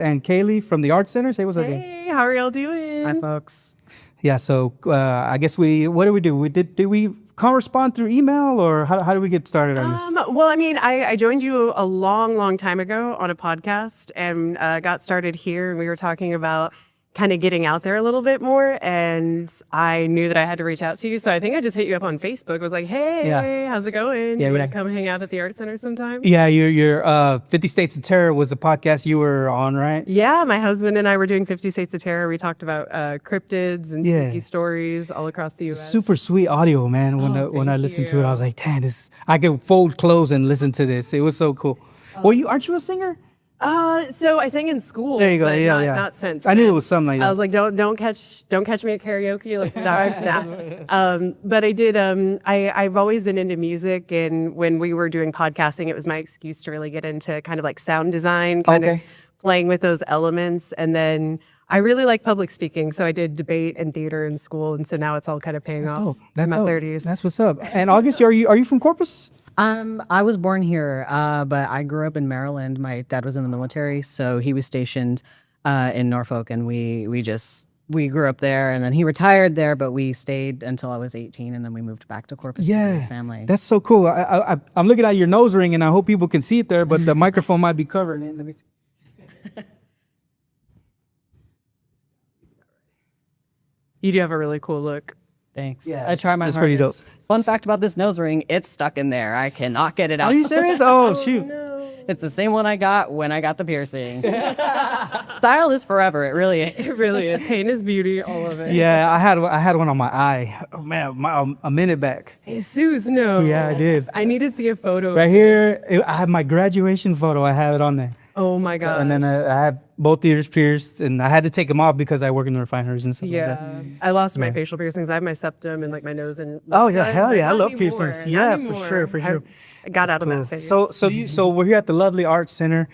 and Kaylee from the Art Center. Say what's up. Hey, how are y'all doing? Hi, folks. Yeah, so I guess what did we do? Did we correspond through email, or how did we get started on this? Well, I mean, I joined you a long time ago on a podcast and got started here, and we were talking about kind of getting out there a little bit more, and I knew that I had to reach out to you, so I think I just hit you up on Facebook. I was like, hey, how's it going? Yeah, you want to come hang out at the Art Center sometime? Yeah, your 50 States of Terror was the podcast you were on, right? Yeah, my husband and I were doing 50 States of Terror. We talked about cryptids and spooky stories all across the U.S. Super sweet audio, man. When I listened to it, I was like, damn, I could fold clothes and listen to this. It was so cool. Well, aren't you a singer? So I sang in school. There you go. But Yeah. not since. I knew then. it was something like that. I was like, don't catch me at karaoke. Like, nah. But I did. I've always been into music, and when we were doing podcasting, it was my excuse to really get into kind of like sound design, kind of playing with those elements. And then I really like public speaking, so I did debate and theater in school, and so now it's all kind of paying off in my 30s. That's what's up. And August, are you from Corpus? I was born here, but I grew up in Maryland. My dad was in the military, so he was stationed in Norfolk, and we grew up there. And then he retired there, but we stayed until I was 18, and then we moved back to Corpus to be with family. That's so cool. I'm looking at your nose ring, and I hope people can see it there, but the microphone might be covering it. Let me see. You do have a really cool look. Thanks. Yeah, I try my that's pretty hardest. dope. Fun fact about this nose ring, it's stuck in there. I cannot get it out. Are you serious? Oh, shoot. No. It's the same one I got when I got the piercing. Style is forever. It really is. It really is. Pain is beauty, all of it. Yeah, I had one on my eye. Oh, man, a minute back. Jesus, no. Yeah, I did. I need to see a photo. Right here, I have my graduation photo. I have it on there. Oh my God. And then I had both ears pierced, and I had to take them off because I work in the refineries and stuff like that. Yeah, I lost my facial piercings. I have my septum and like my nose and. Oh yeah, hell yeah! I love Not piercings. anymore, Yeah, not for sure, anymore. I got out of that phase. So we're here at the lovely Art Center,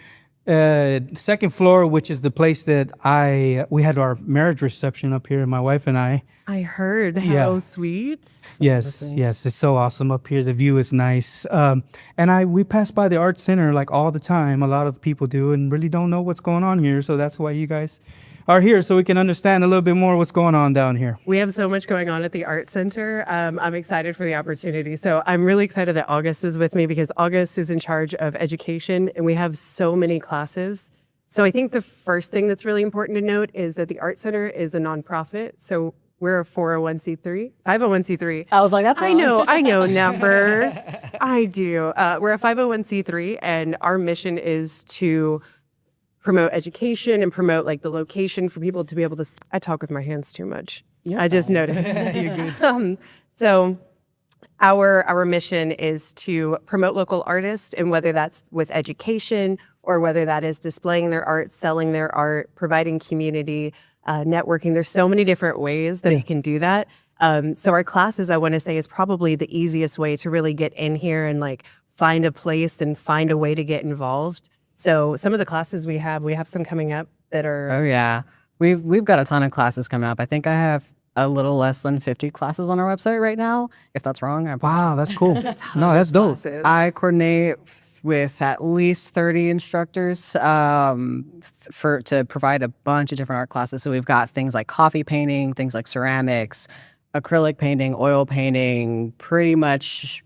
second floor, which is the place that we had our marriage reception up here, my wife and I. I heard how sweet. Yes, it's so awesome up here. The view is nice. And we pass by the Art Center like all the time. A lot of people do and really don't know what's going on here. So that's why you guys are here, so we can understand a little bit more what's going on down here. We have so much going on at the Art Center. I'm excited for the opportunity. So I'm really excited that August is with me because August is in charge of education and we have so many classes. So I think the first thing that's really important to note is that the Art Center is a nonprofit. So we're a 401c3, 501c3. I was like, that's I know numbers. I do. We're a 501c3 and our mission is to promote education and promote like the location for people to be able to, I talk with my hands too much. Yeah. I just noticed. So our mission is to promote local artists, and whether that's with education or whether that is displaying their art, selling their art, providing community, networking. There's so many different ways that we can do that. So our classes, I want to say, is probably the easiest way to really get in here and like find a place and find a way to get involved. So some of the classes we have some coming up that are. Oh yeah, we've got a ton of classes coming up. I think I have a little less than 50 classes on our website right now. If that's wrong, wow, that's cool. No, that's dope. I coordinate with at least 30 instructors to provide a bunch of different art classes. So we've got things like coffee painting, things like ceramics, acrylic painting, oil painting, pretty much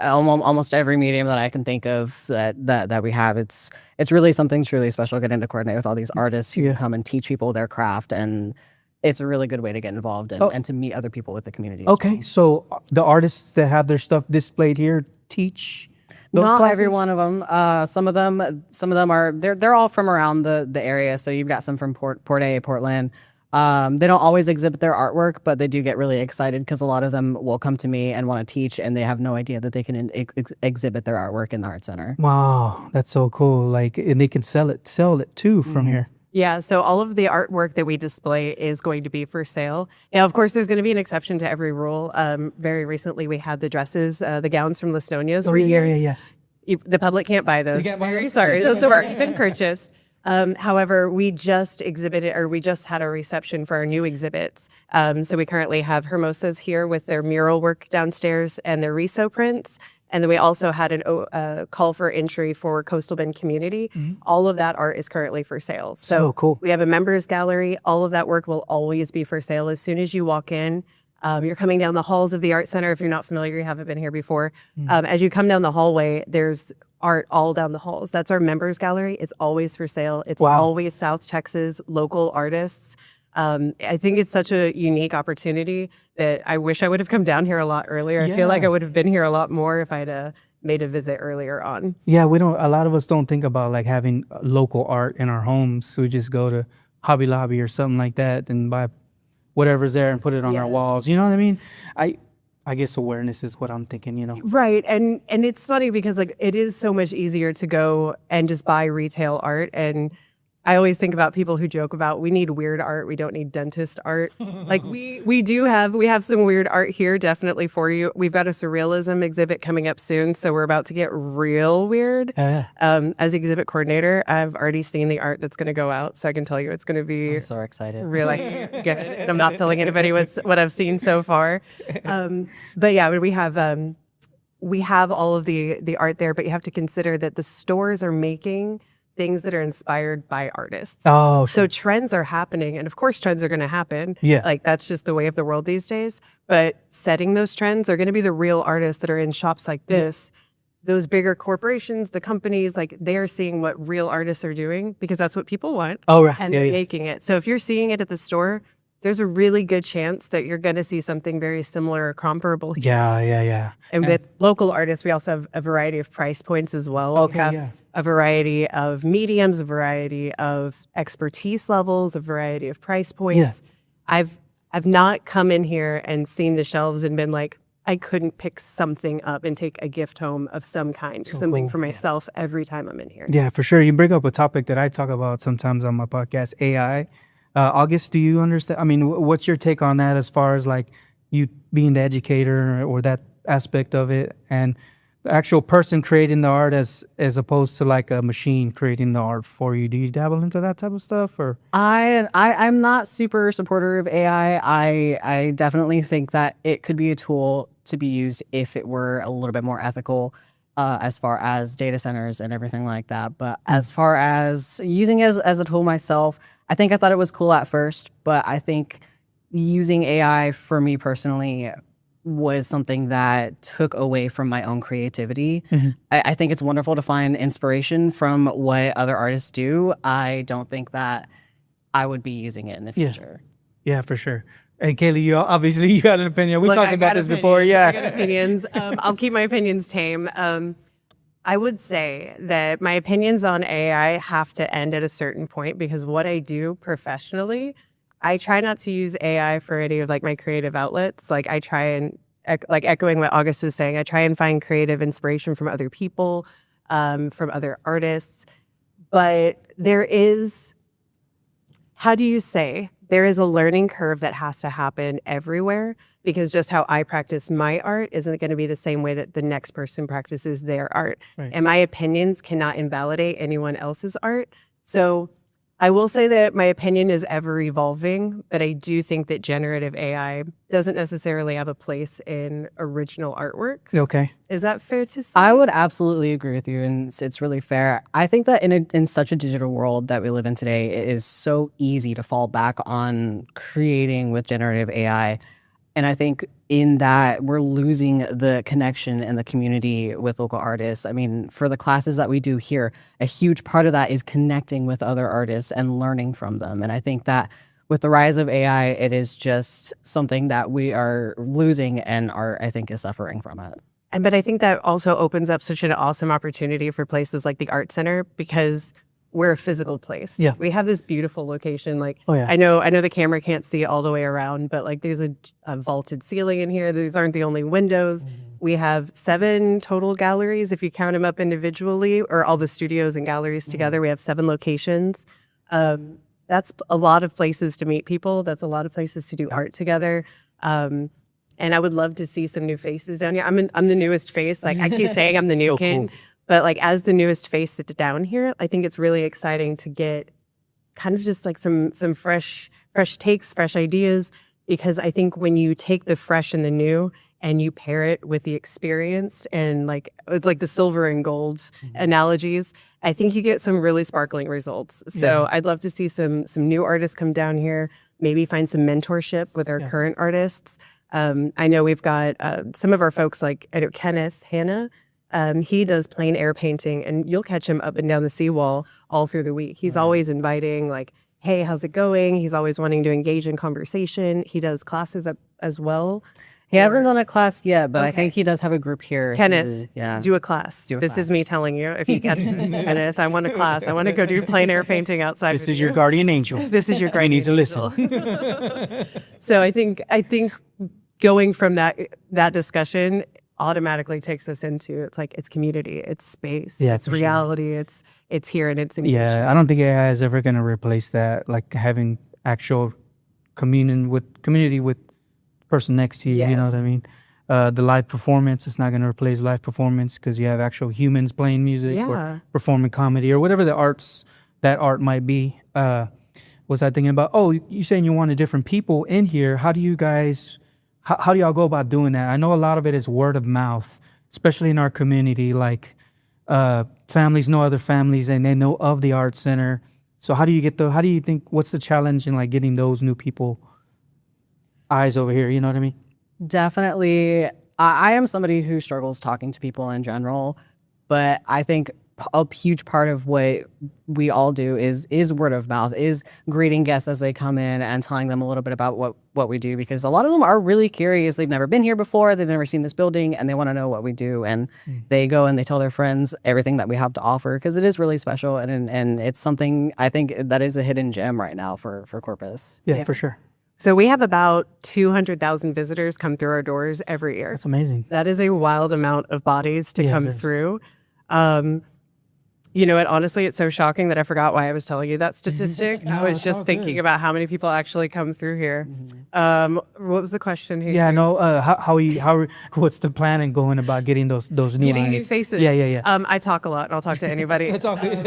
almost every medium that I can think of that we have. It's really something truly special getting to coordinate with all these artists who come and teach people their craft, and it's a really good way to get involved and to meet other people with the community. Okay, so the artists that have their stuff displayed here teach those Not classes? every one of them. Some of them are they're all from around the area. So you've got some from Port A, Portland. They don't always exhibit their artwork, but they do get really excited because a lot of them will come to me and want to teach, and they have no idea that they can exhibit their artwork in the art center. Wow, that's so cool. Like, and they can sell it too from here. Yeah, so all of the artwork that we display is going to be for sale. Now, of course, there's going to be an exception to every rule. Very recently, we had the dresses, the gowns from Listonia's. Oh, yeah. The public can't buy those. Very sorry. Those have already been purchased. However, we just had a reception for our new exhibits. So we currently have Hermosas here with their mural work downstairs and their Riso prints. And then we also had a call for entry for Coastal Bend community. All of that art is currently for sale. So cool. We have a members gallery. All of that work will always be for sale. As soon as you walk in, you're coming down the halls of the art center. If you're not familiar, you haven't been here before. As you come down the hallway, there's art all down the halls. That's our members gallery. It's always for sale. It's always South Texas local artists. I think it's such a unique opportunity that I wish I would have come down here a lot earlier. I feel like I would have been here a lot more if I'd made a visit earlier on. Yeah, a lot of us don't think about like having local art in our homes. We just go to Hobby Lobby or something like that and buy whatever's there and put it on our walls. You know what I mean? I guess awareness is what I'm thinking, you know. Right. And it's funny because like it is so much easier to go and just buy retail art. And I always think about people who joke about we need weird art. We don't need dentist art. Like we have some weird art here definitely for you. We've got a surrealism exhibit coming up soon. So we're about to get real weird. As exhibit coordinator, I've already seen the art that's going to go out. So I can tell you it's going to be I'm so excited. really good. And I'm not telling anybody what I've seen so far. But yeah, we have all of the art there, but you have to consider that the stores are making things that are inspired by artists. Oh, so trends are happening, and of course trends are going to happen. Yeah, like that's just the way of the world these days. But setting those trends are going to be the real artists that are in shops like this. Those bigger corporations, the companies, like they're seeing what real artists are doing because that's what people want. Oh, right. And they're making it. So if you're seeing it at the store, there's a really good chance that you're going to see something very similar or comparable here. Yeah. And with local artists, we also have a variety of price points as well. Okay, we have a variety of mediums, a variety of expertise levels, a variety of price points. I've not come in here and seen the shelves and been like, I couldn't pick something up and take a gift home of some kind or something for myself every time I'm in here. Yeah, for sure. You bring up a topic that I talk about sometimes on my podcast, AI. August, do you understand? I mean, what's your take on that as far as like you being the educator or that aspect of it and the actual person creating the art as opposed to like a machine creating the art for you? Do you dabble into that type of stuff or? I'm not super supporter of AI. I definitely think that it could be a tool to be used if it were a little bit more ethical as far as data centers and everything like that. But as far as using it as a tool myself, I think I thought it was cool at first, but I think using AI for me personally was something that took away from my own creativity. I think it's wonderful to find inspiration from what other artists do. I don't think that I would be using it in the future. Yeah, for sure. Hey, Kaylee, you got an opinion. We talked about this before. Yeah. I got opinions. I'll keep my opinions tame. I would say that my opinions on AI have to end at a certain point because what I do professionally, I try not to use AI for any of like my creative outlets. Like I try and like echoing what August was saying, I try and find creative inspiration from other people, from other artists. But there is, how do you say, there is a learning curve that has to happen everywhere because just how I practice my art isn't going to be the same way that the next person practices their art. Right. And my opinions cannot invalidate anyone else's art. So I will say that my opinion is ever evolving, but I do think that generative AI doesn't necessarily have a place in original artworks. Okay. Is that fair to say? I would absolutely agree with you, and it's really fair. I think that in such a digital world that we live in today, it is so easy to fall back on creating with generative AI. And I think in that we're losing the connection and the community with local artists. I mean, for the classes that we do here, a huge part of that is connecting with other artists and learning from them. And I think that with the rise of AI, it is just something that we are losing and art, I think, is suffering from it. But I think that also opens up such an awesome opportunity for places like the Art Center because we're a physical place. Yeah. We have this beautiful location. Like, Oh, yeah. I know the camera can't see all the way around, but like there's a vaulted ceiling in here. These aren't the only windows. We have 7 total galleries. If you count them up individually or all the studios and galleries together, we have 7 locations. That's a lot of places to meet people. That's a lot of places to do art together. And I would love to see some new faces down here. I'm the newest face. Like I keep saying I'm the new So kid. cool. But like as the newest face down here, I think it's really exciting to get kind of just like some fresh takes, fresh ideas, because I think when you take the fresh and the new and you pair it with the experienced and like it's like the silver and gold analogies, I think you get some really sparkling results. So I'd love to see some new artists come down here, maybe find some mentorship with our current artists. I know we've got some of our folks like Kenneth Hanna. He does plein air painting, and you'll catch him up and down the seawall all through the week. He's always inviting, like, hey, how's it going? He's always wanting to engage in conversation. He does classes as well. He hasn't done a class yet, but I think he does have a group here. Kenneth, do a class. This is me telling you. If you catch this, Kenneth, I want a class. I want to go do plein air painting outside. This is your guardian angel. This is your You guardian need to angel. listen. So I think going from that discussion automatically takes us into it's community, it's space, it's for sure. reality, it's here and it's engagement. Yeah, I don't think AI is ever going to replace that, like having actual community with person next to you. You know what I mean? The live performance is not going to replace live performance because you have actual humans playing music or performing comedy or whatever that art might be. Was I thinking about? Oh, you saying you wanted different people in here? How do you guys? How do y'all go about doing that? I know a lot of it is word of mouth, especially in our community. Like families know other families and they know of the art center. So how do you think? What's the challenge in like getting those new people eyes over here? You know what I mean? Definitely. I am somebody who struggles talking to people in general, but I think a huge part of what we all do is word of mouth, is greeting guests as they come in and telling them a little bit about what we do, because a lot of them are really curious. They've never been here before. They've never seen this building and they want to know what we do. And they go and they tell their friends everything that we have to offer, because it is really special. And it's something I think that is a hidden gem right now for Corpus. Yeah, for sure. So we have about 200,000 visitors come through our doors every year. That's amazing. That is a wild amount of bodies to come through. You know what? Honestly, it's so shocking that I forgot why I was telling you that statistic. I was just thinking about how many people actually come through here. What was the question? Jesus? Yeah, no. What's the plan in going about getting those new Getting new eyes? faces. Yeah. I talk a lot, and I'll talk to anybody. That's all good.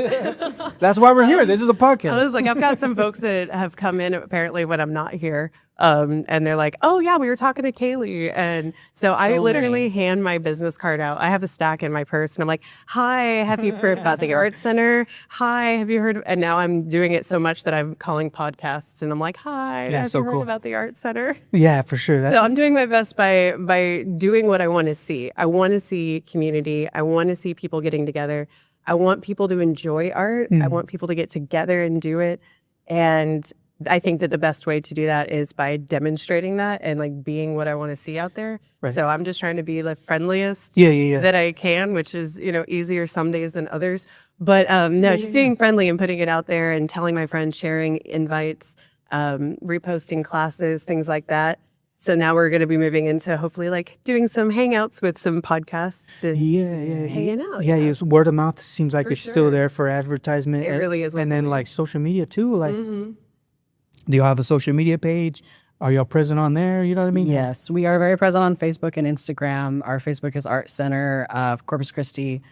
That's why we're here. This is a podcast. I was like, I've got some folks that have come in apparently when I'm not here. And they're like, oh yeah, we were talking to Kaylee. And so I literally hand my business card out. I have a stack in my purse and I'm like, hi, have you heard about the Art Center? Hi, have you heard? And now I'm doing it so much that I'm calling podcasts and I'm like, hi, have you heard about the Art Center? Yeah, for sure. So I'm doing my best by doing what I want to see. I want to see community. I want to see people getting together. I want people to enjoy art. I want people to get together and do it. And I think that the best way to do that is by demonstrating that and like being what I want to see out there. Right. So I'm just trying to be the friendliest that I can, which is, easier some days than others. But just being friendly and putting it out there and telling my friends, sharing invites, reposting classes, things like that. So now we're going to be moving into hopefully like doing some hangouts with some podcasts. And hanging out. Yeah, word of mouth seems like it's still there for advertisement. It really is. And then like social media too. Like, do you have a social media page? Are y'all present on there? You know what I mean? Yes, we are very present on Facebook and Instagram. Our Facebook is Art Center of Corpus Christi.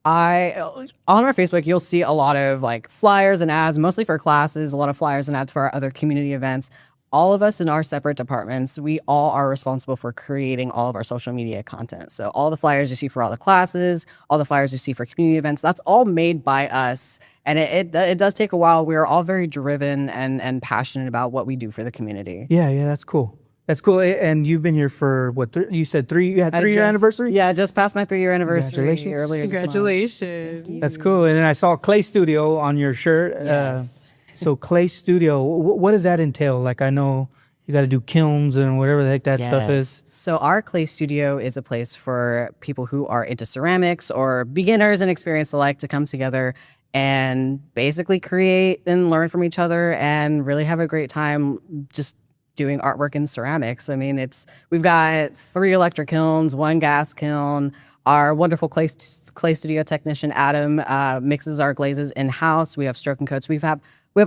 On our Facebook, you'll see a lot of like flyers and ads, mostly for classes, a lot of flyers and ads for our other community events. All of us in our separate departments, we all are responsible for creating all of our social media content. So all the flyers you see for all the classes, all the flyers you see for community events, that's all made by us. And it does take a while. We're all very driven and passionate about what we do for the community. Yeah, that's cool. That's cool. And you've been here for what? You said you had 3-year anniversary? Yeah, just passed my 3-year anniversary. Congratulations. Earlier this month. Congratulations. That's cool. And then I saw Clay Studio on your shirt. Yes. So Clay Studio, what does that entail? Like I know you got to do kilns and whatever the heck that stuff is. So our Clay Studio is a place for people who are into ceramics or beginners and experienced alike to come together and basically create and learn from each other and really have a great time just doing artwork in ceramics. I mean, we've got 3 electric kilns, 1 gas kiln. Our wonderful clay studio technician, Adam, mixes our glazes in-house. We have stroke and coats. We have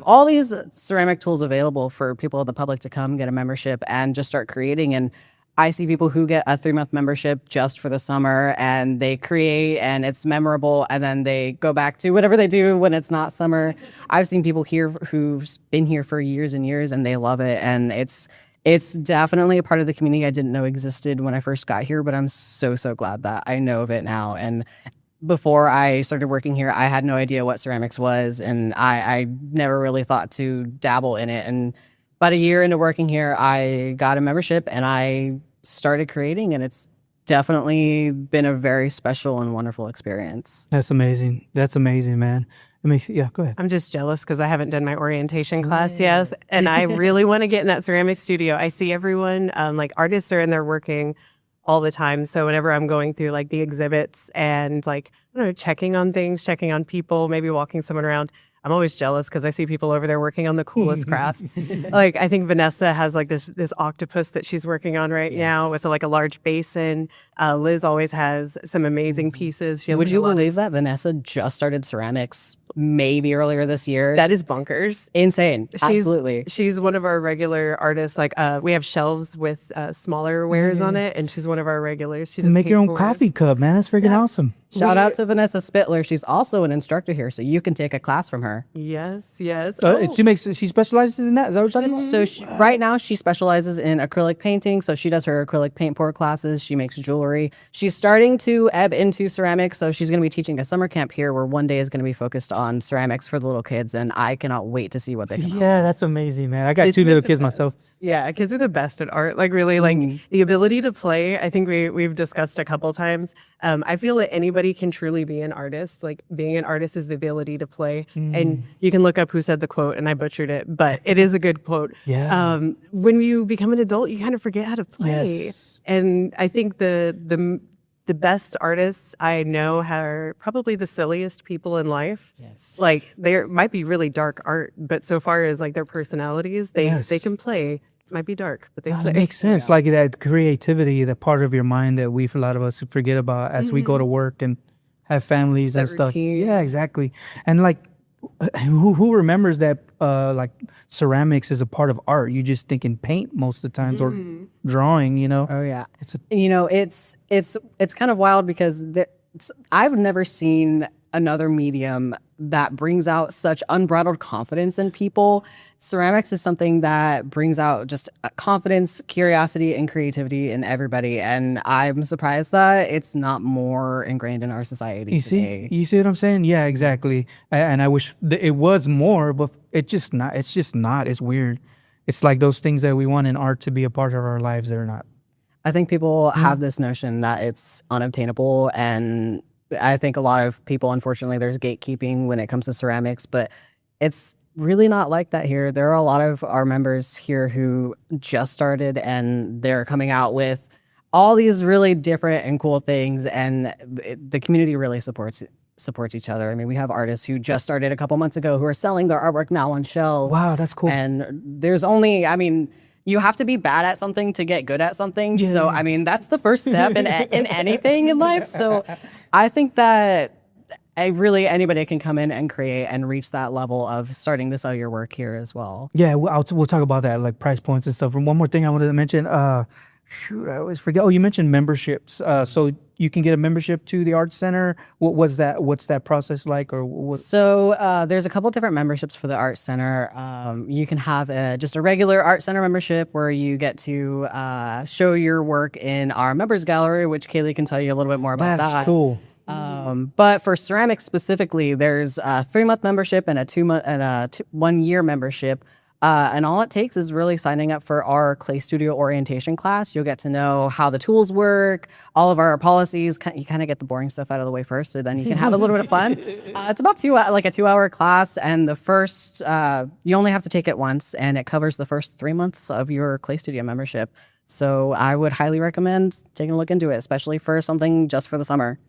all these ceramic tools available for people of the public to come get a membership and just start creating. And I see people who get a 3-month membership just for the summer and they create and it's memorable and then they go back to whatever they do when it's not summer. I've seen people here who've been here for years and years and they love it. And it's It's definitely a part of the community I didn't know existed when I first got here, but I'm so glad that I know of it now. And before I started working here, I had no idea what ceramics was, and I never really thought to dabble in it. And about a year into working here, I got a membership and I started creating, and it's definitely been a very special and wonderful experience. That's amazing. That's amazing, man. Yeah, go ahead. I'm just jealous because I haven't done my orientation class yet, and I really want to get in that ceramic studio. I see everyone, like artists are in there working all the time. So whenever I'm going through like the exhibits and like, I don't know, checking on things, checking on people, maybe walking someone around, I'm always jealous because I see people over there working on the coolest crafts. Like I think Vanessa has like this octopus that she's working on right now with like a large basin. Liz always has some amazing pieces. She has, Would like, you a lot of- believe that Vanessa just started ceramics maybe earlier this year? That is bonkers. Insane. Absolutely. She's one of our regular artists. Like we have shelves with smaller wares on it, and she's one of our regulars. She does Make your paint own for us. coffee cup, man. That's freaking awesome. Shout out to Vanessa Spittler. She's also an instructor here, so you can take a class from her. Yes, yes. She specializes in that. Is that what you're talking about? So right now she specializes in acrylic painting. So she does her acrylic paint pour classes. She makes jewelry. She's starting to ebb into ceramics. So she's going to be teaching a summer camp here where one day is going to be focused on ceramics for the little kids. And I cannot wait to see what they come out. Yeah, that's amazing, man. I got two little kids myself. Yeah, kids are the best at art. Like really, like the ability to play. I think we've discussed a couple times. I feel that anybody can truly be an artist. Like being an artist is the ability to play. And you can look up who said the quote, and I butchered it, but it is a good quote. Yeah. When you become an adult, you kind of forget how to play. Yes. And I think the best artists I know are probably the silliest people in life. Yes. Like they might be really dark art, but so far as like their personalities, they can play. It might be dark, but they play. That makes sense. Like that creativity, that part of your mind that a lot of us forget about as we go to work and have families and stuff. routine. Yeah, exactly. And like, who remembers that like ceramics is a part of art? You just think in paint most of the times or drawing, you know? Oh yeah. It's kind of wild because I've never seen another medium that brings out such unbridled confidence in people. Ceramics is something that brings out just confidence, curiosity, and creativity in everybody. And I'm surprised that it's not more ingrained in our society today. You see what I'm saying? Yeah, exactly. And I wish it was more, but it's just not. It's weird. It's like those things that we want in art to be a part of our lives, they're not. I think people have this notion that it's unobtainable, and I think a lot of people, unfortunately, there's gatekeeping when it comes to ceramics, but it's really not like that here. There are a lot of our members here who just started, and they're coming out with all these really different and cool things, and the community really supports each other. I mean, we have artists who just started a couple months ago who are selling their artwork now on shelves. Wow, that's cool. And there's only, I mean, you have to be bad at something to get good at something. Yeah. So, I mean, that's the first step in anything in life. So I think that anybody can come in and create and reach that level of starting to sell your work here as well. Yeah, we'll talk about that, like price points and stuff. And one more thing I wanted to mention, shoot, I always forget. Oh, you mentioned memberships. So you can get a membership to the Art Center. What's that process like, or what? So there's a couple different memberships for the Art Center. You can have just a regular Art Center membership where you get to show your work in our members gallery, which Kaylee can tell you a little bit more about that. That's cool. But for ceramics specifically, there's a 3-month membership and a 2-month and a 1-year membership. And all it takes is really signing up for our Clay Studio orientation class. You'll get to know how the tools work, all of our policies. You kind of get the boring stuff out of the way first, so then you can have a little bit of fun. It's about a 2-hour class, and the first you only have to take it once, and it covers the first 3 months of your Clay Studio membership. So I would highly recommend taking a look into it, especially for something just for the summer.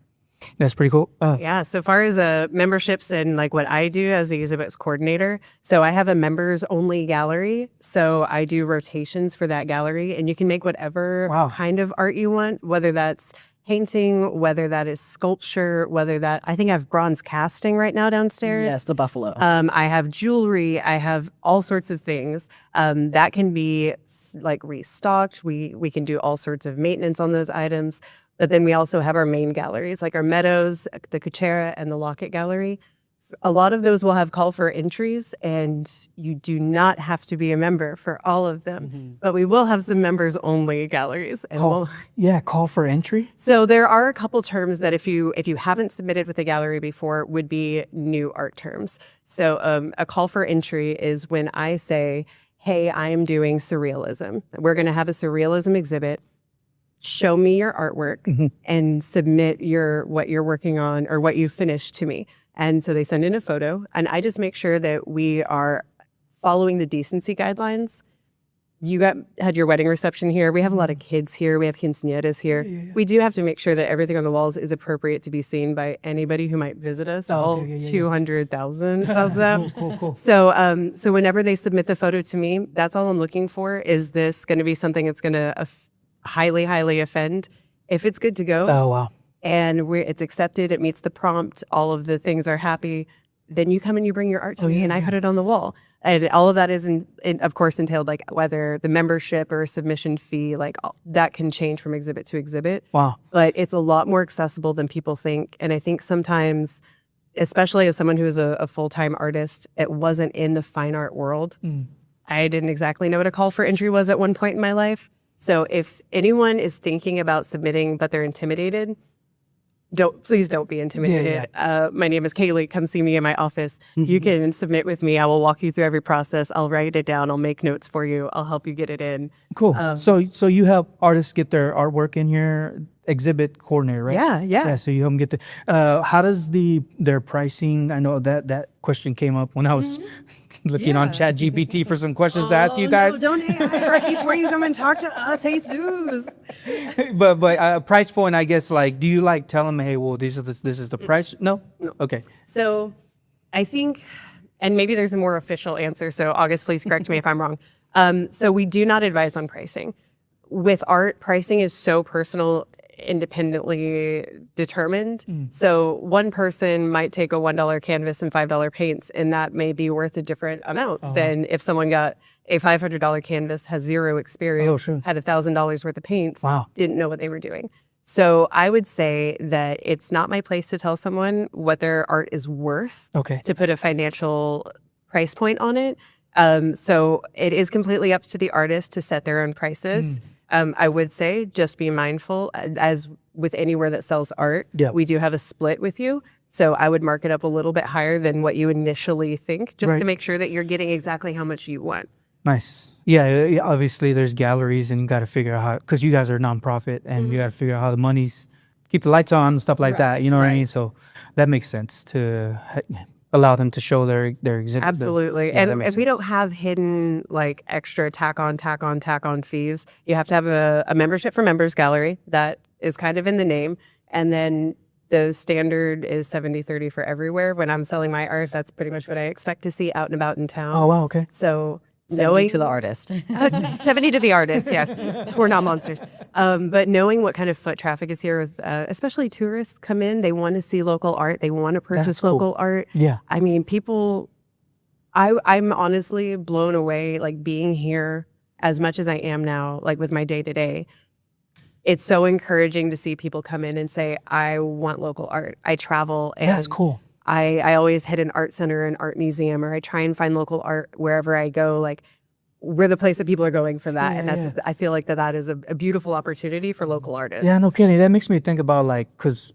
That's pretty cool. Yeah, so far as memberships and like what I do as the exhibits coordinator, so I have a members only gallery. So I do rotations for that gallery, and you can make whatever kind of art you want, whether that's painting, whether that is sculpture, I think I have bronze casting right now downstairs. Yes, the buffalo. I have jewelry. I have all sorts of things that can be like restocked. We can do all sorts of maintenance on those items. But then we also have our main galleries, like our Meadows, the Kuchera, and the Lockett Gallery. a lot of those will have call for entries, and you do not have to be a member for all of them. But we will have some members only galleries. And Call for entry. so there are a couple terms that if you haven't submitted with a gallery before would be new art terms. So a call for entry is when I say, hey, I am doing surrealism. We're going to have a surrealism exhibit. Show me your artwork and submit what you're working on or what you finished to me. And so they send in a photo, and I just make sure that we are following the decency guidelines. You had your wedding reception here. We have a lot of kids here. We have quinceañeras here. We do have to make sure that everything on the walls is appropriate to be seen by anybody who might visit us. All 200,000 of them. Cool. So whenever they submit the photo to me, that's all I'm looking for. Is this going to be something that's going to highly offend? If it's good to go, Oh, wow. and it's accepted, it meets the prompt, all of the things are happy, then you come and you bring your art to me and I put it on the wall. And all of that is, of course, entailed, like whether the membership or submission fee, like that can change from exhibit to exhibit. Wow. But it's a lot more accessible than people think. And I think sometimes, especially as someone who is a full-time artist, it wasn't in the fine art world. I didn't exactly know what a call for entry was at one point in my life. So if anyone is thinking about submitting but they're intimidated, please don't be intimidated. My name is Kaylee. Come see me in my office. You can submit with me. I will walk you through every process. I'll write it down. I'll make notes for you. I'll help you get it in. Cool. So you help artists get their artwork in here, exhibit coordinator, right? Yeah. So you help them get how does their pricing? I know that question came up when I was looking on ChatGPT for some questions to ask you guys. No, don't AI before you come and talk to us. Jesus. But price point, I guess, like, do you like tell them, hey, well, this is the price? No. Okay. So I think, and maybe there's a more official answer. So August, please correct me if I'm wrong. So we do not advise on pricing. With art, pricing is so personal, independently determined. So one person might take a $1 canvas and $5 paints, and that may be worth a different amount than if someone got a $500 canvas, has zero experience, had $1,000 worth of paints, didn't know what they were doing. So I would say that it's not my place to tell someone what their art is worth to put a financial price point on it. So it is completely up to the artist to set their own prices. I would say just be mindful, as with anywhere that sells art, we do have a split with you. So I would mark it up a little bit higher than what you initially think, just to make sure that you're getting exactly how much you want. Nice. Yeah, obviously there's galleries and you got to figure out how, because you guys are a nonprofit and you got to figure out how the money's, keep the lights on and stuff like that. You know what I mean? So that makes sense to allow them to show their exhibit. Absolutely. And we don't have hidden like extra tack on fees. You have to have a membership for Members Gallery. That is kind of in the name. And then the standard is 70-30 for everywhere. When I'm selling my art, that's pretty much what I expect to see out and about in town. Oh, wow. Okay. So 70 to the artist. 70 to the artist, yes. We're not monsters. But knowing what kind of foot traffic is here, with, especially tourists come in, they want to see local art. They want to purchase local art. Yeah. I mean, people, I'm honestly blown away, like being here as much as I am now, like with my day-to-day. It's so encouraging to see people come in and say, I want local art. I travel. And that's cool. I always hit an art center, an art museum, or I try and find local art wherever I go. Like, we're the place that people are going for that. And I feel like that is a beautiful opportunity for local artists. Yeah, no kidding. That makes me think about, like, because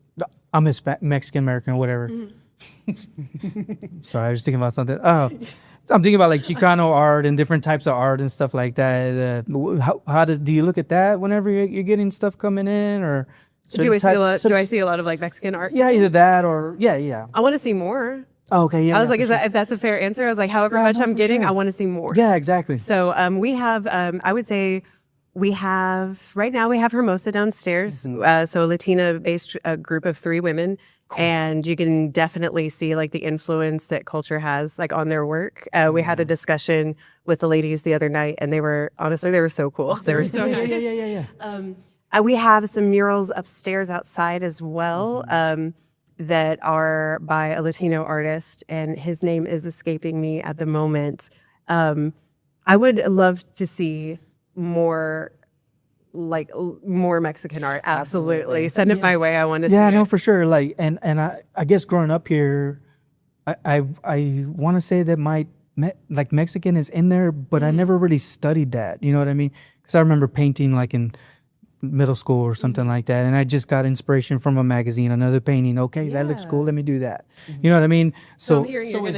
I'm Mexican American or whatever. Sorry, I was thinking about something. I'm thinking about like Chicano art and different types of art and stuff like that. Do you look at that whenever you're getting stuff coming in, or do I see a lot of like Mexican art? Yeah, either that or yeah. I want to see more. Oh, okay, yeah. I was like, if that's a fair answer? I was like, however much I'm getting, I want to see more. Yeah, exactly. So we have, I would say, right now we have Hermosa downstairs. So a Latina-based group of 3 women. Cool. And you can definitely see like the influence that culture has like on their work. We had a discussion with the ladies the other night, and they were so cool. They were so nice. Yeah. We have some murals upstairs outside as well that are by a Latino artist, and his name is escaping me at the moment. I would love to see more Mexican art. Absolutely. Send it my way. I want to see it. No, for sure. Like, and I guess growing up here, I want to say that like Mexican is in there, but I never really studied that. You know what I mean? Because I remember painting like in middle school or something like that, and I just got inspiration from a magazine, another painting. Okay, that looks cool. Let me do that. You know what I mean? So I'm hearing you're gonna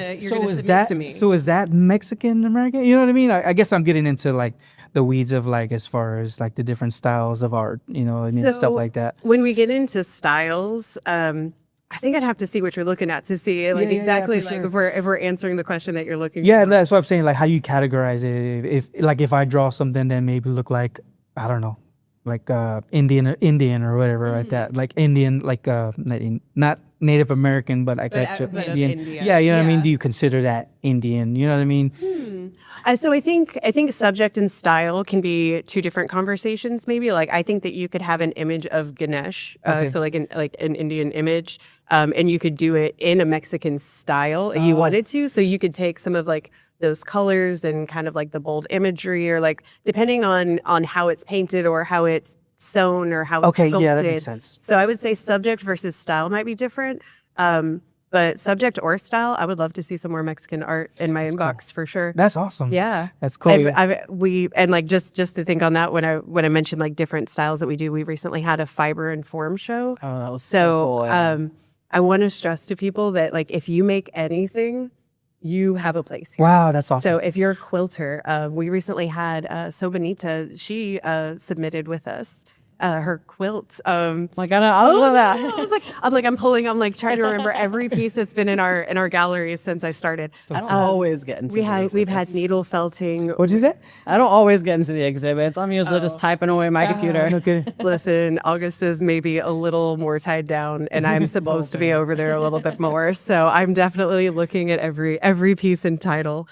is submit that to me. so is that Mexican American? You know what I mean? I guess I'm getting into like the weeds of like as far as like the different styles of art. You know, what I mean, stuff like that. When we get into styles, I think I'd have to see what you're looking at to see like exactly for like sure. if we're answering the question that you're looking Yeah, for. that's what I'm saying. Like how you categorize it. If I draw something that maybe look like, I don't know, like Indian or whatever like that. Like Indian, like not Native American, but like But, actual but of Indian. India. Yeah, you know what I mean. Yeah. Do you consider that Indian? You know what I mean? So I think subject and style can be two different conversations. Maybe like I think that you could have an image of Ganesh, Okay. so like an Indian image, and you could do it in a Mexican style if you wanted to. So you could take some of like those colors and kind of like the bold imagery, or like depending on how it's painted or how it's sewn or how it's Okay, sculpted. yeah, that makes sense. So I would say subject versus style might be different. But subject or style, I would love to see some more Mexican art in my inbox for sure. That's awesome. Yeah, That's cool. Yeah. Just to think on that when I mentioned like different styles that we do, we recently had a fiber and form show. Oh, that was so cool. Yeah. I want to stress to people that like if you make anything, you have a place here. Wow, that's awesome. So if you're a quilter, we recently had So Bonita. She submitted with us her quilts. Like I love that. I'm like trying to remember every piece that's been in our galleries since I started. I don't always get into We've had needle felting. What'd you say? I don't always get into the exhibits. I'm usually just typing away my computer. No kidding. Listen, August is maybe a little more tied down, and I'm supposed to be over there a little bit more. So I'm definitely looking at every piece and title.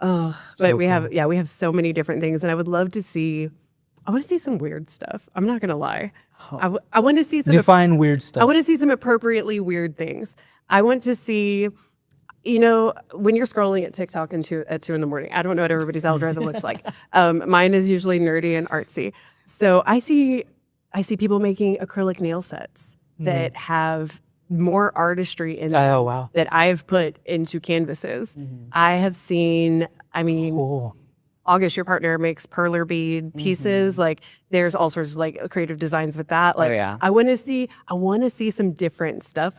But we have so many different things, and I would love to see. I want to see some weird stuff. I'm not gonna lie. I want to see some. Define weird stuff. I want to see some appropriately weird things. I want to see, when you're scrolling at TikTok at 2 a.m, I don't know what everybody's algorithm looks like. Mine is usually nerdy and artsy. So I see people making acrylic nail sets that have more artistry in them Oh wow. that I've put into canvases. I have seen, Cool. August, your partner, makes perler bead pieces. Like there's all sorts of like creative designs with that. Like yeah. I want to see some different stuff.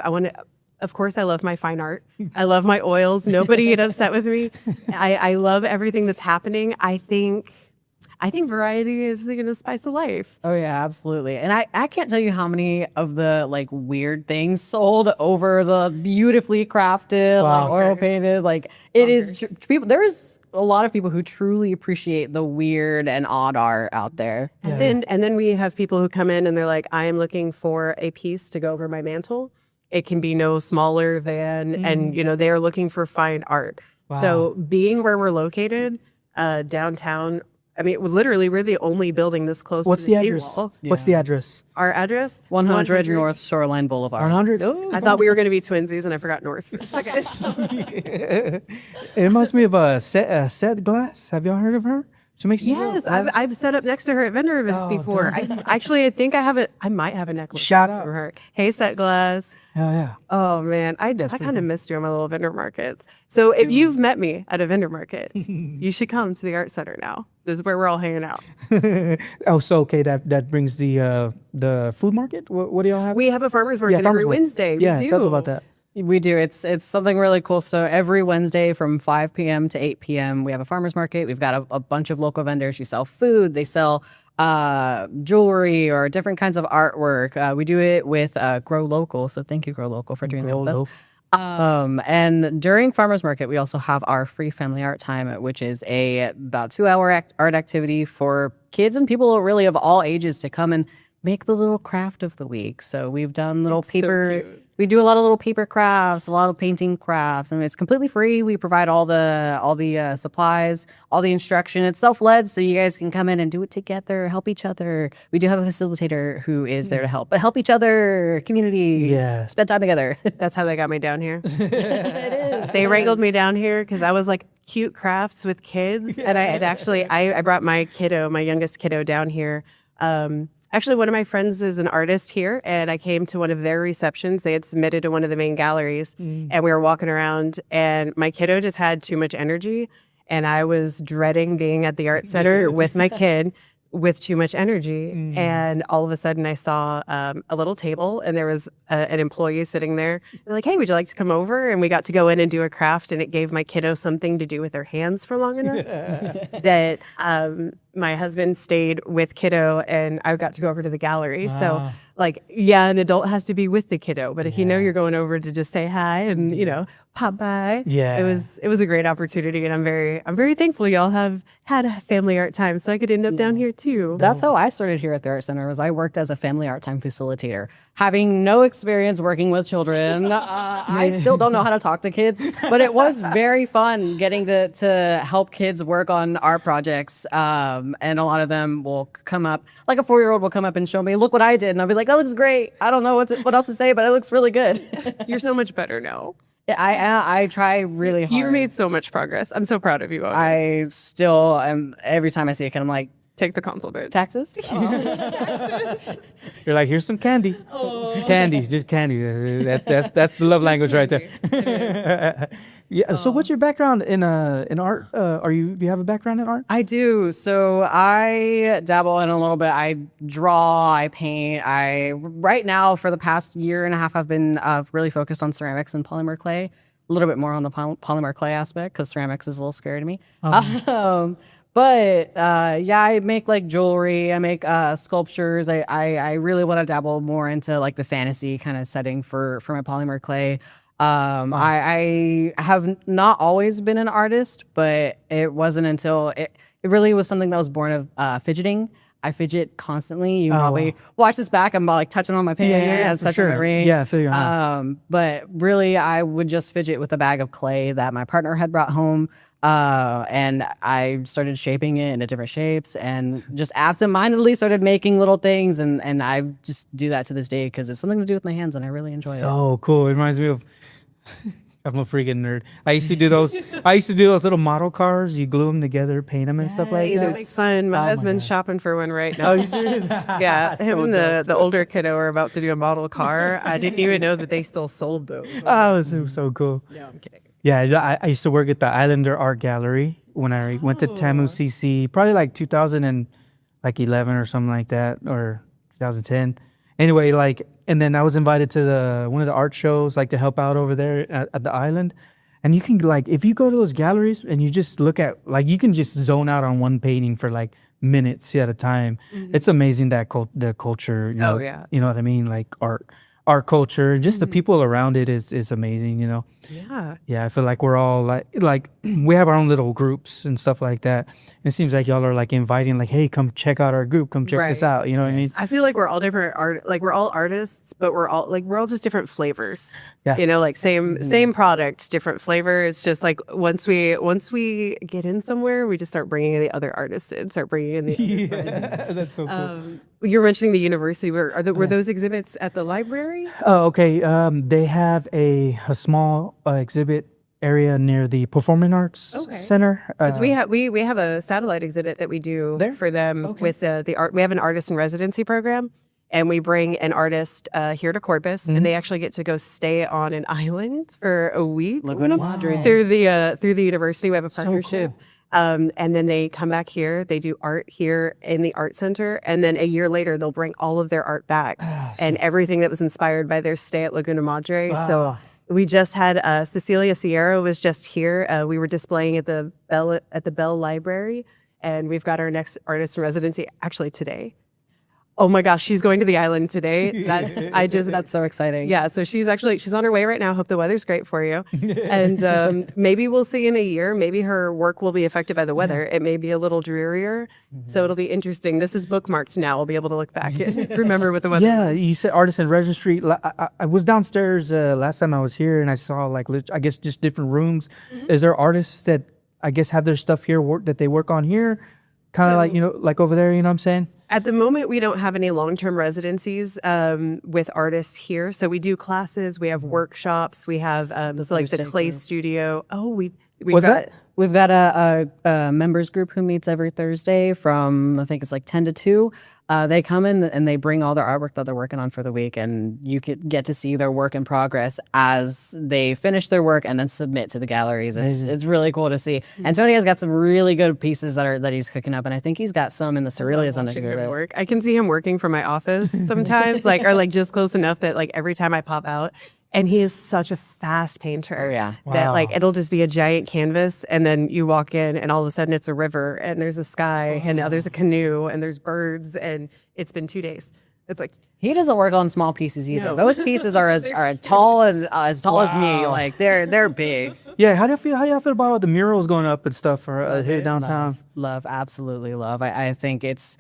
Of course, I love my fine art. I love my oils. Nobody get upset with me. I love everything that's happening. I think variety is going to spice of life. Oh yeah, absolutely. And I can't tell you how many of the like weird things sold over the beautifully crafted, like oil painted. Like it is people. There's a lot of people who truly appreciate the weird and odd art out there. And then we have people who come in and they're like, I am looking for a piece to go over my mantle. It can be no smaller than, and they are looking for fine art. Wow. So being where we're located, downtown. Literally, we're the only building this close What's to the the address? seawall. What's the address? Our address? 100 North Shoreline Boulevard. 100. Oh, I thought we were going to be twinsies, and I forgot North for a second. it reminds me of a set glass. Have y'all heard of her? She makes these Yes, little- I've set up next to her at vendor events Oh, before. I think I might have a necklace. Shout out. from her. Hey, Set Glass. Hell yeah. Oh man, I kind of miss doing my little vendor markets. So if you've met me at a vendor market, you should come to the art center now. This is where we're all hanging out. Oh, so okay. That brings the food market. What do y'all have? We have a farmers market farmers every market. Wednesday. Yeah, we tell us do. about that. We do. It's something really cool. So every Wednesday from 5 p.m. to 8 p.m. we have a farmer's market. We've got a bunch of local vendors who sell food. They sell jewelry or different kinds of artwork. We do it with Grow Local. So thank you, Grow Local, for doing that with us. And during farmers market, we also have our free family art time, which is about 2-hour art activity for kids and people really of all ages to come and make the little craft of the week. So we've done little paper. We do a lot of little paper crafts, a lot of painting crafts, and it's completely free. We provide all the supplies, all the instruction. It's self-led, so you guys can come in and do it together, help each other. We do have a facilitator who is there to help, but help each other, community. Yeah. Spend time together. That's how they got me down here. They wrangled me down here because I was like cute crafts with kids, and I brought my youngest kiddo down here. Actually, one of my friends is an artist here, and I came to one of their receptions. They had submitted to one of the main galleries, and we were walking around, and my kiddo just had too much energy, and I was dreading being at the art center with my kid with too much energy. And all of a sudden, I saw a little table, and there was an employee sitting there. They're like, "Hey, would you like to come over?" And we got to go in and do a craft, and it gave my kiddo something to do with their hands for long enough that my husband stayed with kiddo, and I got to go over to the gallery. So, like, yeah, an adult has to be with the kiddo, but if you know you're going over to just say hi and pop by, it was a great opportunity, and I'm very thankful y'all have had a family art time, so I could end up down here too. That's how I started here at the Art Center. Was I worked as a family art time facilitator, having no experience working with children. I still don't know how to talk to kids, but it was very fun getting to help kids work on art projects. And a lot of them will come up, like a 4-year-old will come up and show me, "Look what I did," and I'll be like, "That looks great. I don't know what else to say, but it looks really good." You're so much better now. I try really hard. You've made so much progress. I'm so proud of you, August. I still am. Every time I see a kid, I'm like, Take the compliment. "Texas?" You're like, here's some candy. Candy, just candy. That's the love language right there. Yeah. So what's your background in art? Do you have a background in art? I do. So I dabble in a little bit. I draw, I paint. Right now for the past year and a half, I've been really focused on ceramics and polymer clay. A little bit more on the polymer clay aspect because ceramics is a little scary to me. But I make like jewelry. I make sculptures. I really want to dabble more into like the fantasy kind of setting for my polymer clay. I have not always been an artist, but it wasn't until it really was something that was born of fidgeting. I fidget constantly. You probably watch this back. I'm like touching on my pants, touching my ring. Yeah, I feel you. But really, I would just fidget with a bag of clay that my partner had brought home. And I started shaping it into different shapes and just absentmindedly started making little things. And I just do that to this day because it's something to do with my hands and I really enjoy it. So cool. It reminds me of, I'm a freaking nerd. I used to do those little model cars. You glue them together, paint them and stuff like that. It's fun. My husband's shopping for one right now. Oh, you serious? Yeah, him and the older kiddo are about to do a model car. I didn't even know that they still sold those. Oh, it was so cool. No, I'm kidding. Yeah, I used to work at the Islander Art Gallery when I went to TAMU CC, probably like 2011 or something like that, or 2010. Anyway, and then I was invited to one of the art shows, like to help out over there at the island. And you can if you go to those galleries and you just look at, you can just zone out on one painting for like minutes at a time. Mm-hmm. It's amazing that the culture, you know, you know what I mean? Like art culture, just the people around it is amazing, you know? Yeah, I feel like we're all like we have our own little groups and stuff like that. It seems like y'all are like inviting, like, hey, come check out our group, come check this out, you know what I mean? I feel like we're all different we're all artists, but we're all just different flavors. Yeah. You know, like same product, different flavor. It's just like once we get in somewhere, we just start bringing the other artists in, start bringing in the other friends. That's so cool. You were mentioning the university. Were those exhibits at the library? Oh, okay. They have a small exhibit area near the Performing Arts Center. Because we have a satellite exhibit that we do for them with the art. We have an artist in residency program, and we bring an artist here to Corpus, and they actually get to go stay on an island for a week through the university. We have a partnership. So cool. And then they come back here, they do art here in the art center. And then a year later, they'll bring all of their art back and everything that was inspired by their stay at Laguna Madre. Wow. So we just had Cecilia Sierra was just here. We were displaying at the Bell Library, and we've got our next artist in residency actually today. Oh my gosh, she's going to the island today. That's so exciting. Yeah, so she's on her way right now. Hope the weather's great for you. And maybe we'll see in a year. Maybe her work will be affected by the weather. It may be a little drearier. So it'll be interesting. This is bookmarked now. We'll be able to look back and remember what the weather was. You said artist in registry. I was downstairs last time I was here, and I saw I guess just different rooms. Is there artists that I guess have their stuff here that they work on here? Kind of like over there, you know what I'm saying? At the moment, we don't have any long-term residencies with artists here. So we do classes, we have workshops, we have the clay studio. Oh, We've got We've got a members group who meets every Thursday from, I think it's like 10 to 2. They come in and they bring all their artwork that they're working on for the week, and you get to see their work in progress as they finish their work and then submit to the galleries. It's really cool to see. And Tony has got some really good pieces that he's cooking up, and I think he's got some in the Surrealias on the work. I can see him working from my office sometimes, or just close enough that every time I pop out. And he is such a fast painter. Oh, yeah. That it'll just be a giant canvas, and then you walk in, and all of a sudden it's a river, and there's a sky, and now there's a canoe, and there's birds, and it's been 2 days. It's like he doesn't work on small pieces either. No. Those pieces are as tall as me. Like they're big. Yeah. How do you feel about all the murals going up and stuff for here downtown? Love, absolutely love. I think it's.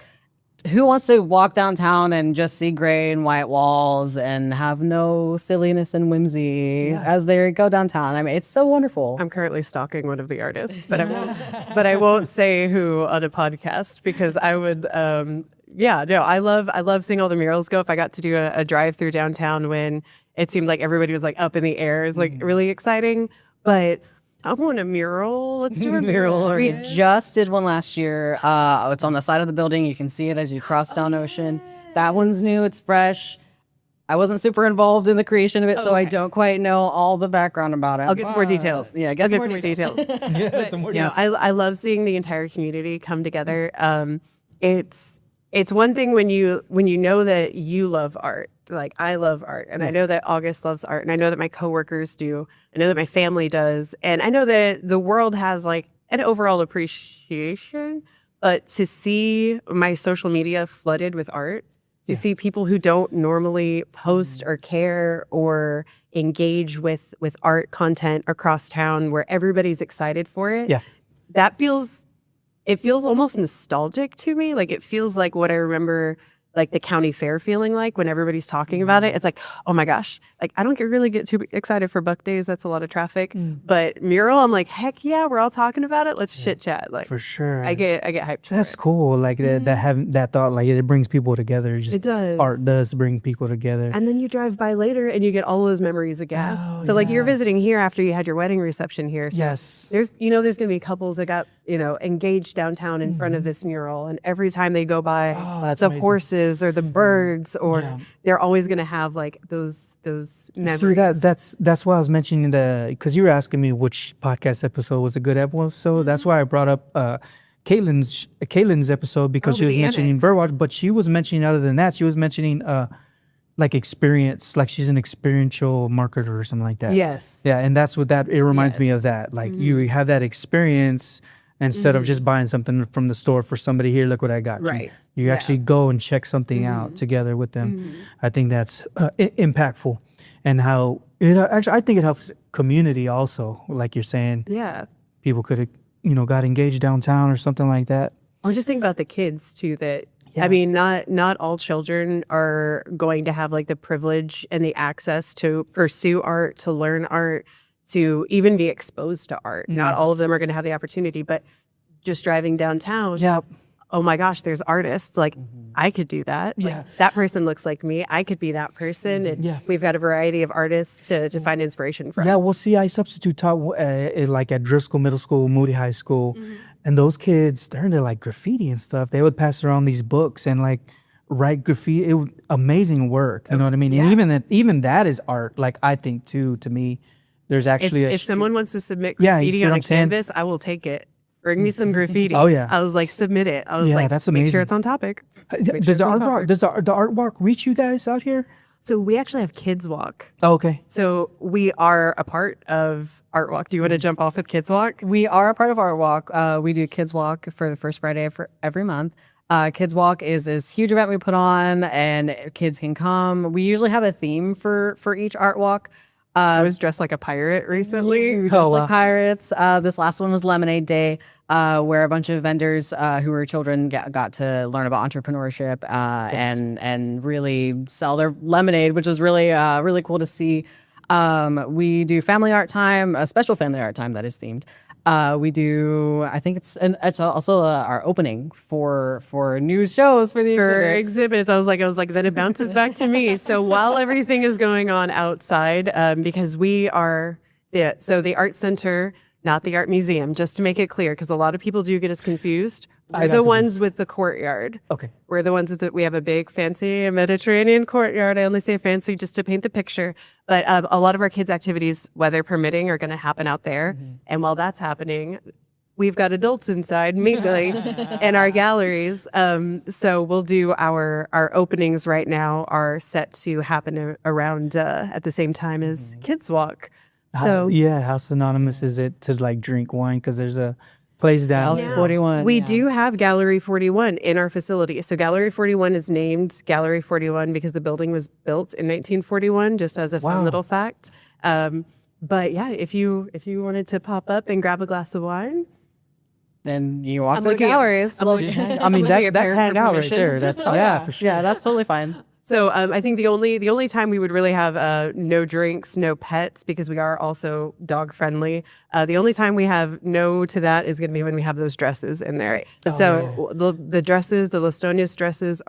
Who wants to walk downtown and just see gray and white walls and have no silliness and whimsy as they go downtown? I mean, it's so wonderful. I'm currently stalking one of the artists, but I won't say who on a podcast because I would. I love seeing all the murals go. If I got to do a drive through downtown when it seemed like everybody was up in the air, is really exciting. But I want a mural. Let's do a mural. We just did one last year. It's on the side of the building. You can see it as you cross down Ocean. That one's new. It's fresh. I wasn't super involved in the creation of it, so I don't quite know all the background about it. I'll get some more details. Yeah, get some more details. Some more details. I love seeing the entire community come together. It's one thing when you know that you love art. Like I love art, and I know that August loves art, and I know that my coworkers do. I know that my family does, and I know that the world has an overall appreciation. But to see my social media flooded with art, to see people who don't normally post or care or engage with art content across town, where everybody's excited for it, that feels almost nostalgic to me. Like it feels like what I remember. Like the county fair feeling like when everybody's talking about it. It's like, oh my gosh, I don't really get too excited for Buck Days. That's a lot of traffic. But mural, I'm like, heck yeah, we're all talking about it. Let's chit chat. For sure. I get hyped. That's cool. That having that thought, it brings people together. It does. Art does bring people together. And then you drive by later and you get all those memories again. So you're visiting here after you had your wedding reception here. So yes. There's gonna be couples that got engaged downtown in front of this mural, and every time they go by the amazing. Horses or the birds, or they're always going to have those memories. See, that's why I was mentioning because you were asking me which podcast episode was a good episode. That's why I brought up Caitlin's episode, because she was mentioning birdwatch, but she was mentioning, other than that, she was mentioning experience, she's an experiential marketer or something like that. Yes. Yeah, and that's what it reminds me of that. You have that experience instead of just buying something from the store for somebody. Here, look what I got. Right. You actually go and check something out together with them. I think that's impactful, and how I think it helps community also. Like you're saying, people could have got engaged downtown or something like that. I'll just think about the kids too. That I mean, not all children are going to have the privilege and the access to pursue art, to learn art, to even be exposed to art. Not all of them are going to have the opportunity, but just driving downtown. Oh my gosh, there's artists. I could do that. That person looks like me. I could be that person. And we've got a variety of artists to find inspiration from. Yeah, well, see, I substitute taught at Driscoll Middle School, Moody High School. And those kids, they're into graffiti and stuff. They would pass around these books and write graffiti. Amazing work. You know what I mean? And even that is art. I think too, to me, there's actually if someone wants to submit graffiti on a canvas, I will take it. Bring me some graffiti. Oh yeah. I was submit it. I was that's amazing. Make sure it's on topic. Does the art walk reach you guys out here? So we actually have Kids Walk. Oh, okay. So we are a part of Art Walk. Do you want to jump off with Kids Walk? We are a part of Art Walk. We do Kids Walk for the first Friday for every month. Kids Walk is this huge event we put on, and kids can come. We usually have a theme for each Art Walk. I was dressed like a pirate recently. We were dressed like pirates. This last one was Lemonade Day, where a bunch of vendors who were children got to learn about entrepreneurship and really sell their lemonade, which was really really cool to see. We do family art time, a special family art time that is themed. We do, I think it's also our opening for new shows for the exhibits. I was like, then it bounces back to me. So while everything is going on outside, because we are, so the Art Center not the art museum, just to make it clear, because a lot of people do get us confused. We're the ones with the courtyard. Okay. We're the ones that we have a big fancy Mediterranean courtyard. I only say fancy just to paint the picture. But a lot of our kids' activities, weather permitting, are going to happen out there. And while that's happening, we've got adults inside mingling in our galleries. So we'll do our openings right now are set to happen around at the same time as Kids Walk. So how synonymous is it to like drink wine? Because there's a place down House 41. we do have Gallery 41 in our facility. So Gallery 41 is named Gallery 41 because the building was built in 1941, just as a fun little fact. But yeah, if you wanted to pop up and grab a glass of wine, Then you walk I'm to the looking at- galleries. I mean, that's hang out right there. That's for sure. Yeah, that's totally fine. So I think the only time we would really have no drinks, no pets, because we are also dog friendly. The only time we have no to that is going to be when we have those dresses in there. So the dresses, the Listonius dresses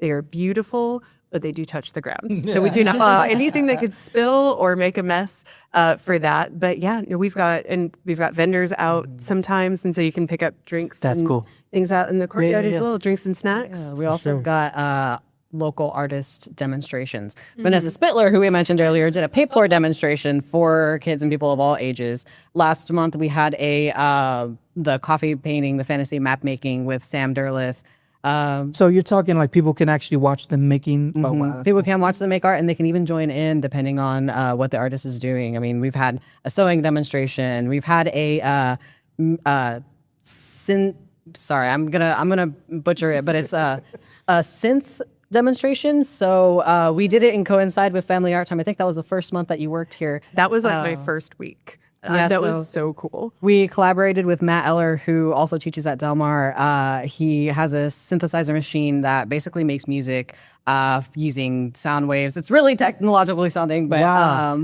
they are beautiful, but they do touch the ground. So we do not allow anything that could spill or make a mess for that. But yeah, we've got vendors out sometimes, and so you can pick up drinks. That's and cool. Things out in the courtyard as well, drinks and snacks. We also got local artist demonstrations. Vanessa Spittler, who we mentioned earlier, did a paper demonstration for kids and people of all ages. Last month, we had the coffee painting, the fantasy map making with Sam Derleth. So you're talking like people can actually watch them making. Oh wow, that's People can watch them make art, and they can even join in depending on what the artist is doing. I mean, we've had a sewing demonstration. We've had a Sorry, I'm gonna butcher it, but it's a synth demonstration. So we did it in coincide with Family Art Time. I think that was the first month that you worked here. That was like my first week. That was so cool. We collaborated with Matt Eller, who also teaches at Del Mar. He has a synthesizer machine that basically makes music using sound waves. It's really technologically sounding, but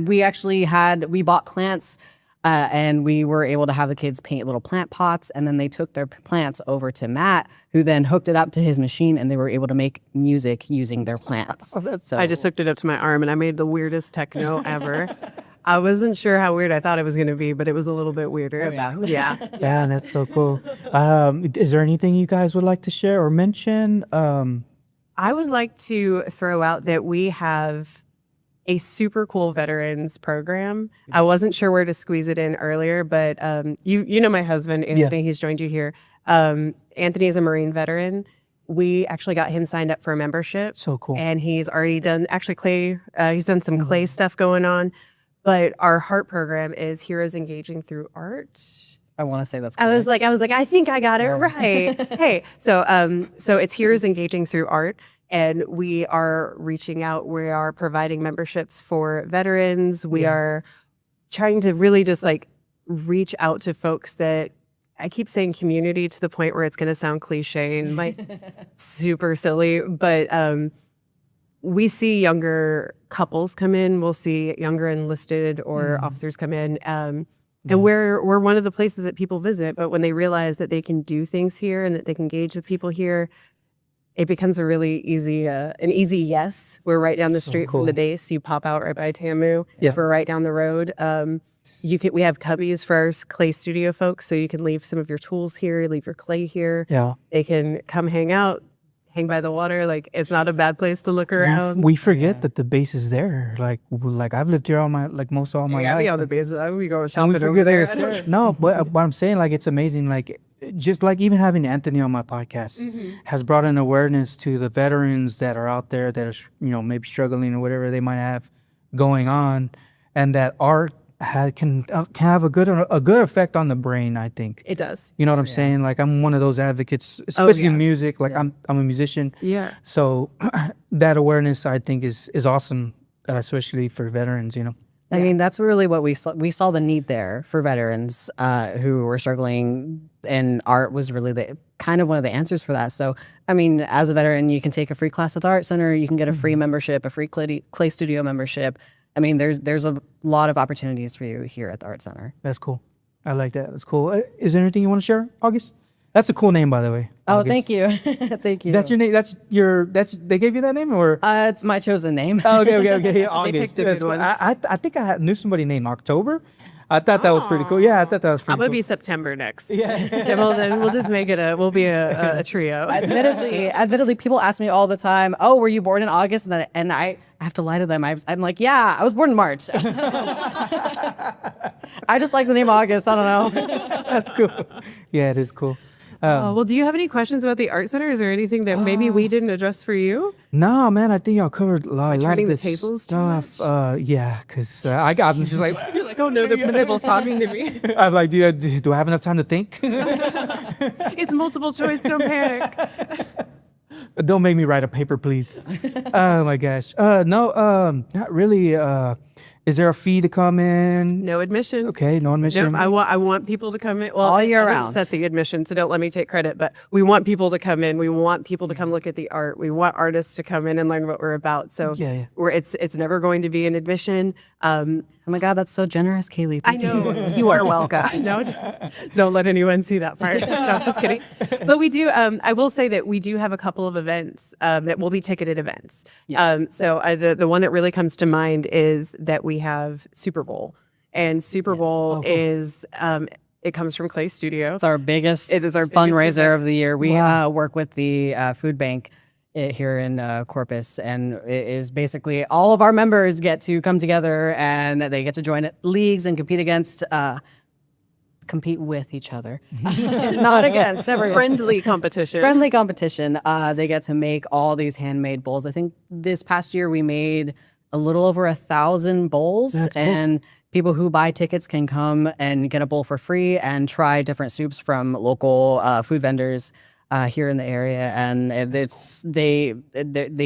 we bought plants and we were able to have the kids paint little plant pots, and then they took their plants over to Matt, who then hooked it up to his machine, and they were able to make music using their plants. So I just hooked it up to my arm, and I made the weirdest techno ever. I wasn't sure how weird I thought it was going to be, but it was a little bit weirder. Yeah. yeah, that's so cool. Is there anything you guys would like to share or mention? I would like to throw out that we have a super cool veterans program. I wasn't sure where to squeeze it in earlier, but you know my husband, Anthony, he's joined you here. Anthony is a Marine veteran. We actually got him signed up for a membership. So cool. And he's already done clay. He's done some clay stuff going on. But our heart program is Heroes Engaging Through Art. I want to say that's correct. I was like, I think I got it right. Hey, so it's Heroes Engaging Through Art, and we are reaching out. We are providing memberships for veterans. We are trying to really just like reach out to folks that, I keep saying community to the point where it's going to sound cliche and like super silly, but we see younger couples come in. We'll see younger enlisted or officers come in. And we're one of the places that people visit. But when they realize that they can do things here and that they can engage with people here, it becomes a really easy, an easy yes. We're right down the street from the base. You pop out right by TAMU. We're right down the road. We have cubbies for our clay studio folks, so you can leave some of your tools here, leave your clay here. Yeah. They can come hang out, hang by the water. Like, it's not a bad place to look around. We forget that the base is there. Like I've lived here all my life. Yeah, on the base. We go And shopping we over forget there. that. No, but what I'm saying, like, it's amazing. Like, just like even having Anthony on my podcast has brought an awareness to the veterans that are out there that are, maybe struggling or whatever they might have going on, and that art can have a good effect on the brain. I think It does. You know what I'm saying? Like, I'm one of those advocates, especially in music. Like, I'm a musician. Yeah. So that awareness, I think, is awesome, especially for veterans. I mean, that's really what we saw. We saw the need there for veterans who were struggling, and art was really kind of one of the answers for that. So, I mean, as a veteran, you can take a free class at the Art Center. You can get a free membership, a free clay studio membership. I mean, there's a lot of opportunities for you here at the Art Center. That's cool. I like that. That's cool. Is there anything you want to share, August? That's a cool name, by the way. Oh, August. thank you. Thank you. That's your name. They gave you that name, or? It's my chosen name. Oh, okay. Yeah, August. picked a good one. I think I knew somebody named October. I thought that was pretty cool. Yeah, I thought that was I'm pretty gonna cool. be September next. Yeah. Then we'll just make it we'll be a trio. Admittedly, people ask me all the time, "Oh, were you born in August?" And I have to lie to them. I'm like, "Yeah, I was born in March." I just like the name August. I don't know. That's cool. Yeah, it is cool. Well, do you have any questions about the art center? Is there anything that maybe we didn't address for you? No, man, I think y'all covered a lot of turning the this tables too stuff. Yeah, because I'm just like, You're like, oh no, the nipple's talking to me. I'm like, do I have enough time to think? It's multiple choice. Don't panic. Don't make me write a paper, please. Oh my gosh. No, not really. Is there a fee to come in? No admission. Okay, no admission. No, I want people to come in. Well, All year I didn't round. set the admission, so don't let me take credit. But we want people to come in. We want people to come look at the art. We want artists to come in and learn what we're about. So Yeah. it's never going to be an admission. Oh my God, that's so generous, Kaylee. I know you are welcome. No, don't let anyone see that part. No, just kidding. But we do. I will say that we do have a couple of events that will be ticketed events. So the one that really comes to mind is that we have Super Bowl, and Super Bowl is it comes from Clay Studio. It's our biggest It is our biggest fundraiser event. of the year. We work with the food bank here in Corpus, and it is basically all of our members get to come together and they get to join leagues and compete with each other, not against, never Friendly competition. friendly competition. They get to make all these handmade bowls. I think this past year we made a little over 1,000 bowls, and people who buy tickets can come and get a bowl for free and try different soups from local food vendors here in the area. And they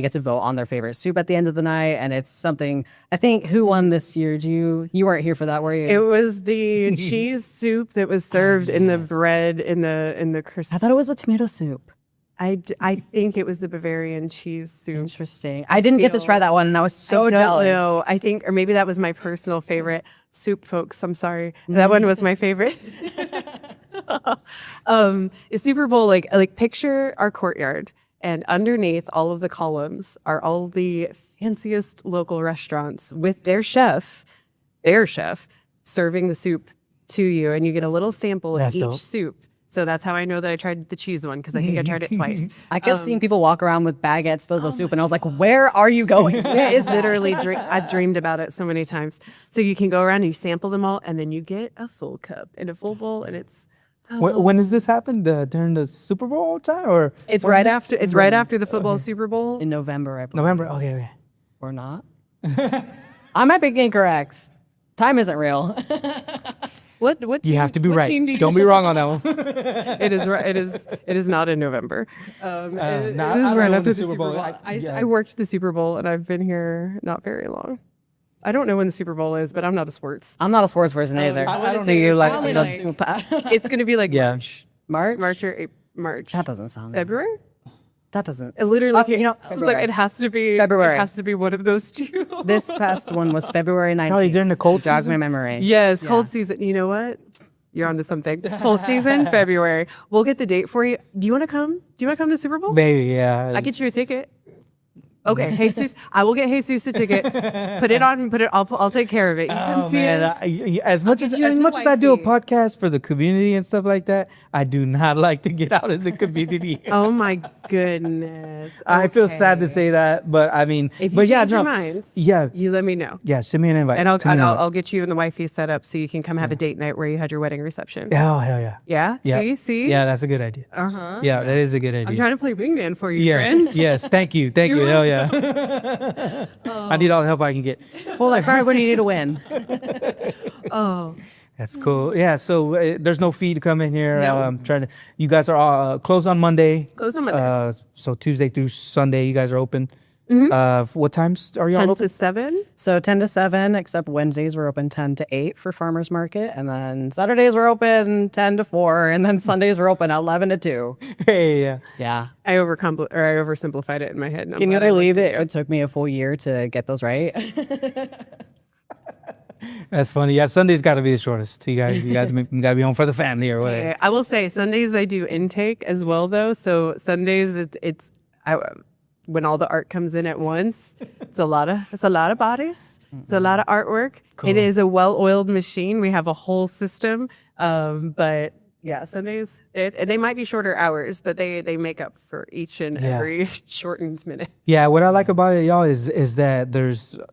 get to vote on their favorite soup at the end of the night, and it's something. I think who won this year? You weren't here for that, were you? It was the cheese soup that was served in the bread in the crisp. I thought it was a tomato soup. I think it was the Bavarian cheese soup. Interesting. I didn't get to try that one, and I was so I don't jealous. know. I think, or maybe that was my personal favorite soup, folks. I'm sorry. That one was my favorite. Super Bowl, like picture our courtyard, and underneath all of the columns are all the fanciest local restaurants with their chef serving the soup to you, and you get a little sample of That's each dope. soup. So that's how I know that I tried the cheese one, because I think I tried it twice. I kept seeing people walk around with baguettes filled with soup, and I was like, "Where are you going?" It is literally, I've dreamed about it so many times. So you can go around and you sample them all, and then you get a full cup and a full bowl, and it's When does this happen? During the Super Bowl time, or right after the football Super Bowl. In November, I believe. November? Okay. Or not? I might be incorrect. Time isn't real. What You have to be what right. team do you Don't be wrong on that one. It is right. It is not in November. It I is don't right know after the the Super Super Bowl. Bowl. Yeah. I worked the Super Bowl, and I've been here not very long. I don't know when the Super Bowl is, but I'm not a sports. I'm not a sports person either. I don't so you like, probably you know, like- soup. It's going to be like Yeah. March? March. That doesn't sound right. February. That doesn't. It literally, Okay, you know, I was like, it has to be February. It has to be one of those two. This past one was February 19th. Probably during the cold Jogs season. my memory. Yes, cold season. You know what? You're onto something. Full season, February. We'll get the date for you. Do you want to come? Do you want to come to Super Bowl? Maybe, yeah. I get you a ticket. Okay, Jesus. I will get Jesus a ticket. Put it on. I'll take care of it. You come see us. As much get as you a new I do a wifey. podcast for the community and stuff like that, I do not like to get out of the community. Oh my goodness. I feel sad to Okay. say that, but I mean, If you but yeah, change your no, minds, yeah, you let me know. yeah. Send me an invite, And Tell me about it. I'll get you and the wifey set up so you can come have a date night where you had your wedding reception. Oh hell yeah, Yeah? yeah, See? yeah. That's a good idea. Uh-huh. Yeah, that is a good idea. I'm trying to play wingman for you, Yes, friend. yes. Thank you. Hell yeah. I need all the help I can get. Well, like, right when you need to win. Oh. That's cool. Yeah. So there's no fee to come in here. No. I'm trying to. You guys are all closed on Monday. Closed on Mondays. So Tuesday through Sunday, you guys are open. What times are y'all 10 open? to 7? So 10 to 7, except Wednesdays we're open 10 to 8 for farmers market. And then Saturdays we're open 10 to 4. And then Sundays we're open 11 to 2. Hey, yeah. Yeah. I oversimplified it in my head. and I'm Can you glad I believe looked it? It took me a full year to get those right. That's funny. Yeah, Sunday's got to be the shortest. You guys got to be home for the family or whatever. Yeah, I will say Sundays I do intake as well though. So Sundays when all the art comes in at once. It's a lot of bodies. It's a lot of artwork. Cool. It is a well-oiled machine. We have a whole system. But yeah, Sundays, they might be shorter hours, but they make up for each and every shortened minute. Yeah, what I like about it, y'all, is that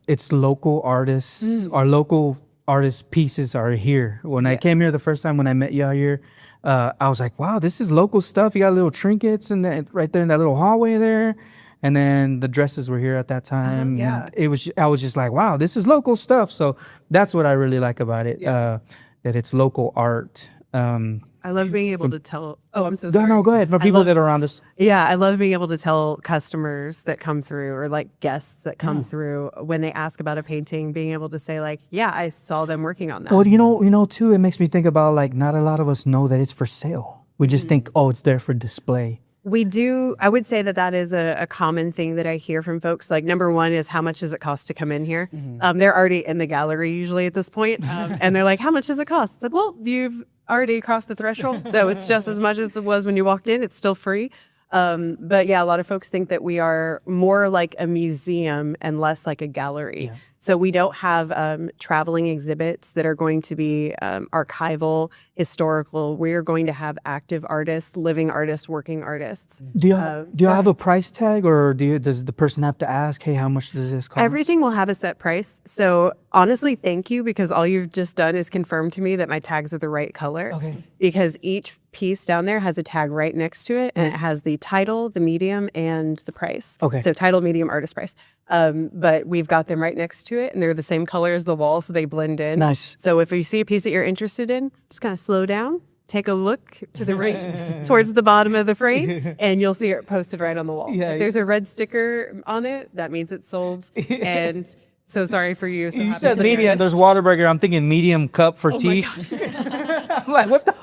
it's local artists. Our local artist pieces are here. When I came here the first time when I met y'all here, I was like, wow, this is local stuff. You got little trinkets and right there in that little hallway there. And then the dresses were here at that time. Yeah. And I was just like, wow, this is local stuff. So that's what I really like about it. That it's local art. I love being able to tell. Oh, I'm so sorry. No, go ahead. For people that are around us. Yeah, I love being able to tell customers that come through or like guests that come through when they ask about a painting, being able to say like, yeah, I saw them working on that. Well, you know, too, it makes me think about like not a lot of us know that it's for sale. We just think, oh, it's there for display. We do. I would say that is a common thing that I hear from folks. Like number one is how much does it cost to come in here? They're already in the gallery usually at this point, and they're like, how much does it cost? It's like, well, you've already crossed the threshold, so it's just as much as it was when you walked in. It's still free. But yeah, a lot of folks think that we are more like a museum and less like a gallery. Yeah. So we don't have traveling exhibits that are going to be archival, historical. We are going to have active artists, living artists, working artists. Do you have a price tag, or does the person have to ask, hey, how much does this cost? Everything will have a set price. So honestly, thank you, because all you've just done is confirm to me that my tags are the right color. Okay. Because each piece down there has a tag right next to it, and it has the title, the medium, and the price. Okay. So title, medium, artist price. But we've got them right next to it, and they're the same color as the wall, so they blend in. Nice. So if you see a piece that you're interested in, just kind of slow down, take a look to the right, towards the bottom of the frame, and you'll see it posted right on the wall. Yeah. If there's a red sticker on it, that means it's sold. And so sorry for you. So You happy said that medium. you're- There's Whataburger. I'm thinking medium cup for tea. I'm like, what the?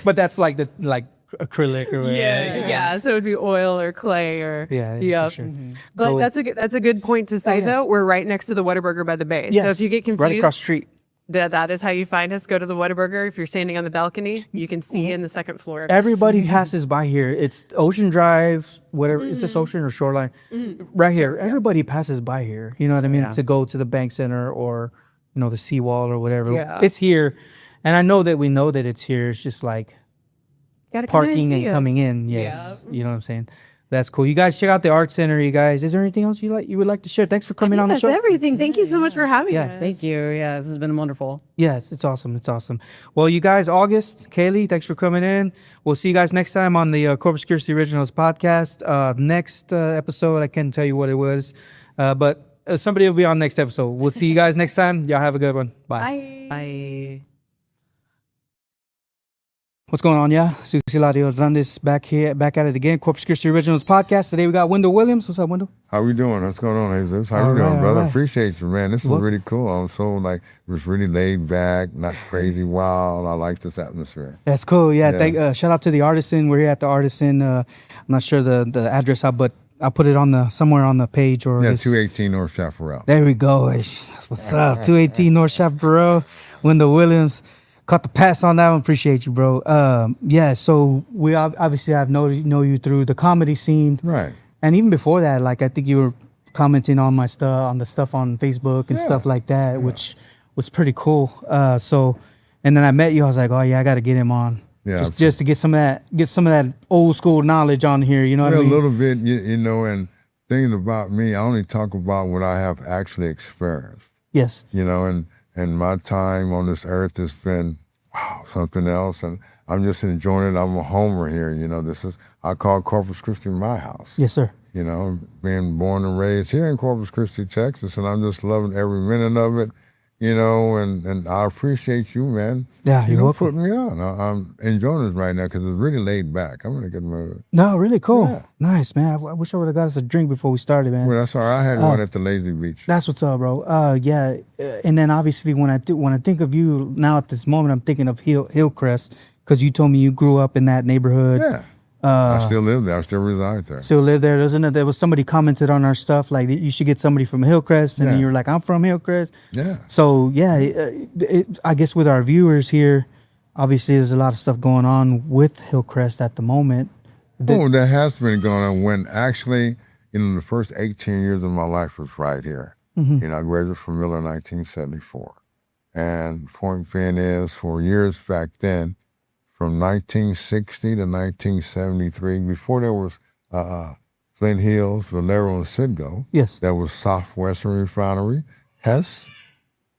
But that's like the acrylic or whatever. Yeah. So it'd be oil or clay or Yeah, for sure. But Cool. that's a good point to say though. We're right next to the Whataburger by the bay. So if you get confused, right across the street. that is how you find us. Go to the Whataburger. If you're standing on the balcony, you can see in the second floor. of us. Everybody passes by here. It's Ocean Drive, whatever. Is this Ocean or Shoreline? Right here. Everybody passes by here. You know what I mean? To go to the Bank Center or, the seawall or whatever. Yeah. It's here. And I know that we know that it's here. It's just like Gotta come in parking and see us. coming in. Yes. You know what I'm saying? That's cool. You guys check out the art center, you guys. Is there anything else you would like to share? Thanks for coming on the That's show. everything. Thank you so much for having us. Thank you. Yeah, this has been wonderful. Yes, it's awesome. It's awesome. Well, you guys, August, Kaylee, thanks for coming in. We'll see you guys next time on the Corpus Christi Originals Podcast. Next episode, I can't tell you what it was, but somebody will be on next episode. We'll see you guys next time. Y'all have a good one. Bye. Bye. What's going on, yeah? Susilario Hernandez back at it again. Corpus Christi Originals Podcast. Today we got Wendell Williams. What's up, Wendell? How we doing? What's going on, Jesus? How you doing, brother? Appreciate you, man. This is really cool. I'm so it was really laid back, not crazy wild. I like this atmosphere. That's cool. Yeah. Shout out to the Artisan. We're here at the Artisan. I'm not sure the address, but I'll put it on somewhere on the page or 218 North Chaparral. There we go. That's what's up. 218 North Chaparral. Wendell Williams. Caught the pass on that one. Appreciate you, bro. So we obviously have know you through the comedy scene. Right. And even before that, like I think you were commenting on my stuff, on the stuff on Facebook and stuff like that, which was pretty cool. And then I met you. I was like, oh yeah, I got to get him on. Yeah. Just to get some of that old school knowledge on here. You know what I mean? A little bit, and thinking about me, I only talk about what I have actually experienced. Yes. And my time on this earth has been something else, and I'm just enjoying it. I'm a homer here. I call Corpus Christi my house. Yes, sir. Being born and raised here in Corpus Christi, Texas, and I'm just loving every minute of it. And I appreciate you, man. Yeah, you're welcome. Putting me on. I'm enjoying this right now because it's really laid back. I'm in a good mood. No, really cool. Yeah. Nice, man. I wish I would have got us a drink before we started, man. Well, that's all right. I had one at the Lazy Beach. That's what's up, bro. And then obviously when I think of you now at this moment, I'm thinking of Hillcrest because you told me you grew up in that neighborhood. Yeah. I still live there. I still reside there. Still live there. There was somebody commented on our stuff like you should get somebody from Hillcrest, and then you were like, I'm from Hillcrest. Yeah. So I guess with our viewers here, obviously there's a lot of stuff going on with Hillcrest at the moment. There has been going on when actually, the first 18 years of my life was right here. Mm-hmm. I graduated from Miller in 1974. And point being is, for years back then, from 1960 to 1973, before there was Flint Hills, Valero, and Citgo, Yes. there was Southwestern Refinery, Hess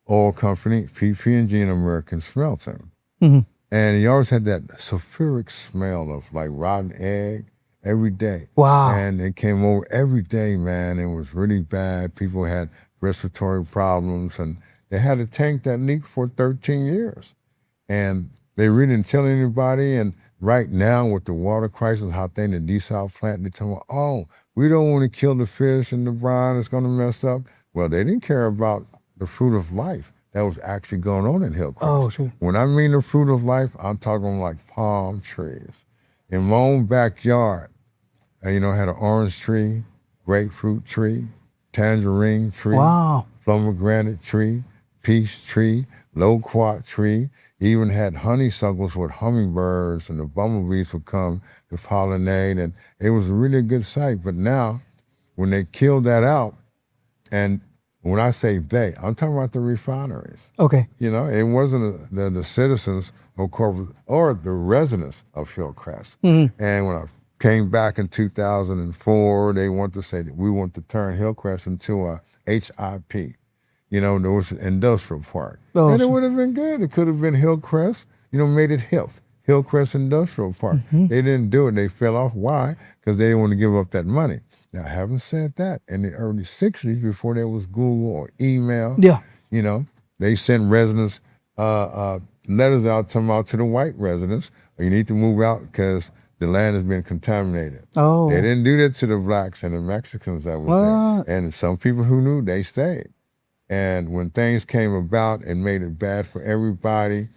Oil Company, PP&G, and American Smelting. Mm-hmm. And he always had that sulfuric smell of like rotten egg every day. Wow. And it came over every day, man. It was really bad. People had respiratory problems, and they had a tank that leaked for 13 years. And they really didn't tell anybody. And right now with the water crisis, how they in the desal plant, they tell me, oh, we don't want to kill the fish and the brine, it's going to mess up. Well, they didn't care about the fruit of life that was actually going on in Hillcrest. Oh, sure. When I mean the fruit of life, I'm talking like palm trees. In my own backyard, I had an orange tree, grapefruit tree, tangerine tree, Wow. pomegranate tree, peach tree, loquat tree. Even had honeysuckles with hummingbirds, and the bumblebees would come to pollinate, and it was a really good sight. But now, when they killed that out, and when I say they, I'm talking about the refineries. Okay. It wasn't the citizens of Corpus or the residents of Hillcrest. Mm-hmm. And when I came back in 2004, they want to say that we want to turn Hillcrest into a HIP. There was an industrial park. Oh, and it sure. would have been good. It could have been Hillcrest, made it hip. Hillcrest Industrial Park. Mm-hmm. They didn't do it. They fell off. Why? Because they didn't want to give up that money. Now, having said that, in the early 60s, before there was Google or email, Yeah. they sent residents letters out to the white residents, you need to move out because the land has been contaminated. Oh. They didn't do that to the blacks and the Mexicans that was What? there. And some people who knew, they stayed. And when things came about, it made it bad for everybody.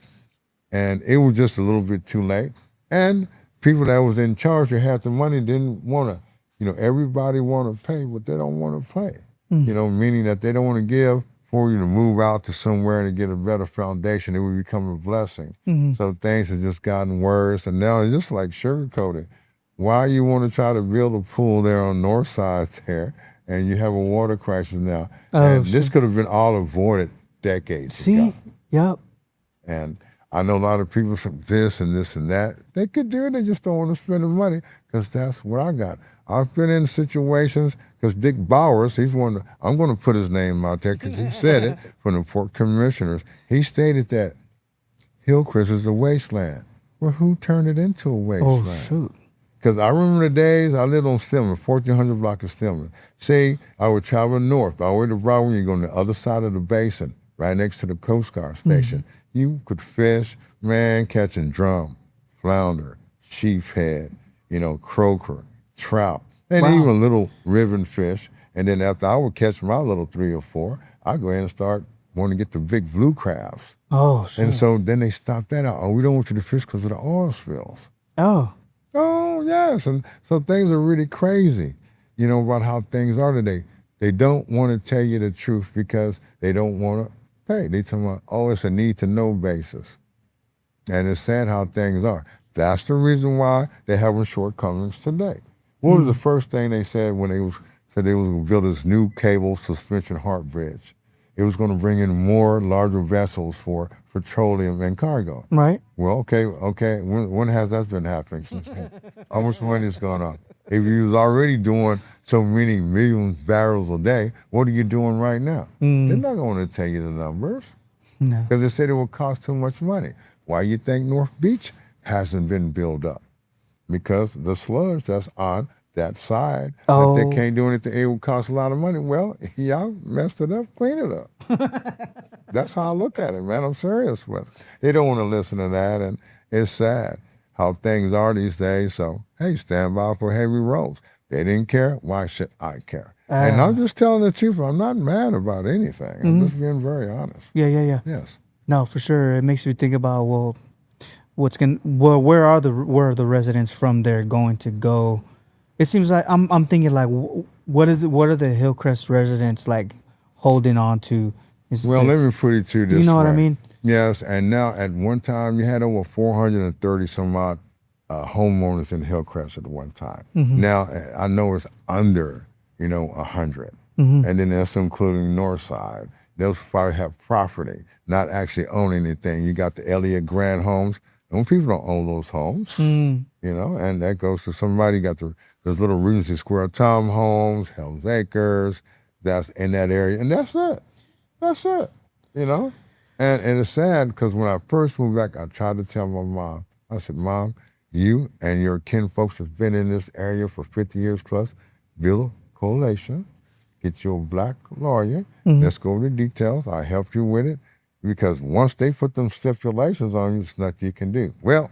And it was just a little bit too late. And people that was in charge that had the money didn't want to, everybody want to pay, but they don't want to pay. Meaning that they don't want to give for you to move out to somewhere and get a better foundation. It would become a blessing. Mm-hmm. So things have just gotten worse. And now it's just like sugarcoated. Why you want to try to build a pool there on north side there, and you have a water crisis now? And this could have been all avoided decades ago. Yep. And I know a lot of people from this and this and that. They could do it, they just don't want to spend the money because that's what I got. I've been in situations, because Dick Bowers, he's one, I'm going to put his name out there because he said it, from the Port Commissioners. He stated that Hillcrest is a wasteland. Well, who turned it into a wasteland? Oh, shoot. Because I remember the days I lived on Stillman, 1400 block of Stillman. See, I would travel north, all the way to Broadway, you go on the other side of the basin, right next to the Coast Guard station. Mm-hmm. You could fish, man, catching drum, flounder, sheephead, croaker, trout, and even little ribbon fish. And then after I would catch my little 3 or 4, I'd go ahead and start wanting to get the big blue crabs. Oh, sure. And so then they stopped that out. Oh, we don't want you to fish because of the oil spills. Oh. Oh, yes. And so things are really crazy, about how things are today. They don't want to tell you the truth because they don't want to pay. They tell me, oh, it's a need-to-know basis. And it's sad how things are. That's the reason why they're having shortcomings today. What was the first thing they said when they said they was going to build this new cable suspension heart bridge? It was going to bring in more larger vessels for petroleum and cargo. Right. Well, okay. When has that been happening since then? How much money has gone up? If you was already doing so many million barrels a day, what are you doing right now? They're not going to tell you the numbers. No. Because they said it will cost too much money. Why you think North Beach hasn't been built up? Because the sludge that's on that side, that they can't do anything, it will cost a lot of money. Well, y'all messed it up, clean it up. That's how I look at it, man. I'm serious with it. They don't want to listen to that, and it's sad how things are these days. So, hey, stand by for heavy roads. They didn't care. Why should I care? And I'm just telling the truth. I'm not mad about anything. I'm just being very honest. Yeah. Yes. No, for sure. It makes me think about, where are the residents from there going to go? It seems like I'm thinking like, what are the Hillcrest residents like holding on to? Well, let me put it to you this way. You know what I mean? Yes, and now at one time you had over 430 some odd homeowners in Hillcrest at one time. Mm-hmm. Now I know it's under 100. And then that's including North Side. Those probably have property, not actually own anything. You got the Elliott Grant homes. Those people don't own those homes, and that goes to somebody. Got those little Regency Square townhomes, Hell's Acres, that's in that area, and that's it. That's it, And it's sad because when I first moved back, I tried to tell my mom, I said, Mom, you and your kin folks have been in this area for 50 years plus, build a coalition, get you a black lawyer, let's go over the details, I'll help you with it, because once they put them stipulations on you, there's nothing you can do. Well,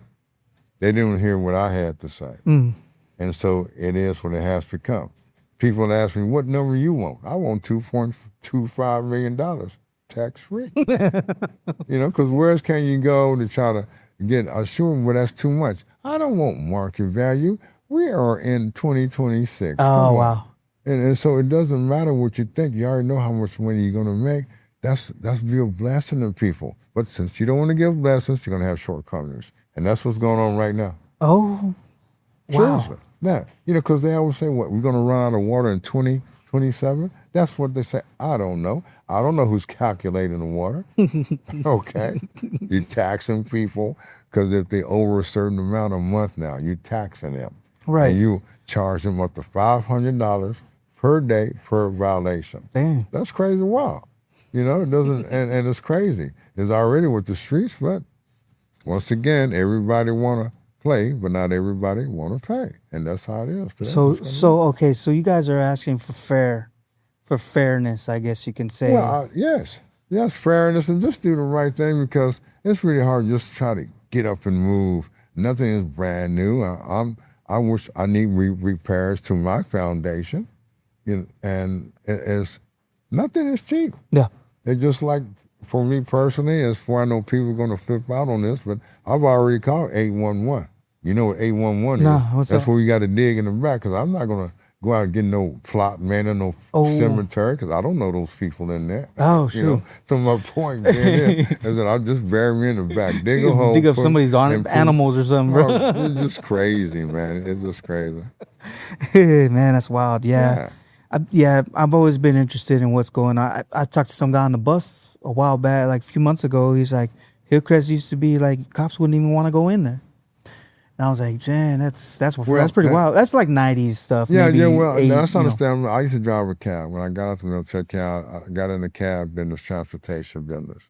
they didn't hear what I had to say. And so it is what it has become. People ask me, what number you want? I want $2.25 million, tax-free. Because where else can you go to try to get assured, well, that's too much. I don't want market value. We are in 2026. Oh, wow. And so it doesn't matter what you think. You already know how much money you're going to make. That's be a blessing to people. But since you don't want to give blessings, you're going to have shortcomings. And that's what's going on right now. Oh, wow. Seriously. Now, because they always say, what, we're going to run out of water in 2027? That's what they say. I don't know. I don't know who's calculating the water. Okay. You're taxing people because if they over a certain amount a month now, you're taxing them. Right. And you charge them up to $500 per day per violation. Damn. That's crazy wild. It doesn't, and it's crazy. It's already with the streets, but once again, everybody want to play, but not everybody want to pay. And that's how it is today. So you guys are asking for fairness, I guess you can say. Well, yes, fairness, and just do the right thing, because it's really hard just to try to get up and move. Nothing is brand new. I wish I need repairs to my foundation, and nothing is cheap. Yeah. It's just like, for me personally, as far I know people are going to flip out on this, but I've already called 811. You know what 811 No, is? what's That's that? where you got to dig in the back, because I'm not going to go out and get no plot man or no cemetery, because I don't know those people in there. Oh, sure. So my point being is that I'll just bury me in the back, dig a hole. Dig up somebody's animals or something, bro. It's just crazy, man. It's just crazy. Man, that's wild. Yeah. I've always been interested in what's going on. I talked to some guy on the bus a while back, like a few months ago. He's like, Hillcrest used to be like, cops wouldn't even want to go in there. And I was like, man, that's pretty wild. That's like 90s stuff. Yeah, maybe well, 80, that's understandable. I used to drive a cab. When I got out the military, I got in the cab business, transportation business.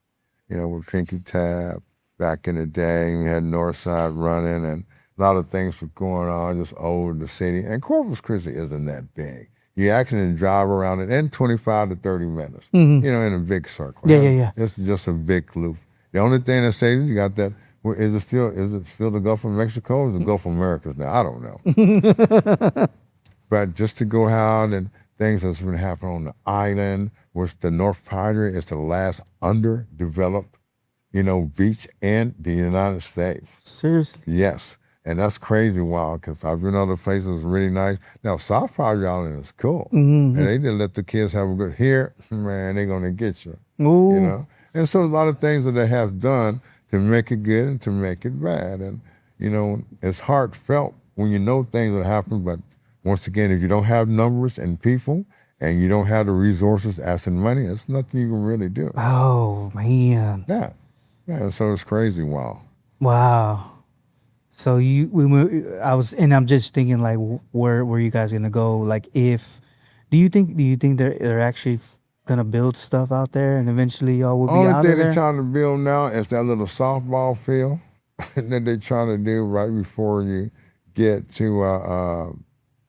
With Pinky Tab back in the day. We had Northside running, and a lot of things were going on just over the city. And Corpus Christi isn't that big. You actually drive around it in 25 to 30 minutes, in a big circle. Yeah. It's just a big loop. The only thing that saves you got that, is it still the Gulf of Mexico or is it the Gulf of Americas now? I don't know. But just to go out and things that's been happening on the island, which the North Padre is the last underdeveloped, beach in the United States. Seriously? Yes. And that's crazy wild, because I've been other places really nice. Now, South Padre Island is cool. And they didn't let the kids have a good, here, man, they're going to get you. Ooh. And so a lot of things that they have done to make it good and to make it bad. And, it's heartfelt when you know things that happen. But once again, if you don't have numbers and people and you don't have the resources, asking money, there's nothing you can really do. Oh, man. Yeah, so it's crazy wild. Wow. So I'm just thinking, like, where are you guys gonna go? Like, do you think they're actually gonna build stuff out there, and eventually y'all will be out of there? Only thing they're trying to build now is that little softball field that they're trying to do right before you get to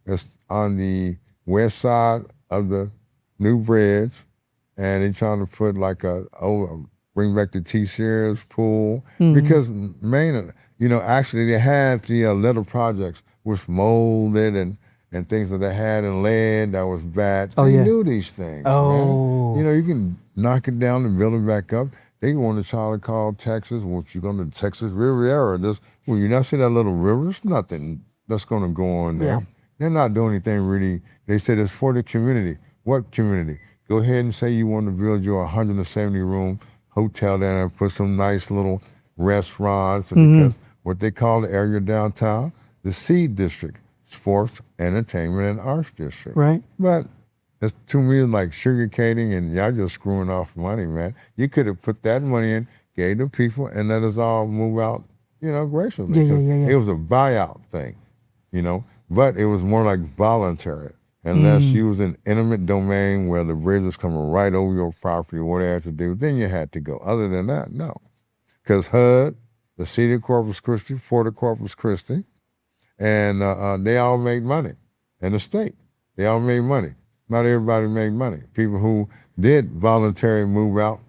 it's on the west side of the new bridge, and they're trying to put like bring back the T-Series pool, because Maine. Actually, they had the little projects which molded and things that they had in lead that was bad. They knew these things, man. You can knock it down and build it back up. They want to try to call Texas, which you're going to Texas Riviera. You not see that little river? There's nothing that's going to go on there. Yeah. They're not doing anything really. They said it's for the community. What community? Go ahead and say you want to build your 170-room hotel there and put some nice little restaurants, because what they call the area downtown, the C District, Sports, Entertainment, and Arts District. Right. But It's to me like sugarcoating, and y'all just screwing off money, man. You could have put that money in, gave the people, and let us all move out, graciously. Yeah. It was a buyout thing, but it was more like voluntary. Unless you was in intimate domain where the bridge was coming right over your property, what they had to do, then you had to go. Other than that, no. Because HUD, the city of Corpus Christi, Port of Corpus Christi, and they all made money. And the state, they all made money. Not everybody made money. People who did voluntary move out,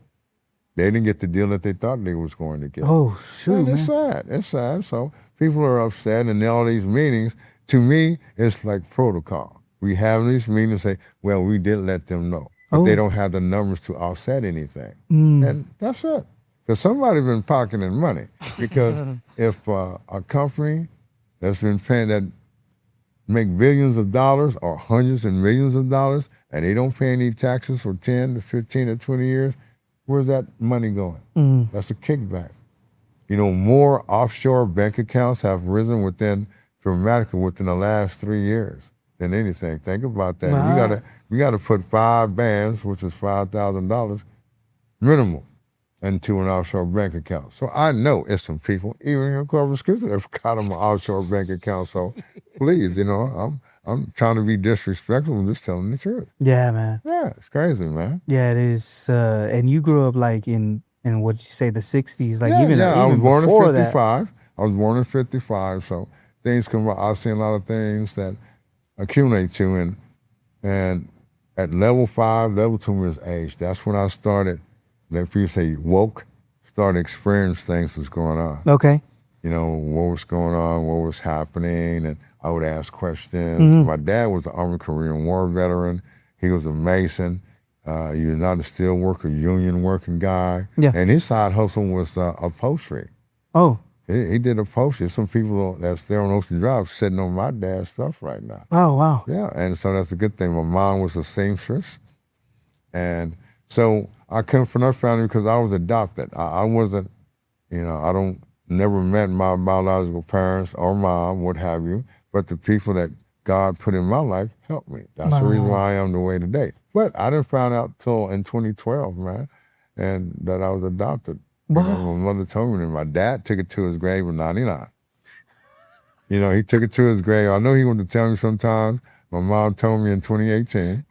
they didn't get the deal that they thought they was going to get. Oh, shoot, And man. it's sad. It's sad. So people are upset, and all these meetings, to me, it's like protocol. We have these meetings and say, well, we did let them know. But they don't have the numbers to offset anything. And that's it. Because somebody's been pocketing money. Because if a company that's been paying that make billions of dollars or hundreds and millions of dollars, and they don't pay any taxes for 10 to 15 or 20 years, where's that money going? That's a kickback. More offshore bank accounts have risen dramatically within the last 3 years than anything. Think about that. Wow. We gotta put 5 bands, which is $5,000 minimum, into an offshore bank account. So I know it's some people, even in Corpus Christi, that got them an offshore bank account. So please, I'm trying to be disrespectful. I'm just telling the truth. Yeah, man. Yeah, it's crazy, man. Yeah, it is. And you grew up like in what'd you say, the 60s? Like even I was born in before that. 55. I was born in 55, so things come up. I've seen a lot of things that accumulate to, and at level 5, level 2 is age. That's when I started, like people say, woke, started experiencing things that's going on. Okay. What was going on, what was happening, and I would ask questions. My dad was an Army Korean War veteran. He was a Mason. He was not a steel worker, union working guy. Yeah. And his side hustle was upholstery. Oh. He did upholstery. Some people that's there on Ocean Drive sitting on my dad's stuff right now. Oh, wow. Yeah, and so that's a good thing. My mom was a seamstress. And so I come from that family because I was adopted. I wasn't, I never met my biological parents or mom, what have you, but the people that God put in my life helped me. That's the reason why I am the way today. But I didn't find out till in 2012, man, and that I was adopted. Wow. My mother told me, and my dad took it to his grave in 99. He took it to his grave. I know he wanted to tell me sometimes. My mom told me in 2018.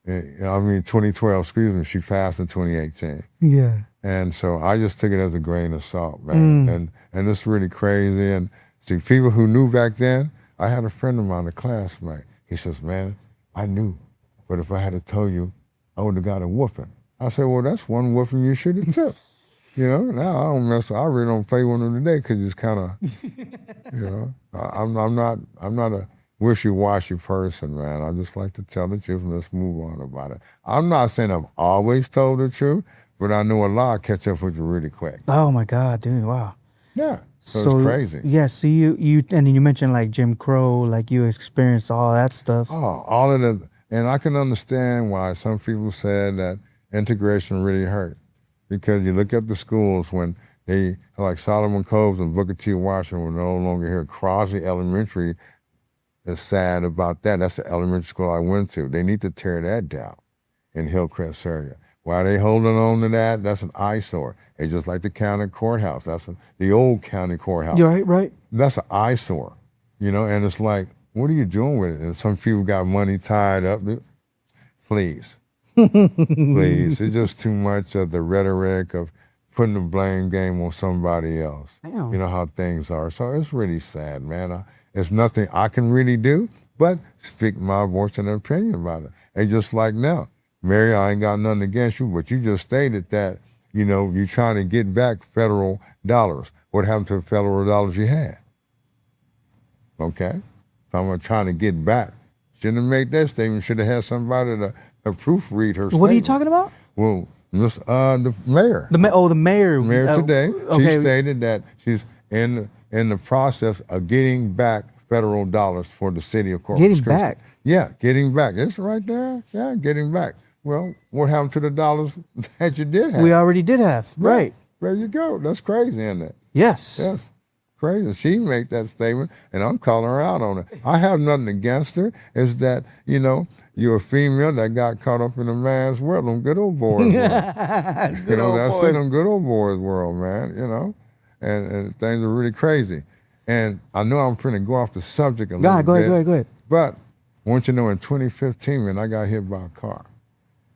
2012, excuse me. She passed in 2018. Yeah. And so I just took it as a grain of salt, man. And it's really crazy. And see, people who knew back then, I had a friend of mine, a classmate. He says, man, I knew, but if I had to tell you, I would have got a whooping. I said, well, that's one whooping you should have took. Now I don't mess with, I really don't play one of them today because it's kind of, I'm not a wishy-washy person, man. I just like to tell the truth and let's move on about it. I'm not saying I've always told the truth, but I know a lot catch up with you really quick. Oh my God, dude! Wow. Yeah. So it's crazy. Yeah. So you and then you mentioned like Jim Crow, like you experienced all that stuff. Oh, all of the, and I can understand why some people said that integration really hurt. Because you look at the schools when they, like Solomon Coves and Booker T. Washington were no longer here. Crosby Elementary is sad about that. That's the elementary school I went to. They need to tear that down in Hillcrest area. Why are they holding on to that? That's an eyesore. It's just like the county courthouse. That's the old county courthouse. You're right. That's an eyesore, and it's like, what are you doing with it? And some people got money tied up. Please. Please. It's just too much of the rhetoric of putting the blame game on somebody else. Damn. You know how things are. So it's really sad, man. It's nothing I can really do but speak my voice and opinion about it. And just like now, Mary, I ain't got nothing against you, but you just stated that, you're trying to get back federal dollars. What happened to the federal dollars you had? Okay? So I'm trying to get back. Shouldn't have made that statement. Should have had somebody to proofread her statement. What are you talking about? Well, the mayor. The mayor. Mayor today, okay. she stated that she's in the process of getting back federal dollars for the city of Corpus Christi. Getting back? Yeah, getting back. It's right there. Yeah, getting back. Well, what happened to the dollars that you did have? We already did have. Right. There you go. That's crazy, isn't it? Yes. Yes. crazy. She made that statement, and I'm calling her out on it. I have nothing against her. It's that, you're a female that got caught up in a man's world, them good old boys. That's it, them good old boys world, man, and things are really crazy. And I know I'm trying to go off the subject a little bit. Go ahead. But I want you to know, in 2015, man, I got hit by a car.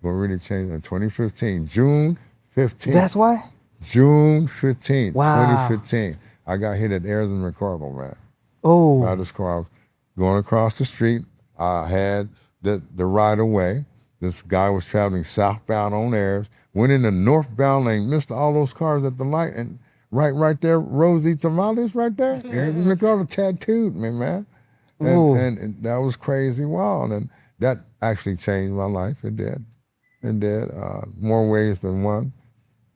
What really changed in 2015, June 15th. That's why? June 15th, Wow. 2015. I got hit at Ayers and McCardle, man. Oh. By this car. I was going across the street. I had the right of way. This guy was traveling southbound on Ayers, went in the northbound lane, missed all those cars at the light, and right there, Rosie Tamales right there. Ayers and McCardle tattooed me, man. And that was crazy wild. And that actually changed my life. It did. More ways than one.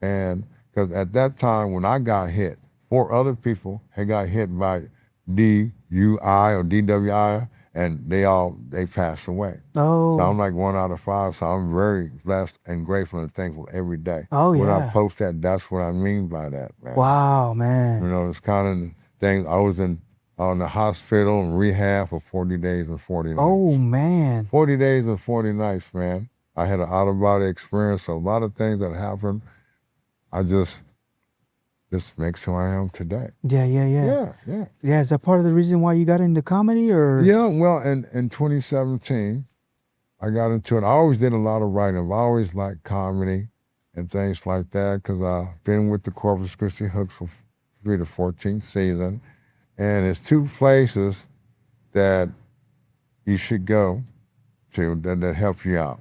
And because at that time when I got hit, 4 other people had got hit by DUI or DWI, and they passed away. Oh. So I'm like 1 out of 5. So I'm very blessed and grateful and thankful every day. Oh, When yeah. I post that, that's what I mean by that, man. Wow, man. It's kind of things. I was in the hospital and rehab for 40 days and 40 nights. Oh, man. 40 days and 40 nights, man. I had an out-of-body experience, so a lot of things that happened, I just makes who I am today. Yeah. Yeah. Is that part of the reason why you got into comedy, or? Yeah, well, in 2017, I got into it. I always did a lot of writing. I always liked comedy and things like that because I've been with the Corpus Christi Hooks for 3 to 14th season. And it's 2 places that you should go to that help you out.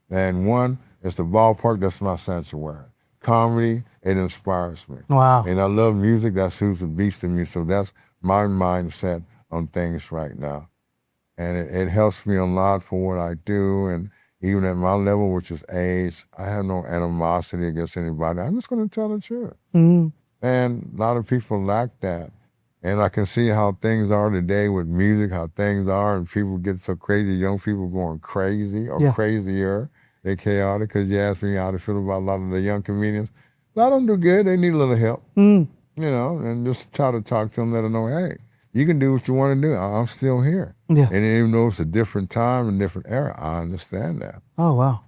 And one is the ballpark. That's my sanctuary. Comedy, it inspires me. Wow. And I love music. That's who's the beast in me. So that's my mindset on things right now. And it helps me a lot for what I do. And even at my level, which is age, I have no animosity against anybody. I'm just going to tell the truth. Mm-hmm. And a lot of people lack that. And I can see how things are today with music, how things are, and people get so crazy, young people going crazy or crazier. They're chaotic, because you ask me how to feel about a lot of the young comedians. A lot of them do good. They need a little help, and just try to talk to them, let them know, hey, you can do what you want to do. I'm still here. Yeah. And even though it's a different time and different era, I understand that. Oh, wow.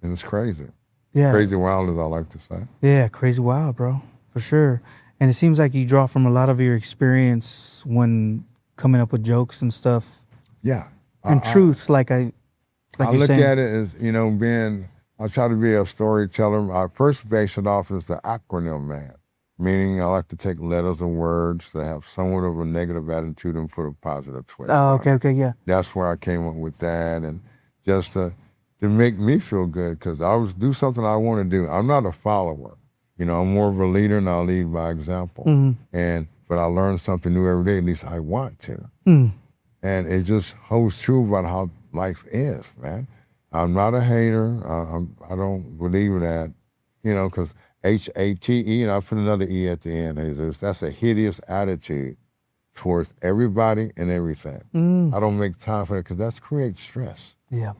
And it's crazy. Yeah. Crazy wild, as I like to say. Yeah, crazy wild, bro. For sure. And it seems like you draw from a lot of your experience when coming up with jokes and stuff. Yeah. And truth, like I you're look saying. at it as, I try to be a storyteller. I first base it off as the acronym man, meaning I like to take letters and words that have somewhat of a negative attitude and put a positive twist. Oh, okay, yeah. That's where I came up with that, and just to make me feel good, because I always do something I want to do. I'm not a follower. I'm more of a leader, and I lead by example. Mm-hmm. But I learn something new every day, at least I want to. Mm. And it just holds true about how life is, man. I'm not a hater. I don't believe in that, because H-A-T-E, and I put another E at the end, Jesus. That's a hideous attitude towards everybody and everything. I don't make time for that, because that creates stress. Yeah.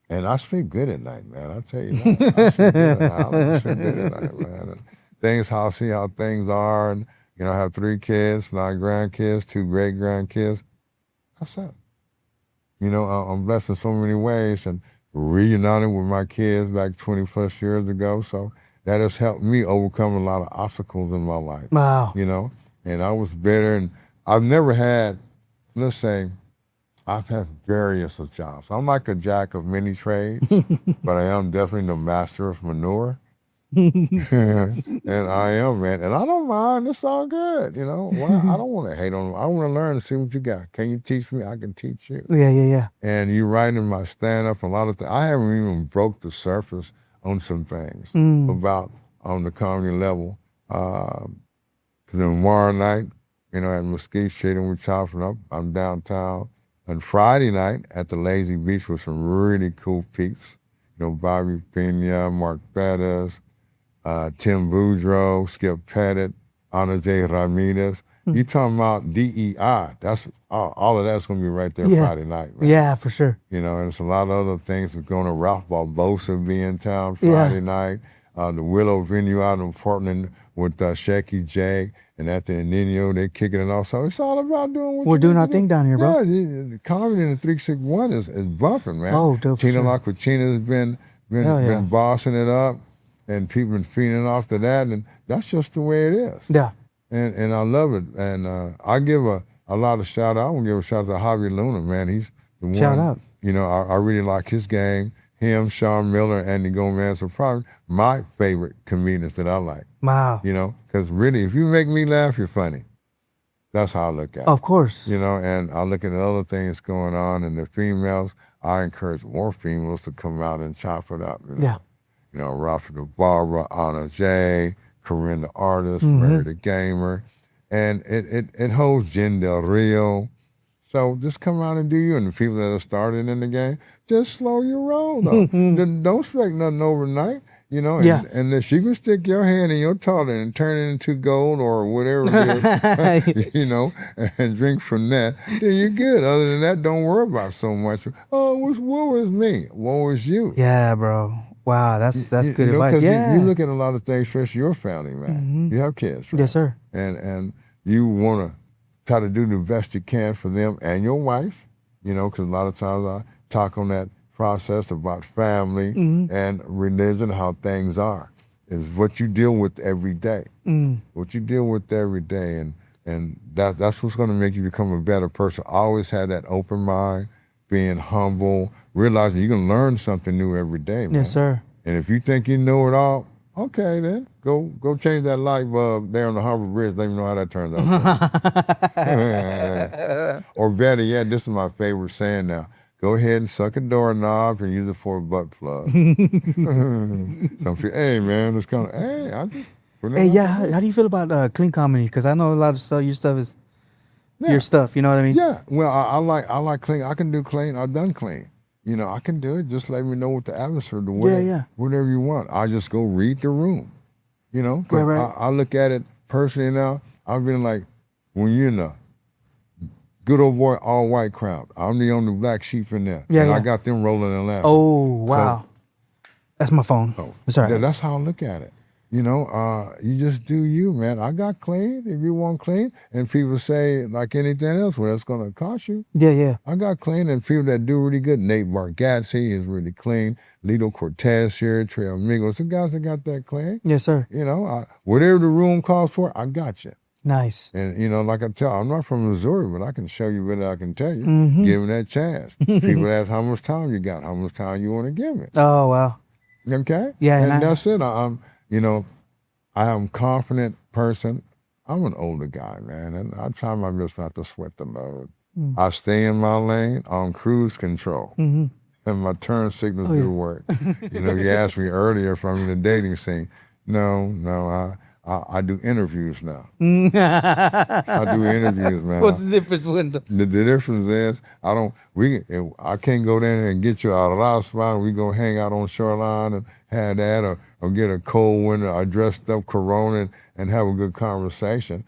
And I sleep good at night, man. I tell you that. I sleep good at night. I sleep good at night, man. And things, I see how things are, and I have 3 kids, 9 grandkids, 2 great grandkids. That's it. I'm blessed in so many ways, and reunited with my kids back 20 plus years ago. So that has helped me overcome a lot of obstacles in my life. Wow. And I was bitter, and I've never had, let's say, I've had various of jobs. I'm like a jack of many trades, but I am definitely the master of manure. And I am, man. And I don't mind. It's all good, Well, I don't want to hate on them. I want to learn and see what you got. Can you teach me? I can teach you. Yeah. And you writing my stand-up, a lot of things. I haven't even broke the surface on some things about on the comedy level. Because tomorrow night, at Mesquite Street, and we're chopping up. I'm downtown. On Friday night at the Lazy Beach with some really cool peeps. Bobby Pena, Mark Bettis, Tim Boudreau, Skip Pettit, Ana J. Ramirez. You talking about DEI. That's all of that's going to be right there Friday night, man. Yeah, for sure. And there's a lot of other things that's going on. Ralph Barbosa will be in town Friday night. The Willow venue out in Portland, with Shaky Jag and at the Nino, they kicking it off. So it's all about doing what We're you doing need our to thing do. down here, bro. Yeah, the comedy in the 361 is bumping, man. Oh, dope, for Tina sure. LaQuachina has Hell yeah. been bossing it up, and people been feeding off to that, and that's just the way it is. Yeah. And I love it. And I give a lot of shout out. I want to give a shout out to Javi Luna, man. He's the Shout one. out. You know, I really like his game. Him, Sean Miller, Andy Gomez are probably my favorite comedians that I like. Wow. You know, because really, if you make me laugh, you're funny. That's how I look at it. Of course. You know, and I look at the other things going on, and the females, I encourage more females to come out and chop it up. You know? Yeah. You know, Rafa the Barbara, Anna J, Corinne the Artist, Mm-hmm. Mary the Gamer, and it holds Jen Del Rio. So just come out and do you. And the people that are starting in the game, just slow your roll, though. Don't expect nothing overnight. You know, and, Yeah. and if you can stick your hand in your toilet and turn it into gold or whatever it is, you know, and drink from that, then you're good. Other than that, don't worry about so much. Oh, woe is me. Woe is you. Yeah, bro. Wow, that's good You know, advice. 'cause Yeah. you look at a lot of things, especially your family, man. You have kids, right? Yes, sir. And you want to try to do the best you can for them and your wife, you know, because a lot of times I talk on that process about family and religion, how things are. It's what you deal with every day. What you deal with every day, and that's what's going to make you become a better person. Always have that open mind, being humble, realizing you can learn something new every day, man. Yes, sir. And if you think you know it all, okay, then go change that light bulb there on the Harvard Bridge. Let me know how that turns out. Or better yet, this is my favorite saying now. Go ahead and suck a doorknob and use it for a butt plug. Some people, hey man, it's kind of, hey, I just. Hey, yeah. How do you feel about clean comedy? Because I know a lot of stuff. Your stuff is your stuff. You know what I mean? Yeah. Well, I like clean. I can do clean. I've done clean. You know, I can do it. Just let me know what the atmosphere, the way, whatever you want. I just go read the room. You know, 'cause Right. I look at it personally now. I've been like, when you're in a good old boy all white crowd, I'm the only black sheep in there. Yeah, and I yeah. got them rolling and laughing. Oh, wow. That's my phone. It's all right. Yeah, that's how I look at it. You know, you just do you, man. I got clean if you want clean. And people say, like anything else, well, it's going to cost you. Yeah. I got clean, and people that do really good. Nate Bargatze is really clean. Lito Cortez here, Trey Amigos, the guys that got that clean. Yes, sir. You know, whatever the room calls for, I got you. Nice. And, you know, like I tell, I'm not from Missouri, but I can show you what I can tell you, given that chance. People ask how much time you got, how much time you want to give me. Oh, wow. Okay? Yeah, and and that's it. You know, I am a confident person. I'm an older guy, man, and I try my best not to sweat the load. I stay in my lane on cruise control, and my turn signals do work. You know, you asked me earlier if I'm in the dating scene. No, I do interviews now. I do interviews, man. What's the difference with them? The difference is I can't go down there and get you out of our spot. We go hang out on shoreline and have that, or get a cold winter, or dressed up Corona and have a good conversation.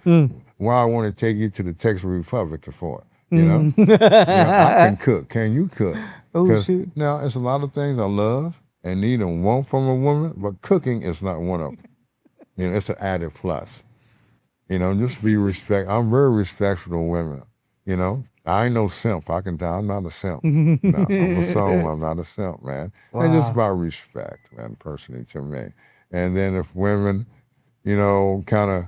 Why I want to take you to the Texas Republic for it, you know? You know, I can cook. Can you cook? Oh, 'Cause shoot. now, it's a lot of things I love and need and want from a woman, but cooking is not one of them. You know, it's an added plus. You know, just be I'm very respectful of women. You know, I ain't no simp. I can tell I'm not a simp. No, I'm a soul. I'm not a simp, man. It's just about respect, man, personally to me. And then if women, you know, kind of,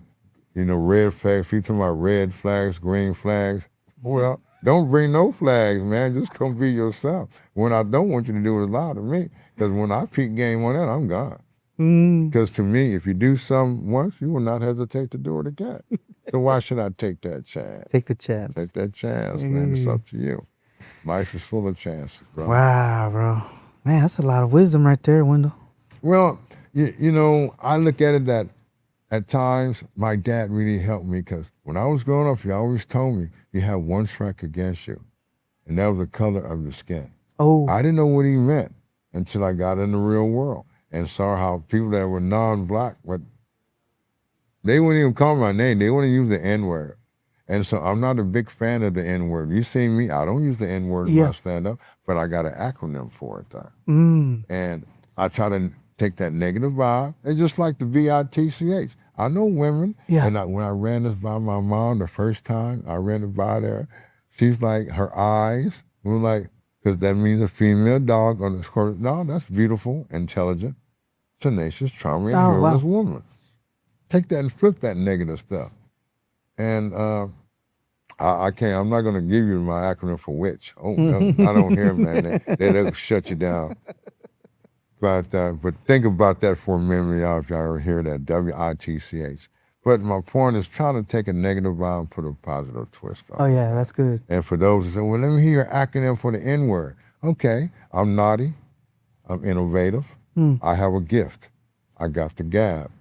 you know, red flags, if you talking about red flags, green flags, well, don't bring no flags, man. Just come be yourself. When I don't want you to do is lie to me. Because when I peak game on that, I'm gone. Because to me, if you do something once, you will not hesitate to do it again. So why should I take that chance? Take the chance. Take that chance, man. It's up to you. Life is full of chances, bro. Wow, bro. Man, that's a lot of wisdom right there, Wendell. Well, you know, I look at it that at times my dad really helped me because when I was growing up, he always told me you have one strike against you, and that was the color of your skin. Oh. I didn't know what he meant until I got in the real world and saw how people that were non-black, but they wouldn't even call my name. They wouldn't use the N-word. And so I'm not a big fan of the N-word. You see me, I don't use the N-word when I stand up, but I got an acronym for it, though. And I try to take that negative vibe. It's just like the VITCH. I know women. Yeah. And when I ran this by my mom the first time, I ran it by there. She's like, her eyes were like, because that means a female dog on the course. No, that's beautiful, intelligent, tenacious, charming, and fearless woman. Take that and flip that negative stuff. And I can't, I'm not going to give you my acronym for witch. Oh, no, I don't hear them, man. They'll shut you down. But think about that for a minute, y'all, if y'all ever hear that, WITCH. But my point is trying to take a negative vibe and put a positive twist on it. Oh, yeah, that's good. And for those who say, well, let me hear your acronym for the N-word. Okay, I'm naughty, I'm innovative, I have a gift, I got the gab,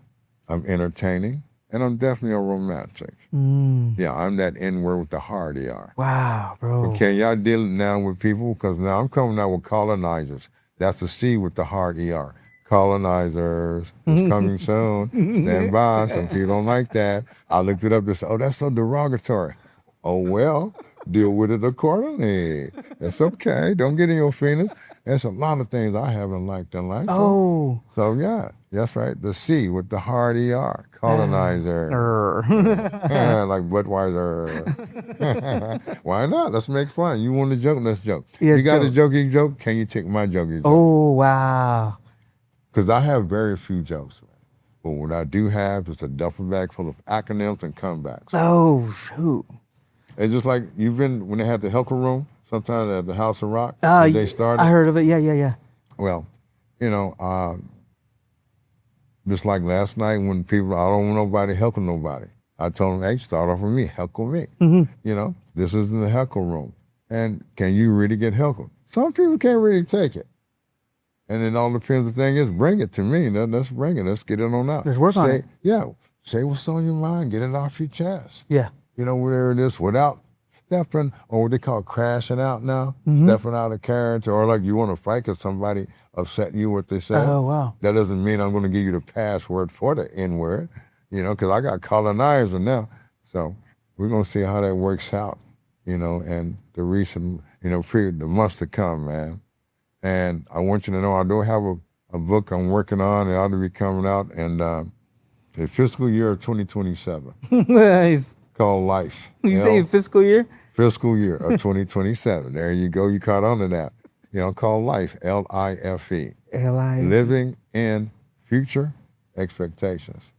I'm entertaining, and I'm definitely a romantic. Yeah, I'm that N-word with the hard ER. Wow, bro. Okay, y'all dealing now with people, because now I'm coming out with colonizers. That's the C with the hard ER. Colonizers, it's coming soon. Stand by. Some people don't like that. I looked it up. They said, oh, that's so derogatory. Oh, well, deal with it accordingly. It's okay. Don't get in your feelings. There's a lot of things I haven't liked in life. Oh. So, yeah, that's right. The C with the hard ER. Colonizer. Yeah, like Budweiser. Why not? Let's make fun. You want to joke? Let's joke. Yes, you got joke. a jokey joke? Can you take my jokey joke? Oh, wow. Because I have very few jokes, man. But what I do have is a duffel bag full of acronyms and comebacks. Oh, shoot. It's just like you've been, when they have the Helker Room, sometimes at the House of Rock, Oh, when they started. I heard of it. Yeah. Well, you know, just like last night when people, I don't want nobody heckle nobody. I told them, hey, start off with me, heckle me. You know, this is the Heckle Room. And can you really get heckled? Some people can't really take it. And it all depends. The thing is, bring it to me. Let's bring it. Let's get it on out. Let's work on it. Yeah. Say what's on your mind. Get it off your chest. Yeah. You know, whatever it is, without stepping, or what they call crashing out now, stepping out of character, or like you want to fight because somebody upset you what they said. Oh, wow. That doesn't mean I'm going to give you the password for the N-word, you know, because I got colonizer now. So we're going to see how that works out, you know, and the recent, you know, period, the months to come, man. And I want you to know I do have a book I'm working on. It ought to be coming out in the fiscal year of 2027 Nice. called Life. You say fiscal year? Fiscal year of 2027. There you go. You caught on to that. You know, called Life, L-I-F-E. L-I. Living in future expectations.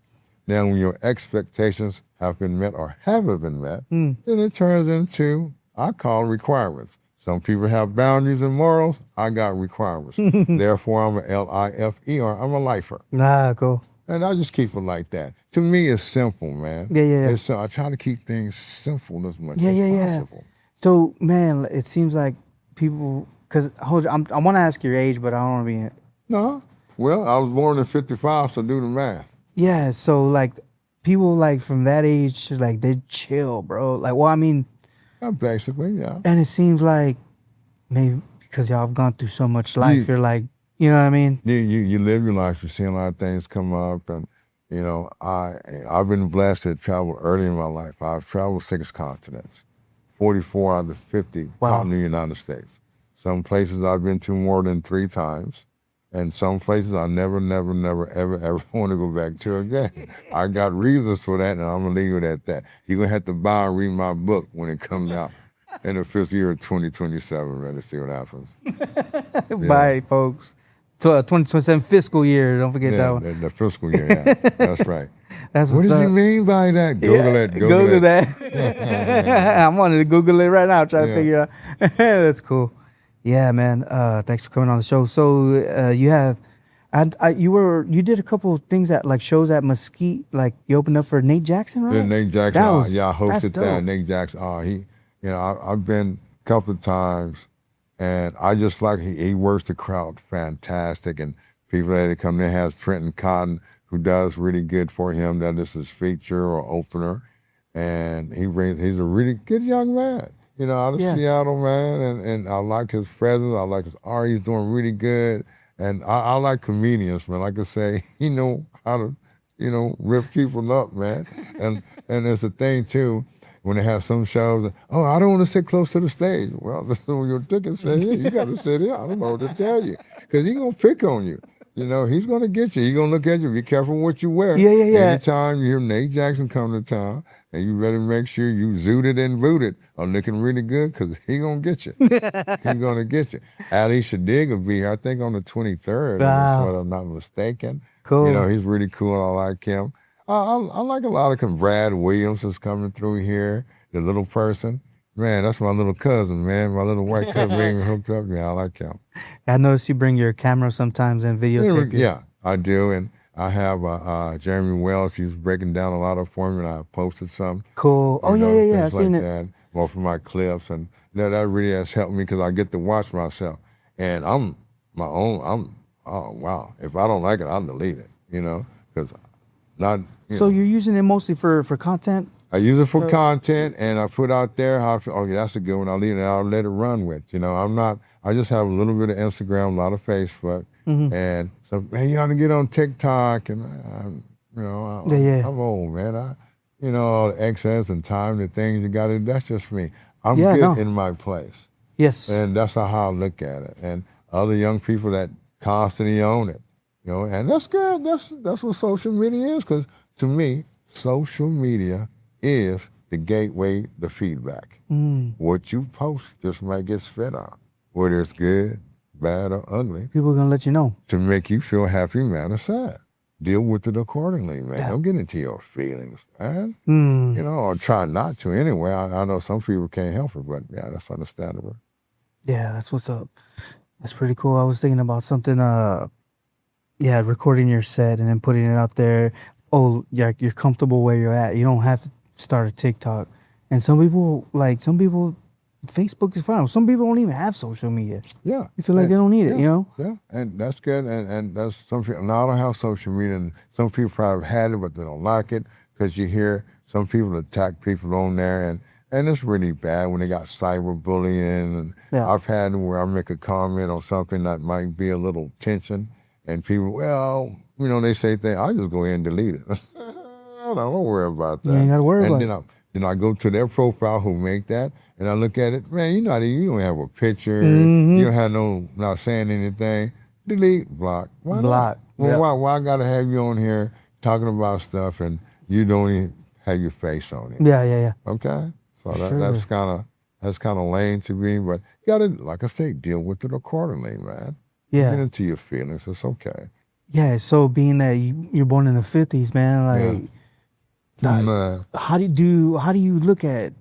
Now, when your expectations have been met or haven't been met, then it turns into, I call requirements. Some people have boundaries and morals. I got requirements. Therefore, I'm an L-I-F-E-R. I'm a lifer. Nah, cool. And I just keep it like that. To me, it's simple, man. Yeah. I try to keep things simple as much as possible. So, man, it seems like people, because I want to ask your age, but I don't want to be. No. Well, I was born in 55, so do the math. Yeah, so like people like from that age, like they chill, bro. Like, well, I mean. Basically, yeah. And it seems like maybe because y'all have gone through so much life, you're like, you know what I mean? You live your life, you're seeing a lot of things come up, and you know, I've been blessed to travel early in my life. I've traveled 6 continents, 44 out of 50 continents in the United States. Some places I've been to more than 3 times, and some places I never, ever want to go back to again. I got reasons for that, and I'm gonna leave it at that. You're gonna have to buy and read my book when it comes out in the 5th year of 2027. Ready to see what happens. Bye, folks. 2027 fiscal year. Don't forget that one. The fiscal year. Yeah, that's right. That's What what's does he up. mean by that? Google it. Google that. I'm wanting to Google it right now, try to figure out. That's cool. Yeah, man. Thanks for coming on the show. So you have, you did a couple of things at like shows at Mesquite. Like you opened up for Nate Jackson, right? Yeah, Nate Jackson. I hosted that's that. dope. Nate Jackson. I've been a couple of times, and I just like he works the crowd fantastic, and people that come there has Trenton Cotton, who does really good for him. That is his feature or opener, and he's a really good young man. You know, out of Seattle, man, and I like his presence. I like his art. He's doing really good, and I like comedians, man. Like I say, he know how to, rip people up, man. And there's a thing too. When they have some shows, I don't want to sit close to the stage. Well, when your ticket says, you got to sit here. I don't know what to tell you. Because he's going to pick on you. You know, he's going to get you. He's going to look at you. Be careful what you wear. Yeah. Anytime you hear Nate Jackson come to town, and you better make sure you zooted and booted or looking really good, because he going to get you. He's going to get you. Ali Shadig will be here, I think, on the 23rd, Wow. if I'm not mistaken. Cool. You know, he's really cool. I like him. I like a lot of Brad Williams is coming through here, the little person. Man, that's my little cousin, man. My little white cousin being hooked up. Yeah, I like him. I notice you bring your camera sometimes and videotape it. Yeah, I do. And I have Jeremy Wells. He's breaking down a lot of for me, and I posted some. Cool. Oh, yeah. I've seen it. That. More for my clips. And that really has helped me because I get to watch myself. And I'm my own, oh, wow. If I don't like it, I'll delete it, you know, because not. So you're using it mostly for content? I use it for content, and I put out there how I feel, okay, that's a good one. I'll leave it. I'll let it run with. You know, I just have a little bit of Instagram, a lot of Facebook, and so man, you ought to get on TikTok, and I'm old, man. All the excess and time, the things you got to do. That's just me. I'm good in my place. Yes. And that's how I look at it. And other young people that constantly own it, you know, and that's good. That's what social media is, because to me, social media is the gateway to feedback. What you post just might get spit on, whether it's good, bad, or ugly. People are going to let you know. To make you feel happy, mad, or sad. Deal with it accordingly, man. Don't get into your feelings, man. You know, or try not to anyway. I know some people can't help it, but yeah, that's understandable. Yeah, that's what's up. That's pretty cool. I was thinking about something, recording your set and then putting it out there. Oh, yeah, you're comfortable where you're at. You don't have to start a TikTok. And some people, Facebook is fine. Some people don't even have social media. Yeah. You feel like they don't need it, you know? Yeah, and that's good. And that's some people. Now, I don't have social media, and some people probably have it, but they don't like it, because you hear some people attack people on there, and it's really bad when they got cyberbullying. And I've had where I make a comment on something that might be a little tension, and people, they say things. I just go ahead and delete it. Don't worry about that. You ain't got to worry about it. Then I go to their profile who make that, and I look at it. Man, you don't have a picture. You don't have not saying anything. Delete, block. Why block. Not? Well, why I got to have you on here talking about stuff and you don't even have your face on it? Yeah. Okay, so that's kind of lame to me, but you got to, like I say, deal with it accordingly, man. Yeah. Get into your feelings. It's okay. Yeah. So being that you're born in the 50s, man, how do you look at,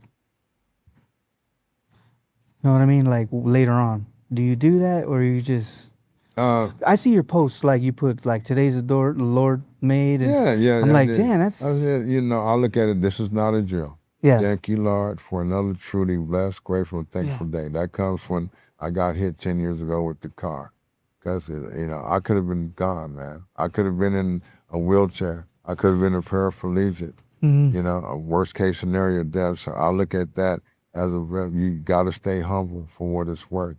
you know what I mean? Like later on, do you do that, or you just? I see your posts, like you put like today's the Lord made. And I'm like, damn, that's. I look at it. This is not a drill. Yeah. Thank you, Lord, for another truly blessed, grateful, thankful day. That comes when I got hit 10 years ago with the car, because I could have been gone, man. I could have been in a wheelchair. I could have been a paraplegic. A worst case scenario death. So I look at that as you got to stay humble for what it's worth.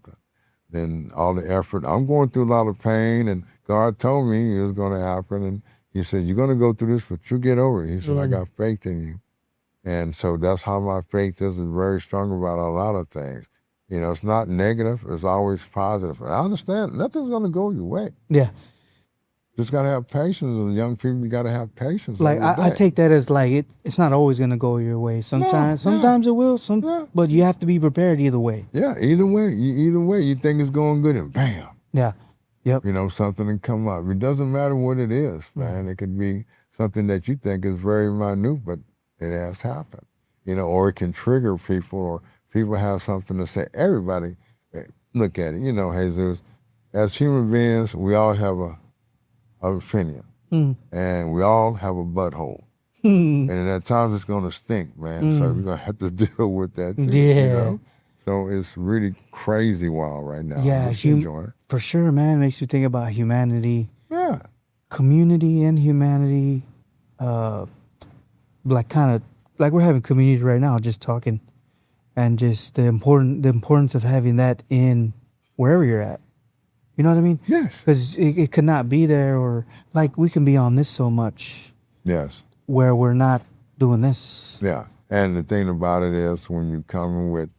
Then all the effort, I'm going through a lot of pain, and God told me it was going to happen. And he said, you're going to go through this, but you get over it. He said, I got faith in you. And so that's how my faith is very strong about a lot of things. It's not negative. It's always positive. And I understand nothing's going to go your way. Yeah. Just got to have patience. As young people, you got to have patience. Like I take that as like it's not always gonna go your way. Sometimes it will. But you have to be prepared either way. Yeah, either way. You think it's going good, and bam. Yeah. Yep. Something can come up. It doesn't matter what it is, man. It could be something that you think is very minute, but it has happened. Or it can trigger people, or people have something to say. Everybody, look at it. Jesus, as human beings, we all have a opinion, and we all have a butthole, and at times it's gonna stink, man. So we're gonna have to deal with that too, Yeah. So it's really crazy wild right now. Yeah, for sure, man. It makes you think about humanity. Yeah, community and humanity. Like we're having community right now, just talking, and just the importance of having that in wherever you're at. You know what I mean? Yes. Because it could not be there, or like we can be on this so much. Yes. Where we're not doing this. Yeah. And the thing about it is when you come with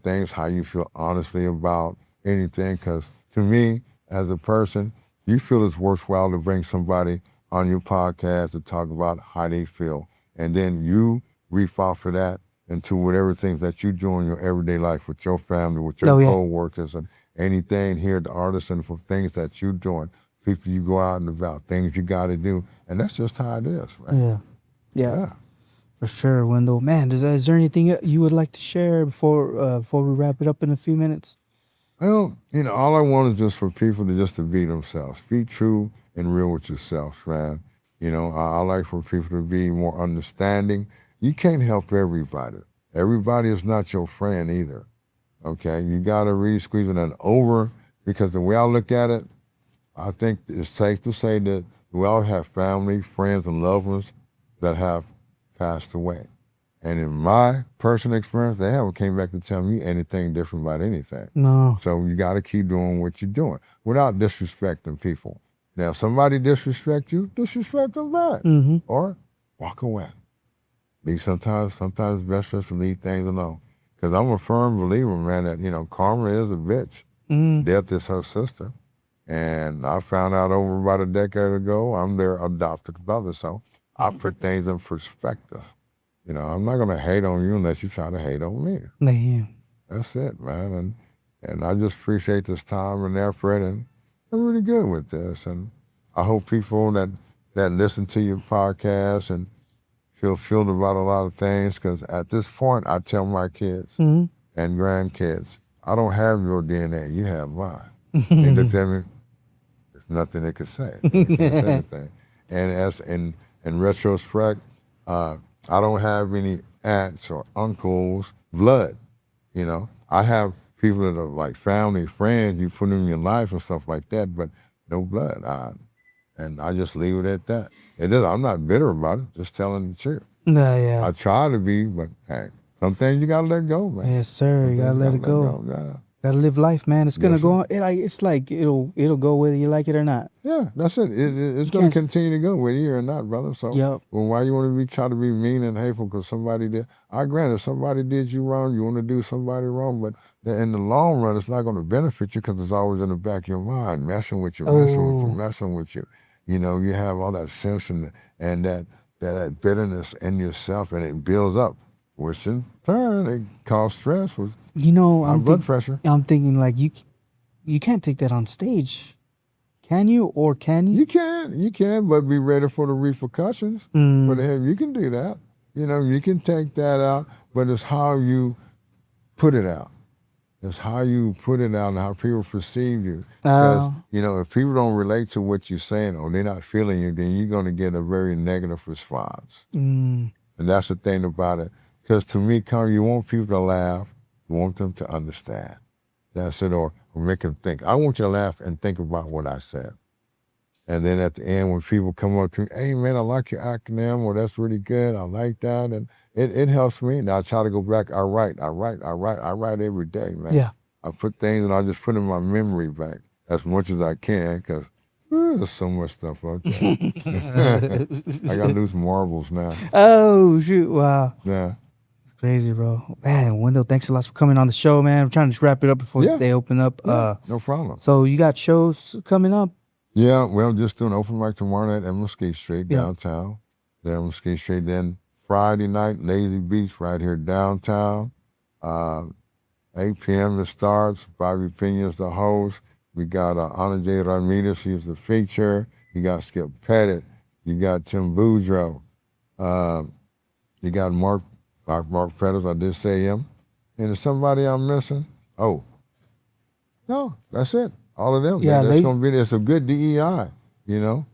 things, how you feel honestly about anything. Because to me, as a person, you feel it's worthwhile to bring somebody on your podcast to talk about how they feel. And then you reef off of that into whatever things that you do in your everyday life with your family, with your co-workers, and anything here at the Artisan for things that you're doing, people you go out and about, things you got to do. And that's just how it is, right? Yeah. For sure, Wendell. Man, is there anything you would like to share before we wrap it up in a few minutes? Well, all I want is just for people to be themselves. Be true and real with yourself, man. I like for people to be more understanding. You can't help everybody. Everybody is not your friend either, okay? You got to really squeeze it over, because the way I look at it, I think it's safe to say that we all have family, friends, and loved ones that have passed away. And in my personal experience, they haven't came back to tell me anything different about anything. No. So you got to keep doing what you're doing without disrespecting people. Now, if somebody disrespect you, disrespect them back. Mm-hmm. Or walk away. Sometimes it's best just to leave things alone. Because I'm a firm believer, man, that, karma is a bitch. Death is her sister. And I found out over about a decade ago, I'm their adopted brother. So I put things in perspective. I'm not going to hate on you unless you try to hate on me. Damn. That's it, man. And I just appreciate this time and effort, and I'm really good with this. And I hope people that listen to your podcast and feel about a lot of things, because at this point, I tell my kids and grandkids, I don't have your DNA, you have mine. And they tell me, there's nothing they could say. They can't say anything. And as in retrospect, I don't have any aunts or uncles, blood, I have people that are like family, friends, you put in your life and stuff like that, but no blood. And I just leave it at that. I'm not bitter about it, just telling the truth. Yeah. I try to be, but hey, some things you gotta let go, man. Yes, sir. You gotta let it go. Yeah. Gotta live life, man. It's gonna go on. It's like it'll go whether you like it or not. Yeah, that's it. It's gonna continue to go whether you or not, brother. So, well, why you want to try to be mean and hateful because somebody did? I grant if somebody did you wrong, you want to do somebody wrong, but in the long run, it's not going to benefit you because it's always in the back of your mind, messing with you. You have all that sense and that bitterness in yourself, and it builds up, which in turn it causes stress with blood pressure. I'm thinking like you can't take that on stage, can you? Or can you? You can, but be ready for the repercussions. But you can do that. You can take that out, but it's how you put it out. It's how you put it out and how people perceive you. Because, if people don't relate to what you're saying or they're not feeling you, then you're going to get a very negative response. And that's the thing about it. Because to me, you want people to laugh, you want them to understand. That's it, or make them think. I want you to laugh and think about what I said. And then at the end, when people come up to me, hey, man, I like your acronym, or that's really good, I like that. And it helps me. Now I try to go back, I write every day, man. Yeah. I put things and I just put in my memory back as much as I can, because there's so much stuff out there. I got loose marbles now. Oh, shoot. Wow. Yeah. It's crazy, bro. Man, Wendell, thanks a lot for coming on the show, man. I'm trying to just wrap it up before they open up. No problem. So you got shows coming up? Yeah, well, just doing open mic tomorrow night at Mesquite Street, downtown. There, Mesquite Street. Then Friday night, Lazy Beach, right here downtown. 8 p.m. it starts. Bobby Pena's the host. We got Ana J. Ramirez, she's the feature. You got Skip Pettit. You got Tim Boudreaux. You got Mark Pettis, I did say him. And is somebody I'm missing? Oh, no, that's it. All of them. Yeah, it's a good DEI,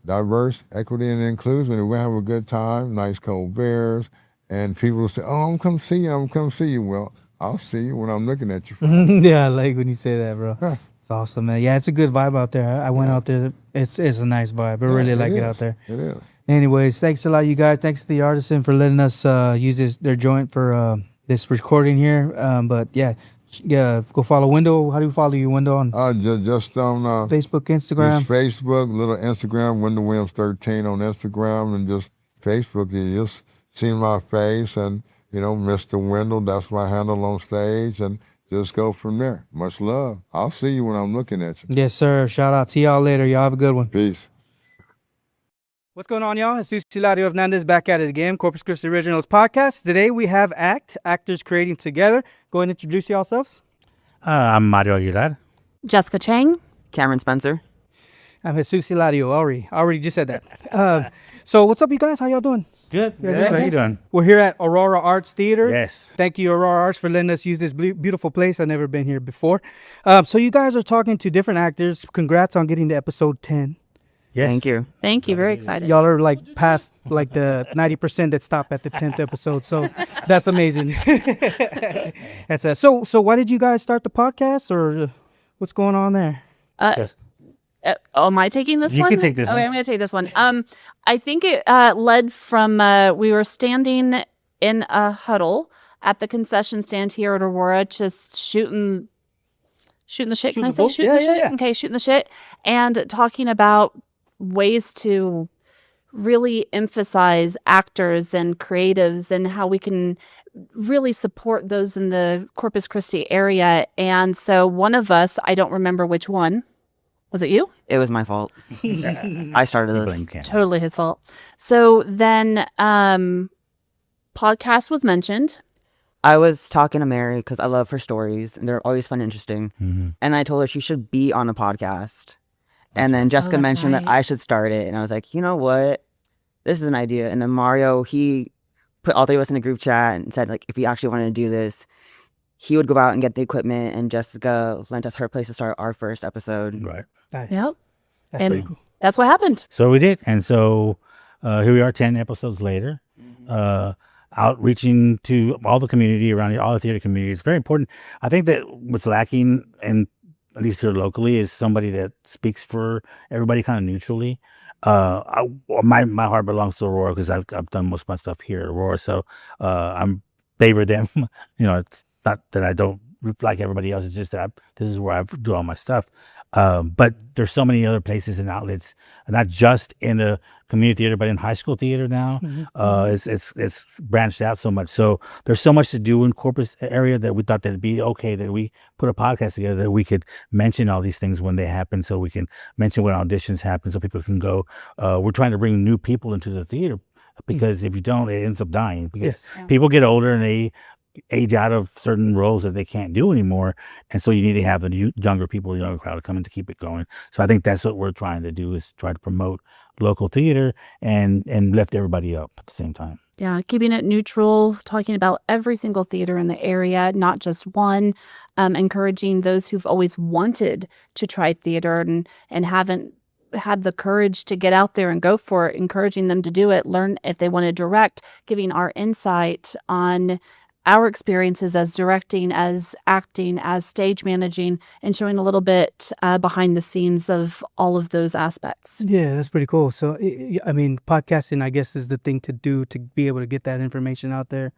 diverse, equity, and inclusion. And we'll have a good time, nice cold beers. And people will say, oh, I'm come see you. Well, I'll see you when I'm looking at you. Yeah, I like when you say that, bro. It's awesome, man. Yeah, it's a good vibe out there. I went out there. It's a nice vibe. I really like it out there. It is. Anyways, thanks a lot, you guys. Thanks to the Artisan for letting us use their joint for this recording here. But yeah, go follow Wendell. How do you follow you, Wendell? On just on Facebook, Instagram. Just Facebook, little Instagram, Wendell Williams 13 on Instagram, and just Facebook. You just see my face, and Mr. Wendell. That's my handle on stage, and just go from there. Much love. I'll see you when I'm looking at you. Yes, sir. Shout out. See y'all later. Y'all have a good one. Peace. What's going on, y'all? Jesus Hilario Hernandez back at it again. Corpus Christi Originals Podcast. Today we have actors creating together. Go ahead and introduce yourselves. I'm Mario Aguilar. Jessica Chang. Cameron Spencer. I'm Jesus Hilario. Already just said that. So what's up, you guys? How y'all doing? Good. How you doing? We're here at Aurora Arts Theater. Yes. Thank you, Aurora Arts, for letting us use this beautiful place. I've never been here before. So you guys are talking to different actors. Congrats on getting to episode 10. Yes. Thank you. Thank you. Very excited. Y'all are like past like the 90% that stop at the 10th episode. So that's amazing. So why did you guys start the podcast, or what's going on there? Yes. Am I taking this You one? can take this Okay, one. I'm going to take this one. I think it led from we were standing in a huddle at the concession stand here at Aurora, just shooting the shit. Can I say shooting the shit? Yeah. Okay, shooting the shit, and talking about ways to really emphasize actors and creatives and how we can really support those in the Corpus Christi area. And so one of us, I don't remember which one. Was it you? It was my fault. I started this. Blame Cam. Totally his fault. So then podcast was mentioned. I was talking to Mary because I love her stories and they're always fun and interesting. Mhm. And I told her she should be on a podcast. And then Jessica that's mentioned right. that I should start it. And I was like, you know what? This is an idea. And then Mario, he put all three of us in a group chat and said, like, if we actually wanted to do this, he would go out and get the equipment. And Jessica lent us her place to start our first episode. Right. Nice. Yep. That's And pretty cool. that's what happened. So we did. And so here we are 10 episodes later, outreaching to all the community around here, all the theater community. It's very important. I think that what's lacking, and at least here locally, is somebody that speaks for everybody kind of neutrally. My heart belongs to Aurora because I've done most of my stuff here at Aurora. So I'm favor them. It's not that I don't like everybody else. It's just that this is where I do all my stuff. But there's so many other places and outlets, not just in the community theater, but in high school theater now. It's branched out so much. So there's so much to do in Corpus area that we thought that it'd be okay that we put a podcast together that we could mention all these things when they happen, so we can mention when auditions happen, so people can go. We're trying to bring new people into the theater because if you don't, it ends up dying because people get older and they age out of certain roles that they can't do anymore, and so you need to have the younger people, the younger crowd come in to keep it going. So I think that's what we're trying to do, is try to promote local theater and lift everybody up at the same time. Yeah, keeping it neutral, talking about every single theater in the area, not just one, encouraging those who've always wanted to try theater and haven't had the courage to get out there and go for it, encouraging them to do it, learn if they want to direct, giving our insight on our experiences as directing, as acting, as stage managing, and showing a little bit behind the scenes of all of those aspects. Yeah, that's pretty cool. So, I mean, podcasting, I guess, is the thing to do to be able to get that information out there,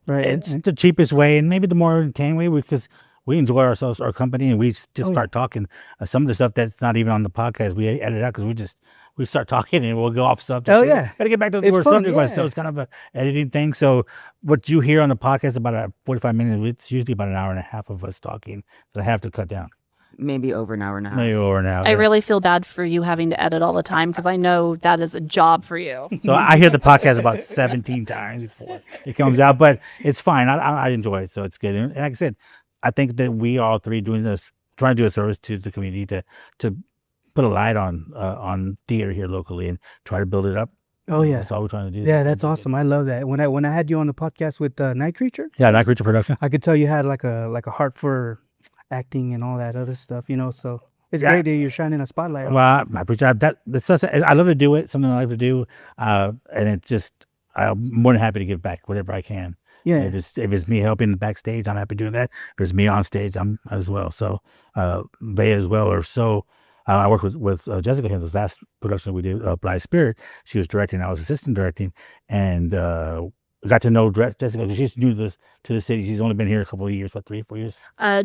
right? It's the cheapest way, and maybe the more entertaining way, because we enjoy ourselves, our company, and we just start talking. Some of the stuff that's not even on the podcast, we edit out because we start talking and we'll go off subject. Oh, yeah. Got to get back to It's the fun, subject was. yeah. So it's kind of a editing thing. So what you hear on the podcast about 45 minutes, it's usually about an hour and a half of us talking that I have to cut down. Maybe over an hour and a half. Maybe over an hour. I really feel bad for you having to edit all the time because I know that is a job for you. So I hear the podcast about 17 times before it comes out, but it's fine. I enjoy it, so it's good. And like I said, I think that we all three trying to do a service to the community to put a light on theater here locally and try to build it up. Oh, yeah. That's all we're trying to do. Yeah, that's awesome. I love that. When I had you on the podcast with Night Creature, Yeah, Night Creature Production. I could tell you had like a heart for acting and all that other stuff, so it's Yeah. great that you're shining a spotlight on. Well, I appreciate that's such I love to do it. Something I like to do, and it's just I'm more than happy to give back whatever I can. Yeah. If it's me helping backstage, I'm happy doing that. If it's me on stage, I'm as well. So they as well are so. I worked with Jessica here this last production we did, Blind Spirit. She was directing, I was assistant directing, and got to know Jessica because she's new to the city. She's only been here a couple of years, 3 or 4 years?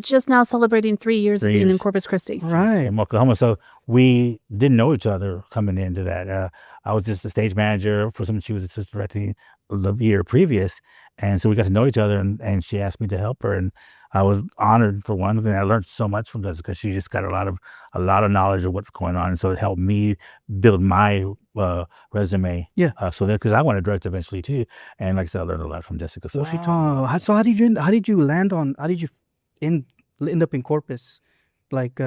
Just now celebrating 3 years of 3 being in years. Corpus Christi. Right. From Oklahoma. So we didn't know each other coming into that. I was just the stage manager for something she was assistant directing the year previous. And so we got to know each other, and she asked me to help her. And I was honored for one thing. I learned so much from Jessica. She just got a lot of knowledge of what's going on, and so it helped me build my resume. Yeah. So that because I want to direct eventually too, and like I said, I learned a lot from Jessica. So So how did you end up in Corpus? Like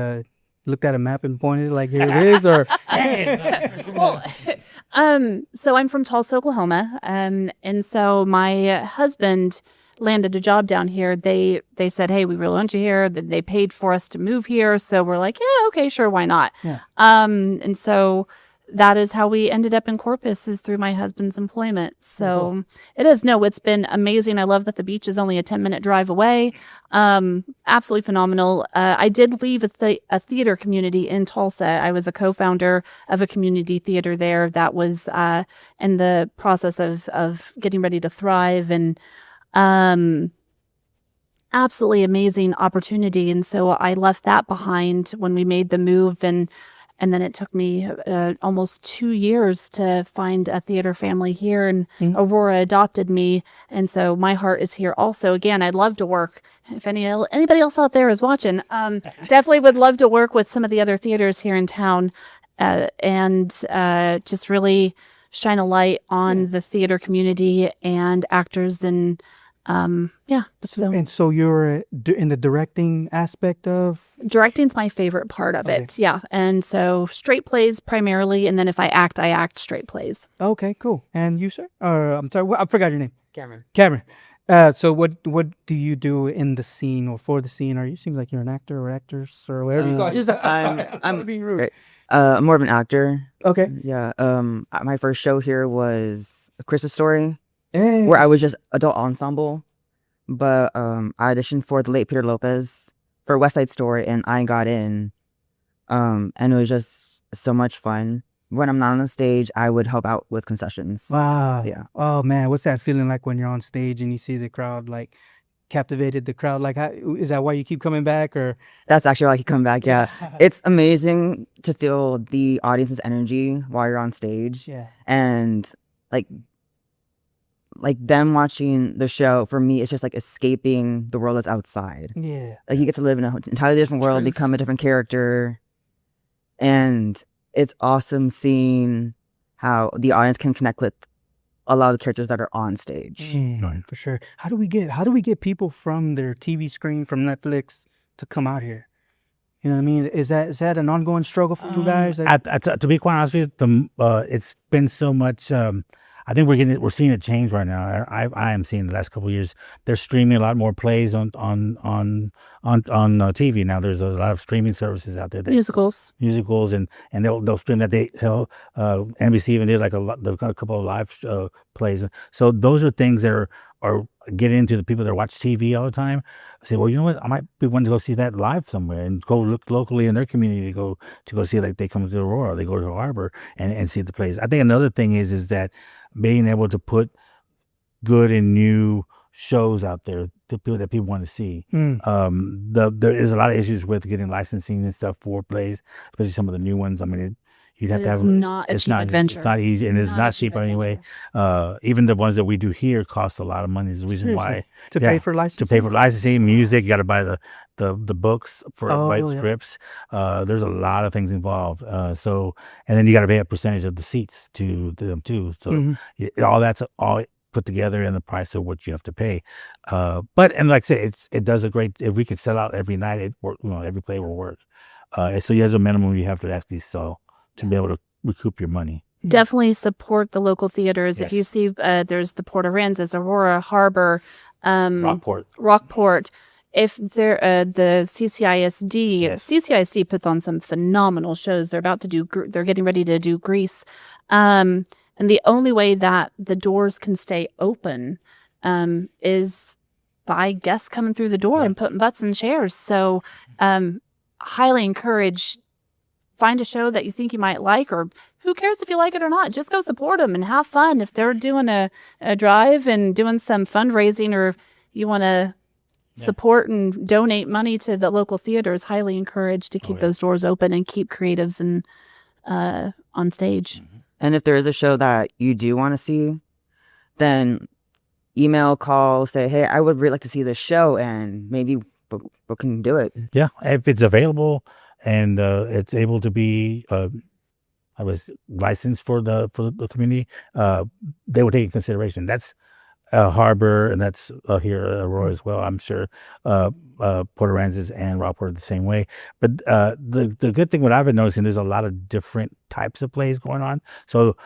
looked at a map and pointed like here it is, or Well, so I'm from Tulsa, Oklahoma, and so my husband landed a job down here. They said, "Hey, we really want you here." They paid for us to move here, so we're like, "Yeah, okay, sure, why not?" Yeah. And so that is how we ended up in Corpus, is through my husband's employment. So it's been amazing. I love that the beach is only a 10-minute drive away. Absolutely phenomenal. I did leave a theater community in Tulsa. I was a co-founder of a community theater there that was in the process of getting ready to thrive, and absolutely amazing opportunity. And so I left that behind when we made the move, and then it took me almost 2 years to find a theater family here, and Aurora adopted me. And so my heart is here also. Again, I'd love to work. If anybody else out there is watching, definitely would love to work with some of the other theaters here in town, and just really shine a light on the theater community and actors. And so you're in the directing aspect of directing's my favorite part of it. Yeah. And so straight plays primarily, and then if I act straight plays. Okay, cool. And you, sir? I'm sorry, I forgot your name. Cameron. So what do you do in the scene or for the scene? You seems like you're an actor or actress or whatever you call yourself. I'm being rude. I'm more of an actor. Okay. Yeah. My first show here was A Christmas Story, Hey. where I was just adult ensemble. But I auditioned for the late Peter Lopez for West Side Story, and I got in. And it was just so much fun. When I'm not on the stage, I would help out with concessions. Wow. Yeah. Oh man, what's that feeling like when you're on stage and you see the crowd like captivated the crowd? Like, is that why you keep coming back, or? That's actually why I keep coming back. Yeah. It's amazing to feel the audience's energy while you're on stage. Yeah. And like them watching the show, for me, it's just like escaping the world that's outside. Yeah. Like you get to live in an entirely different world, become a different character. And it's awesome seeing how the audience can connect with a lot of the characters that are on stage. For sure. How do we get people from their TV screen, from Netflix, to come out here? You know what I mean? Is that an ongoing struggle for you guys? To be quite honest with you, it's been so much. I think we're seeing a change right now. I am seeing the last couple of years. They're streaming a lot more plays on TV now. There's a lot of streaming services out there. Musicals, and they'll stream that. NBC even did like a couple of live plays. So those are things that are getting into the people that watch TV all the time. I say, well, you know what? I might be wanting to go see that live somewhere and go look locally in their community to go see, like they come to Aurora, they go to Harbor and see the plays. I think another thing is that being able to put good and new shows out there to people that people want to see. There is a lot of issues with getting licensing and stuff for plays, especially some of the new ones. I mean, you'd have to have. It's not adventure. It's not easy, and it's not cheap anyway. Even the ones that we do here cost a lot of money. Is the reason why to pay for licensing. To pay for licensing, music, you got to buy the books for scripts. There's a lot of things involved. And then you got to pay a percentage of the seats to them too. So all that's all put together in the price of what you have to pay. And like I said, it does a great. If we could sell out every night, every play will work. So there's a minimum you have to actually sell to be able to recoup your money. Definitely support the local theaters. Yes. If you see, there's the Port Aransas, Aurora, Harbor, Rockport. If they're the CCISD, CCISD puts on some phenomenal shows. They're getting ready to do Grease. And the only way that the doors can stay open is by guests coming through the door and putting butts in chairs. So highly encourage, find a show that you think you might like, or who cares if you like it or not? Just go support them and have fun. If they're doing a drive and doing some fundraising, or you want to support and donate money to the local theaters, highly encouraged to keep those doors open and keep creatives on stage. And if there is a show that you do want to see, then email, call, say, hey, I would really like to see this show, and maybe we can do it. Yeah, if it's available and it's able to be, I was licensed for the community, they will take into consideration. That's Harbor, and that's here at Aurora as well. I'm sure Port Aransas and Rockport are the same way. But the good thing, what I've been noticing, there's a lot of different types of plays going on. So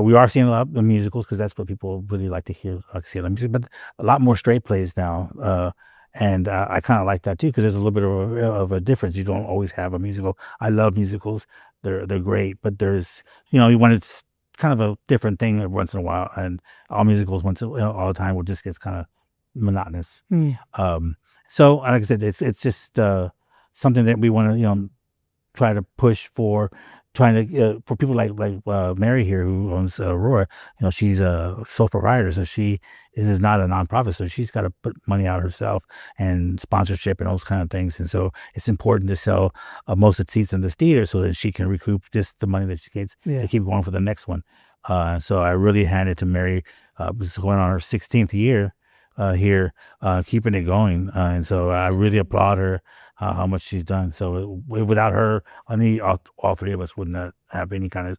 we are seeing a lot of the musicals because that's what people really like to hear, like see the music. But a lot more straight plays now. And I kind of like that too because there's a little bit of a difference. You don't always have a musical. I love musicals. They're great, but there's you want it's kind of a different thing every once in a while, and all musicals all the time will just get kind of monotonous. So like I said, it's just something that we want to try to push for. Trying to for people like Mary here who owns Aurora, she's a sole proprietor, so she is not a nonprofit, so she's got to put money out herself and sponsorship and those kind of things, and so it's important to sell most of the seats in this theater so that she can recoup just the money that she gets to keep going for the next one. So I really handed to Mary. This is going on her 16th year here, keeping it going, and so I really applaud her. How much she's done. So without her, all three of us would not have any kind of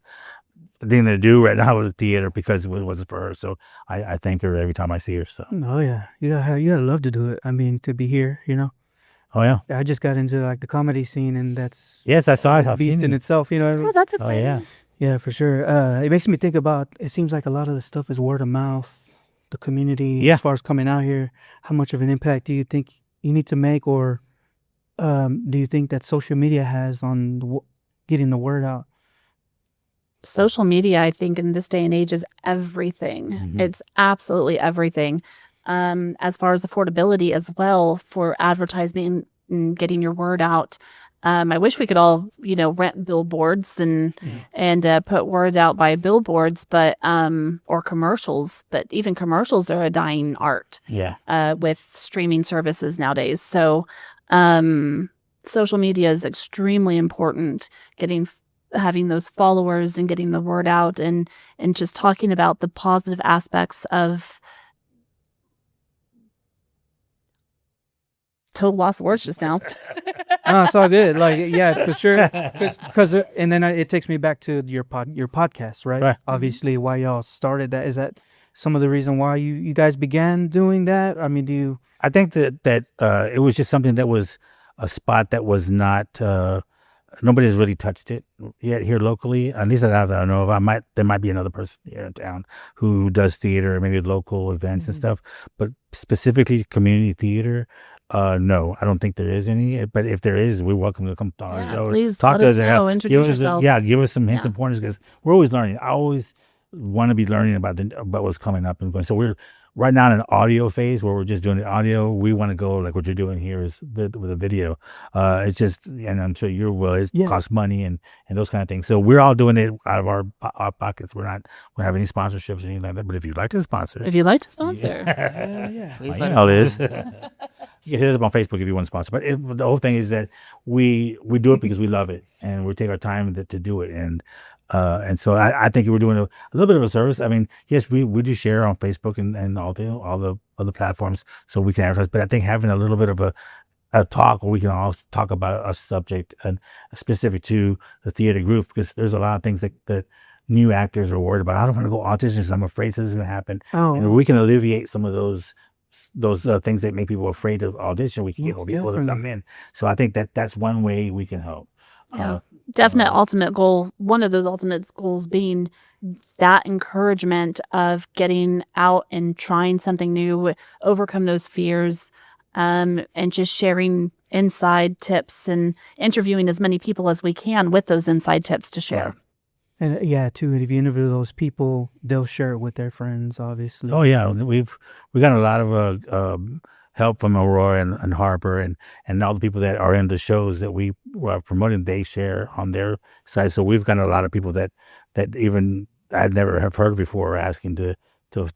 thing to do right now with the theater because it wasn't for her. So I thank her every time I see her. So Oh yeah, you gotta love to do it. I mean, to be here, Oh yeah. I just got into like the comedy scene, and that's Yes, I saw it. a I've beast seen in it. itself. Oh, that's Oh exciting. yeah. Yeah, for sure. It makes me think about. It seems like a lot of the stuff is word of mouth, the community. Yeah. As far as coming out here, how much of an impact do you think you need to make, or do you think that social media has on getting the word out? Social media, I think, in this day and age is everything. Mhm. It's absolutely everything. As far as affordability as well for advertising and getting your word out. I wish we could all, rent billboards and put word out by billboards, but or commercials. But even commercials are a dying art Yeah. with streaming services nowadays. So social media is extremely important. Having those followers and getting the word out and just talking about the positive aspects of total loss of words just now. No, it's all good. Like, yeah, for sure. Because and then it takes me back to your podcast, right? Right. Obviously, why y'all started that. Is that some of the reason why you guys began doing that? I mean, do you? I think that it was just something that was a spot that was not nobody's really touched it yet here locally. At least that I know of. There might be another person here in town who does theater, maybe local events and stuff, but specifically community theater. No, I don't think there is any. But if there is, we're welcome to come on our show. Please Talk let to us us. know. Introduce yourselves. Give us some hints Yeah. and pointers because we're always learning. I always want to be learning about what's coming up and going. So we're right now in an audio phase where we're just doing the audio. We want to go like what you're doing here is with a video. It's just, and I'm sure you will. It costs money and those kind of things. So we're all doing it out of our pockets. We don't have any sponsorships or anything like that. But if you'd like to sponsor, If you'd like to sponsor. Yeah. Please you let know us this. know. You can hit us up on Facebook if you want to sponsor. But the whole thing is that we do it because we love it and we take our time to do it. And so I think we're doing a little bit of a service. I mean, yes, we do share on Facebook and all the other platforms so we can advertise. But I think having a little bit of a talk where we can all talk about a subject and specific to the theater group, because there's a lot of things that new actors are worried about. I don't want to go auditions. I'm afraid this is going to happen. Oh, And we can alleviate some of those things that make people afraid of audition. We can get more people to come Definitely. in. So I think that's one way we can help. Yeah. Definite ultimate goal. One of those ultimate goals being that encouragement of getting out and trying something new, overcome those fears, and just sharing inside tips and interviewing as many people as we can with those inside tips to share. Right. and yeah, too. And if you interview those people, they'll share it with their friends, obviously. Oh yeah, we got a lot of help from Aurora and Harbor and all the people that are in the shows that we are promoting. They share on their side, so we've got a lot of people that even I'd never have heard before asking to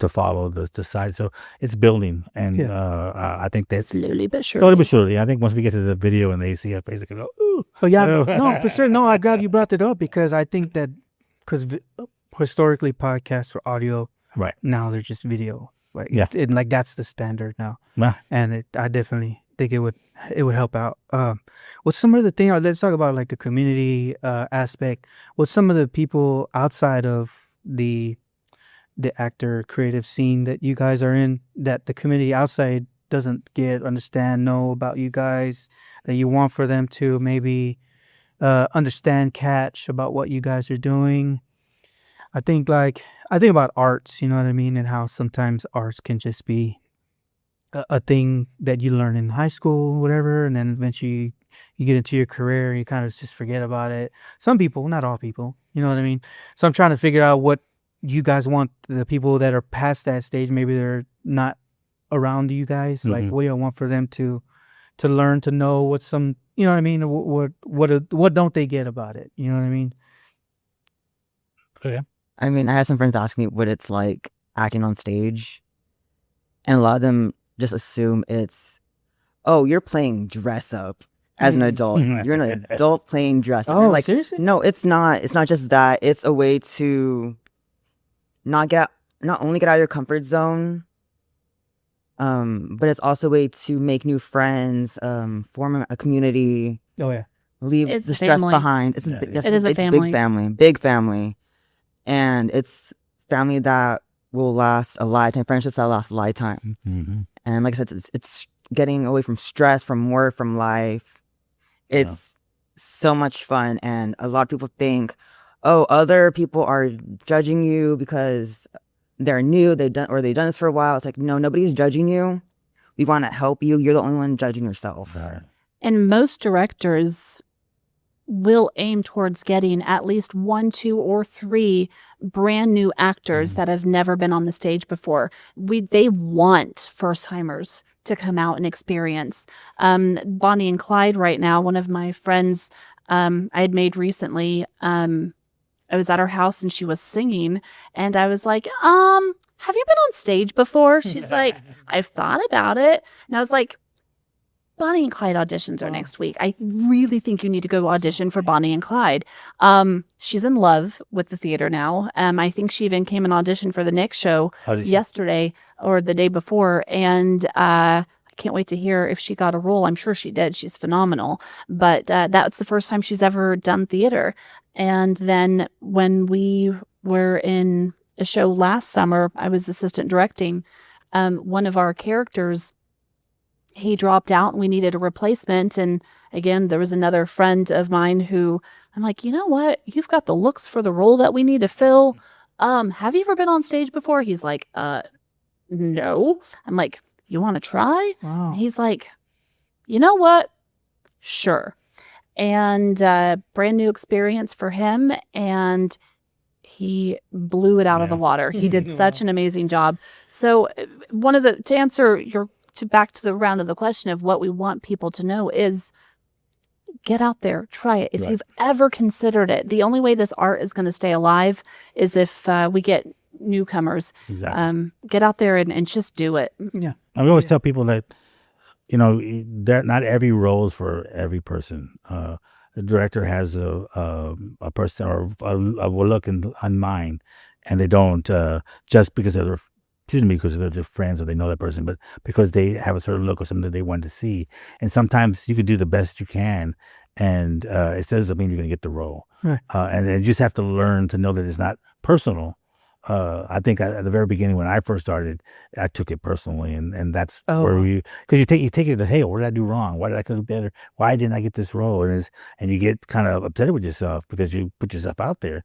follow the site. So it's building, and I think that's Slowly but surely. slowly but surely. I think once we get to the video and they see our face, they can go, ooh. Oh yeah, no, for sure. No, I'm glad you brought it up because I think that historically podcasts were audio. Right. Now they're just video. Like, Yeah. like that's the standard now. Well, And I definitely think it would help out. What's some of the thing? Let's talk about like the community aspect. What's some of the people outside of the actor creative scene that you guys are in that the community outside doesn't know about you guys, that you want for them to maybe understand, catch about what you guys are doing? I think about arts, you know what I mean, and how sometimes arts can just be a thing that you learn in high school, whatever, and then eventually you get into your career and you kind of just forget about it. Some people, not all people, you know what I mean? So I'm trying to figure out what you guys want the people that are past that stage, maybe they're not around you guys, like what do you want for them to learn, to know what some, you know what I mean, what don't they get about it, you know what I mean? okay. I mean, I had some friends ask me what it's like acting on stage, and a lot of them just assume it's, oh, you're playing dress up as an adult. You're an adult playing dress up. Oh, Like, seriously? no, it's not. It's not just that. It's a way to not only get out of your comfort zone, but it's also a way to make new friends, form a community, Oh yeah. leave It's the stress family. behind. It's It is a it's family. big family, and it's family that will last a lifetime. Friendships that last a lifetime. Mm-hmm. And like I said, it's getting away from stress, from work, from life. It's so much fun, and a lot of people think, oh, other people are judging you because they're new, they've done this for a while. It's like, no, nobody's judging you. We want to help you. You're the only one judging yourself. Right. And most directors will aim towards getting at least 1, 2, or 3 brand new actors that have never been on the stage before. They want first timers to come out and experience. Bonnie and Clyde right now, one of my friends I had made recently, I was at her house and she was singing, and I was like, have you been on stage before? She's like, I've thought about it. And I was like, Bonnie and Clyde auditions are next week. I really think you need to go audition for Bonnie and Clyde. She's in love with the theater now. I think she even came and auditioned for the next show yesterday or the day before. And I can't wait to hear if she got a role. I'm sure she did. She's phenomenal. But that's the first time she's ever done theater. And then when we were in a show last summer, I was assistant directing. One of our characters, he dropped out and we needed a replacement. And again, there was another friend of mine who I'm like, you know what? You've got the looks for the role that we need to fill. Have you ever been on stage before? He's like, no. I'm like, you want to try? Wow. And he's like, you know what? Sure. And brand new experience for him. And he blew it out of the water. He did such an amazing job. So to answer back to the round of the question of what we want people to know is get out there, try it. If you've ever considered it, the only way this art is going to stay alive is if we get newcomers. Exactly. Get out there and just do it. Yeah. I always tell people that, not every role is for every person. The director has a person or a look in mind, and they don't just because they're just friends or they know that person, but because they have a certain look or something that they want to see. And sometimes you could do the best you can, and it doesn't mean you're going to get the role. Right. And you just have to learn to know that it's not personal. I think at the very beginning when I first started, I took it personally, and that's where because you take it to, hey, what did I do wrong? Why did I do better? Why didn't I get this role? And you get kind of upset with yourself because you put yourself out there.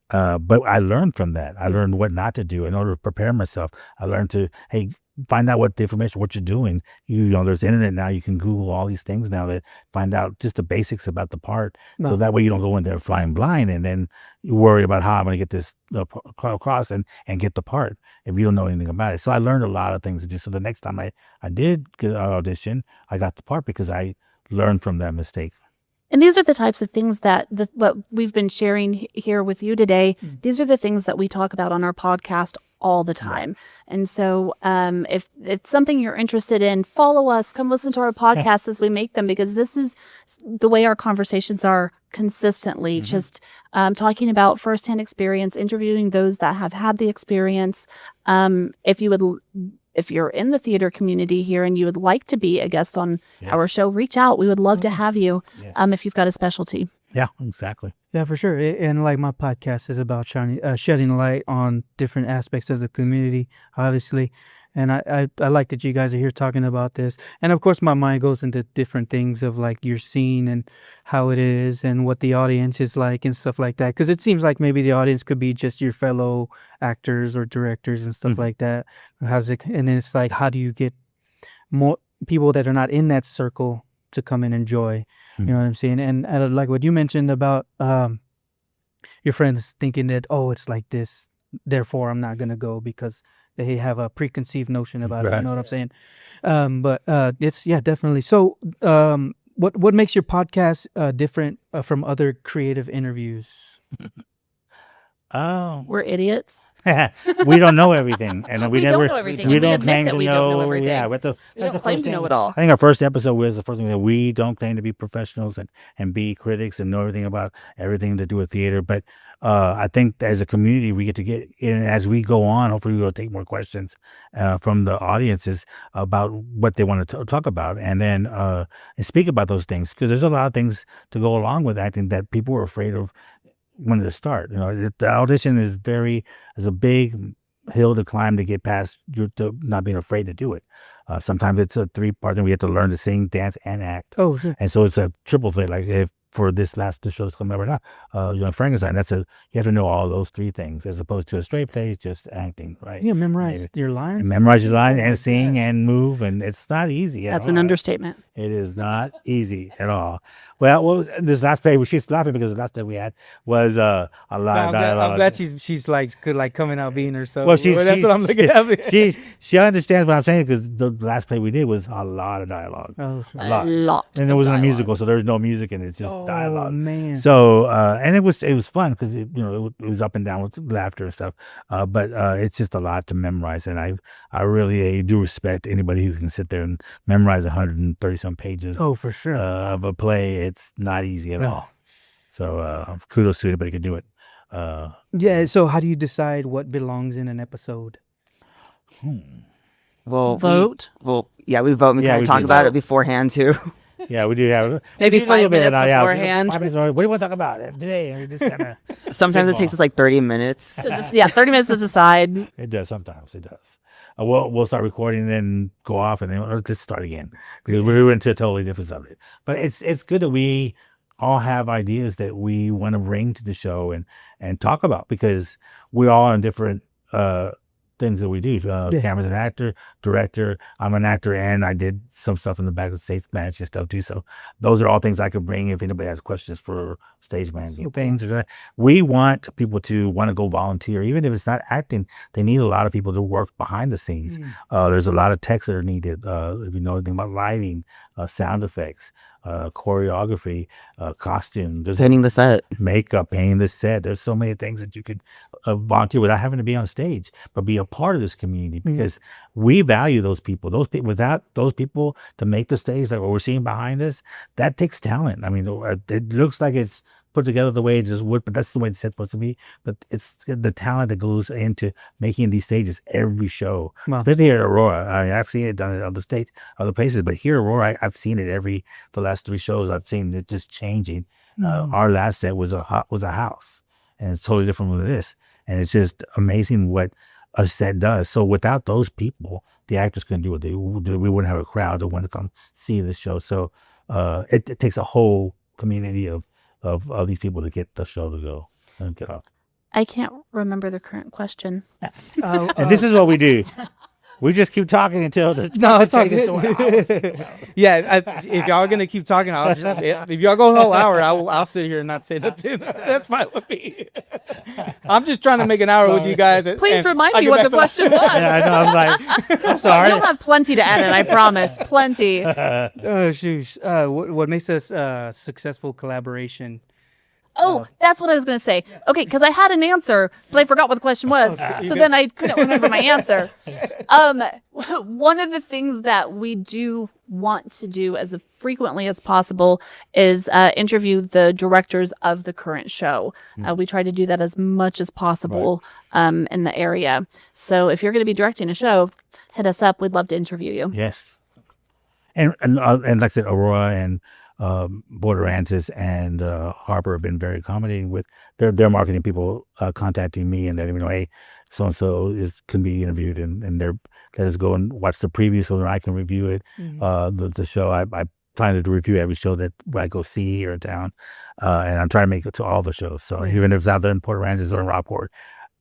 But I learned from that. I learned what not to do in order to prepare myself. I learned to, hey, find out what you're doing. There's the internet now. You can Google all these things now that find out just the basics about the part. No. So that way you don't go in there flying blind and then you worry about how I'm going to get this across and get the part if you don't know anything about it. So I learned a lot of things to do. So the next time I did get an audition, I got the part because I learned from that mistake. And these are the types of things that what we've been sharing here with you today. These are the things that we talk about on our podcast all the time. And so if it's something you're interested in, follow us, come listen to our podcasts as we make them, because this is the way our conversations are consistently, just talking about firsthand experience, interviewing those that have had the experience. If you would if you're in the theater community here and you would like to be a guest on our show, reach out. We would love to have you if you've got a specialty. Yeah, exactly. Yeah, for sure. And like my podcast is about shedding light on different aspects of the community, obviously. And I like that you guys are here talking about this. And of course, my mind goes into different things of like your scene and how it is and what the audience is like and stuff like that. Because it seems like maybe the audience could be just your fellow actors or directors and stuff like that. And then it's like, how do you get more people that are not in that circle to come and enjoy? You know what I'm saying? And like what you mentioned about your friends thinking that, oh, it's like this, therefore I'm not going to go because they have a preconceived notion about it. You know what I'm saying? But it's, definitely. So what makes your podcast different from other creative interviews? We're idiots. We don't know everything, and We don't know everything, We and we don't admit claim that to we don't know everything. Yeah, We don't claim to know it I all. think our first episode was the first thing that we don't claim to be professionals and be critics and know everything about everything to do with theater. But I think as a community, we get in as we go on. Hopefully, we'll take more questions from the audiences about what they want to talk about, and then and speak about those things, because there's a lot of things to go along with acting that people are afraid of when to start. You know, the audition is a big hill to climb to get past. To not being afraid to do it. Sometimes it's a 3-part thing. We have to learn to sing, dance, and act. Oh, sure. And so it's a triple thing. Like if for the show that's coming up right now, Frankenstein. You have to know all those 3 things as opposed to a straight play, just acting, right? Yeah, memorize your lines. And memorize your lines and sing and move, and it's not easy. That's an understatement. It is not easy at all. Well, this last play, she's laughing because the last play we had was a lot of dialogue. I'm glad she's like coming out being herself. Well, that's what I'm looking at. she understands what I'm saying, because the last play we did was a lot of dialogue. Oh, sure. A lot. And it wasn't a musical, so there's no music in it. It's just dialogue. Oh, man. So and it was fun because it was up and down with laughter and stuff. But it's just a lot to memorize, and I really do respect anybody who can sit there and memorize 130 some pages. Oh, for sure. Of a play. It's not easy at all. So kudos to anybody who can do it. Yeah. So how do you decide what belongs in an episode? Well, Vote. we vote. We kind we of talk do about vote. it beforehand too. Yeah, we do have Maybe we do a little 5 bit of minutes that, beforehand. 5 minutes, what do you want to talk about today? And we just kind of Sometimes it takes us like 30 minutes. So just, 30 minutes to decide. It does sometimes. It does. We'll start recording and then go off and then let's just start again, because we're into a totally different subject. But it's good that we all have ideas that we want to bring to the show and talk about, because we all are in different things that we do. Cameron's an actor, director. I'm an actor, and I did some stuff in the back of stage management stuff too. So those are all things I could bring if anybody has questions for stage management things. We want people to want to go volunteer, even if it's not acting. They need a lot of people to work behind the scenes. There's a lot of techs that are needed. If you know anything about lighting, sound effects, choreography, costume, Painting the set. makeup, painting the set. There's so many things that you could volunteer without having to be on stage, but be a part of this community, because we value those people. Without those people to make the stage like what we're seeing behind us, that takes talent. I mean, it looks like it's put together the way it just would, but that's the way the set's supposed to be. But it's the talent that goes into making these stages every show. Wow. Especially here at Aurora. I mean, I've seen it done in other states, other places, but here at Aurora, I've seen it the last 3 shows. I've seen it just changing. Our last set was a house, and it's totally different from this. And it's just amazing what a set does. So without those people, the actors couldn't do what they do. We wouldn't have a crowd that want to come see the show. So it takes a whole community of these people to get the show to go and get off. I can't remember the current question. And this is what we do. We just keep talking until the No, it's all good. Yeah, if y'all are gonna keep talking, if y'all go a whole hour, I'll sit here and not say nothing. That's fine with me. I'm just trying to make an hour with you guys. Please remind me what the question was. Yeah, I know. I'm like, I'm sorry. You'll have plenty to edit, I promise. Plenty. Oh, shoot. What makes us successful collaboration? Oh, that's what I was going to say. Okay, because I had an answer, but I forgot what the question was. So then I couldn't remember my answer. One of the things that we do want to do as frequently as possible is interview the directors of the current show. We try to do that as much as possible in the area. So if you're going to be directing a show, hit us up. We'd love to interview you. Yes. And like I said, Aurora and Border Answers and Harper have been very accommodating with their marketing people contacting me and letting me know, hey, so and so can be interviewed, and they're let us go and watch the preview so that I can review it. The show I trying to review every show that I go see here in town, and I'm trying to make it to all the shows. So even if it's out there in Port Aransas or in Rockport,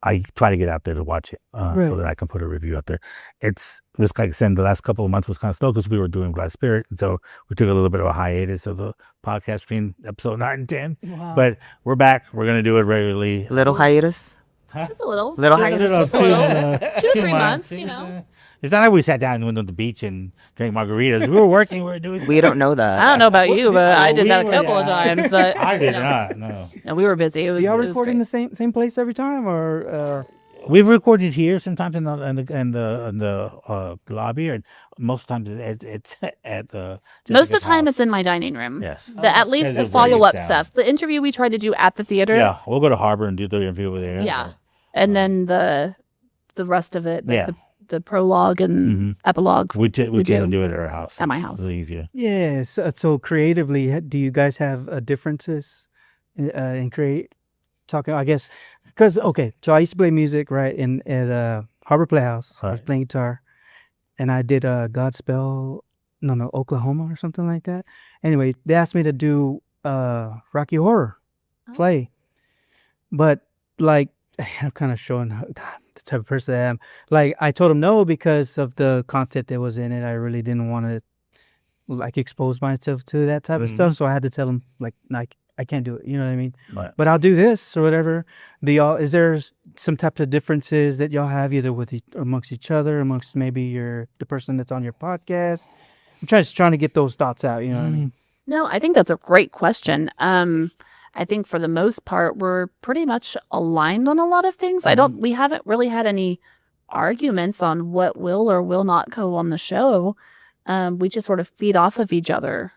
I try to get out there to watch it so that I can put a review out there. It's just like I said, the last couple of months was kind of slow because we were doing Glass Spirit. And so we took a little bit of a hiatus of the podcast between episode 9 and 10. Wow. But we're back. We're going to do it regularly. Little hiatus. Just a little. Hiatus. Just a little. 2 to 3 months, you know. It's not like we sat down and went to the beach and drank margaritas. We were working. We were doing. We don't know that. I don't know about you, but I did we that a were- couple of times. But I did not. No. no, we were busy. It was, Do y'all it was record in great. the same place every time, or We've recorded here sometimes in the lobby, and most times it's at the. Most of the Jessica's time, house. it's in my dining room. Yes. At least Because the it's where you follow-up get down. stuff. The interview we try to do at the theater. Yeah, we'll go to Harbor and do the interview over there. Yeah. And then the rest of it, like Yeah. the prologue and epilogue. We We tend to do. do it at our house. At my house. It's easier. yeah? So creatively, do you guys have differences in create talking? I guess because so I used to play music at Harbor Playhouse. I was Right. playing guitar, and I did Godspell, Oklahoma or something like that. Anyway, they asked me to do Rocky Horror play, but like I'm kind of showing the type of person I am. Like I told them no because of the content that was in it. I really didn't want to like expose myself to that type of stuff, so I had to tell them like I can't do it. You know what I mean? Right. But I'll do this or whatever. Is there some type of differences that y'all have either amongst each other, amongst maybe the person that's on your podcast? I'm just trying to get those thoughts out. You know what I mean? No, I think that's a great question. I think for the most part, we're pretty much aligned on a lot of things. We haven't really had any arguments on what will or will not go on the show. We just sort of feed off of each other.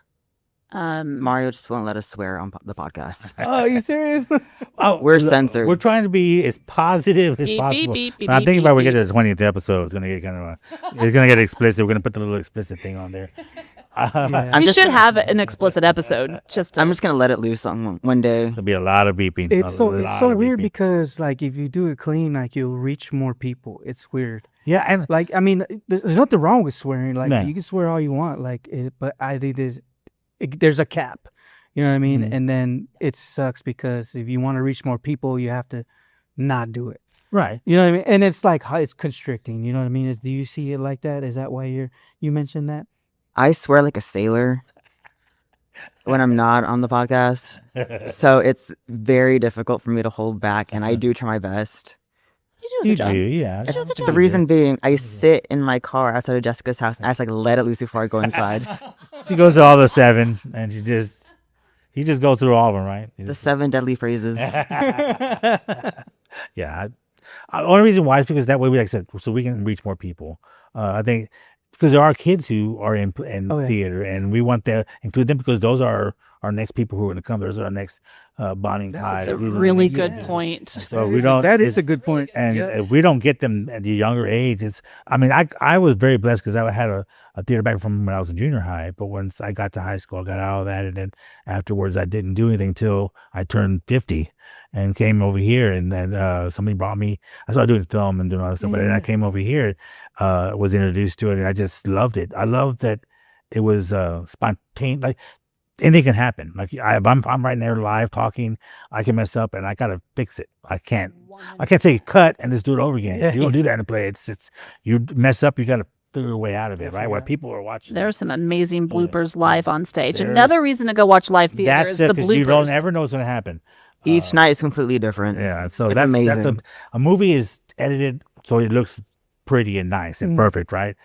Mario just won't let us swear on the podcast. Oh, are you serious? Oh, We're censored. We're trying to be as positive as Beep, beep, possible. beep, beep, But I'm beep, thinking about beep, when we get to the 20th episode, it's gonna get it's gonna get explicit. We're gonna put the little explicit thing on there. I'm We just should gonna- have an explicit episode. I'm just gonna let it loose on one day. There'll be a lot of beeping. It's a so lot of weird beeping. because like if you do it clean, like you'll reach more people. It's weird. Yeah, and Like I mean, there's nothing wrong with swearing. Like No. you can swear all you want. But I think there's a cap. You know what I mean? Mhm. And then it sucks because if you want to reach more people, you have to not do it. right. You know what I mean? And it's like it's constricting. You know what I mean? Do you see it like that? Is that why you mentioned that? I swear like a sailor when I'm not on the podcast. So it's very difficult for me to hold back, and I do try my best. You do a You good job. do, yeah. do a good The job. reason being, I sit in my car outside of Jessica's house, and I just like let it loose before I go inside. She goes to all the 7, and he just goes through all of them, right? The 7 deadly phrases. Yeah. The only reason why is because that way, like I said, so we can reach more people. I think because there are kids who are in Oh, yeah. theater, and we want to include them because those are our next people who are going to come. Those are our next bonding tide. That's a These are the really next- good point. So we don't. That is it's- a good point. And Yeah. if we don't get them at the younger age, I was very blessed because I had a theater background from when I was in junior high. But once I got to high school, I got out of that. And then afterwards, I didn't do anything until I turned 50 and came over here. And then somebody brought me, I started doing film and doing all this stuff. But then I came over here, was introduced to it, and I just loved it. I loved that it was spontaneous. Like, anything can happen. Like if I'm right there live talking, I can mess up and I gotta fix it. I can't say cut and just do it over again. Yeah. You don't do that in a play. It's you mess up, you gotta figure a way out of it, right? While people are watching. There are some amazing bloopers live on stage. There's- Another reason to go watch live theater That's is it, the 'cause bloopers. you don't ever know what's gonna happen. Each night is completely different. Yeah, so It's that's amazing. a movie is edited so it looks pretty and nice and perfect, right?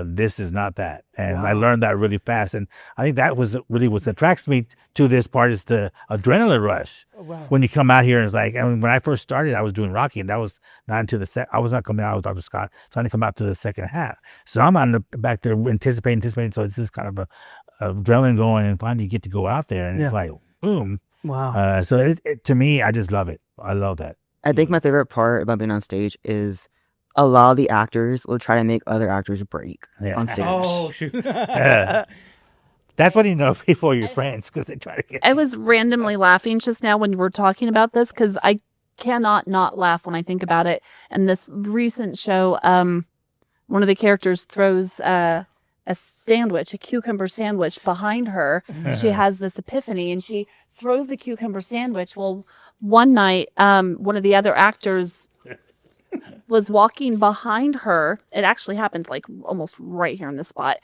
This is not that. And I learned that really fast. And I think that was really what attracts me to this part is the adrenaline rush. When you come out here and it's like, and when I first started, I was doing Rocky, and that was not until I was not coming out with Dr. Scott, trying to come out to the second half. So I'm on the back there anticipating. So it's this kind of a adrenaline going, and finally you get to go out there, and it's like, boom. Wow. So to me, I just love it. I love that. I think my favorite part about being on stage is a lot of the actors will try to make other actors break on stage. Oh, shoot. That's when you know people are your friends, because they try to get I was randomly laughing just now when you were talking about this because I cannot not laugh when I think about it. And this recent show, one of the characters throws a cucumber sandwich behind her. She has this epiphany and she throws the cucumber sandwich. Well, one night, one of the other actors was walking behind her. It actually happened like almost right here in the spot.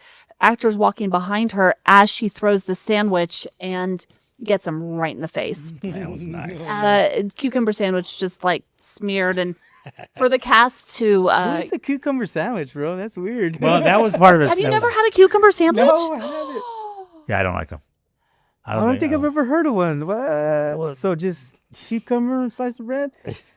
Actors walking behind her as she throws the sandwich and gets him right in the face. That was nice. Cucumber sandwich just like smeared, and for the cast to What's a cucumber sandwich, bro? That's weird. Well, that was part of it. have you never had a cucumber sandwich? No, I haven't. Yeah, I don't like them. I don't think I've ever heard of one. What? So just cucumber and slice of bread?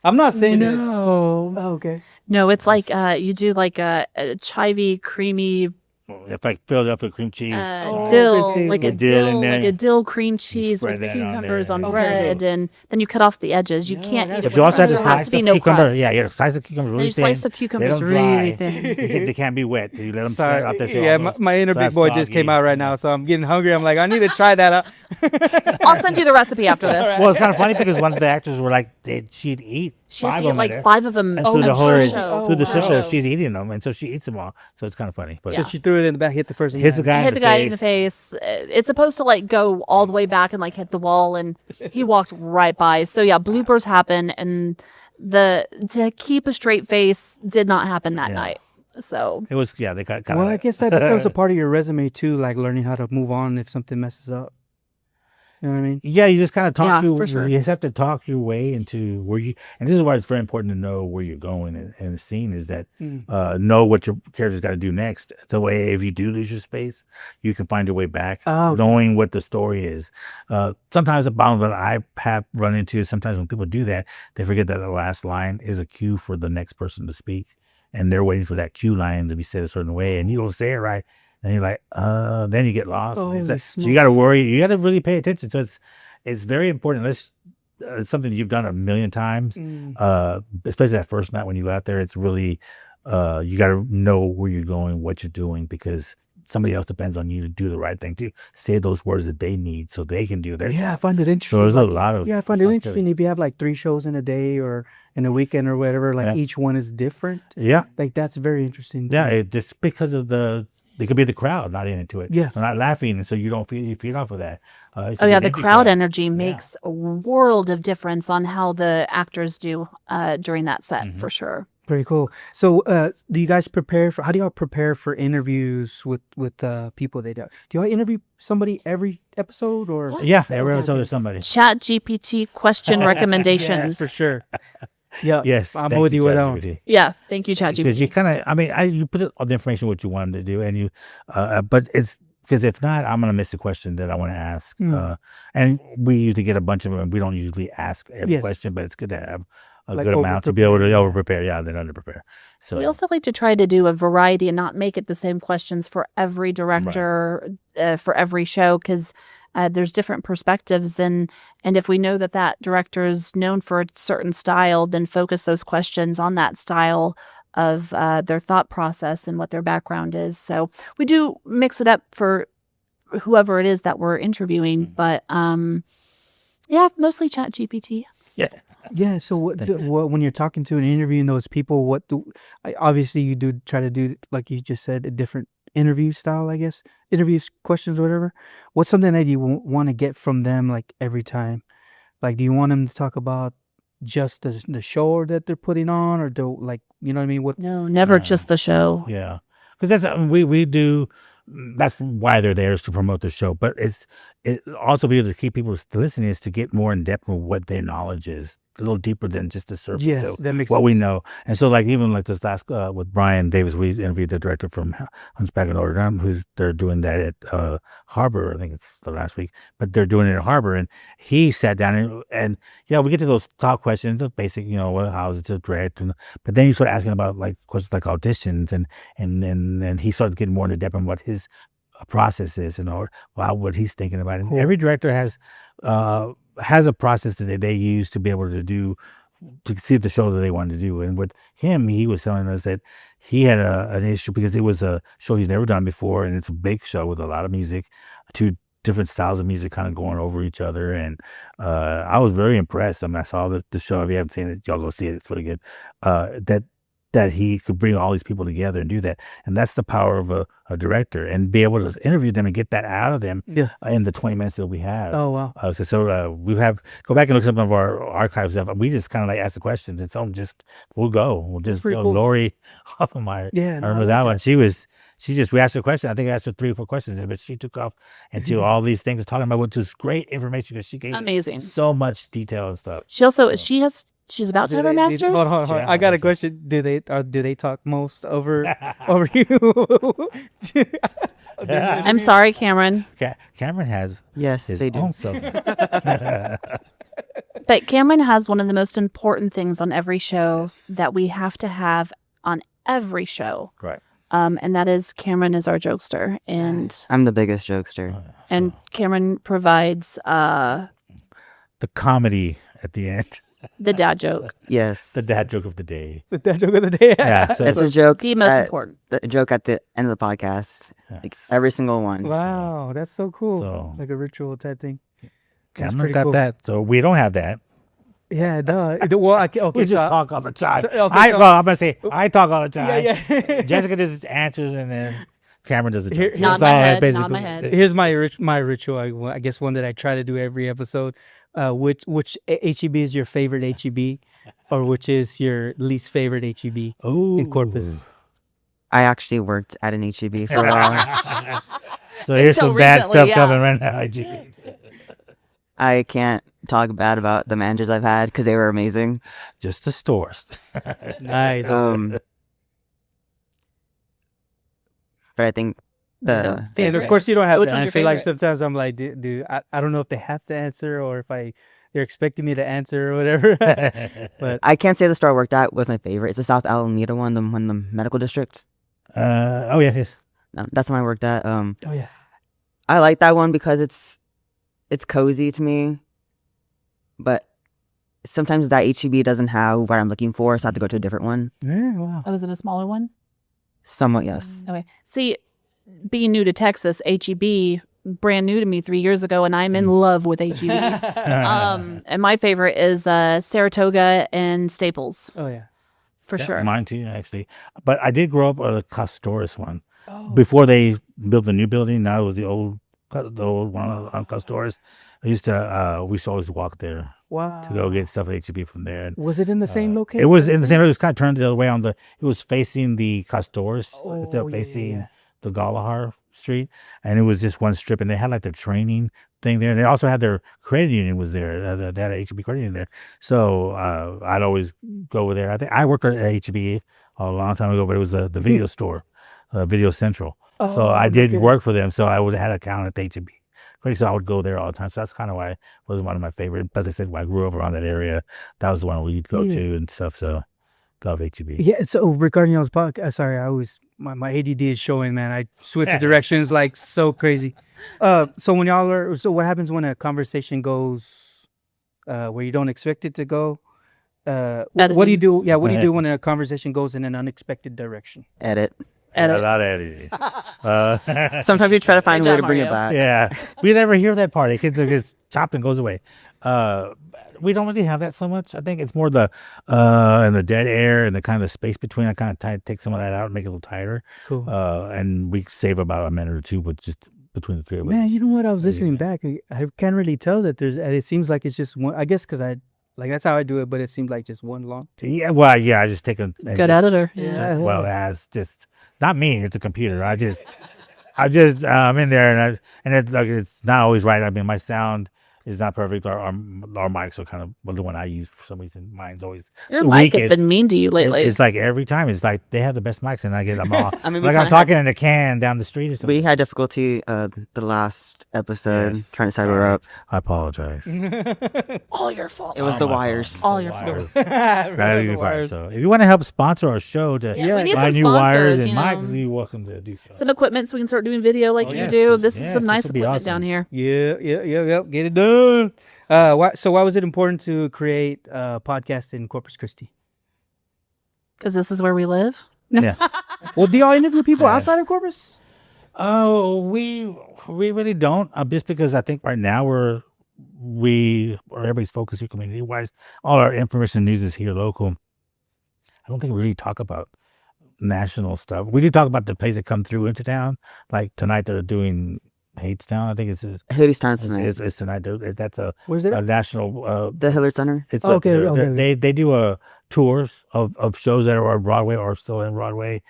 I'm not saying that. No. Oh, okay. No, it's like you do like a chivy, creamy If I filled it up with cream cheese, dill, I see. like a With dill in dill, there. like a dill cream cheese spread with that on cucumbers there. on Okay. bread, and then you cut off the edges. You can't eat it. but you also have to there has slice to be the no cucumber. crust. Yeah, you have to slice the cucumber Then really you slice thin. the cucumbers Let 'em dry. really thin. They can't be wet. You let them sit Sorry. out there. Yeah, my inner big boy just came out right now, so I'm getting hungry. I'm like, I need to try that out. I'll send you the recipe after this. Well, it's kind of funny because one of the actors were like, she'd eat She has five to of eat them like at it. 5 of them And through the per whole show. through the per show, she's eating them, and so she eats them all. So it's kind of funny. But Yeah. So she threw it in the back, hit the person. hits the guy, Hit the guy in the face. It's supposed to like go all the way back and like hit the wall, and he walked right by. So yeah, bloopers happen, and to keep a straight face did not happen that night. So It was they got kind Well, of. I guess that becomes a part of your resume too, like learning how to move on if something messes up. You know what I mean? Yeah, you just kind of talk. Yeah, for sure. You just have to talk your way into where you. And this is why it's very important to know where you're going. And the scene is that know what your character's got to do next. The way if you do lose your space, you can find your way back, knowing what the story is. Sometimes the problem that I have run into is sometimes when people do that, they forget that the last line is a cue for the next person to speak, and they're waiting for that cue line to be said a certain way, and you don't say it right. And you're like, then you get lost. So you got to worry. You got to really pay attention. So it's very important. It's something you've done a million times, especially that first night when you go out there. It's really, you got to know where you're going, what you're doing, because somebody else depends on you to do the right thing, to say those words that they need so they can do their Yeah, I job. find it interesting. So there's a like- lot of Yeah, I find it interesting if you have like 3 shows in a day or in a weekend or whatever. Like each one is different. Yeah, Like that's very interesting. to yeah. me. Just because of it could be the crowd not into it. Yeah. They're not laughing, and so you feed off of that. It could oh be yeah, an the empty crowd energy makes a world of difference on how the actors do during that set for sure. Pretty cool. So, do you guys prepare for? How do y'all prepare for interviews with people they do? Do y'all interview somebody every episode or? Yeah, every episode there's somebody. Chat GPT question recommendations. Yes, for sure. Yeah. Yes, I'm thank with you with that ChatGPT. one. Yeah, thank you, Chat Because GPT. you kind of, you put all the information what you want them to do, and you, but it's because if not, I'm gonna miss a question that I want to ask. And we usually get a bunch of them. We don't usually ask every Yes. question, but it's good to have a Like good amount to be able to over-prepare, over prepare, than under prepare. So We also like to try to do a variety and not make it the same questions for every director, for every show, because there's different perspectives. And if we know that director is known for a certain style, then focus those questions on that style of their thought process and what their background is. So we do mix it up for whoever it is that we're interviewing. But yeah, mostly Chat GPT. yeah. Yeah. So, when you're talking to and interviewing those people, obviously you do try to do, like you just said, a different interview style, I guess, interviews, questions, whatever. What's something that you want to get from them, like every time? Like, do you want them to talk about just the show that they're putting on, or do like, you know what I mean? What? No, never just the show. Yeah, because that's we do. That's why they're there, is to promote the show. But it also be able to keep people listening, is to get more in depth with what their knowledge is a little deeper than just the surface. Yes, of that makes what sense. we know. And so, like even like this last with Brian Davis, we interviewed the director from Hunchback of Notre Dame, they're doing that at Harbor. I think it's the last week, but they're doing it at Harbor, and he sat down and yeah, we get to those top questions, the basic, how is it to direct, but then you start asking about like questions like auditions, and he started getting more into depth on what his process is, what he's thinking about. And every director has a process that they use to be able to see the show that they wanted to do. And with him, he was telling us that he had an issue because it was a show he's never done before, and it's a big show with a lot of music, two different styles of music kind of going over each other. And I was very impressed. I mean, I saw the show. If you haven't seen it, y'all go see it. It's really good. That he could bring all these people together and do that. And that's the power of a director, and be able to interview them and get that out of them in the 20 minutes that we have. Oh, wow. So we go back and look at some of our archive stuff. We just kind of like ask the questions, and some we'll go. We'll just, pretty cool. Lori Hoffenmeyer. Yeah, I remember that one. We asked her a question. I think I asked her 3 or 4 questions, but she took off into all these things talking about, which was great information because she gave Amazing. us so much detail and stuff. She also she's about to have her master's. Hold on. Yeah, I got a question. Do they talk most over you? I'm sorry, Cameron. Cameron has Yes, his they do. own subject. But Cameron has one of the most important things on every show that we have to have on every show. Right. And that is Cameron is our jokester. And I'm the biggest jokester. and Cameron provides The comedy at the end. the dad joke. Yes. The dad joke of the day. The dad joke of the day. Yeah. So It's a joke. The most important. The joke at the end of the podcast. Like every single one. Wow, that's so cool. So- Like a ritual type thing. Cameron pretty got cool. that. So we don't have that. Yeah, duh. Well, okay, We just so- talk all the time. so- okay, I'm so- going to say, I talk all the time. Yeah. Jessica does its answers, and then Cameron does the Here- joke. here's Nod That's my all I head, nod basically- my head. Here's my ritual. I guess one that I try to do every episode. Which HEB is your favorite HEB, or which is your least favorite HEB Ooh. in Corpus? I actually worked at an HEB for a while. So here's Until some bad recently, stuff yeah. coming right now. IGB. I can't talk bad about the managers I've had because they were amazing. Just the stores. Nice. But I think the And of course, you don't have Which to one's your answer. Like favorite? sometimes I'm like, dude, I don't know if they have to answer or if they're expecting me to answer or whatever. But I can't say the store I worked at was my favorite. It's the South Alameda one, the medical district. Oh yeah. Yes. That's the one I worked at. oh yeah, I like that one because it's cozy to me, but sometimes that HEB doesn't have what I'm looking for, so I have to go to a different one. yeah, wow. I was in a smaller one. Somewhat, yes. Okay. See, being new to Texas, HEB, brand new to me 3 years ago, and I'm in love with HEB. And my favorite is Saratoga and Staples, Oh yeah. for Yeah, sure. Mine too, actually. But I did grow up at the Costores one. Oh. Before they built the new building, now it was the old one on Costores. We used to always walk there Wow. to go get stuff at HEB from there. And Was it in the same location? it was in the same. It was kind of turned the other way it was facing the Costores instead Oh, of yeah, facing yeah. the Galahar Street, and it was just one strip. And they had like their training thing there. And they also had their credit union was there. They had a HEB credit union there. So I'd always go over there. I think I worked at HEB a long time ago, but it was the video store, Video Central. So I did work for them. So I would have had an account at the HEB. So I would go there all the time. So that's kind of why it was one of my favorite. As I said, when I grew up around that area, that was the one we'd go to and stuff. So love HEB. Yeah. So regarding y'all's podcast, sorry, I always my ADD is showing, man. I switch directions like so crazy. So when y'all are, so what happens when a conversation goes where you don't expect it to go? What do you do? Yeah, what do you do when a conversation goes in an unexpected direction? Edit. A lot of editing. Sometimes you try to find a Good way job, to bring it Mario. back. Yeah, we never hear that part. It gets chopped and goes away. We don't really have that so much. I think it's more the and the dead air and the kind of space between. I kind of take some of that out and make it a little tighter. Cool. And we save about a minute or two, but just between the three of us. Man, you know what? I was listening back. I can't really tell that there's. It seems like it's just one. I guess because that's how I do it, but it seems like just one long. Yeah, well, yeah, I just take a Good editor. Yeah. Well, that's just not me. It's a computer. I'm in there, and it's not always right. I mean, my sound is not perfect. Our mics are kind of, well, the one I use for some reason, mine's always Your the mic has weakest. been mean to you lately. It's like every time, it's like they have the best mics, and I get them all. I mean, we like I'm kinda talking in a can down the street or something. We had difficulty the last episode Yes. trying to set her up. I apologize. all your fault. It was the wires. All your fault. Rather be fired. So if you want to help sponsor our show to Yeah, we need buy some new wires sponsors, and you know. mics, you're welcome to do so. Some equipment so we can start doing video like you yes. do. This Yes, is some nice this would be equipment awesome. down here. Yeah. Get it done. So why was it important to create a podcast in Corpus Christi? Because this is where we live. Yeah. Well, do y'all interview people Yeah. outside of Corpus? Oh, we really don't. Just because I think right now everybody's focused here community wise. All our information and news is here local. I don't think we really talk about national stuff. We do talk about the places that come through into town. Like tonight they're doing Hadestown. I think Hoodie's Town tonight. it's tonight. That's a Where's it? a national. The Hillard Center. It's Okay. They do tours of shows that are on Broadway or still in Broadway.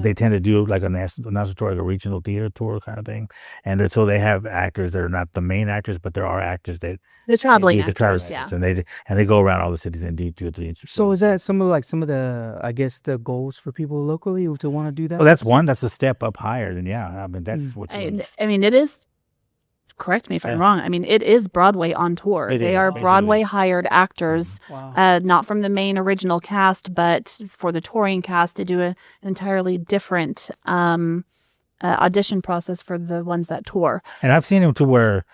They tend to do like a national tour, like a regional theater tour kind of thing. And so they have actors that are not the main actors, but there are actors that The traveling the traveling actors, yeah. actors, and they go around all the cities and do 2 or 3 inches. So is that some of the I guess the goals for people locally to want to do that? Well, that's one. That's a step up higher than I mean that's what. I mean, it is. Correct me if I'm Yeah. wrong. I mean, it is Broadway on tour. It They is, are basically. Broadway hired actors, Wow. not from the main original cast, but for the touring cast, they do an entirely different audition process for the ones that tour. And I've seen them to where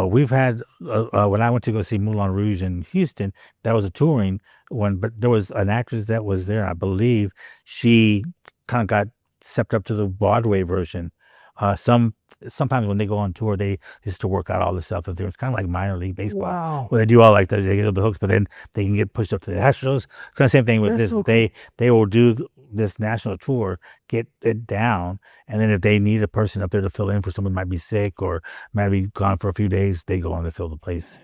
we've had when I went to go see Moulin Rouge in Houston, that was a touring one, but there was an actress that was there. I believe she kind of got stepped up to the Broadway version. Sometimes when they go on tour, they just to work out all the stuff that there. It's kind of like minor league baseball, Wow. where they do all like they get the hooks, but then they can get pushed up to the Astros. Kind of same thing with That's this. so cool. They will do this national tour, get it down, and then if they need a person up there to fill in for someone who might be sick or might be gone for a few days, they go on to fill the place.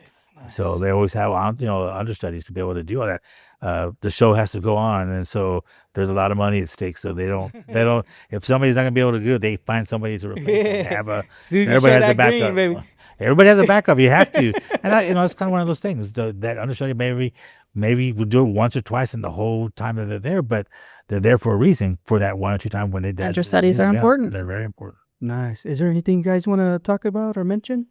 So they always have understudies to be able to do all that. The show has to go on, and so there's a lot of money at stake. So they don't. If somebody's not gonna be able to do it, they find somebody to replace them. They have everybody has a backup. baby. Everybody has a backup. You have to, and it's kind of one of those things. That understudy maybe will do it once or twice in the whole time that they're there, but they're there for a reason. For that 1 or 2 times when they Understudies are important. They're very important. Nice. Is there anything you guys want to talk about or mention?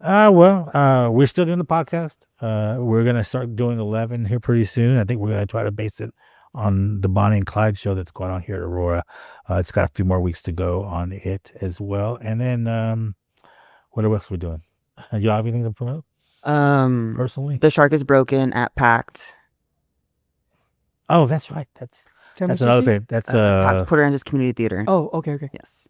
We're still doing the podcast. We're gonna start doing 11 here pretty soon. I think we're gonna try to base it on the Bonnie and Clyde show that's going on here at Aurora. It's got a few more weeks to go on it as well. And then what else are we doing? You have anything to promote personally? The Shark is Broken at Pact. Oh, that's right. That's another thing. That's Pact Port Aransas Community Theater. Oh, okay. Yes.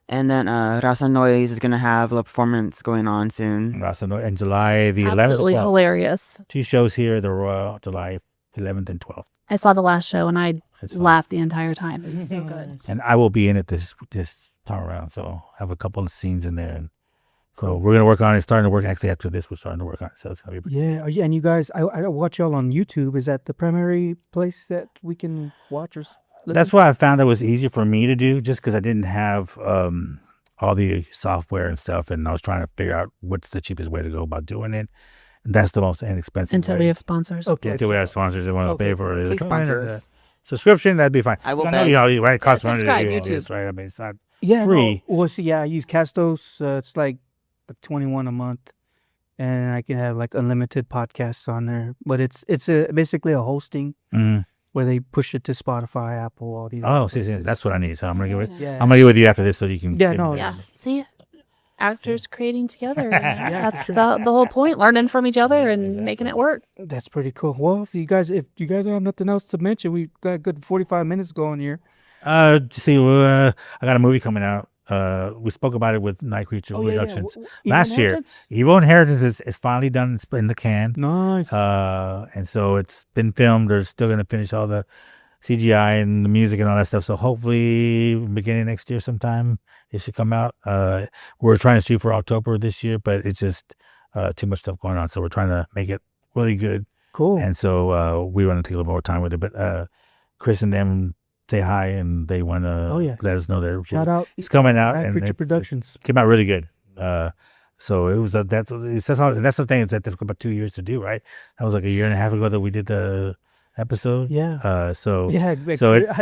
And then Raza Noise is going to have a performance going on soon. in July the 11th. Absolutely and 12th. hilarious. 2 shows here, the Aurora, July 11th and 12th. I saw the last show and I It's fun. laughed the entire time. It was so good. And I will be in it this time around. So I have a couple of scenes in there. And so we're going to work on it. Starting to work actually after this. We're starting to work on it. So it's going to be Yeah. And you guys, I watch y'all on YouTube. Is that the primary place that we can watch or listen? That's why I found that was easier for me to do just because I didn't have all the software and stuff. And I was trying to figure out what's the cheapest way to go about doing it. And that's the most inexpensive Until way. we have sponsors. Okay. Until we have sponsors that want to pay for it. Please sponsor us. Subscription, that'd be fine. I will know, pay. right? It costs money to subscribe, do all this, YouTube. right? I mean, it's not Yeah. free. No. Well, see, yeah, I use Castos. It's like $21 a month, and I can have like unlimited podcasts on there. But it's basically a hosting Mhm. where they push it to Spotify, Apple, all these. Oh, other see, places. that's what I need. So I'm gonna give it. Yeah. I'm gonna get with you after this so you can. Yeah, give no, me Yeah. that. See, actors creating together. You know? That's the whole point. Learning from each other and making it work. That's pretty cool. Well, if you guys have nothing else to mention, we've got a good 45 minutes going here. See, I got a movie coming out. We spoke about it with Night Creature Productions last year. Evil Inheritance is finally done. It's in the can. Nice. And so it's been filmed. They're still going to finish all the CGI and the music and all that stuff. So hopefully beginning next year sometime it should come out. We're trying to shoot for October this year, but it's just too much stuff going on. So we're trying to make it really good. Cool. And so we want to take a little more time with it. But Chris and them say hi and they want to Oh, yeah. let us know that Shout out it's coming out. Night And Creature it's Productions. came out really good. So it was that's the thing. It's that took about 2 years to do, right? That was like a year and a half ago that we did the episode. Yeah. So I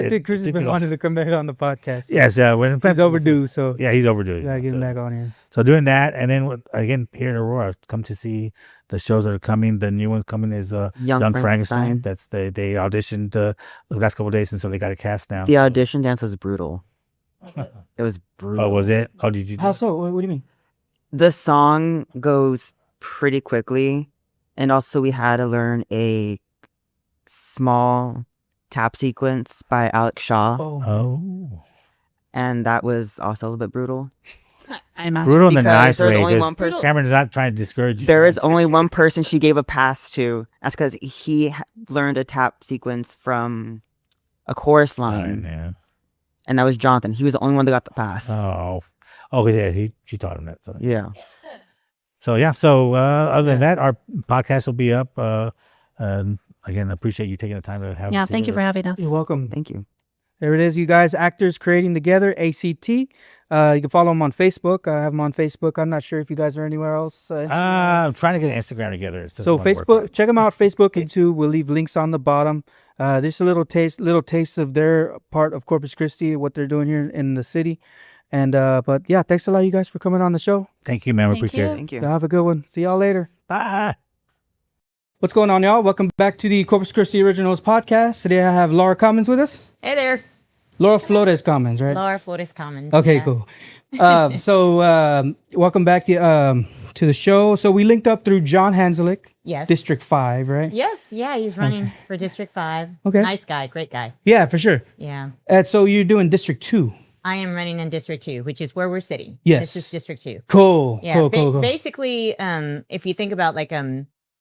think Chris has been wanting to come back on the podcast. Yes, when He's overdue, so yeah, he's overdue. gotta get him back on here. So doing that, and then again here in Aurora, come to see the shows that are coming. The new one's coming is Young Frankenstein. That's they auditioned the last couple of days, and so they got a cast now. The audition dance was brutal. It was brutal. Oh, was it? Oh, did you? How so? What do you mean? The song goes pretty quickly, and also we had to learn a small tap sequence by Alex Shaw, Oh. and that was also a little bit brutal. I imagine. Brutal in a Because nice there's way. only 'cause one person- Cameron is not trying to discourage you. There is only one person she gave a pass to. That's because he learned a tap sequence from a chorus line, Yeah. and that was Jonathan. He was the only one that got the pass. Oh, yeah. She taught him that. So Yeah. So yeah. So other than that, our podcast will be up. Again, appreciate you taking the time to have. Yeah, us thank you here. for having us. You're welcome. Thank you. There it is, you guys. Actors Creating Together, ACT. You can follow them on Facebook. I have them on Facebook. I'm not sure if you guys are anywhere else. I'm trying to get an Instagram together. It doesn't So wanna work Facebook, right. check them out. Facebook, YouTube. We'll leave links on the bottom. This is a little taste of their part of Corpus Christi, what they're doing here in the city. And but yeah, thanks a lot, you guys, for coming on the show. Thank you, man. We Thank appreciate you. it. Thank you. Y'all have a good one. See y'all later. Bye. What's going on, y'all? Welcome back to the Corpus Christi Originals Podcast. Today I have Laura Commons with us. Hey there, Laura Flores Commons, right? Laura Flores Commons. Okay, yeah. cool. Welcome back to the show. So we linked up through John Hanselick, Yes. District 5, right? Yes, yeah, he's running for District 5. Okay. Nice guy, great guy. Yeah, for sure. Yeah. And so you're doing District 2. I am running in District 2, which is where we're sitting. Yes. This is District 2. Cool. Yeah. Cool. Basically, if you think about like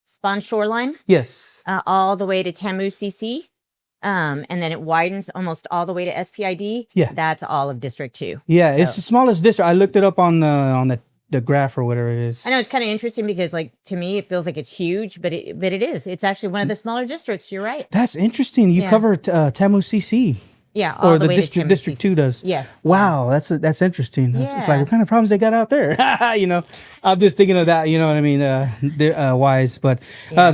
Spawn Shoreline, Yes. all the way to Tamu CC, and then it widens almost all the way to SPID. Yeah. That's all of District 2. Yeah, it's So- the smallest district. I looked it up on the graph or whatever it is. I know it's kind of interesting because, like, to me, it feels like it's huge, but it is. It's actually one of the smaller districts. You're right. That's interesting. You Yeah. cover Tamu CC. Yeah, all Or the way District to Tamu CC. 2 does. Yes. Wow, that's interesting. It's Yeah. like, what kind of problems they got out there? I'm just thinking of that. You know what I mean? Wise, but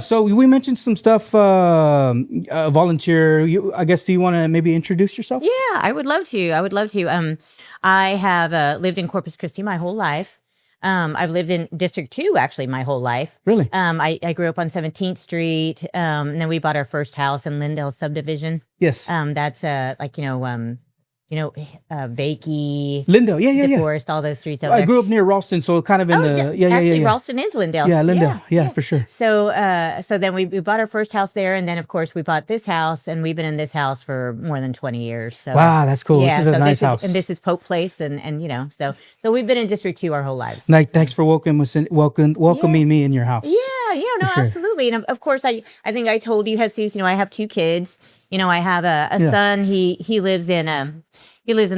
so we mentioned some stuff. Volunteer. I guess. Do you want to maybe introduce yourself? Yeah, I would love to. I have lived in Corpus Christi my whole life. I've lived in District 2 actually my whole life. Really? I grew up on 17th Street. And then we bought our first house in Lindale subdivision. Yes. That's Vakey, Lindale. Yeah. DeForest, all those streets over I there. grew up near Ralston, so kind of in Actually, yeah. Ralston is Lindale. Yeah, Lindale. Yeah, for sure. So then we bought our first house there, and then of course we bought this house, and we've been in this house for more than 20 years. So Wow, that's cool. Yeah, This is a nice house. and this is Pope Place, and so we've been in District 2 our whole lives. Like, thanks for welcoming me in your house. Yeah, no, sure. absolutely. And of course, I think I told you, Jesus, I have 2 kids. I have a son. He lives in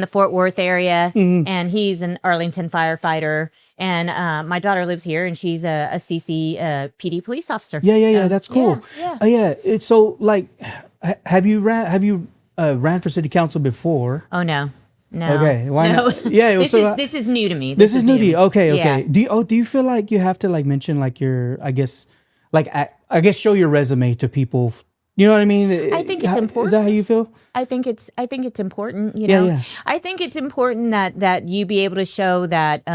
the Fort Worth area, Mm-hmm. and he's an Arlington firefighter. And my daughter lives here, and she's a CC PD police officer. Yeah. That's cool. Yeah. It's so like, have you ran for city council before? Oh no. Okay, why no. not? Yeah, this is new to me. This is new to you. Okay. Yeah. Do you feel like you have to like mention like your I guess show your resume to people? You know what I mean? I think it's important. Is that how you feel? I think it's important. Yeah. I think it's important that you be able to show that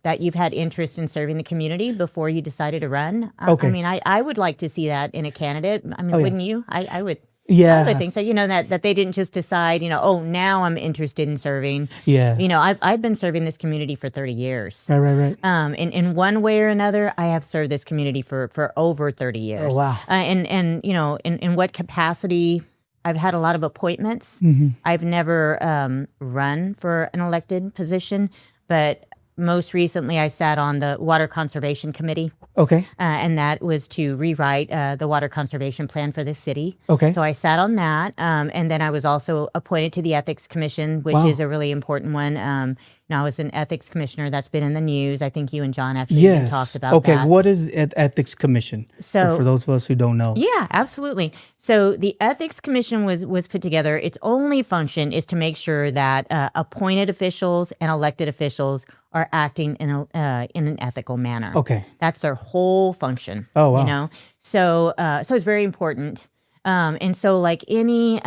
that you've had interest in serving the community before you decided to run. Okay. I mean, I would like to see that in a candidate. I mean, wouldn't you? I would. Yeah. I would think so. That they didn't just decide, oh, now I'm interested in serving. Yeah. I've been serving this community for 30 years. Right. In one way or another, I have served this community for over 30 years. Oh, wow. And in what capacity? I've had a lot of appointments. Mm-hmm. I've never run for an elected position, but most recently I sat on the Water Conservation Committee. Okay. And that was to rewrite the water conservation plan for this city. Okay. So I sat on that. And then I was also appointed to the Ethics Commission, which Wow. is a really important one. I was an ethics commissioner. That's been in the news. I think you and John actually even talked about Okay, that. what is Ethics Commission? So for those of us who don't know. Yeah, absolutely. So the Ethics Commission was put together. Its only function is to make sure that appointed officials and elected officials are acting in an ethical manner. Okay. That's their whole function. Oh, wow. You know, so it's very important. And so like any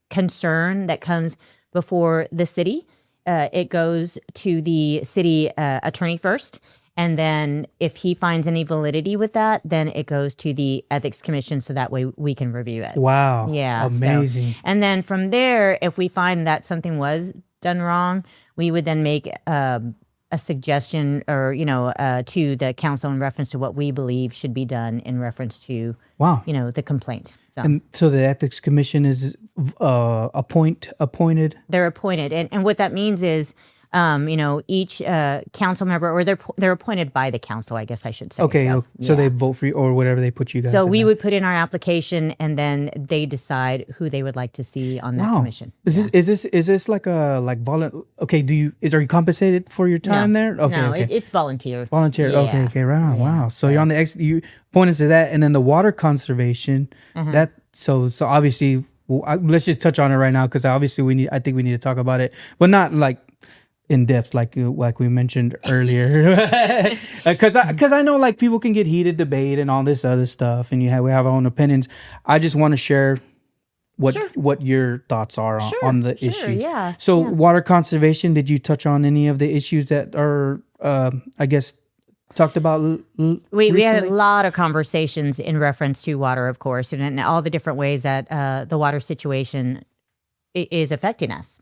concern that comes before the city, it goes to the city attorney first. And then if he finds any validity with that, then it goes to the Ethics Commission so that way we can review it. Wow. Yeah. Amazing. And then from there, if we find that something was done wrong, we would then make a suggestion or, to the council in reference to what we believe should be done in reference to, Wow. the complaint. So And so the Ethics Commission is appointed? they're appointed. And what that means is, each council member, or they're appointed by the council, I guess I should say. Okay, So, so yeah. they vote for you or whatever they put you guys So in we there. would put in our application, and then they decide who they would like to see on that Wow. commission. Is this like a okay, are you compensated for your time there? Okay, no, okay. it's volunteer. Volunteer. Yeah. Okay, right on. Yeah. Wow. So you're on the you pointed to that, and then the water conservation. Uh-huh. That so obviously, let's just touch on it right now because obviously I think we need to talk about it, but not like in depth like we mentioned earlier, because I know like people can get heated debate and all this other stuff, and we have our own opinions. I just want to share what your thoughts are on the issue. Yeah. So water conservation, did you touch on any of the issues that are, I guess, talked about We had a recently? lot of conversations in reference to water, of course, and all the different ways that the water situation is affecting us.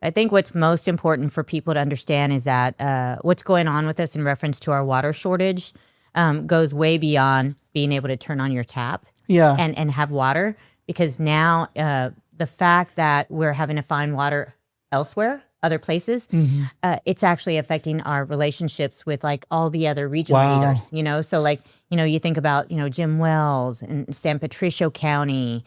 I think what's most important for people to understand is that what's going on with us in reference to our water shortage goes way beyond being able to turn on your tap Yeah. and have water, because now the fact that we're having to find water elsewhere, other places, it's actually affecting our relationships with like all the other regional Wow. leaders, so like, you think about, Jim Wells and San Patricio County,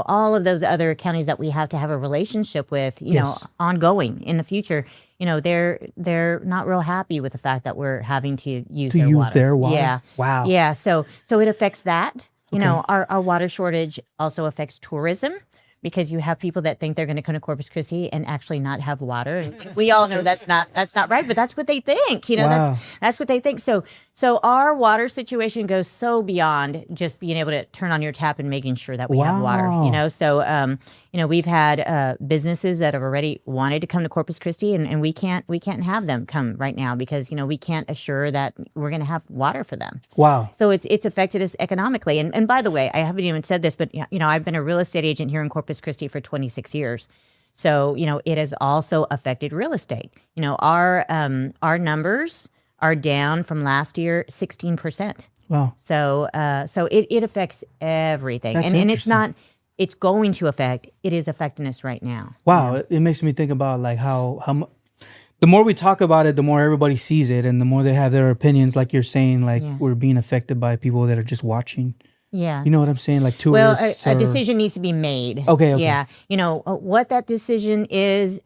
all of those other counties that we have to have a relationship with, Yes. ongoing in the future, they're not real happy with the fact that we're having to use To their use water. their water? Yeah. Wow. Yeah. So it affects that. Okay. Our water shortage also affects tourism, because you have people that think they're going to come to Corpus Christi and actually not have water. And we all know that's not right, but that's what they think. Wow. That's what they think. So our water situation goes so beyond just being able to turn on your tap and making sure that we have water. Wow. So we've had businesses that have already wanted to come to Corpus Christi, and we can't have them come right now because we can't assure that we're going to have water for them. Wow. So it's affected us economically. And by the way, I haven't even said this, but I've been a real estate agent here in Corpus Christi for 26 years. So, it has also affected real estate. Our numbers are down from last year 16%. Wow. So it affects everything. That's And it's interesting. it's going to affect, it is affecting us right now. Wow. It makes me think about like how the more we talk about it, the more everybody sees it, and the more they have their opinions. Like you're saying, like Yeah. we're being affected by people that are just watching. Yeah. You know what I'm saying? Like Well, tourists. a or- decision needs to be made. Okay. Yeah. What that decision is,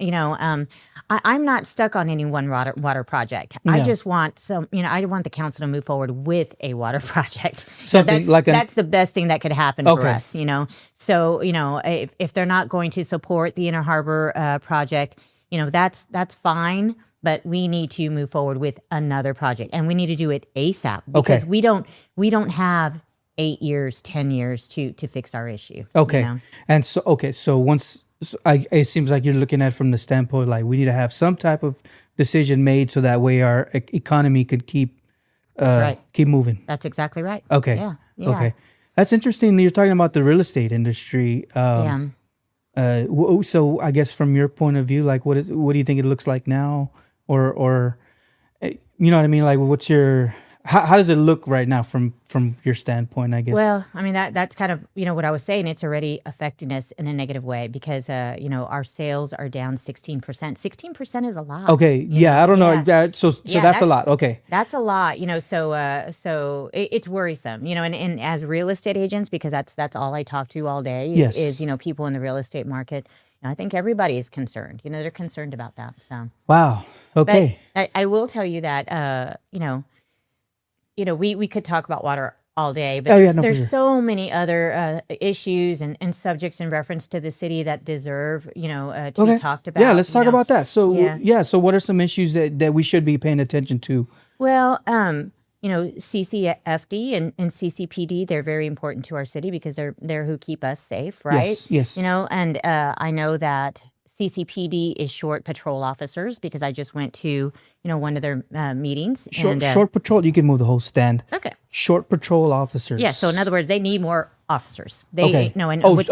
I'm not stuck on any one water project. I Yeah. just want I want the council to move forward with a water project. Something that's, like that's the best thing that could happen for Okay. us, So, if they're not going to support the Inner Harbor project, that's fine. But we need to move forward with another project, and we need to do it ASAP, because Okay. we don't have 8 years, 10 years to fix our issue. Okay. you know? And so once it seems like you're looking at it from the standpoint like we need to have some type of decision made so that way our economy could keep right. keep moving. That's exactly right. Okay. Yeah. Yeah. Okay. That's interesting. You're talking about the real estate industry. Yeah. So I guess from your point of view, like what do you think it looks like now, or you know what I mean? Like what's your how does it look right now from your standpoint? I guess. Well, I mean that's kind of what I was saying. It's already affecting us in a negative way because our sales are down 16%. 16% is a lot. Okay. Yeah. I don't know. Yeah. So Yeah, that's a lot. Okay. That's a lot, so it's worrisome, and as real estate agents, because that's all I talk to all day Yes. is people in the real estate market. I think everybody is concerned. They're concerned about that. So Wow. Okay. But I will tell you that we could talk about water all day, but Oh, yeah, no, for there's sure. so many other issues and subjects in reference to the city that deserve to be talked about. Yeah, let's talk about that. So Yeah. so what are some issues that we should be paying attention to? Well, CCFD and CCPD, they're very important to our city because they're who keep us safe, right? Yes. And I know that CCPD is short patrol officers because I just went to, one of their meetings. Short patrol, you can move the whole stand. Okay. Short patrol officers. Yeah. So in other words, they need more officers. They, Okay. and Okay. Short.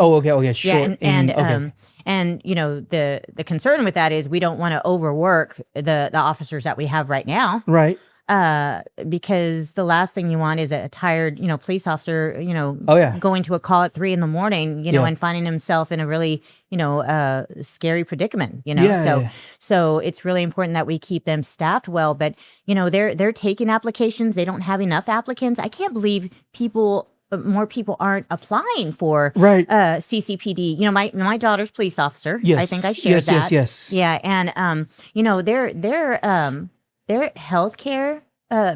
Yeah, okay. and the concern with that is we don't want to overwork the officers that we have right now. Right. Because the last thing you want is a tired, police officer, Oh, yeah. going to a call at 3 a.m, Yeah. and finding himself in a really, scary predicament, Yeah. So it's really important that we keep them staffed well, but, they're taking applications. They don't have enough applicants. I can't believe more people aren't applying for Right. CCPD. My daughter's police officer. Yes. I think I shared that. Yes. Yeah, and their healthcare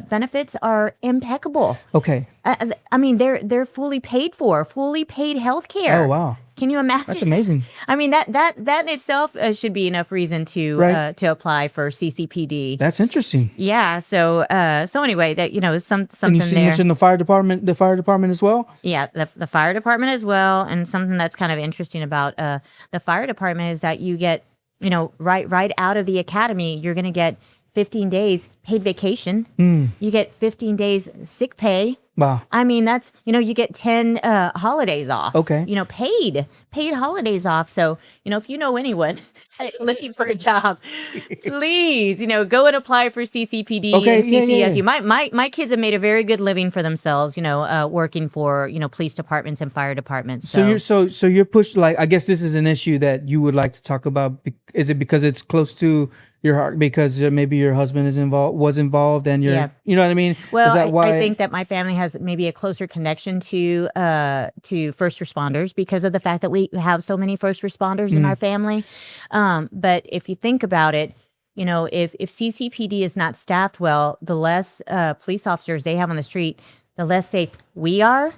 benefits are impeccable. Okay. I mean, they're fully paid healthcare. Oh, wow. Can you imagine? That's amazing. I mean, that in itself should be enough reason to Right. to apply for CCPD. That's interesting. Yeah. So anyway, that And something you there. mentioned the fire department as well. Yeah, the fire department as well, and something that's kind of interesting about the fire department is that you get right out of the academy, you're going to get 15 days paid vacation. You get 15 days sick pay. Wow. I mean, that's, you get 10 holidays off. Okay. Paid holidays off. So, if you know anyone looking for a job, please, go and apply for CCPD Okay, and yeah, CCFD. yeah. My kids have made a very good living for themselves, working for, police departments and fire departments. So you're pushed, like, I guess this is an issue that you would like to talk about. Is it because it's close to your heart, because maybe your husband was involved and you're, Yeah. you know what I mean? Well, is that why? I think that my family has maybe a closer connection to first responders because of the fact that we have so many first responders in our family. But if you think about it, if CCPD is not staffed well, the less police officers they have on the street, the less safe we are,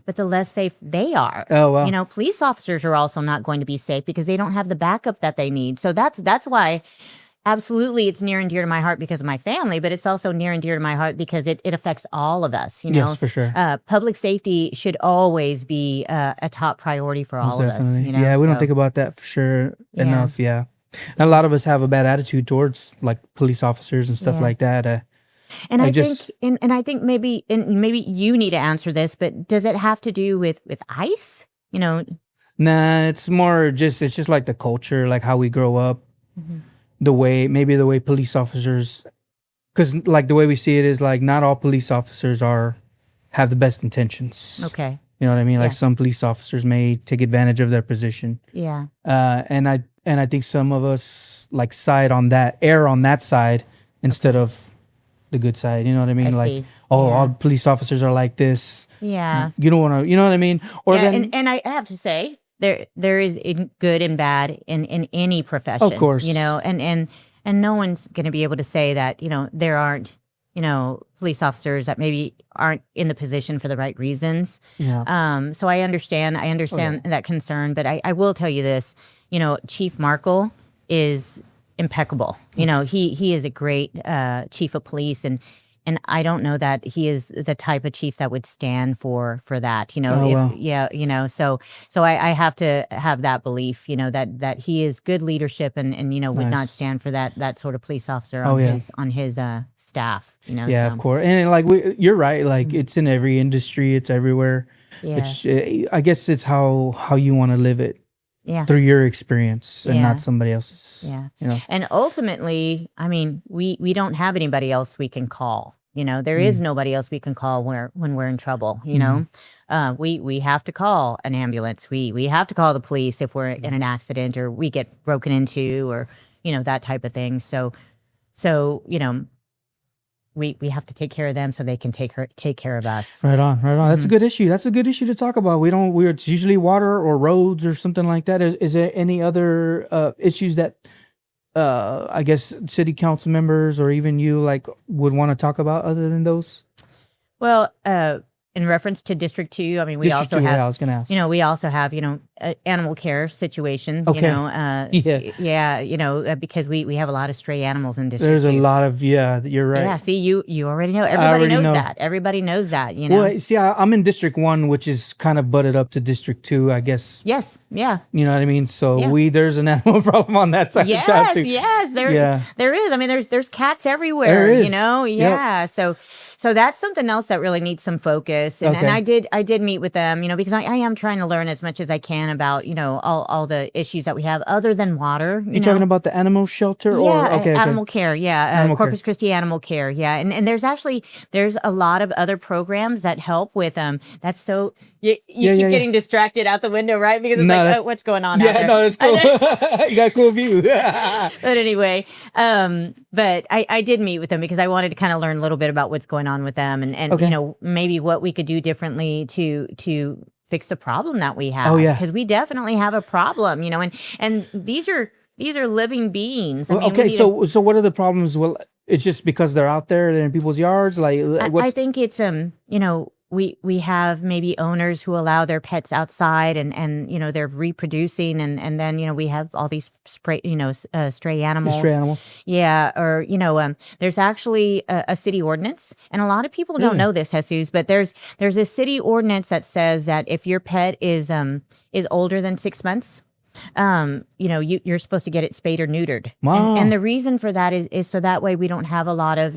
but the less safe they are. Oh, wow. Police officers are also not going to be safe because they don't have the backup that they need. So that's why. Absolutely, it's near and dear to my heart because of my family, but it's also near and dear to my heart because it affects all of us. Yes, for sure. Public safety should always be a top priority for all of us. Definitely. Yeah, we don't think about that for sure enough. Yeah. And a lot of us have a bad attitude towards like police officers and stuff like that. And I think maybe you need to answer this, but does it have to do with ICE? Nah, it's just like the culture, like how we grow up. The way police officers, because like the way we see it is like not all police officers have the best intentions. Okay. You know what I mean? Like Yeah. some police officers may take advantage of their position. Yeah. And I think some of us like err on that side instead of the good side. You know what I mean? I like, see. all police officers are like this. Yeah. You don't want to, you know what I mean? Or Yeah, then, and I have to say there is good and bad in any profession. Of course. And no one's going to be able to say that, there aren't, police officers that maybe aren't in the position for the right reasons. yeah. So I understand that concern, but I will tell you this, Chief Markle is impeccable. He is a great chief of police, and I don't know that he is the type of chief that would stand for that. Wow. So I have to have that belief, that he is good leadership and would not Nice. stand for that sort of police officer Oh, on his staff. Yeah, of course. And like you're right. Like it's in every industry. It's everywhere. Yeah. I guess it's how you want to live it Yeah. through your experience and Yeah. not somebody else's. Yeah. You know. And ultimately, I mean, we don't have anybody else we can call. There is nobody else we can call when we're in trouble. We have to call an ambulance. We have to call the police if we're in an accident or we get broken into or that type of thing. So we have to take care of them so they can take care of us. Right on. That's a good issue. That's a good issue to talk about. It's usually water or roads or something like that. Is there any other issues that I guess city council members or even you like would want to talk about other than those? Well, in reference to District 2, I mean, we District also 2, have, I was gonna ask. we also have, animal care situation, Okay. because we have a lot of stray animals in District There's 2. a lot of you're right. Yeah, see, you already know. Everybody already knows know. that. Everybody knows that, Well, see, I'm in District 1, which is kind of butted up to District 2, I guess. Yes, yeah. You know what I mean? So Yeah. there's an animal problem on that side of town Yes, too. yes, there is. I mean, there's cats everywhere, There is. Yeah. So that's something else that really needs some focus. And Okay. I did meet with them, because I am trying to learn as much as I can about, all the issues that we have other than water. You talking about the animal shelter or okay. Animal care, Animal Corpus care. Christi Animal Care, yeah, and there's a lot of other programs that help with That's so you keep getting distracted out the window, right? Because it's what's going on? out there? No, it's cool. You got a cool view. But anyway, but I did meet with them because I wanted to kind of learn a little bit about what's going on with them and Okay. maybe what we could do differently to fix the problem that we have. Oh, yeah. Because we definitely have a problem, and these are living beings. I Well, mean, we okay, need so what are the problems? Well, it's just because they're out there, they're in people's yards. Like, I think it's we have maybe owners who allow their pets outside and they're reproducing and then we have all these stray animals. stray animals. Yeah, or there's actually a city ordinance, and a lot of people don't know this, Jesus, but there's a city ordinance that says that if your pet is older than 6 months, you're supposed to get it spayed or neutered. Wow. And the reason for that is so that way we don't have a lot of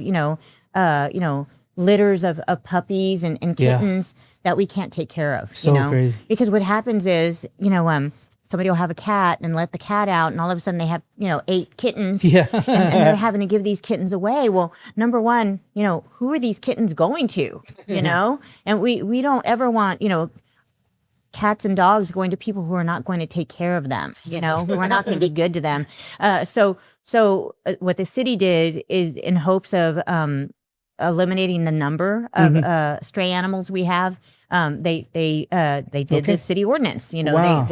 litters of puppies and kittens that we can't take care of. So crazy. Because what happens is somebody will have a cat and let the cat out, and all of a sudden they have 8 kittens. Yeah. and they're having to give these kittens away. Well, number one, who are these kittens going to? And we don't ever want cats and dogs going to people who are not going to take care of them, who are not going to be good to them. So what the city did is, in hopes of eliminating the number of stray animals we have, they did this city ordinance. Wow.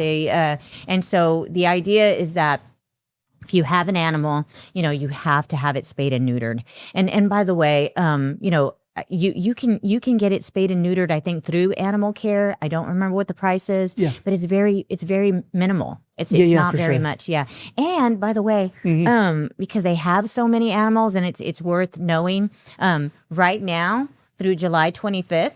And so the idea is that if you have an animal, you have to have it spayed and neutered. And by the way, you can get it spayed and neutered, I think, through animal care. I don't remember what the price is, but it's very minimal. It's not for very sure. much. Yeah. And by the way, because they have so many animals, and it's worth knowing, right now through July 25th,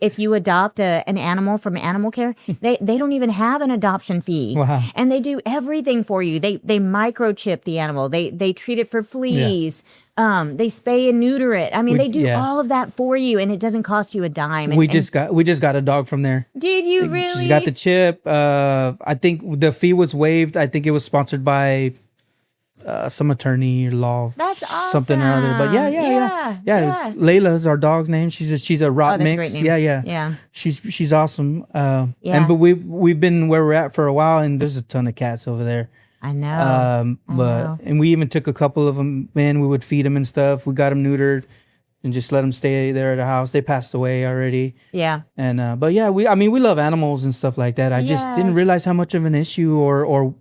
if you adopt an animal from animal care, they don't even have an adoption fee. Wow. And they do everything for you. They microchip the animal. They treat it for fleas. They spay and neuter it. I mean, they do all of that for you, and it doesn't cost you a dime. We just got a dog from there. Did you really? She's got the chip. I think the fee was waived. I think it was sponsored by some attorney or law. That's something or other. But yeah. It's Layla's our dog's name. She's a rot that's a mix. great name. Yeah. She's awesome. Yeah. But we've been where we're at for a while, and there's a ton of cats over there. I know. And we even took a couple of them in. We would feed them and stuff. We got them neutered and just let them stay there at the house. They passed away already. Yeah. And but yeah, we love animals and stuff like that. I just didn't Yes. realize how much of an issue or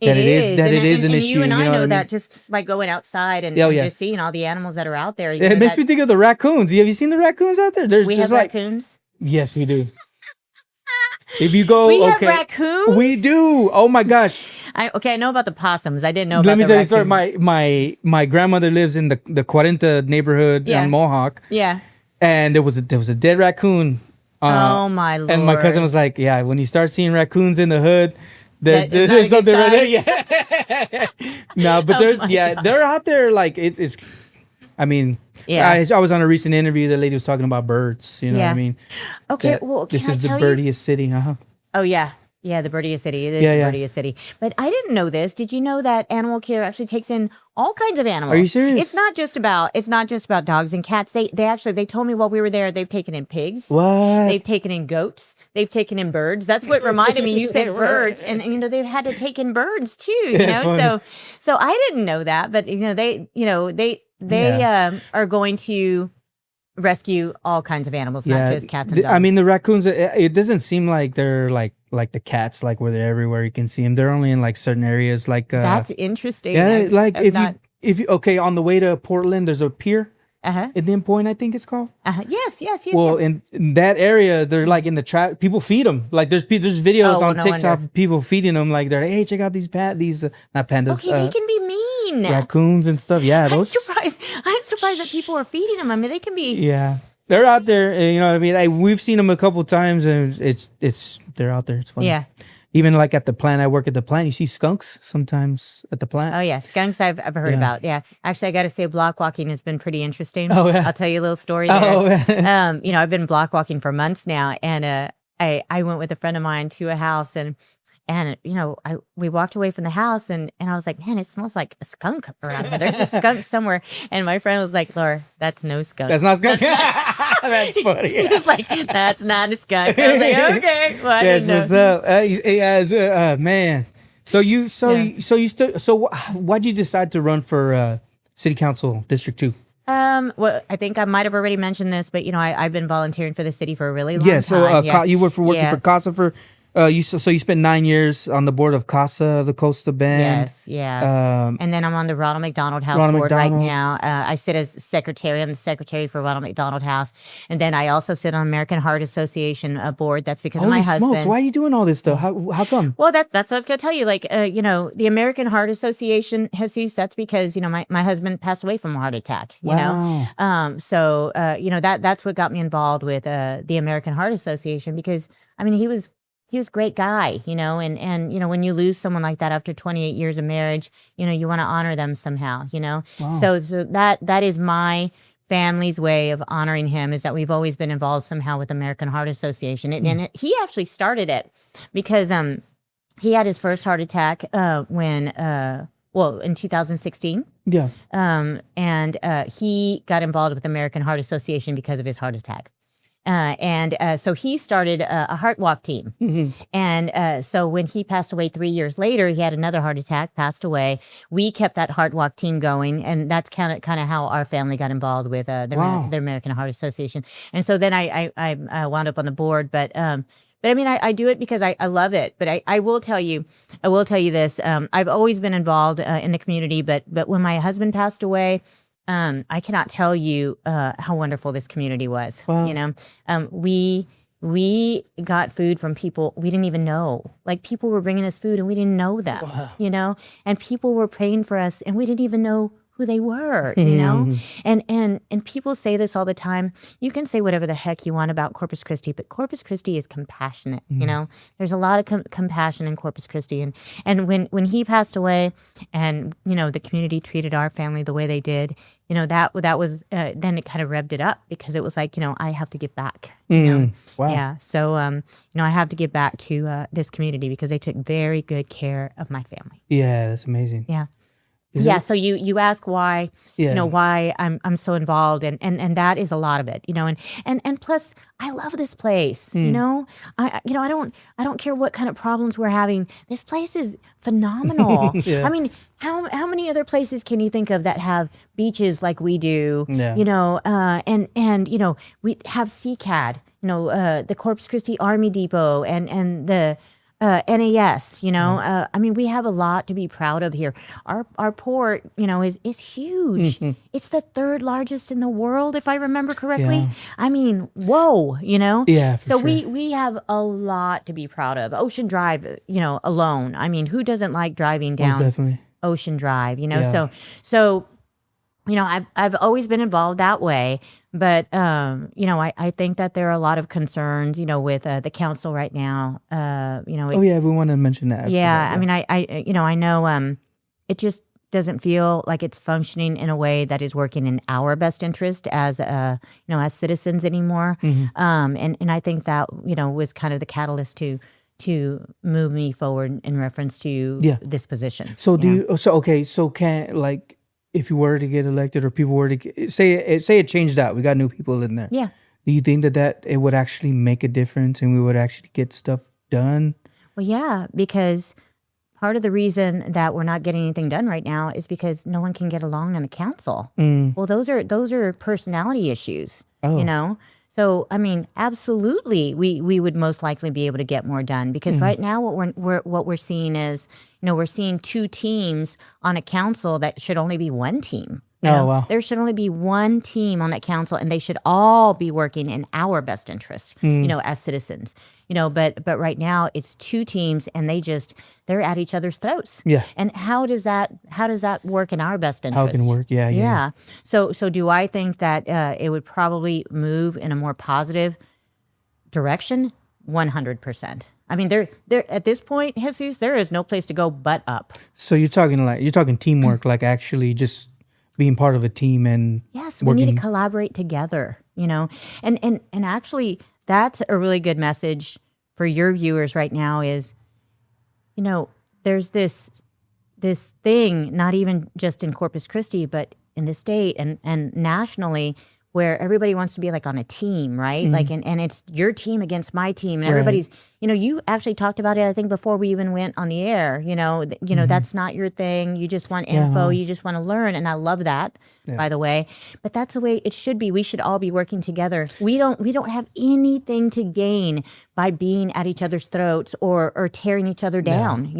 that it is an and issue. you and I know know what I that mean? just by going outside and, Oh, and yeah. just seeing all the animals that are out there. It makes me think of the raccoons. Have you seen the raccoons out there? There's we just have like raccoons. yes, we do. If you go, We have okay, raccoons? we do. Oh my gosh! I know about the possums. I didn't know Let about me the tell you a story. raccoons. My grandmother lives in the Cuarenta neighborhood Yeah. on Mohawk, Yeah. and there was a dead raccoon. Oh my Lord. And my cousin was like, "Yeah, when you start seeing raccoons in the hood, That is there's not a good something right there." Yeah. No, but they're out there. Like it's. I mean, Yeah. I was on a recent interview. The lady was talking about birds. You know what Yeah. I mean? Okay, That well, this can I is the tell you- birdiest city. Oh yeah. Yeah, the birdiest city. It is Yeah, the yeah. birdiest city. But I didn't know this. Did you know that animal care actually takes in all kinds of animals? Are you serious? It's not just about dogs and cats. They told me while we were there, they've taken in pigs. What? They've taken in goats. They've taken in birds. That's what reminded me. You said birds, and they've had to take in birds too. That's funny. So I didn't know that, but They are going to rescue all kinds of animals, not just cats and dogs. I mean, the raccoons, it doesn't seem like they're like the cats, like where they're everywhere you can see them. They're only in like certain areas. Like that's interesting. Yeah, like if you okay, on the way to Portland, there's a pier. Indian Point, I think it's called. Yes. Well, in that area, they're like in the trap. People feed them. Like there's videos on TikTok of people feeding them. Like they're like, hey, check out these not pandas. Okay, they can be mean. Raccoons and stuff. Yeah, I'm surprised that people are feeding them. I mean, they can be. Yeah, they're out there. You know what I mean? We've seen them a couple times, and they're out there. It's funny. Yeah. Even like at the plant, I work at the plant. You see skunks sometimes at the plant. Oh yeah, skunks I've heard about. Yeah, actually, I got to say, block walking has been pretty interesting. Oh yeah, I'll tell you a little story there. Oh yeah. I've been block walking for months now, and I went with a friend of mine to a house, and we walked away from the house, and I was like, man, it smells like a skunk around here. There's a skunk somewhere, and my friend was like, Laura, that's no skunk. That's not skunk. That's funny. He was like, that's not a skunk. I was like, okay, well, I didn't know. What's up? Man. So why'd you decide to run for City Council District 2? Well, I think I might have already mentioned this, but I've been volunteering for the city for a really long time. So you were working for CASA for. You spent 9 years on the board of CASA of the Coastal Bend. Yes, yeah. And then I'm on the Ronald McDonald House board right now. I sit as secretary. I'm the secretary for Ronald McDonald House. And then I also sit on American Heart Association board. That's because of my husband. Smokes. Why are you doing all this stuff? How come? Well, that's what I was going to tell you. Like, the American Heart Association, Jesus, that's because, my husband passed away from a heart attack, you know? So, that's what got me involved with the American Heart Association because, I mean, he was a great guy, and when you lose someone like that after 28 years of marriage, you want to honor them somehow, Wow. So that is my family's way of honoring him, is that we've always been involved somehow with American Heart Association. And he actually started it because he had his first heart attack in 2016. Yeah. And he got involved with American Heart Association because of his heart attack. So he started a heart walk team. Mm-hmm. And so when he passed away 3 years later, he had another heart attack, passed away. We kept that heart walk team going. And that's kind of how our family got involved with the American Heart Association. And so then I wound up on the board. But I mean, I do it because I love it. But I will tell you this. I've always been involved in the community. But when my husband passed away, I cannot tell you how wonderful this community was. Wow. We got food from people we didn't even know. Like people were bringing us food and we didn't know them. Wow. And people were praying for us and we didn't even know who they were, and people say this all the time. You can say whatever the heck you want about Corpus Christi, but Corpus Christi is compassionate. There's a lot of compassion in Corpus Christi, and when he passed away, and the community treated our family the way they did, that was then it kind of revved it up because it was like I have to give back. Wow. Yeah. So I have to give back to this community because they took very good care of my family. Yeah, that's amazing. Yeah. So you ask why, why I'm so involved, and that is a lot of it, and plus I love this place, I don't care what kind of problems we're having. This place is phenomenal. Yeah. I mean, how many other places can you think of that have beaches like we do? Yeah. And we have CCAD, the Corpus Christi Army Depot, and the NAS, I mean, we have a lot to be proud of here. Our port, is huge. Mm-hmm. It's the third largest in the world, if I remember correctly. Yeah. I mean, whoa, Yeah. So sure. we have a lot to be proud of. Ocean Drive, alone. I mean, who doesn't like driving down Ocean Drive? Yeah. So I've always been involved that way. But, I think that there are a lot of concerns, with the council right now. We want to mention that. Yeah. I mean, I know it just doesn't feel like it's functioning in a way that is working in our best interest as, as citizens anymore. Mm-hmm. And I think that, was kind of the catalyst to move me forward in reference to this position. So if you were to get elected or people were to say it changed out, we got new people in there. Yeah. Do you think that it would actually make a difference and we would actually get stuff done? Well, yeah, because part of the reason that we're not getting anything done right now is because no one can get along on the council. Well, those are personality issues, you know? So, I mean, absolutely, we would most likely be able to get more done because right now what we're seeing is, we're seeing 2 teams on a council that should only be 1 team. Wow. There should only be 1 team on that council, and they should all be working in our best interest, as citizens. But right now it's 2 teams, and they're at each other's throats. Yeah. And how does that work in our best interest? How it can work? Yeah. Yeah. So do I think that it would probably move in a more positive direction? 100%. I mean, there at this point, Jesus, there is no place to go but up. So you're talking teamwork, like actually just being part of a team and yes, we need to collaborate together, and actually that's a really good message for your viewers right now is, there's this thing, not even just in Corpus Christi, but in the state and nationally, where everybody wants to be like on a team, right? Like, and it's your team against my team, and everybody's, you actually talked about it, I think, before we even went on the air. That's not your thing. You just want info. You just want to learn, and I love that, by the way. But that's the way it should be. We should all be working together. We don't have anything to gain by being at each other's throats or tearing each other down.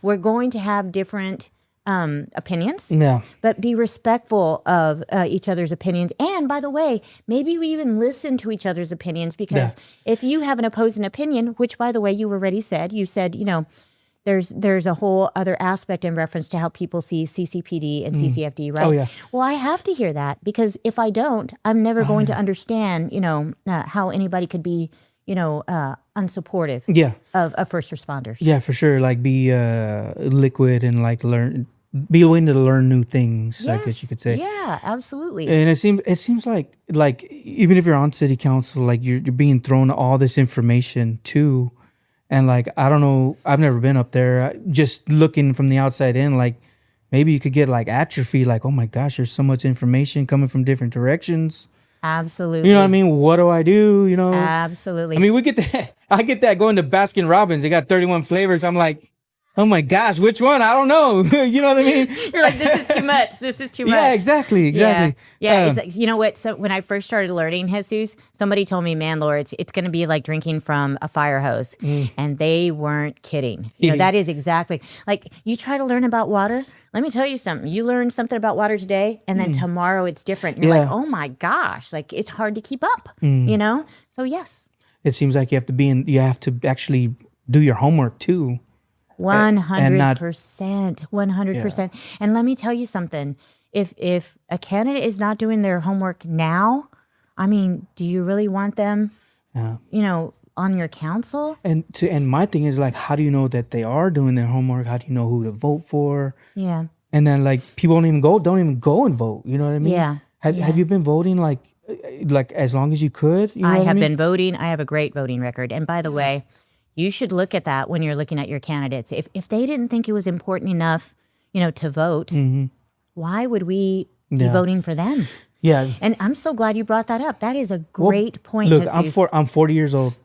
We're going to have different opinions, but be respectful of each other's opinions. And by the way, maybe we even listen to each other's opinions, because if you have an opposing opinion, which by the way, you already said, there's a whole other aspect in reference to how people see CCPD and CCFD, right? Oh, yeah. Well, I have to hear that, because if I don't, I'm never going to understand, how anybody could be, unsupportive of first responders. Yeah, for sure. Like be liquid and like be willing to learn new things, I guess you could say. Yeah, absolutely. And it seems like even if you're on city council, like you're being thrown all this information too. And like, I don't know, I've never been up there. Just looking from the outside in, like maybe you could get like atrophy, like, oh my gosh, there's so much information coming from different directions. Absolutely. You know what I mean? What do I do? Absolutely. I mean, we get that. I get that going to Baskin Robbins. They got 31 flavors. I'm like, oh my gosh, which one? I don't know. You know what I mean? You're like, this is too much. This is too much. Yeah, exactly. Yeah. It's like, you know what? So when I first started learning Jesus, somebody told me, man, Laura, it's going to be like drinking from a fire hose. And they weren't kidding. That is exactly like, you try to learn about water. Let me tell you something. You learn something about water today, and then tomorrow it's different. You're like, oh my gosh, like it's hard to keep up, So yes. It seems like you have to actually do your homework too. 100%. 100%. And let me tell you something. If a candidate is not doing their homework now, I mean, do you really want them, on your council? And my thing is like, how do you know that they are doing their homework? How do you know who to vote for? Yeah. And then like people don't even go and vote. You know what I mean? Yeah. Have you been voting like as long as you could? You know I what have mean? been voting. I have a great voting record. And by the way, you should look at that when you're looking at your candidates. If they didn't think it was important enough, to vote, why would we be voting for them? Yeah. And I'm so glad you brought that up. That is a great point. Look, Jesus. I'm 40 years old.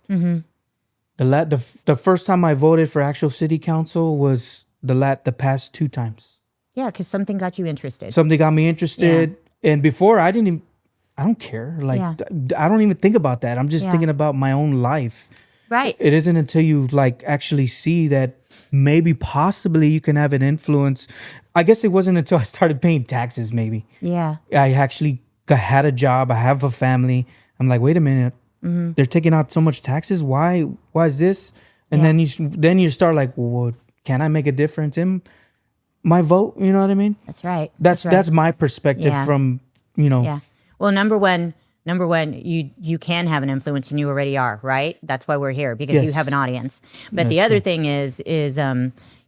The first time I voted for actual city council was the past 2 times. Yeah, because something got you interested. Something got me interested. And before I don't care. Like I don't even think about that. I'm just thinking about my own life. Right. It isn't until you like actually see that maybe possibly you can have an influence. I guess it wasn't until I started paying taxes, maybe. Yeah. I actually had a job. I have a family. I'm like, wait a minute. They're taking out so much taxes. Why is this? And then you start like, well, can I make a difference in my vote? You know what I mean? That's right. That's my perspective from, Yeah. Well, number one, you can have an influence, and you already are, right? That's why we're here, because you have an audience. But the other thing is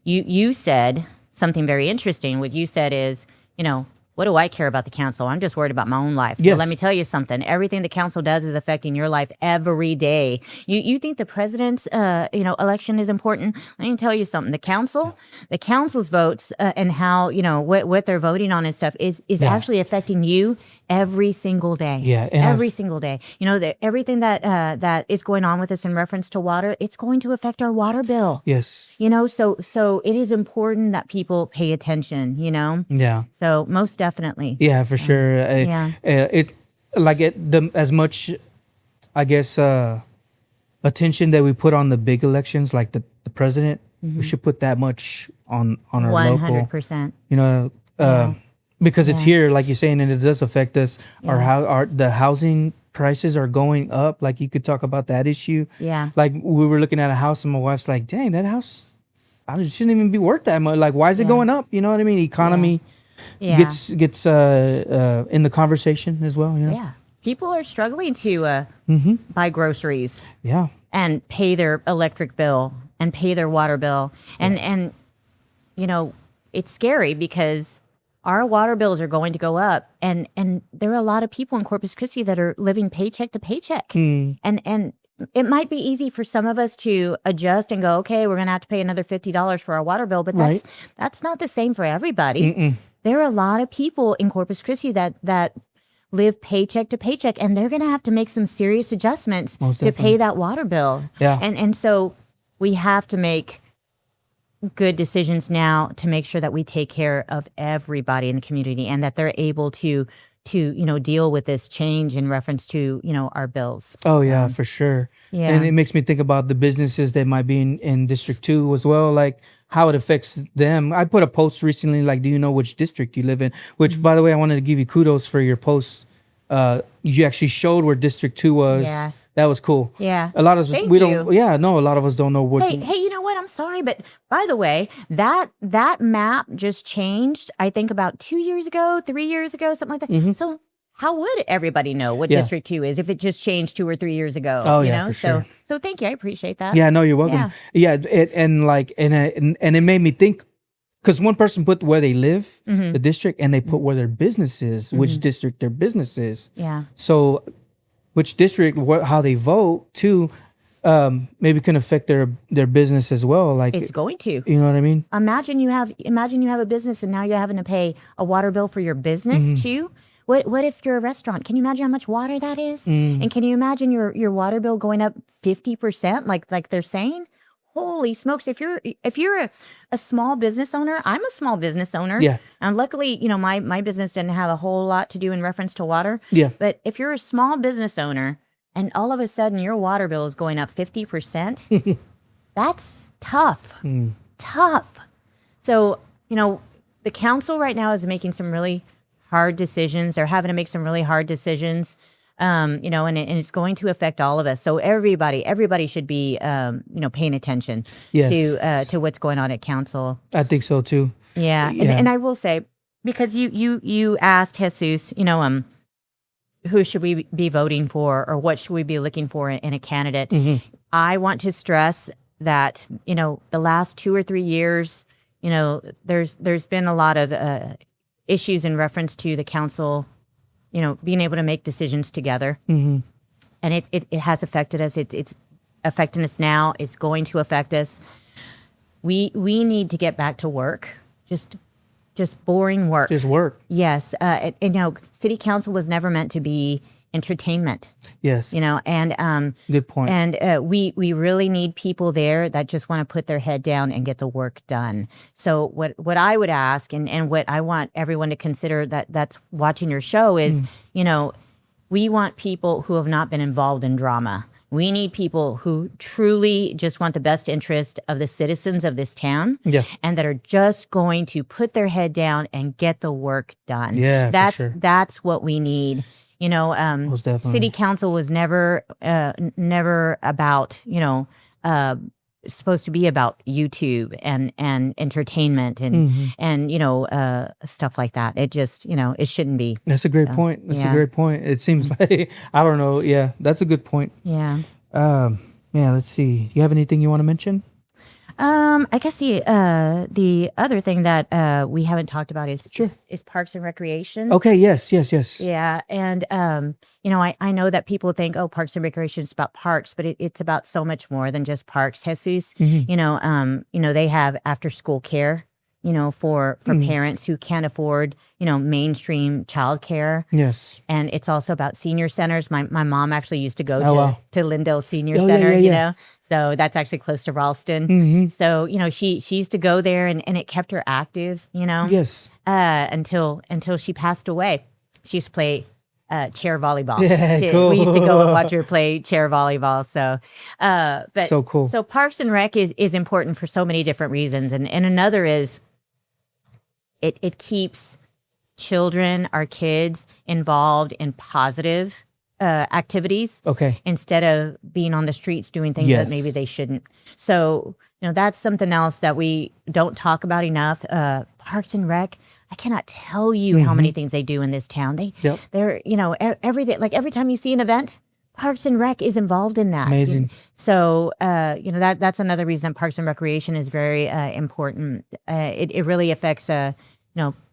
you said something very interesting. What you said is, what do I care about the council? I'm just worried about my own life. Yes. Well, let me tell you something. Everything the council does is affecting your life every day. You think the president's election is important? Let me tell you something. The council's votes and how what they're voting on and stuff is actually affecting you every single day. Yeah, and every single day. Everything that is going on with us in reference to water, it's going to affect our water bill. Yes. So it is important that people pay attention. Yeah. So most definitely. Yeah, for sure. As much, I guess, attention that we put on the big elections, like the president, we should put that much on our local. 100%. Because it's here, like you're saying, and it does affect us. The housing prices are going up. Like you could talk about that issue. Yeah. Like we were looking at a house, and my wife's like, "Dang, that house, it shouldn't even be worth that much. Like, why is it going up? You know what I mean? Economy gets in the conversation as well. Yeah. People are struggling to buy groceries. Yeah. And pay their electric bill and pay their water bill. And it's scary because our water bills are going to go up, and there are a lot of people in Corpus Christi that are living paycheck to paycheck. And it might be easy for some of us to adjust and go, okay, we're going to have to pay another $50 for our water bill, but that's not the same for everybody. There are a lot of people in Corpus Christi that live paycheck to paycheck, and they're going to have to make some serious adjustments to pay that water bill. Yeah. And so we have to make good decisions now to make sure that we take care of everybody in the community and that they're able to deal with this change in reference to our bills. Oh yeah, for sure. Yeah. And it makes me think about the businesses that might be in District 2 as well, like how it affects them. I put a post recently, like, do you know which district you live in? Which, by the way, I wanted to give you kudos for your post. You actually showed where District 2 was. Yeah. That was cool. Yeah. A lot of us, Thank we you. don't, yeah, no, a lot of us don't know what. Hey, you know what? I'm sorry, but by the way, that map just changed, I think about 2 years ago, 3 years ago, something like that. So how would everybody know what District 2 is if it just changed 2 or 3 years ago? Oh, yeah, for sure. So thank you. I appreciate that. Yeah, no, you're welcome. Yeah, and it made me think, because one person put where they live, the district, and they put where their business is, which district their business is. Yeah. So which district, how they vote too, maybe can affect their business as well. Like It's going to. You know what I mean? Imagine you have a business and now you're having to pay a water bill for your business too. What if you're a restaurant? Can you imagine how much water that is? And can you imagine your water bill going up 50%, like they're saying? Holy smokes! If you're a small business owner, I'm a small business owner. Yeah. And luckily, my business didn't have a whole lot to do in reference to water. Yeah. But if you're a small business owner and all of a sudden your water bill is going up 50%, that's tough. Tough. So, the council right now is making some really hard decisions. They're having to make some really hard decisions. And it's going to affect all of us. So everybody should be, paying attention to what's going on at council. I think so too. Yeah. And I will say, because you asked Jesus, who should we be voting for or what should we be looking for in a candidate? I want to stress that, the last 2 or 3 years, there's been a lot of issues in reference to the council, being able to make decisions together. And it has affected us. It's affecting us now. It's going to affect us. We need to get back to work. Just boring work. Just work. Yes. City council was never meant to be entertainment. Yes. And good point. And we really need people there that just want to put their head down and get the work done. So what I would ask and what I want everyone to consider that's watching your show is, we want people who have not been involved in drama. We need people who truly just want the best interest of the citizens of this town, and that are just going to put their head down and get the work done. Yeah, that's what we need. Most definitely. City council was never about supposed to be about YouTube and entertainment and stuff like that. It just it shouldn't be. That's a great point. That's a great point. It seems like I don't know. Yeah, that's a good point. Yeah. Let's see. Do you have anything you want to mention? I guess the other thing that we haven't talked about is parks and recreation. Okay. Yes. Yeah, and I know that people think, oh, parks and recreation is about parks, but it's about so much more than just parks. Jesus, they have after school care, for parents who can't afford, mainstream childcare. Yes. And it's also about senior centers. My mom actually used to go wow. to Lindale Senior Oh, Center, yeah. so that's actually close to Ralston. Mm-hmm. So, she used to go there and it kept her active, Yes. until she passed away. She used to play chair volleyball. Yeah, cool. We used to go and watch her play chair volleyball. So, but So cool. So Parks and Rec is important for so many different reasons, and another is it keeps children, our kids, involved in positive activities. Okay. Instead of being on the streets doing things Yes. that maybe they shouldn't. So, that's something else that we don't talk about enough. Parks and Rec. I cannot tell you how many things they do in this town. They're everything. Like every time you see an event, Parks and Rec is involved in that. Amazing. So that's another reason Parks and Recreation is very important. It really affects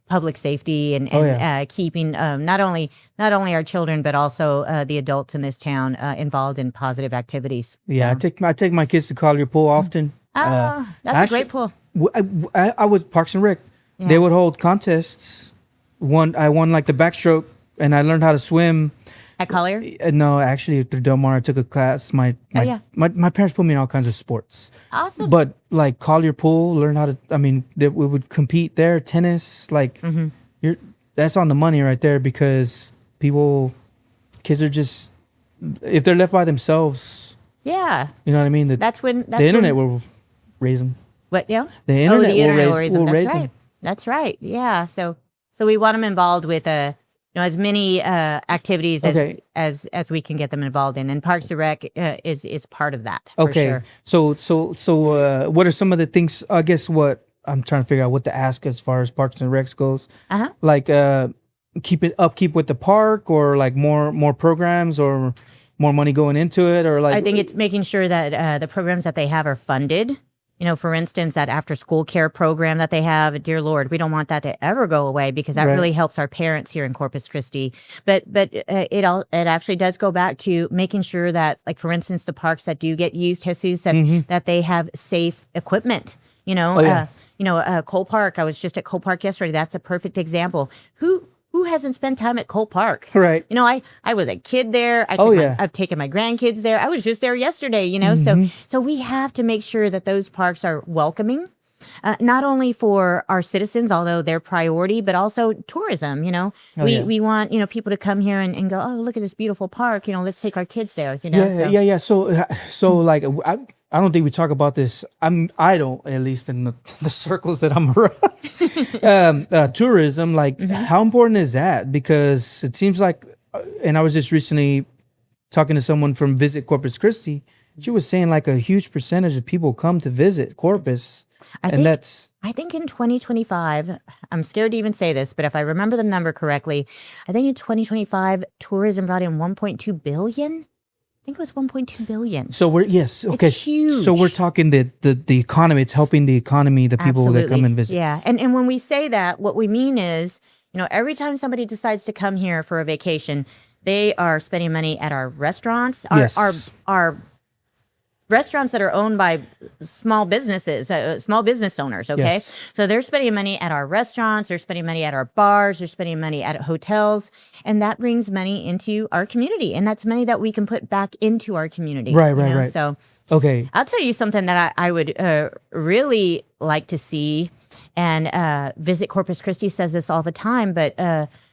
public safety and keeping not only our children but also the adults in this town involved in positive activities. Yeah, I take my kids to Collier Pool often. That's actually, a great pool. I was Parks and Rec. Yeah. They would hold contests. I won like the backstroke, and I learned how to swim. At Collier? No, actually through Del Mar, I took a class. My parents put me in all kinds of sports. Awesome. But like Collier Pool, learn how to. I mean, we would compete there. Tennis, like that's on the money right there because kids are just if they're left by themselves. Yeah. You know what I mean? The internet will raise them. What? Yeah. The internet will raise them. That's right. That's right. Yeah. So we want them involved with as many activities as we can get them involved in, and Parks and Rec is part of that. Okay. For sure. So what are some of the things? I guess what I'm trying to figure out what to ask as far as Parks and Recs goes. Like keep with the park, or like more programs, or more money going into it, or like I think it's making sure that the programs that they have are funded. For instance, that after school care program that they have, dear Lord, we don't want that to ever go away because that really helps our parents here in Corpus Christi. But it actually does go back to making sure that, like, for instance, the parks that do get used, Jesus, that they have safe equipment. Cole Park. I was just at Cole Park yesterday. That's a perfect example. Who hasn't spent time at Cole Park? Right. I was a kid there. I've taken my grandkids there. I was just there yesterday, So we have to make sure that those parks are welcoming, not only for our citizens, although they're priority, but also tourism, We want, people to come here and go, oh, look at this beautiful park. Let's take our kids there, Yeah. So like, I don't think we talk about this. I don't, at least in the circles that I'm around. Tourism, like how important is that? Because it seems like, and I was just recently talking to someone from Visit Corpus Christi. She was saying like a huge percentage of people come to visit Corpus. I think in 2025, I'm scared to even say this, but if I remember the number correctly, I think in 2025, tourism brought in 1.2 billion. I think it was 1.2 billion. So It's huge. So we're talking the economy. It's helping the economy, the people that come and visit. Yeah, and when we say that, what we mean is, every time somebody decides to come here for a vacation, they are spending money at our restaurants, our restaurants that are owned by small businesses, small business owners, okay? Yes. So they're spending money at our restaurants, they're spending money at our bars, they're spending money at hotels, and that brings money into our community, and that's money that we can put back into our community. Right. So, okay. I'll tell you something that I would really like to see, and Visit Corpus Christi says this all the time, but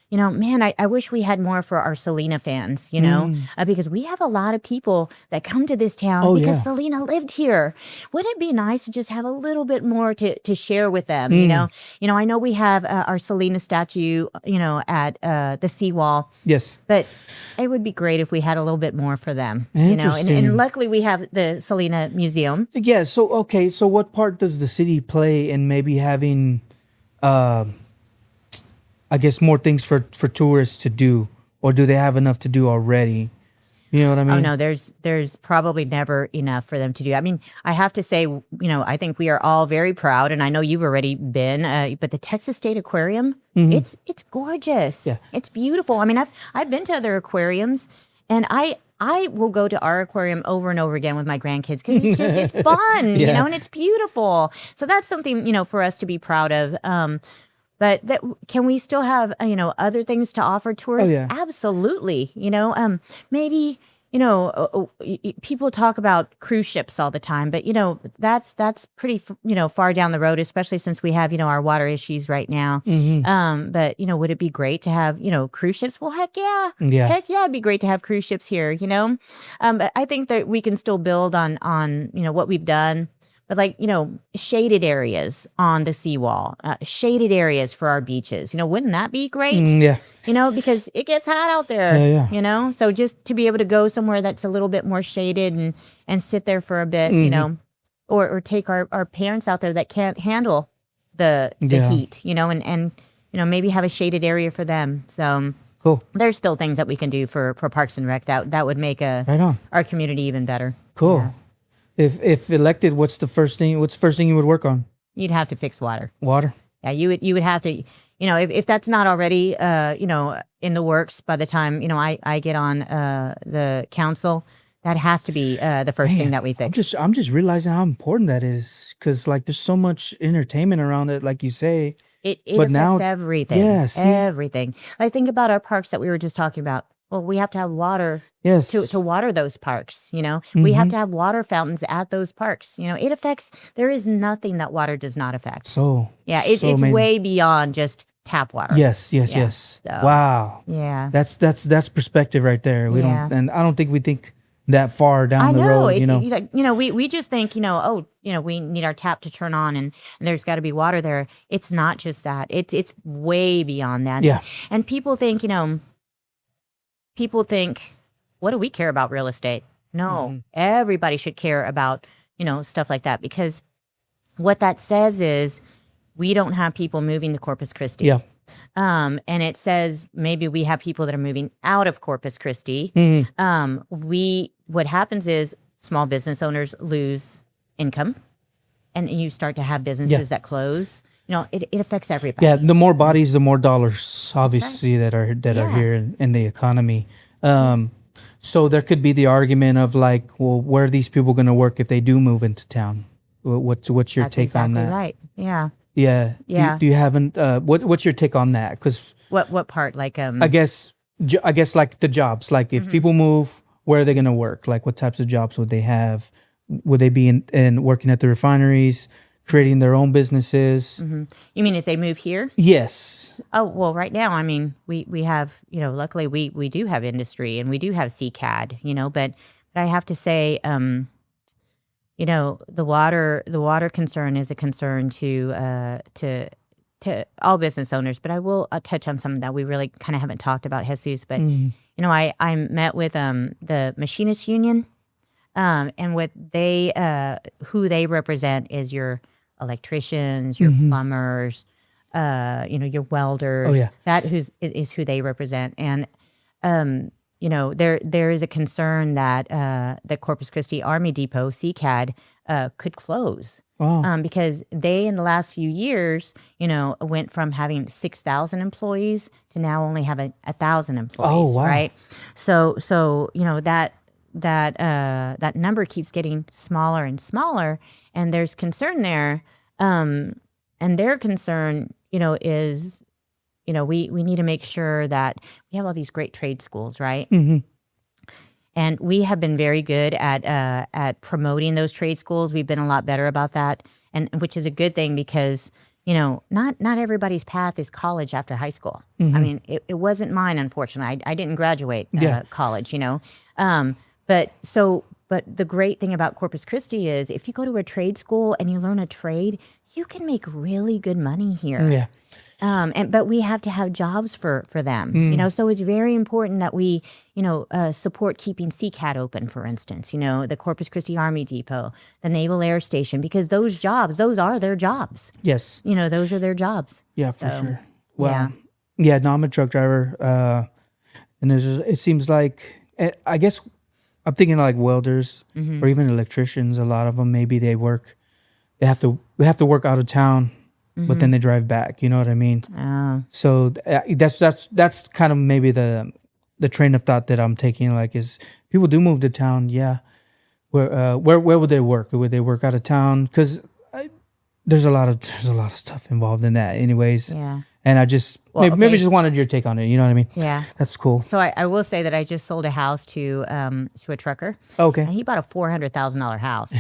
man, I wish we had more for our Selena fans, because we have a lot of people that come to this town because Selena lived here. Wouldn't it be nice to just have a little bit more to share with them, I know we have our Selena statue, at the seawall. Yes. But it would be great if we had a little bit more for them, and luckily we have the Selena Museum. Yeah, so what part does the city play in maybe having I guess more things for tourists to do, or do they have enough to do already? You know what I mean? Oh no, there's probably never enough for them to do. I mean, I have to say, I think we are all very proud, and I know you've already been, but the Texas State Aquarium, it's gorgeous. Yeah. It's beautiful. I mean, I've been to other aquariums, and I will go to our aquarium over and over again with my grandkids because it's fun, Yeah. and it's beautiful. So that's something for us to be proud of. But can we still have other things to offer tourists? yeah. Absolutely. Maybe people talk about cruise ships all the time, but that's pretty far down the road, especially since we have our water issues right now. But would it be great to have cruise ships? Well, heck yeah, it'd be great to have cruise ships here. But I think that we can still build on what we've done. But shaded areas on the seawall, shaded areas for our beaches. Wouldn't that be great? Yeah. Because it gets hot out there. Yeah. So just to be able to go somewhere that's a little bit more shaded and sit there for a bit, or take our parents out there that can't handle the heat, and maybe have a shaded area for them. So Cool. there's still things that we can do for Parks and Rec that would make Right on. our community even better. Cool. Yeah. If elected, what's the first thing you would work on? You'd have to fix water. Water. Yeah, you would have to, if that's not already, in the works by the time, I get on the council, that has to be the first thing that we fix. I'm just realizing how important that is because there's so much entertainment around it, like you say. It but affects now- everything. Yeah, see? Everything. Think about our parks that we were just talking about. Well, we have to have water Yes. to water those parks. We have to have water fountains at those parks. It affects. There is nothing that water does not affect. So Yeah, so it's amazing. way beyond just tap water. Yes. Yeah. Yes. So- Wow. Yeah. That's perspective right there. We Yeah. don't, and I don't think we think that far down I the know. road. We just think, we need our tap to turn on and there's got to be water there. It's not just that. It's way beyond that. Yeah. And people think, what do we care about real estate? No, everybody should care about, stuff like that because what that says is we don't have people moving to Corpus Christi. Yeah. And it says maybe we have people that are moving out of Corpus Christi. What happens is small business owners lose income and you start to have businesses that close. It affects everybody. Yeah. The more bodies, the more dollars, obviously, that are here in the economy. So there could be the argument of well, where are these people going to work if they do move into town? What's your That's take exactly on that? right. Yeah. Yeah. Yeah. Do you haven't? What's your take on that? Because What part? I guess the jobs. If people move, where are they going to work? What types of jobs would they have? Would they be in working at the refineries, creating their own businesses? You mean if they move here? Yes. Oh, well, right now, I mean, we have, luckily we do have industry and we do have CCAD, but I have to say, the water concern is a concern to all business owners, but I will touch on something that we really kind of haven't talked about, Jesus, but, I met with the Machinist Union, and what who they represent is your electricians, your plumbers, your welders. Oh, yeah. That is who they represent. And, there is a concern that the Corpus Christi Army Depot, CCAD, could close. Wow. Because they, in the last few years, went from having 6,000 employees to now only having 1,000 employees. Oh, wow. Right? So that number keeps getting smaller and smaller, and there's concern there. And their concern, is, we need to make sure that we have all these great trade schools, right? And we have been very good at promoting those trade schools. We've been a lot better about that, and which is a good thing because not everybody's path is college after high school. I mean, it wasn't mine, unfortunately. I didn't graduate college, But the great thing about Corpus Christi is if you go to a trade school and you learn a trade, you can make really good money here. Yeah. But we have to have jobs for them, so it's very important that we, support keeping CCAD open, for instance, the Corpus Christi Army Depot, the Naval Air Station, because those are their jobs. Yes. Those are their jobs. Yeah, for So, sure. Well, yeah. No, I'm a truck driver, and it seems like I guess I'm thinking like welders Mhm. or even electricians. A lot of them, maybe they have to work out of town, but then they drive back. You know what I mean? Oh. So that's kind of maybe the train of thought that I'm taking. Like, is people do move to town? Yeah. Where would they work? Would they work out of town? Because there's a lot of stuff involved in that, anyways. Yeah. And I just Well, maybe okay. just wanted your take on it. You know what I mean? Yeah. That's cool. So I will say that I just sold a house to a trucker. Okay. And he bought a $400,000 house.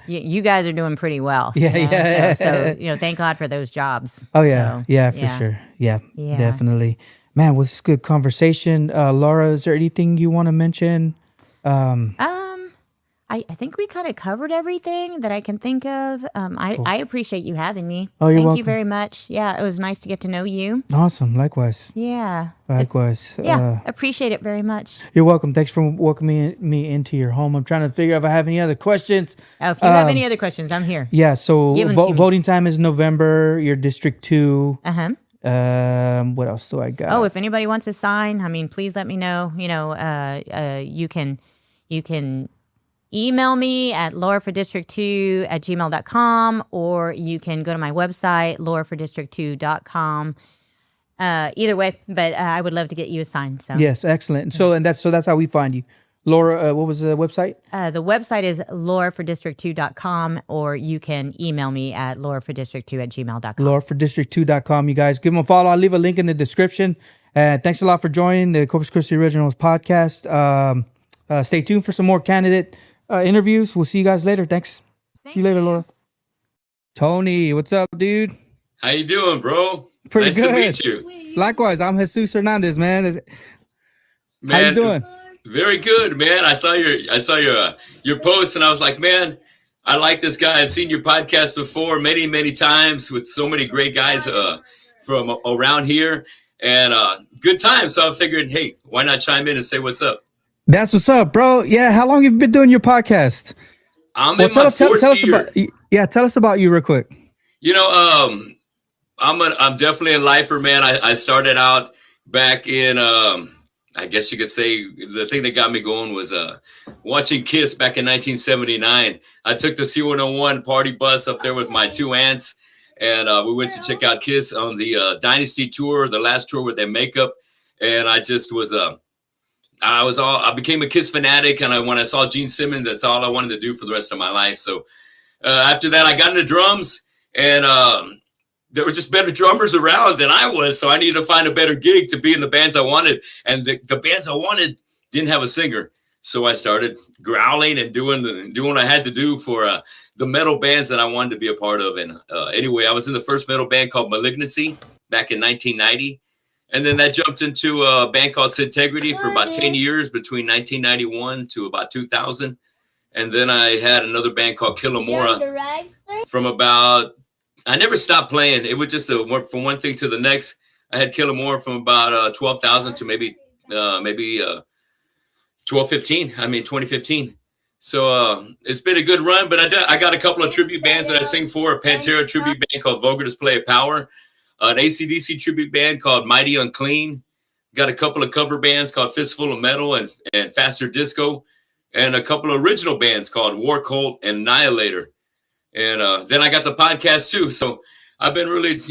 You guys are doing pretty well. Yeah, you know? yeah. So thank God for those jobs. Oh yeah, So, yeah, for sure. Yeah, Yeah. definitely. Man, was good conversation. Laura, is there anything you want to mention? I think we kind of covered everything that I can think of. I appreciate you having me. Oh, you're Thank welcome. you very much. Yeah, it was nice to get to know you. Awesome. Likewise. Yeah. Likewise. Yeah, appreciate it very much. You're welcome. Thanks for welcoming me into your home. I'm trying to figure out if I have any other questions. Oh, if you have any other questions, I'm here. Yeah. So Give 'em to me. voting time is November. You're District 2. Uh-huh. What else do I got? Oh, if anybody wants to sign, I mean, please let me know. You know, you can email me at lauraforddistrict2@gmail.com, or you can go to my website, lauraforddistrict2.com. Either way, but I would love to get you a sign. So Yes, excellent. So that's how we find you. Laura, what was the website? the website is lauraforddistrict2.com, or you can email me at lauraforddistrict2@gmail.com. LauraForDistrict2.com. You guys give them a follow. I'll leave a link in the description. Thanks a lot for joining the Corpus Christi Originals Podcast. Stay tuned for some more candidate interviews. We'll see you guys later. Thanks. See you later, Laura. Tony, what's up, dude? How you doing, bro? Pretty nice good. to meet you. Likewise, I'm Jesus Hernandez, man. How Man, you doing? Very good, man. I saw your post, and I was like, man, I like this guy. I've seen your podcast before many, many times with so many great guys from around here, and good time. So I figured, hey, why not chime in and say what's up? That's what's up, bro. Yeah, how long have you been doing your podcast? I'm in my fourth year. Tell us about you real quick. You know, I'm definitely a lifer, man. I started out back in I guess you could say the thing that got me going was watching Kiss back in 1979. I took the C101 party bus up there with my two aunts, and we went to check out Kiss on the Dynasty tour, the last tour with their makeup. And I just was I became a Kiss fanatic, and when I saw Gene Simmons, that's all I wanted to do for the rest of my life. So after that, I got into drums, and there were just better drummers around than I was, so I needed to find a better gig to be in the bands I wanted. And the bands I wanted didn't have a singer, so I started growling and doing what I had to do for the metal bands that I wanted to be a part of. And anyway, I was in the first metal band called Malignancy back in 1990, and then that jumped into a band called Sintegrity for about 10 years between 1991 to about 2000. And then I had another band called Killamora from about. I never stopped playing. It was just from one thing to the next. I had Killamore from about 12,000 to maybe 2015. So it's been a good run, but I got a couple of tribute bands that I sing for. A Pantera tribute band called Vulgar Display of Power. An AC/DC tribute band called Mighty Unclean. Got a couple of cover bands called Fistful of Metal and Faster Disco. And a couple of original bands called War Cult and Annihilator. And then I got the podcast too. So I've been really,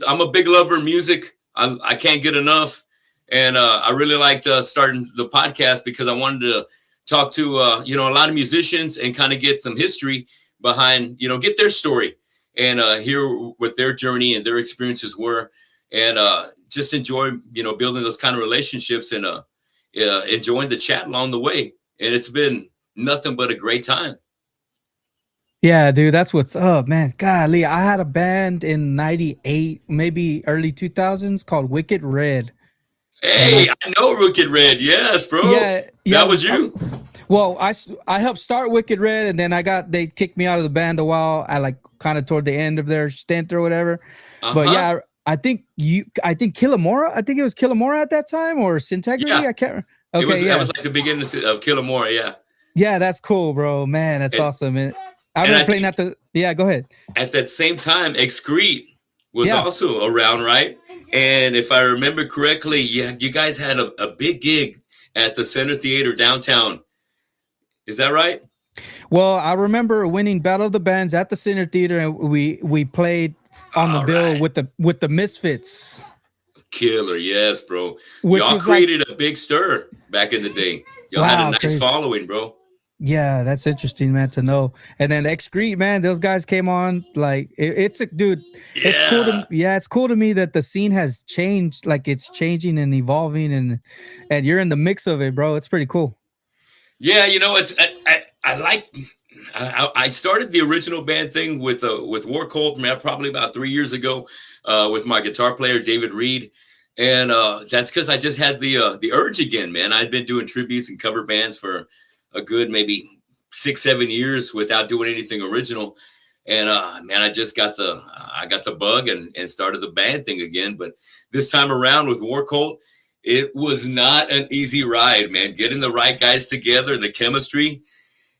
I'm a big lover of music. I can't get enough. And I really liked starting the podcast because I wanted to talk to, a lot of musicians and kind of get some history behind, get their story and hear what their journey and their experiences were. And just enjoy, building those kind of relationships and enjoying the chat along the way. And it's been nothing but a great time. Yeah, dude, that's what's up, man. Golly, I had a band in 98, maybe early 2000s called Wicked Red. Hey, I know Wicked Red. Yes, bro. Yeah, That was you. Well, I helped start Wicked Red, and then they kicked me out of the band a while. I kind of toward the end of their stint or whatever. But yeah, I think Killamora. I think it was Killamora at that time, or Sintegrity. Yeah. I can't. Okay, That was like the beginning of Killamora. Yeah. Yeah, that's cool, bro. Man, that's awesome. And I remember playing at the. Yeah, go ahead. At that same time, Excrete was also around, right? And if I remember correctly, you guys had a big gig at the Center Theater downtown. Is that right? Well, I remember winning Battle of the Bands at the Center Theater, and we played on the bill with the Misfits. Killer, yes, bro. Which Y'all was created a big stir back in the day. Y'all had a nice crazy following, bro. Yeah, that's interesting, man, to know. And then Excrete, man, those guys came on like it's a dude. Yeah. It's cool to it's cool to me that the scene has changed, like it's changing and evolving, and you're in the mix of it, bro. It's pretty cool. Yeah, you know, I started the original band thing with War Cult, man, probably about 3 years ago, with my guitar player David Reed, and that's because I just had the urge again, man. I'd been doing tributes and cover bands for a good maybe 6-7 years without doing anything original, and man, I just got the bug and started the band thing again. But this time around with War Cult, it was not an easy ride, man. Getting the right guys together and the chemistry.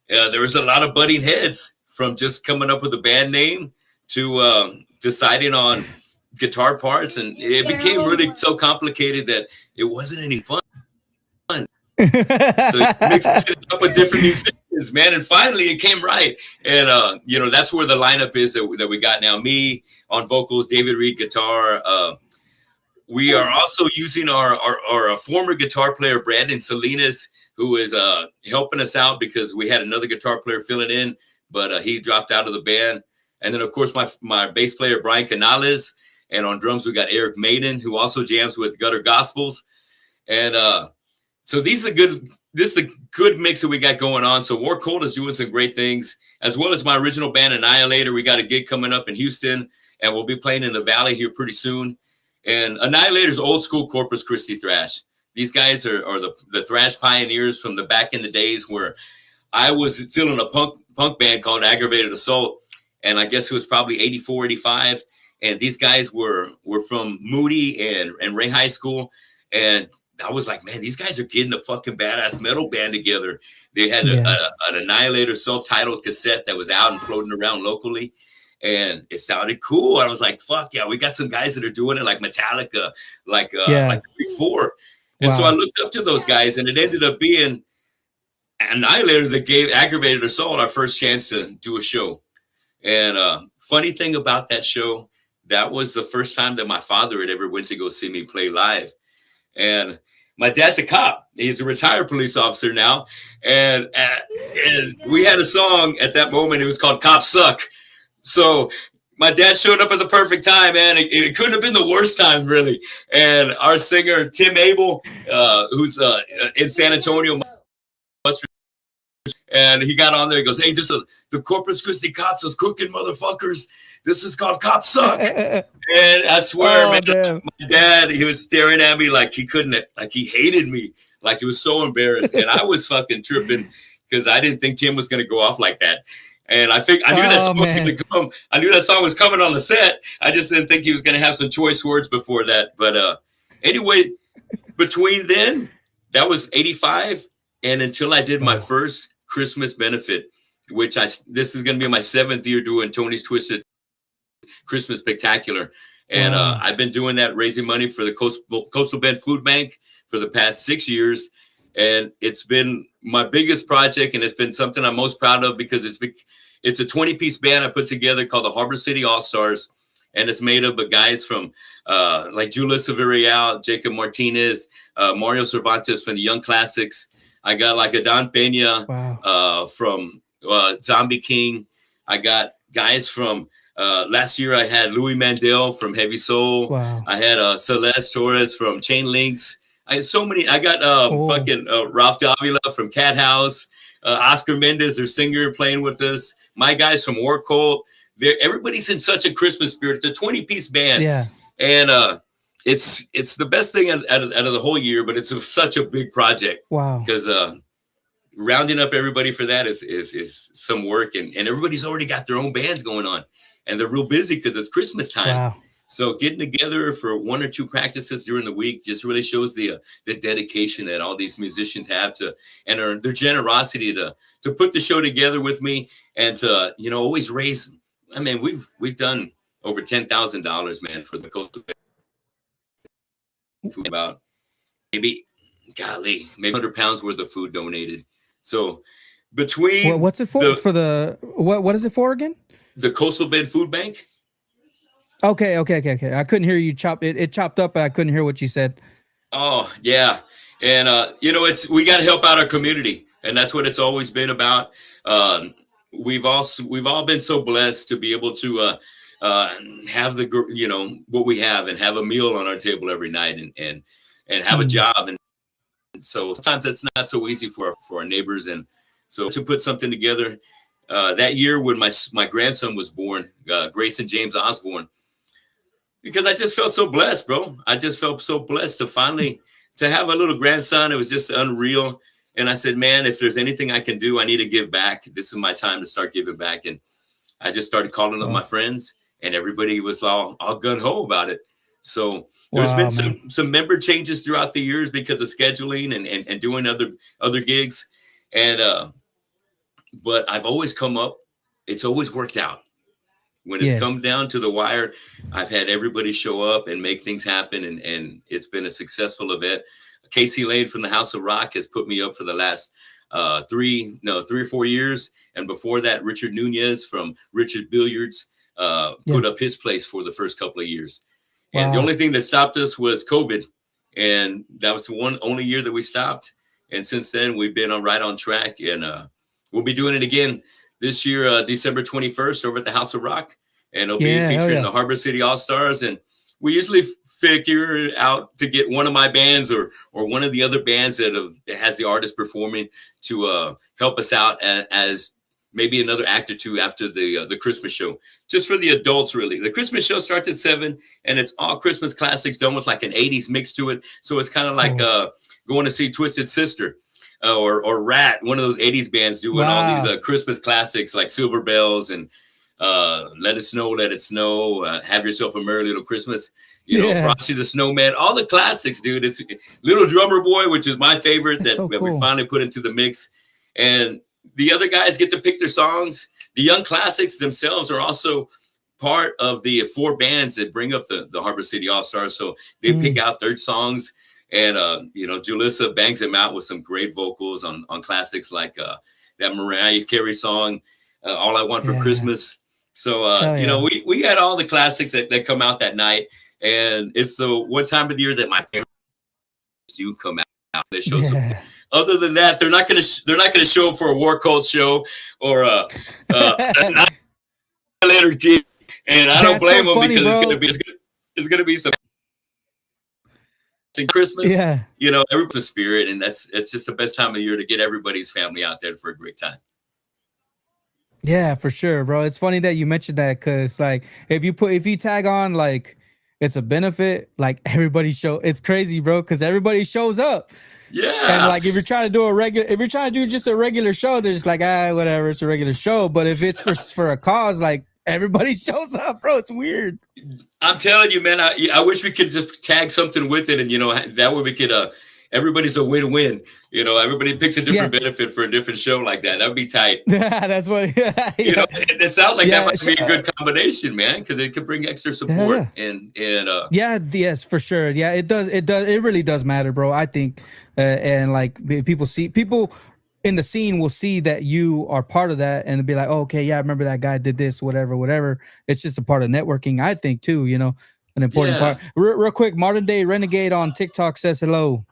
There was a lot of butting heads, from just coming up with a band name to deciding on guitar parts. And it became really so complicated that it wasn't any fun. So mixing it up with different musicians, man. And finally it came right. And, you know, that's where the lineup is that we got now. Me on vocals, David Reed guitar. We are also using our former guitar player, Brandon Salinas, who is helping us out because we had another guitar player filling in, but he dropped out of the band. And then, of course, my bass player, Brian Canales. And on drums, we got Eric Maiden, who also jams with Gutter Gospels. And so this is a good mix that we got going on. So War Cult is doing some great things, as well as my original band, Annihilator. We got a gig coming up in Houston, and we'll be playing in the Valley here pretty soon. And Annihilator's old school Corpus Christi thrash. These guys are the thrash pioneers from the back in the days where I was still in a punk band called Aggravated Assault. And I guess it was probably 84, 85. And these guys were from Moody and Ray High School. And I was like, man, these guys are getting a fucking badass metal band together. They had an Annihilator self-titled cassette that was out and floating around locally. And it sounded cool. I was like, fuck yeah, we got some guys that are doing it like Metallica, like the Big Four. And so I looked up to those guys, and it ended up being Annihilator that gave Aggravated Assault our first chance to do a show. And funny thing about that show, that was the first time that my father had ever went to go see me play live. And my dad's a cop. He's a retired police officer now. And we had a song at that moment. It was called Cops Suck. So my dad showed up at the perfect time, man. It couldn't have been the worst time, really. And our singer, Tim Abel, who's in San Antonio, and he got on there. He goes, hey, this is the Corpus Christi Cops, those crooked motherfuckers. This is called Cops Suck. And I swear, man, my dad, he was staring at me like he couldn't, like he hated me. Like he was so embarrassed. And I was fucking tripping because I didn't think Tim was going to go off like that. And I knew that song was going to come. I knew that song was coming on the set. I just didn't think he was going to have some choice words before that. But anyway, between then, that was 85, and until I did my first Christmas benefit, which this is going to be my 7th year doing Tony's Twisted Christmas Spectacular. And I've been doing that, raising money for the Coastal Bend Food Bank for the past 6 years. And it's been my biggest project, and it's been something I'm most proud of because it's a 20-piece band I put together called the Harbor City All-Stars, and it's made up of guys from like Julius Severial, Jacob Martinez, Mario Cervantes from the Young Classics. I got like Adan Peña from Zombie King. I got guys from last year I had Louis Mandel from Heavy Soul. I had Celeste Torres from Chain Links. I had so many. I got Ralph Davila from Cat House, Oscar Mendez, their singer, playing with us. My guys from War Cult. Everybody's in such a Christmas spirit. It's a 20-piece band. Yeah. And it's the best thing out of the whole year, but it's such a big project. Wow. Because rounding up everybody for that is some work, and everybody's already got their own bands going on, and they're real busy because it's Christmas time. Wow. So getting together for 1 or 2 practices during the week just really shows the dedication that all these musicians have and their generosity to put the show together with me and to, always raise. I mean, we've done over $10,000, man, for the Coastal Bend. About maybe golly, maybe 100 pounds worth of food donated. So between What's it for? What is it for again? the Coastal Bend Food Bank. Okay. I couldn't hear you it chopped up, but I couldn't hear what you said. Oh yeah, and we got to help out our community, and that's what it's always been about. We've all been so blessed to be able to have what we have and have a meal on our table every night and have a job, and so sometimes it's not so easy for our neighbors, and so to put something together that year when my grandson was born, Grayson James Osborne. Because I just felt so blessed, bro. I just felt so blessed to finally to have a little grandson. It was just unreal. And I said, man, if there's anything I can do, I need to give back. This is my time to start giving back. And I just started calling up my friends, and everybody was all gung-ho about it. So there's been some member changes throughout the years because of scheduling and doing other gigs. And but I've always come up. It's always worked out. When it's come down to the wire, I've had everybody show up and make things happen, and it's been a successful event. Casey Lane from the House of Rock has put me up for the last 3 or 4 years, and before that, Richard Nunez from Richard Billiards put up his place for the first couple of years. Wow. And the only thing that stopped us was COVID, and that was the only year that we stopped. And since then, we've been right on track, and we'll be doing it again this year, December 21st, over at the House of Rock, and it'll be featuring the Harbor City All-Stars. And we usually figure out to get one of my bands or one of the other bands that has the artist performing to help us out as maybe another act or two after the Christmas show, just for the adults, really. The Christmas show starts at 7, and it's all Christmas classics done with like an 80s mix to it. So it's kind of like going to see Twisted Sister. Or Rat, one of those 80s bands doing all these Christmas classics like Silver Bells and Let It Snow, Let It Snow, Have Yourself a Merry Little Christmas, Frosty the Snowman, all the classics, dude. It's Little Drummer Boy, which is my favorite that we finally put into the mix. And the other guys get to pick their songs. The Young Classics themselves are also part of the 4 bands that bring up the Harbor City All-Stars. So they pick out their songs. And, Julissa bangs them out with some great vocals on classics like that Mariah Carey song, All I Want for Christmas. So, we had all the classics that come out that night. And it's the one time of the year that my parents do come out. They show some. Other than that, they're not going to show up for a War Cult show or a later gig. And I don't blame them because it's going to be some. In Christmas, everybody's spirit, and it's just the best time of the year to get everybody's family out there for a great time. Yeah, for sure, bro. It's funny that you mentioned that because, like, if you tag on like it's a benefit, like it's crazy, bro, because everybody shows up. Yeah, and like if you're trying to do just a regular show, they're just like, whatever, it's a regular show. But if it's for a cause, like everybody shows up, bro. It's weird. I'm telling you, man, I wish we could just tag something with it. And, that way we could, everybody's a win-win. Everybody picks a different benefit for a different show like that. That would be tight. That's what, it sounds like that might be a good combination, man, because it could bring extra support. Yes, for sure. Yeah, it does. It really does matter, bro. I think, and like people in the scene will see that you are part of that and be like, oh, okay, I remember that guy did this, whatever. It's just a part of networking, I think, too, an important part. Real quick, Modern Day Renegade on TikTok says hello.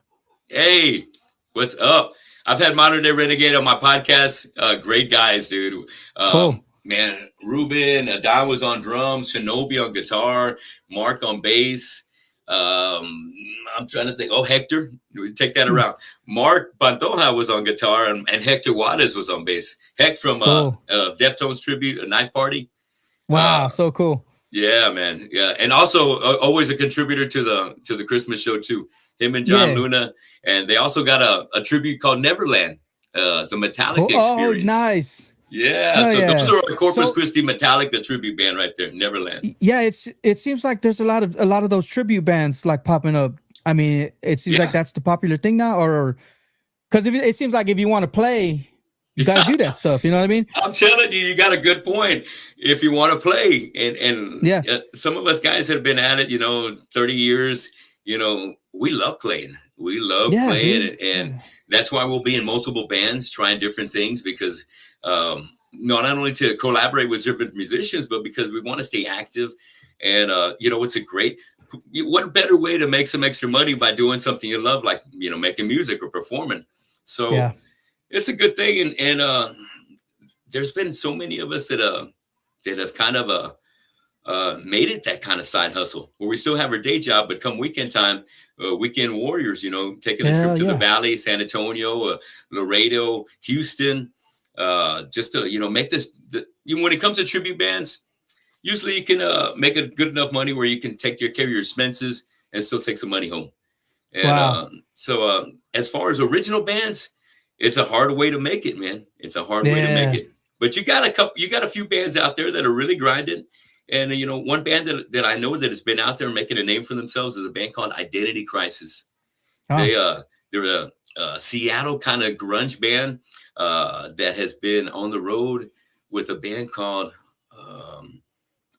Hey, what's up? I've had Modern Day Renegade on my podcast. Great guys, dude. Cool. Man, Ruben, Don was on drums, Shinobi on guitar, Mark on bass. I'm trying to think. Oh, Hector, take that around. Mark Pantoja was on guitar, and Hector Juarez was on bass. Heck from Deftones Tribute, A Knife Party. Wow, so cool. Yeah, man. Yeah, and also always a contributor to the Christmas show too. Him and John Luna, and they also got a tribute called Neverland, the Metallica experience. Oh, nice. Yeah, those are Corpus Christi Metallica, the tribute band right there, Neverland. Yeah, it seems like there's a lot of those tribute bands like popping up. I mean, it seems like that's the popular thing now, or because it seems like if you want to play, you got to do that stuff. You know what I mean? I'm telling you got a good point. If you want to play, and some of us guys that have been at it, 30 years, we love playing. We love Yeah, playing dude. it, and that's why we'll be in multiple bands trying different things, because not only to collaborate with different musicians, but because we want to stay active. And what better way to make some extra money by doing something you love, like making music or performing. So it's a good thing, and there's been so many of us that have kind of made it that kind of side hustle where we still have our day job, but come weekend time, weekend warriors, taking a trip to the Valley, San Antonio, Laredo, Houston, just to make this. When it comes to tribute bands, usually you can make a good enough money where you can take care of your expenses and still take some money home. And so as far as original bands, it's a hard way to make it, man. It's a hard way to make it. But you got a few bands out there that are really grinding. And, one band that I know that has been out there making a name for themselves is a band called Identity Crisis. Oh. They're a Seattle kind of grunge band that has been on the road with a band called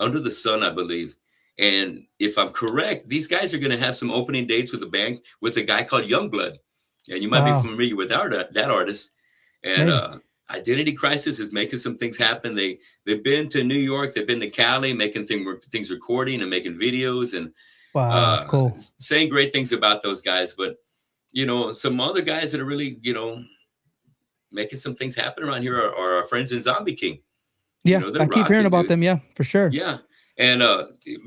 Under the Sun, I believe. And if I'm correct, these guys are going to have some opening dates with a guy called Youngblood. And you might be familiar with that artist. And Identity Crisis is making some things happen. They've been to New York, they've been to Cali, making things recording and making videos, and that's cool. Saying great things about those guys. But some other guys that are really making some things happen around here are our friends in Zombie King. Yeah, I keep hearing about them. Yeah, for sure. Yeah, and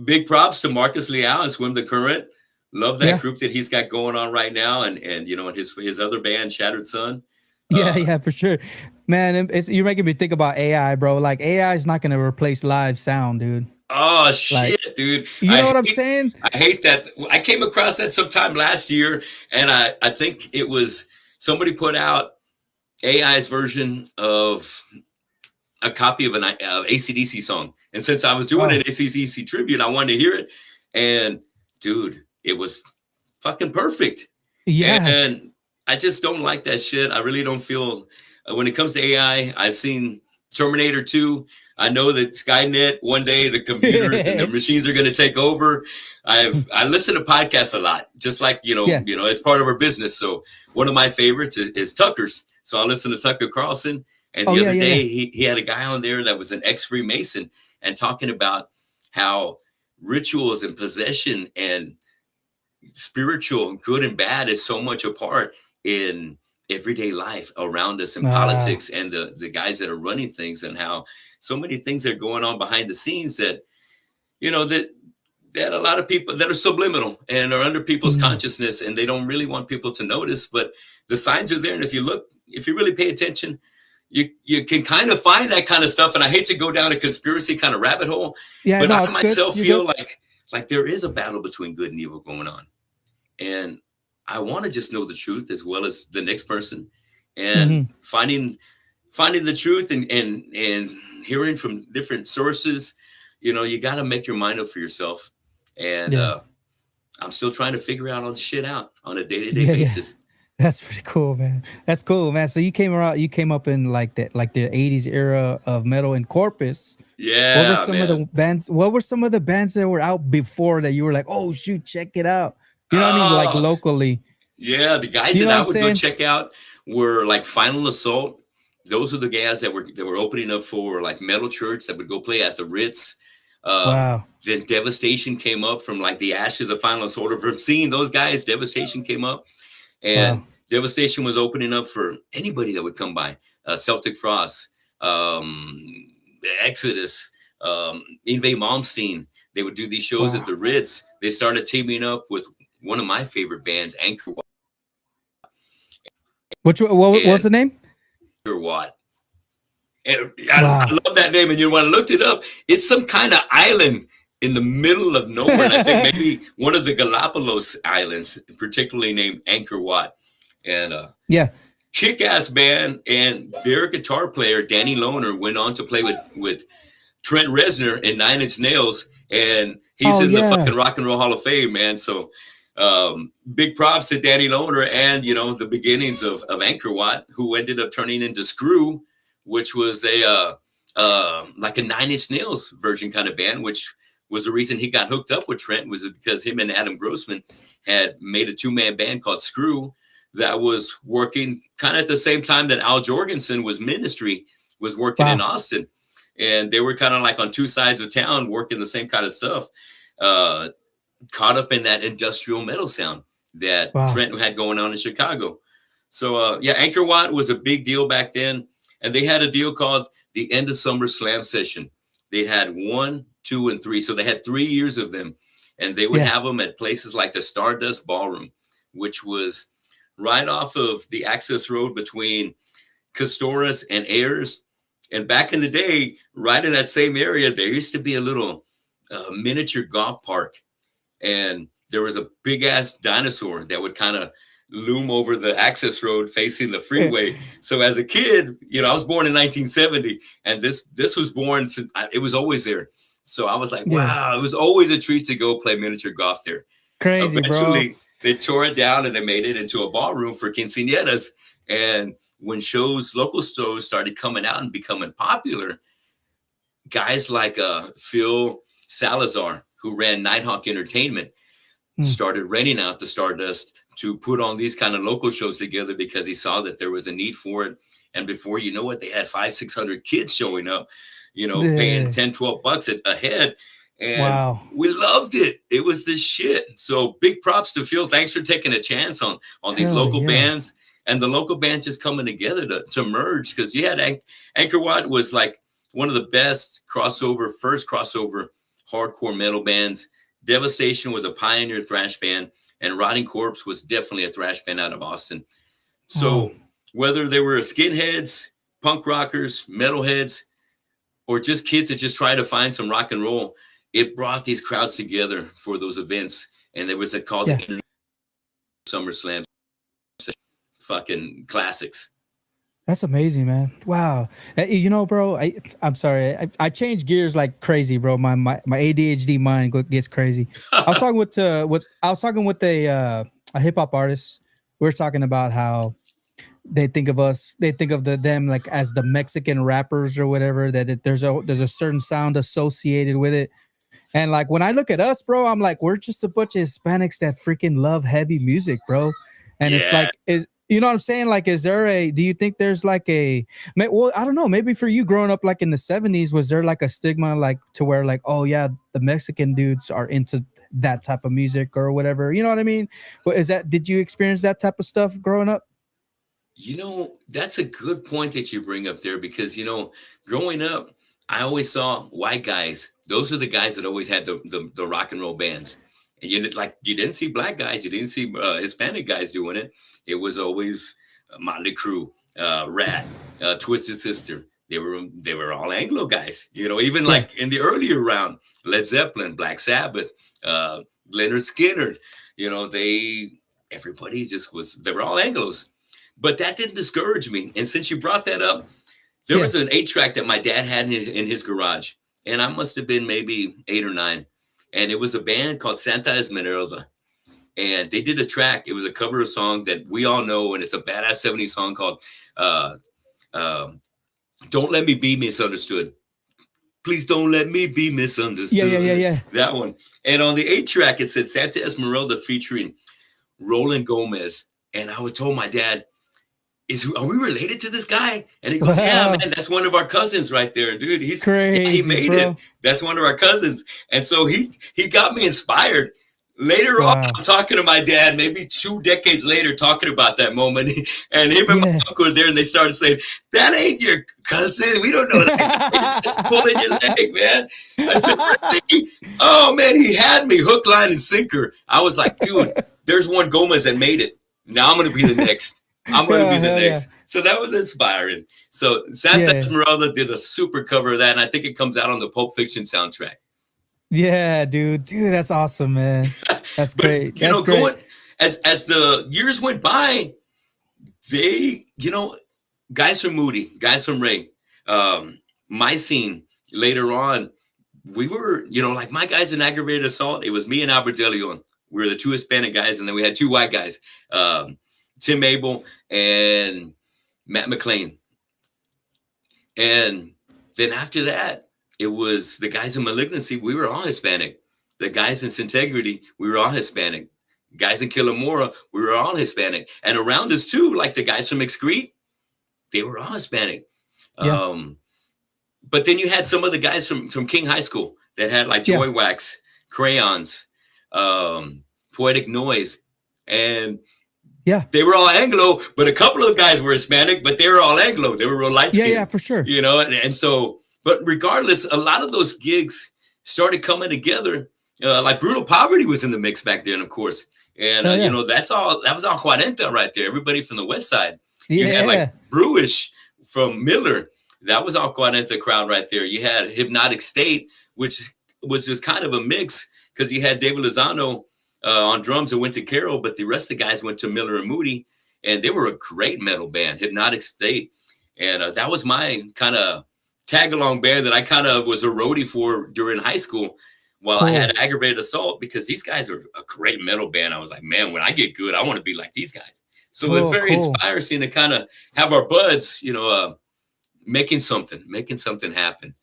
big props to Marcus Leal and Swim the Current. Love that group that he's got going on right now, and his other band, Shattered Sun. Yeah, for sure, man. You're making me think about AI, bro. Like AI is not going to replace live sound, dude. Oh shit, dude! You know what I'm saying? I hate that. I came across that sometime last year, and I think it was somebody put out AI's version of a copy of an AC/DC song, and since I was doing an AC/DC tribute, I wanted to hear it, and dude, it was fucking perfect. Yeah, and I just don't like that shit. I really don't feel when it comes to AI. I've seen Terminator 2. I know that Skynet, one day the computers and the machines are going to take over. I listen to podcasts a lot, just like, it's part of our business. So one of my favorites is Tucker's. So I listen to Tucker Carlson. And the other day he had a guy on there that was an ex-Freemason and talking about how rituals and possession and spiritual good and bad is so much a part in everyday life around us in politics and the guys that are running things, and how so many things are going on behind the scenes that that a lot of people that are subliminal and are under people's consciousness, and they don't really want people to notice, but the signs are there. And if you really pay attention, you can kind of find that kind of stuff. And I hate to go down a conspiracy kind of rabbit hole, but I myself feel like there is a battle between good and evil going on. And I want to just know the truth as well as the next person, and finding the truth and hearing from different sources. You got to make your mind up for yourself. And I'm still trying to figure out all the shit out on a day-to-day basis. That's pretty cool, man. That's cool, man. So you came up in like the 80s era of metal in Corpus. Yeah. What were some of the bands that were out before that you were like, oh shoot, check it out? You know what I mean? Like locally. Yeah, the guys that I would go check out were like Final Assault. Those are the guys that were opening up for like Metal Church that would go play at the Ritz. Then Devastation came up from like the ashes of Final Assault. From seeing those guys, Devastation came up, and Devastation was opening up for anybody that would come by. Celtic Frost, Exodus, Yngwie Malmsteen. They would do these shows at the Ritz. They started teaming up with one of my favorite bands, Anchor Watt. What's the name? Anchor Watt. And I love that name. And when I looked it up, it's some kind of island in the middle of nowhere. And I think maybe one of the Galapagos Islands, particularly named Anchor Watt. And kick-ass band. And their guitar player, Danny Lohner, went on to play with Trent Reznor in Nine Inch Nails. And he's in the fucking Rock and Roll Hall of Fame, man. So big props to Danny Lohner and, the beginnings of Anchor Watt, who ended up turning into Screw, which was like a Nine Inch Nails version kind of band, which was the reason he got hooked up with Trent, was because him and Adam Grossman had made a 2-man band called Screw that was working kind of at the same time that Al Jorgensen was working in Austin. And they were kind of like on two sides of town working the same kind of stuff, caught up in that industrial metal sound that Trent had going on in Chicago. So, Anchor Watt was a big deal back then. And they had a deal called the End of Summer Slam Session. They had 1, 2, and 3. So they had 3 years of them. And they would have them at places like the Stardust Ballroom, which was right off of the access road between Castoras and Ayers. And back in the day, right in that same area, there used to be a little miniature golf park. And there was a big ass dinosaur that would kind of loom over the access road facing the freeway. So as a kid, I was born in 1970, and this was born, it was always there. So I was like, wow, it was always a treat to go play miniature golf there. Crazy, Eventually, bro. they tore it down and they made it into a ballroom for quinceañeras. And when local shows started coming out and becoming popular, guys like Phil Salazar, who ran Nighthawk Entertainment, started renting out the Stardust to put on these kind of local shows together because he saw that there was a need for it. And before you know it, they had 500-600 kids showing up, paying $10-12 a head. And we loved it. It was the shit. So big props to Phil. Thanks for taking a chance on these local bands, and the local bands just coming together to merge. Because Anchor Watt was like one of the best first crossover hardcore metal bands. Devastation was a pioneer thrash band, and Rotting Corpse was definitely a thrash band out of Austin. So whether they were skinheads, punk rockers, metalheads, or just kids that just try to find some rock and roll, it brought these crowds together for those events. And there was called the SummerSlam, fucking classics. That's amazing, man. Wow. Bro, I'm sorry. I change gears like crazy, bro. My ADHD mind gets crazy. I was talking with a hip hop artist. We were talking about how they think of them like as the Mexican rappers or whatever, that there's a certain sound associated with it. And like when I look at us, bro, I'm like, we're just a bunch of Hispanics that freaking love heavy music, bro. And it's like, you know what I'm saying? Like, do you think there's like I don't know, maybe for you growing up like in the 70s, was there like a stigma like to where like, oh yeah, the Mexican dudes are into that type of music or whatever? You know what I mean? Did you experience that type of stuff growing up? That's a good point that you bring up there, because, growing up, I always saw white guys. Those are the guys that always had the rock and roll bands. And you didn't see black guys. You didn't see Hispanic guys doing it. It was always Motley Crue, Rat, Twisted Sister. They were all Anglo guys. Even like in the earlier round, Led Zeppelin, Black Sabbath, Leonard Skinner. Everybody they were all Anglos. But that didn't discourage me. And since you brought that up, there was an 8-track that my dad had in his garage, and I must have been maybe 8 or 9. And it was a band called Santa Esmeralda. And they did a track. It was a cover of a song that we all know, and it's a badass 70s song called Don't Let Me Be Misunderstood. Please don't let me be misunderstood. Yeah. That one. And on the 8-track, it said Santa Esmeralda featuring Roland Gomez. And I was told my dad, are we related to this guy? And he goes, yeah, man, that's one of our cousins right there, dude. He's crazy. He made it. That's one of our cousins. And so he got me inspired. Later on, I'm talking to my dad, maybe 2 decades later, talking about that moment. And him and my uncle were there, and they started saying, that ain't your cousin. We don't know that. It's pulling your leg, man. I said, really? Oh, man, he had me hook, line, and sinker. I was like, dude, there's one Gomez that made it. Now I'm going to be the next. I'm going to be the next. So that was inspiring. So Santa Esmeralda did a super cover of that, and I think it comes out on the Pulp Fiction soundtrack. Yeah, dude, that's awesome, man. That's great. That's great. Going as the years went by, they, guys from Moody, guys from Ray, my scene later on, we were, like my guys in Aggravated Assault, it was me and Albert De Leon. We were the 2 Hispanic guys, and then we had 2 white guys, Tim Abel and Matt McLean. And then after that, it was the guys in Malignancy. We were all Hispanic. The guys in Integrity, we were all Hispanic. Guys in Killamora, we were all Hispanic. And around us too, like the guys from Excrete, they were all Hispanic. Yeah. But then you had some of the guys from King High School that had like Joy Wax, Crayons, Poetic Noise. And they were all Anglo, but a couple of the guys were Hispanic, but they were all Anglo. They were real light skinned. Yeah, for sure. You know, and so, but regardless, a lot of those gigs started coming together. Like Brutal Poverty was in the mix back then, of course. And, you know, that was all Cuarenta right there. Everybody from the West Side. You had like Brewish from Miller. That was all Cuarenta crowd right there. You had Hypnotic State, which was just kind of a mix because you had David Lozano on drums and went to Carroll, but the rest of the guys went to Miller and Moody, and they were a great metal band, Hypnotic State. And that was my kind of tag-along band that I kind of was a roadie for during high school while I had Aggravated Assault, because these guys are a great metal band. I was like, man, when I get good, I want to be like these guys. So it's very inspiring to kind of have our buds, you know, making something happen.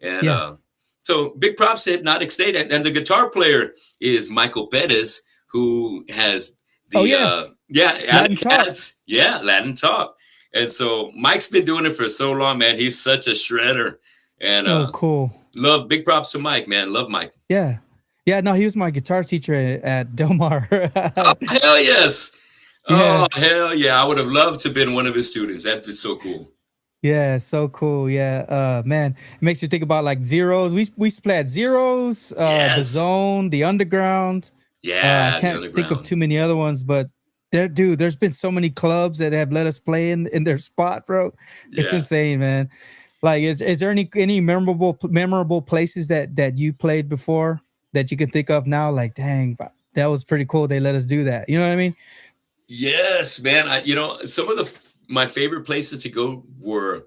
And so big props to Hypnotic State. And the guitar player is Michael Perez, who has the Latin Cats. Yeah, Latin Talk. And so Mike's been doing it for so long, man. He's such a shredder. And so cool. Love, big props to Mike, man. Love Mike. Yeah. Yeah, no, he was my guitar teacher at Del Mar. Oh, hell yes. Oh, hell yeah. I would have loved to have been one of his students. That'd be so cool. Yeah, so cool. Yeah. Man, it makes you think about like Zeros. We used to play at Zeros, the Zone, the Underground. Yeah. I can't think of too many other ones, but there's been so many clubs that have let us play in their spot, bro. It's insane, man. Like, is there any memorable places that you played before that you can think of now? Like, dang, that was pretty cool. They let us do that. You know what I mean? Yes, man. Some of my favorite places to go was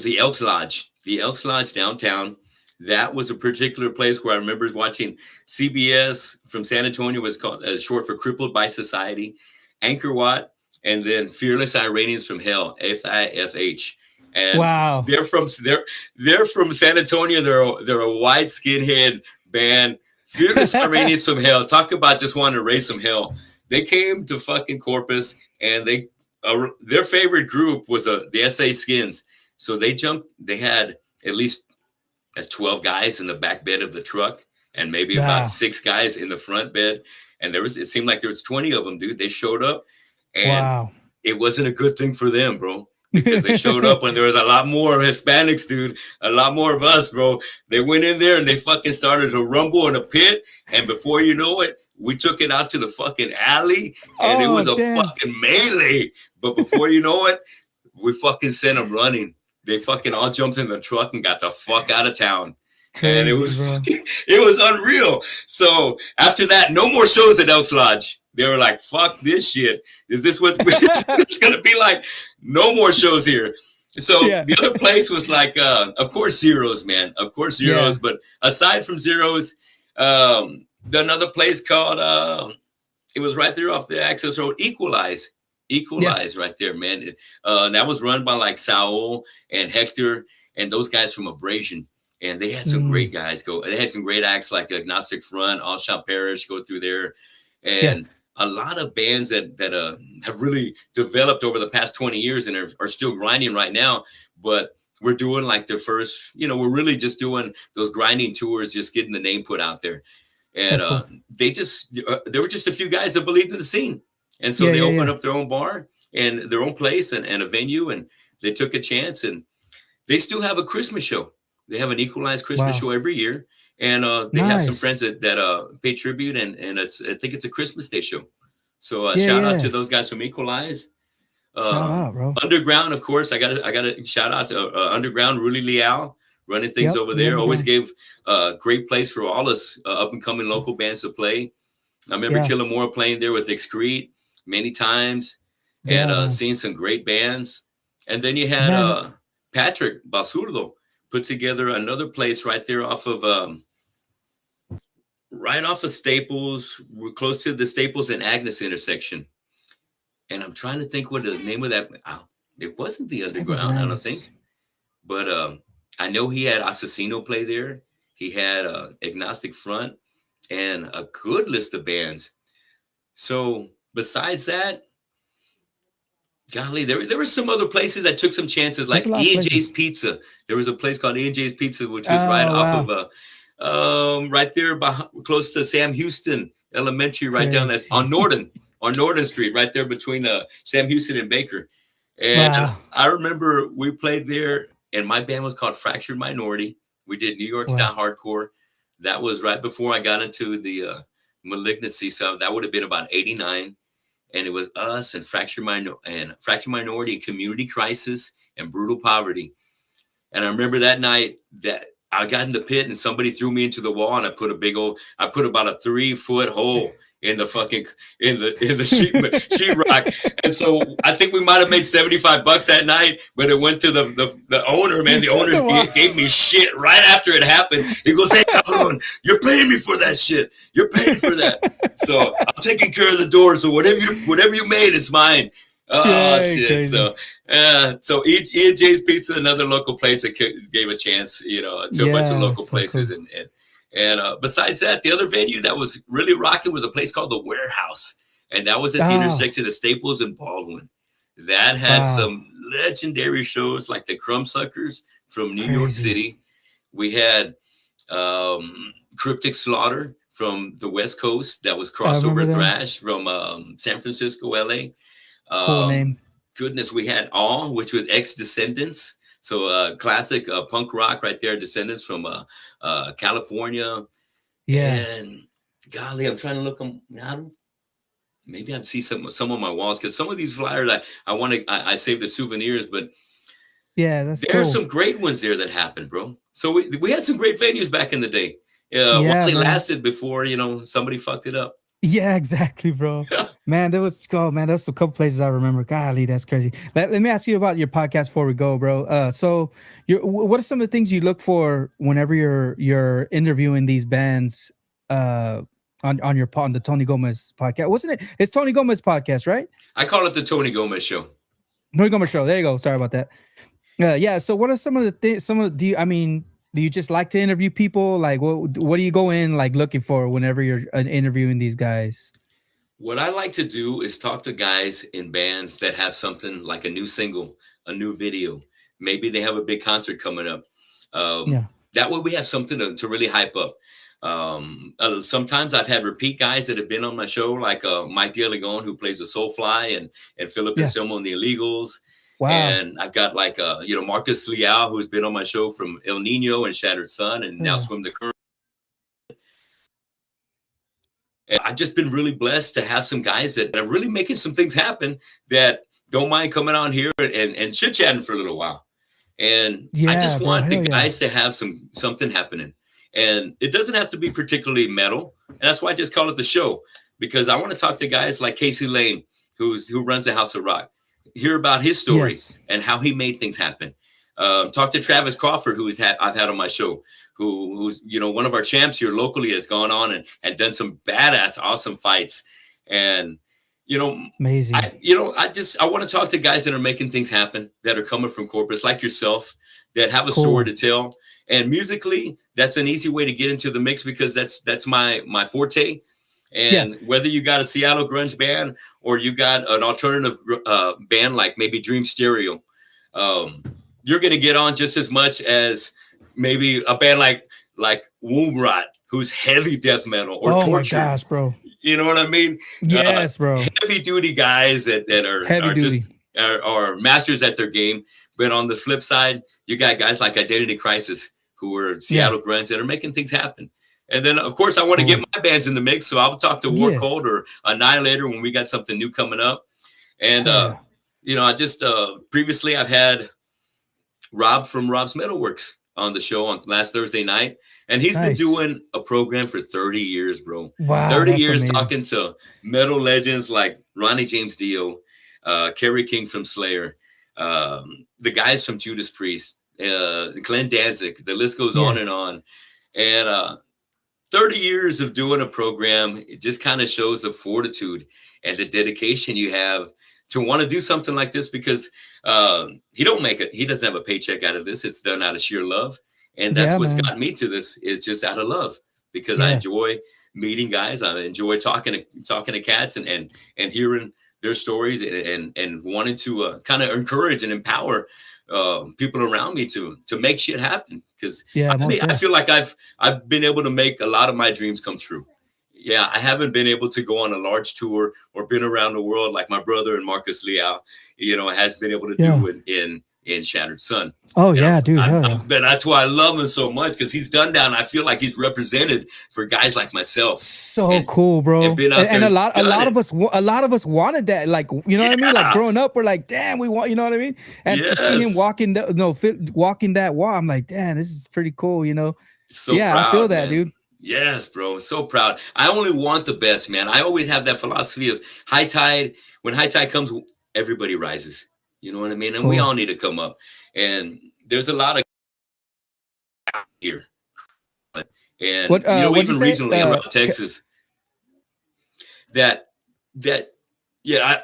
the Elks Lodge. The Elks Lodge downtown. That was a particular place where I remember watching CBS from San Antonio, was called short for Crippled by Society, Anchor Watt, and then Fearless Iranians from Hell, FIFH. And they're from San Antonio. They're a white skinhead band. Fearless Iranians from Hell. Talk about just wanting to raise some hell. They came to fucking Corpus, and their favorite group was the SA Skins. So they had at least 12 guys in the back bed of the truck, and maybe about 6 guys in the front bed. And it seemed like there was 20 of them, dude. They showed up, and it wasn't a good thing for them, bro. Because they showed up when there was a lot more Hispanics, dude, a lot more of us, bro. They went in there and they fucking started to rumble in a pit. And before you know it, we took it out to the fucking alley, and it was a fucking melee. But before you know it, we fucking sent them running. They fucking all jumped in the truck and got the fuck out of town. And it was unreal. So after that, no more shows at Elks Lodge. They were like, fuck this shit. Is this what it's going to be like? No more shows here. So the other place was like, of course, Zeros, man. Of course, Zeros. But aside from Zeros, another place called, it was right there off the access road, Equalize right there, man. That was run by like Saul and Hector and those guys from Abrasion. And they had some great guys go. They had some great acts like Agnostic Front, All Shall Perish go through there. And a lot of bands that have really developed over the past 20 years and are still grinding right now. But we're doing like their first, we're really just doing those grinding tours, just getting the name put out there. And there were just a few guys that believed in the scene. And so they opened up their own bar and their own place and a venue, and they took a chance, and they still have a Christmas show. They have an Equalized Christmas show every year. And they have some friends that pay tribute, and I think it's a Christmas Day show. So shout out to those guys from Equalize. Shout out, bro. Underground, of course. I got to shout out to Underground, Rudy Leal, running things over there. Always gave a great place for all us up and coming local bands to play. I remember Killamora playing there with Excrete many times, and seeing some great bands. And then you had Patrick Basurdo put together another place right there off of Staples. We're close to the Staples and Agnes intersection. And I'm trying to think what the name of that. It wasn't the Underground, I don't think. But I know he had Assassino play there. He had Agnostic Front and a good list of bands. So besides that, golly, there were some other places that took some chances, like E&J's Pizza. There was a place called E&J's Pizza, which was off of right there close to Sam Houston Elementary, right down that on Norton Street, right there between Sam Houston and Baker. And I remember we played there, and my band was called Fractured Minority. We did New York style hardcore. That was right before I got into the Malignancy. So that would have been about 89. And it was us and Fractured Minority and Community Crisis and Brutal Poverty. And I remember that night that I got in the pit and somebody threw me into the wall, and I put about a 3-foot hole in the sheetrock. And so I think we might have made $75 that night, but it went to the owner, man. The owner gave me shit right after it happened. He goes, "Hey, cabrón, you're paying me for that shit. You're paying for that." So I'm taking care of the door. So whatever you made, it's mine. Oh, shit. Crazy. So E&J's Pizza, another local place that gave a chance, to a bunch of local places. Cool. And besides that, the other venue that was really rocking was a place called The Warehouse. And that was at the intersection of Staples and Baldwin. That had some legendary shows like the Crumbsuckers from New York City. We had Cryptic Slaughter from the West Coast. That was Crossover Thrash from San Francisco, LA. Cool name. Goodness, we had Awe, which was ex-Descendants. So classic punk rock right there, Descendants from California. Yeah. And golly, I'm trying to look them now. Maybe I'd see some on my walls, because some of these flyers I saved as souvenirs, but there are some great ones there that happened, bro. So we had some great venues back in the day. While they lasted before, somebody fucked it up. Yeah, exactly, bro. Man, there was a couple places I remember. Golly, that's crazy. Let me ask you about your podcast before we go, bro. So what are some of the things you look for whenever you're interviewing these bands on the Tony Gomez podcast? Wasn't it? It's Tony Gomez podcast, right? I call it the Tony Gomez Show. Tony Gomez Show. There you go. Sorry about that. Yeah. So what are some of the things? Do you just like to interview people? Like, what do you go in like looking for whenever you're interviewing these guys? What I like to do is talk to guys in bands that have something like a new single, a new video. Maybe they have a big concert coming up. That way we have something to really hype up. Sometimes I've had repeat guys that have been on my show, like Mike DeLeon, who plays the Soulfly, and Philip Anselmo and the Illegals. Wow. And I've got like Marcus Leal, who's been on my show from El Nino and Shattered Sun, and now Swim the Current. And I've just been really blessed to have some guys that are really making some things happen that don't mind coming on here and chit-chatting for a little while. And I just want the guys to have something happening. And it doesn't have to be particularly metal. And that's why I just call it the show, because I want to talk to guys like Casey Lane, who runs the House of Rock. Hear about his story and how he made things happen. Talk to Travis Crawford, I've had on my show, who's one of our champs here locally, has gone on and done some badass, awesome fights. And amazing. I want to talk to guys that are making things happen, that are coming from Corpus, like yourself, that have a story to tell. And musically, that's an easy way to get into the mix, because that's my forte. And whether you got a Seattle grunge band or you got an alternative band like maybe Dream Stereo, you're going to get on just as much as maybe a band like Womb Rot, who's heavy death metal, or Torture. Oh my gosh, bro. You know what I mean? Yes, bro. Heavy duty guys that are masters at their game. But on the flip side, you got guys like Identity Crisis, who are Seattle grunge, that are making things happen. And then, of course, I want to get my bands in the mix. So I'll talk to War Cold or Annihilator when we got something new coming up. And, I just previously I've had Rob from Rob's Metalworks on the show on last Thursday night. And he's been doing a program for 30 years, bro. Wow, 30 years amazing. Talking to metal legends like Ronnie James Dio, Kerry King from Slayer, the guys from Judas Priest, Glenn Danzig. The list goes on and on. And 30 years of doing a program, it just kind of shows the fortitude and the dedication you have want to do something like this because he doesn't have a paycheck out of this. It's done out of sheer love. And that's what's gotten me to this, is just out of love, because I enjoy meeting guys. I enjoy talking to cats and hearing their stories and wanting to kind of encourage and empower people around me to make shit happen. Because I feel like I've been able to make a lot of my dreams come true. Yeah, I haven't been able to go on a large tour or been around the world like my brother and Marcus Leal, has been able to do in Shattered Sun. Oh, dude. But that's why I love him so much, because he's done that. And I feel like he's represented for guys like myself. So cool, bro. And a lot of us wanted that. Like, you know what I mean? Like growing up, we're like, damn, we want, you know what I mean? And to see him walking that wall, I'm like, damn, this is pretty cool, So proud, I feel that, man. dude. Yes, bro. So proud. I only want the best, man. I always have that philosophy of high tide. When high tide comes, everybody rises. You know what I mean? And we all need to come up. And there's a lot of here. And even regionally around Texas, I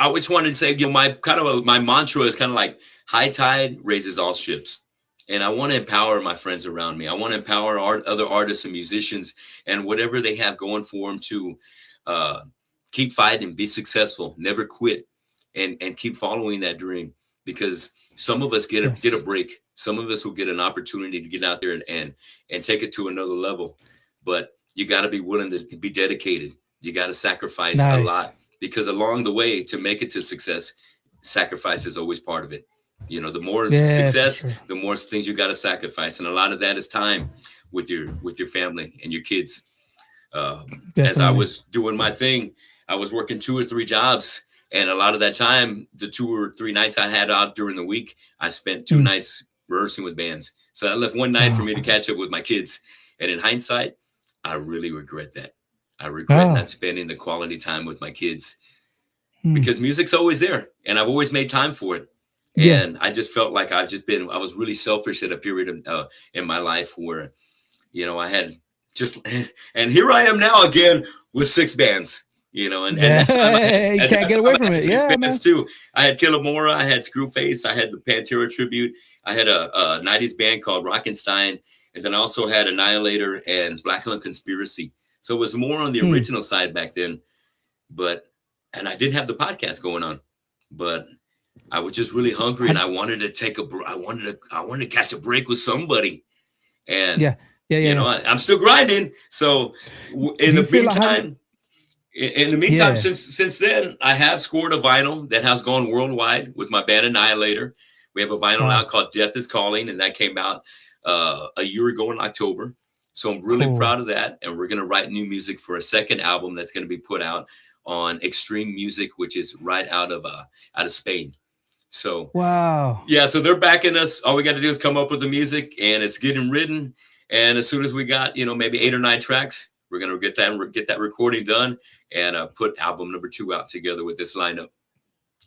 always wanted to say, my mantra is kind of like high tide raises all ships. And I want to empower my friends around me. I want to empower other artists and musicians and whatever they have going for them to keep fighting, be successful, never quit, and keep following that dream. Because some of us get a break. Some of us will get an opportunity to get out there and take it to another level. But you got to be willing to be dedicated. You got to sacrifice a lot, because along the way to make it to success, sacrifice is always part of it. The more success, the more things you got to sacrifice. And a lot of that is time with your family and your kids. As I was doing my thing, I was working 2 or 3 jobs. And a lot of that time, the 2 or 3 nights I had out during the week, I spent 2 nights rehearsing with bands. So I left one night for me to catch up with my kids. And in hindsight, I really regret that. I regret not spending the quality time with my kids, because music's always there and I've always made time for it. And I just felt like I was really selfish at a period of, in my life where, I had and here I am now again with 6 bands, and that time you can't get away from it. Yeah, bands too. I had Killamora, I had Screwface, I had the Pantera tribute, I had a 90s band called Rockenstein, and then I also had Annihilator and Black Lung Conspiracy. So it was more on the original side back then, and I didn't have the podcast going on, but I was just really hungry, and I wanted to I wanted to catch a break with somebody. And I'm still grinding. So in the meantime, since then, I have scored a vinyl that has gone worldwide with my band Annihilator. We have a vinyl out called Death is Calling, and that came out a year ago in October. So I'm really proud of that. And we're going to write new music for a second album that's going to be put out on Extreme Music, which is right out of Spain. So so they're backing us. All we got to do is come up with the music, and it's getting written. And as soon as we got maybe 8 or 9 tracks, we're gonna get that recording done and put album number 2 out together with this lineup.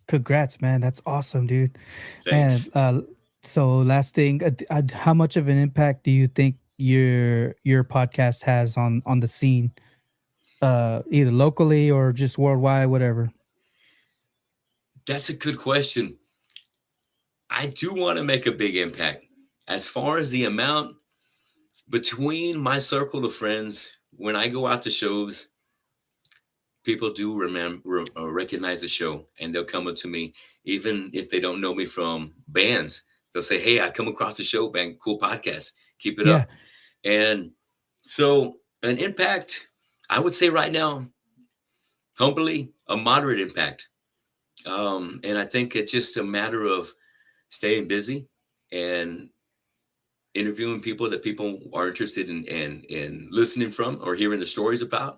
Congrats, man! That's awesome, dude. Thanks. And so last thing, how much of an impact do you think your podcast has on the scene, either locally or just worldwide, whatever? That's a good question. I do want to make a big impact. As far as the amount, between my circle of friends, when I go out to shows, people do recognize the show, and they'll come up to me, even if they don't know me from bands. They'll say, "Hey, I come across the show, man. Cool podcast. Keep it up." And so an impact, I would say right now, humbly, a moderate impact. And I think it's just a matter of staying busy and interviewing people that people are interested in listening from or hearing the stories about.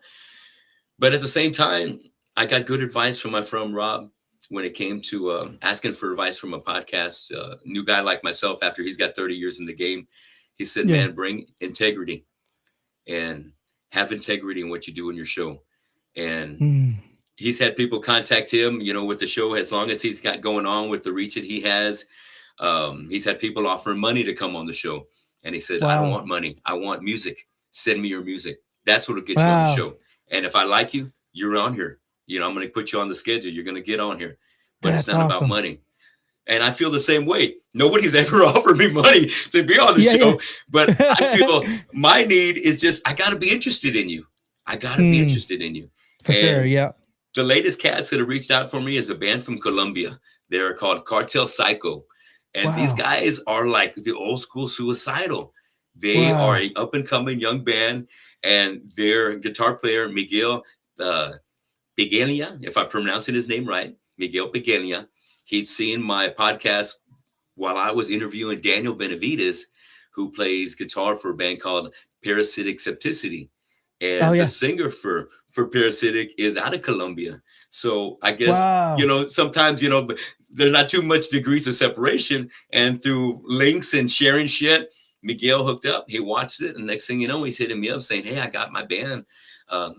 But at the same time, I got good advice from my friend Rob when it came to asking for advice from a podcast. New guy like myself, after he's got 30 years in the game, he said, man, bring integrity and have integrity in what you do in your show. And he's had people contact him, with the show, as long as he's got going on with the reach that he has. He's had people offer him money to come on the show. And he said, I don't want money. I want music. Send me your music. That's what'll get you on the show. And if I like you, you're on here. I'm going to put you on the schedule. You're going to get on here. but it's That's not about awesome. money. And I feel the same way. Nobody's ever offered me money to be on the Yeah, show, yeah. but I feel my need is just, I got to be interested in you. I got to be interested in you. For sure, And yeah. the latest cats that have reached out for me is a band from Colombia. They're called Cartel Psycho. And these Wow. guys are like the old school Suicidal. They Wow. are an up and coming young band, and their guitar player, Miguel Piguelia, if I'm pronouncing his name right, Miguel Piguelia, he'd seen my podcast while I was interviewing Daniel Benavides, who plays guitar for a band called Parasitic Septicity. And Oh, yeah. the singer for Parasitic is out of Colombia. So I guess, Wow. sometimes, there's not too much degrees of separation. And through links and sharing shit, Miguel hooked up. He watched it. And next thing you know, he's hitting me up saying, hey, I got my band.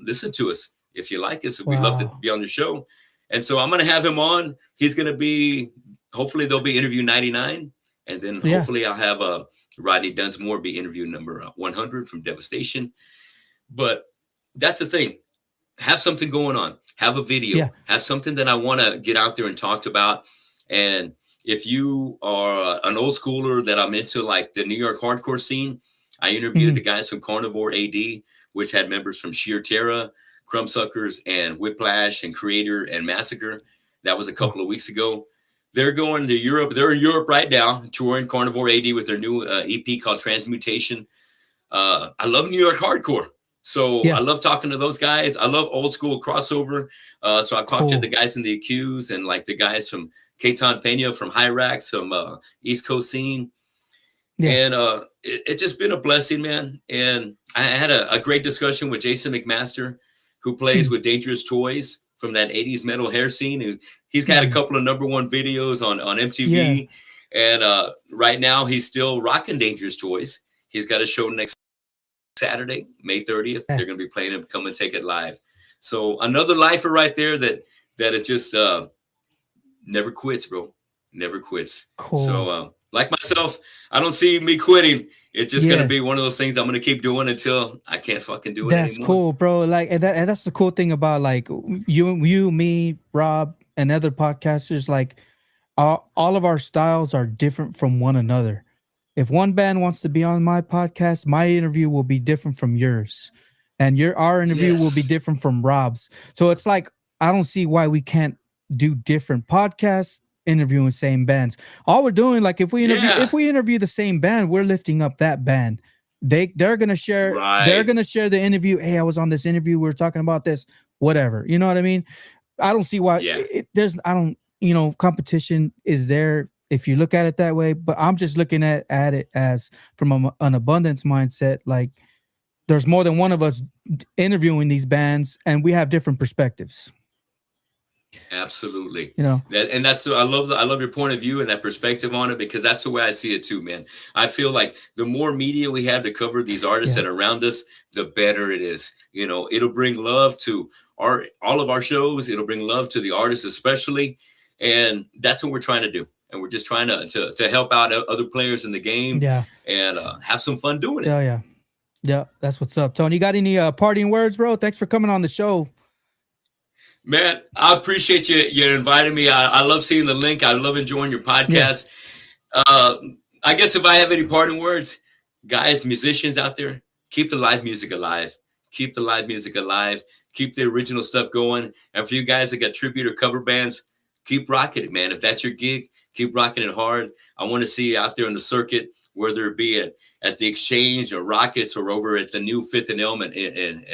Listen to us. If you like us, we'd love to Wow. be on the show. And so I'm going to have him on. He's going to be, hopefully there'll be interview 99. And then Yeah. hopefully I'll have Rodney Dunsmore be interview number 100 from Devastation. But that's the thing. Have something going on. Have a video. Yeah. Have something that I want to get out there and talk about. And if you are an old schooler that I'm into, like the New York hardcore scene, I interviewed the guys from Carnivore AD, which had members from Sheer Terror, Crumbsuckers, and Whiplash, and Creator, and Massacre. That was a couple of weeks ago. They're going to Europe. They're in Europe right now, touring Carnivore AD with their new EP called Transmutation. I love New York hardcore. So Yeah. I love talking to those guys. I love old school crossover. So I've talked to Cool. the guys in the Accused and like the guys from Ketan Pena from Hyrax, from East Coast scene. Yeah. And it's just been a blessing, man. And I had a great discussion with Jason McMaster, who plays with Dangerous Toys from that 80s metal hair scene. And he's got a couple of #1 videos on MTV. And right now he's still rocking Dangerous Toys. He's got a show next Saturday, May 30th. They're going to be playing him Come and Take It Live. So another lifer right there that is just never quits, bro. Never quits. Cool. So like myself, I don't see me quitting. It's just going Yeah. to be one of those things I'm going to keep doing until I can't fucking do it That's anymore. cool, bro. Like, and that's the cool thing about like you, me, Rob, and other podcasters. Like, all of our styles are different from one another. If one band wants to be on my podcast, my interview will be different from yours, and our interview will be Yes. different from Rob's. So it's like I don't see why we can't do different podcasts interviewing same bands. All we're doing, like if we interview the same band, we're lifting up that band. They're gonna share. Right. They're gonna share the interview. Hey, I was on this interview. We were talking about this. Whatever. You know what I mean? I don't see why Yeah. competition is there if you look at it that way, but I'm just looking at it as from an abundance mindset. Like there's more than one of us interviewing these bands and we have different perspectives. Absolutely. You know, And that's I love your point of view and that perspective on it, because that's the way I see it too, man. I feel like the more media we have to cover these artists that are around us, the better it is. It'll bring love to all of our shows. It'll bring love to the artists especially, and that's what we're trying to do. And we're just trying to help out other players in the game, and have some fun doing it. Yeah. That's what's up, Tony. You got any parting words, bro? Thanks for coming on the show. Man, I appreciate you inviting me. I love seeing the link. I love enjoying your podcast. I guess if I have any parting words, guys, musicians out there, keep the live music alive. Keep the live music alive. Keep the original stuff going. And for you guys that got tribute or cover bands, keep rocking it, man. If that's your gig, keep rocking it hard. I want to see you out there in the circuit, whether it be at the Exchange or Rockets or over at the new Fifth and Elm in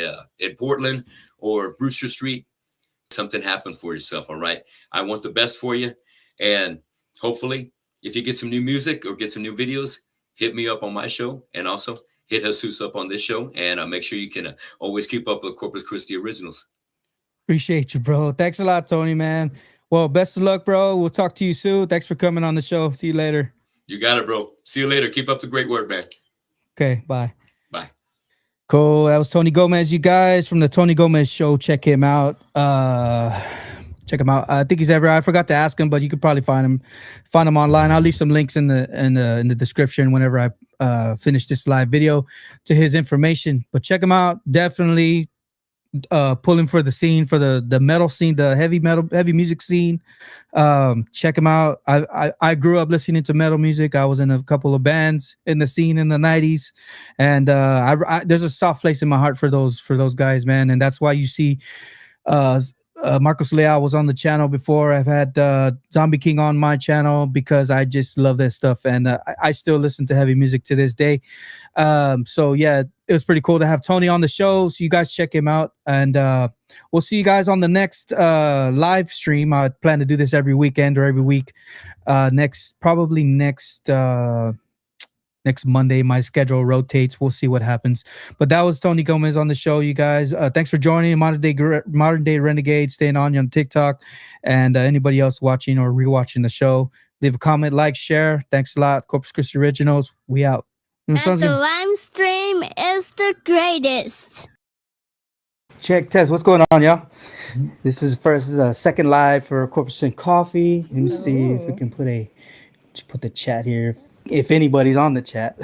Portland or Brewster Street. Something happen for yourself. All right. I want the best for you. And hopefully if you get some new music or get some new videos, hit me up on my show, and also hit Jesus up on this show. And make sure you can always keep up with Corpus Christi Originals. Appreciate you, bro. Thanks a lot, Tony, man. Well, best of luck, bro. We'll talk to you soon. Thanks for coming on the show. See you later. You got it, bro. See you later. Keep up the great work, man. Okay. Bye. Bye. Cool. That was Tony Gomez, you guys, from the Tony Gomez Show. Check him out. Check him out. I think he's I forgot to ask him, but you could probably find him online. I'll leave some links in the description whenever I finish this live video to his information. But check him out. Definitely pulling for the scene, for the metal scene, the heavy music scene. Check him out. I grew up listening to metal music. I was in a couple of bands in the scene in the 90s, and there's a soft place in my heart for those guys, man. And that's why you see Marcos Leal was on the channel before. I've had Zombie King on my channel because I just love that stuff, and I still listen to heavy music to this day. So yeah, it was pretty cool to have Tony on the show. So you guys check him out, and we'll see you guys on the next live stream. I plan to do this every weekend or every week. Next Monday. My schedule rotates. We'll see what happens. But that was Tony Gomez on the show, you guys. Thanks for joining Modern Day Renegade, staying on TikTok, and anybody else watching or rewatching the show. Leave a comment, like, share. Thanks a lot. Corpus Christi Originals. We out. And the live stream is the greatest. Check test. What's going on, y'all? This is a second live for Corpus and Coffee. Let me see if we can put the chat here. If anybody's on the chat.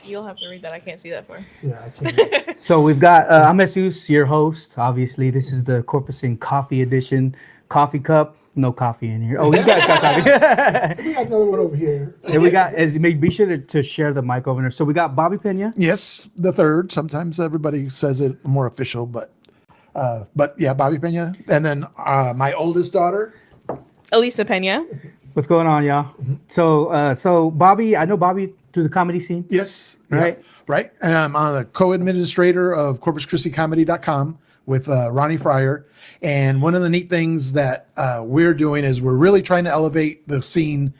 You'll have to read that. I can't see that far. Yeah, I can't. So we've got, I'm Jesus, your host. Obviously, this is the Corpus and Coffee edition. Coffee cup. No coffee in here. Oh, you guys got coffee. We got another one over here. And we got, be sure to share the mic over there. So we got Bobby Pena. Yes, the third. Sometimes everybody says it more official, but yeah, Bobby Pena. And then my oldest daughter, Elisa Pena. What's going on, y'all? So Bobby, I know Bobby through the comedy scene. Yes. Right. Yeah, right. And I'm on the co-administrator of CorpusChristiComedy.com with Ronnie Fryer. And one of the neat things that we're doing is we're really trying to elevate the scene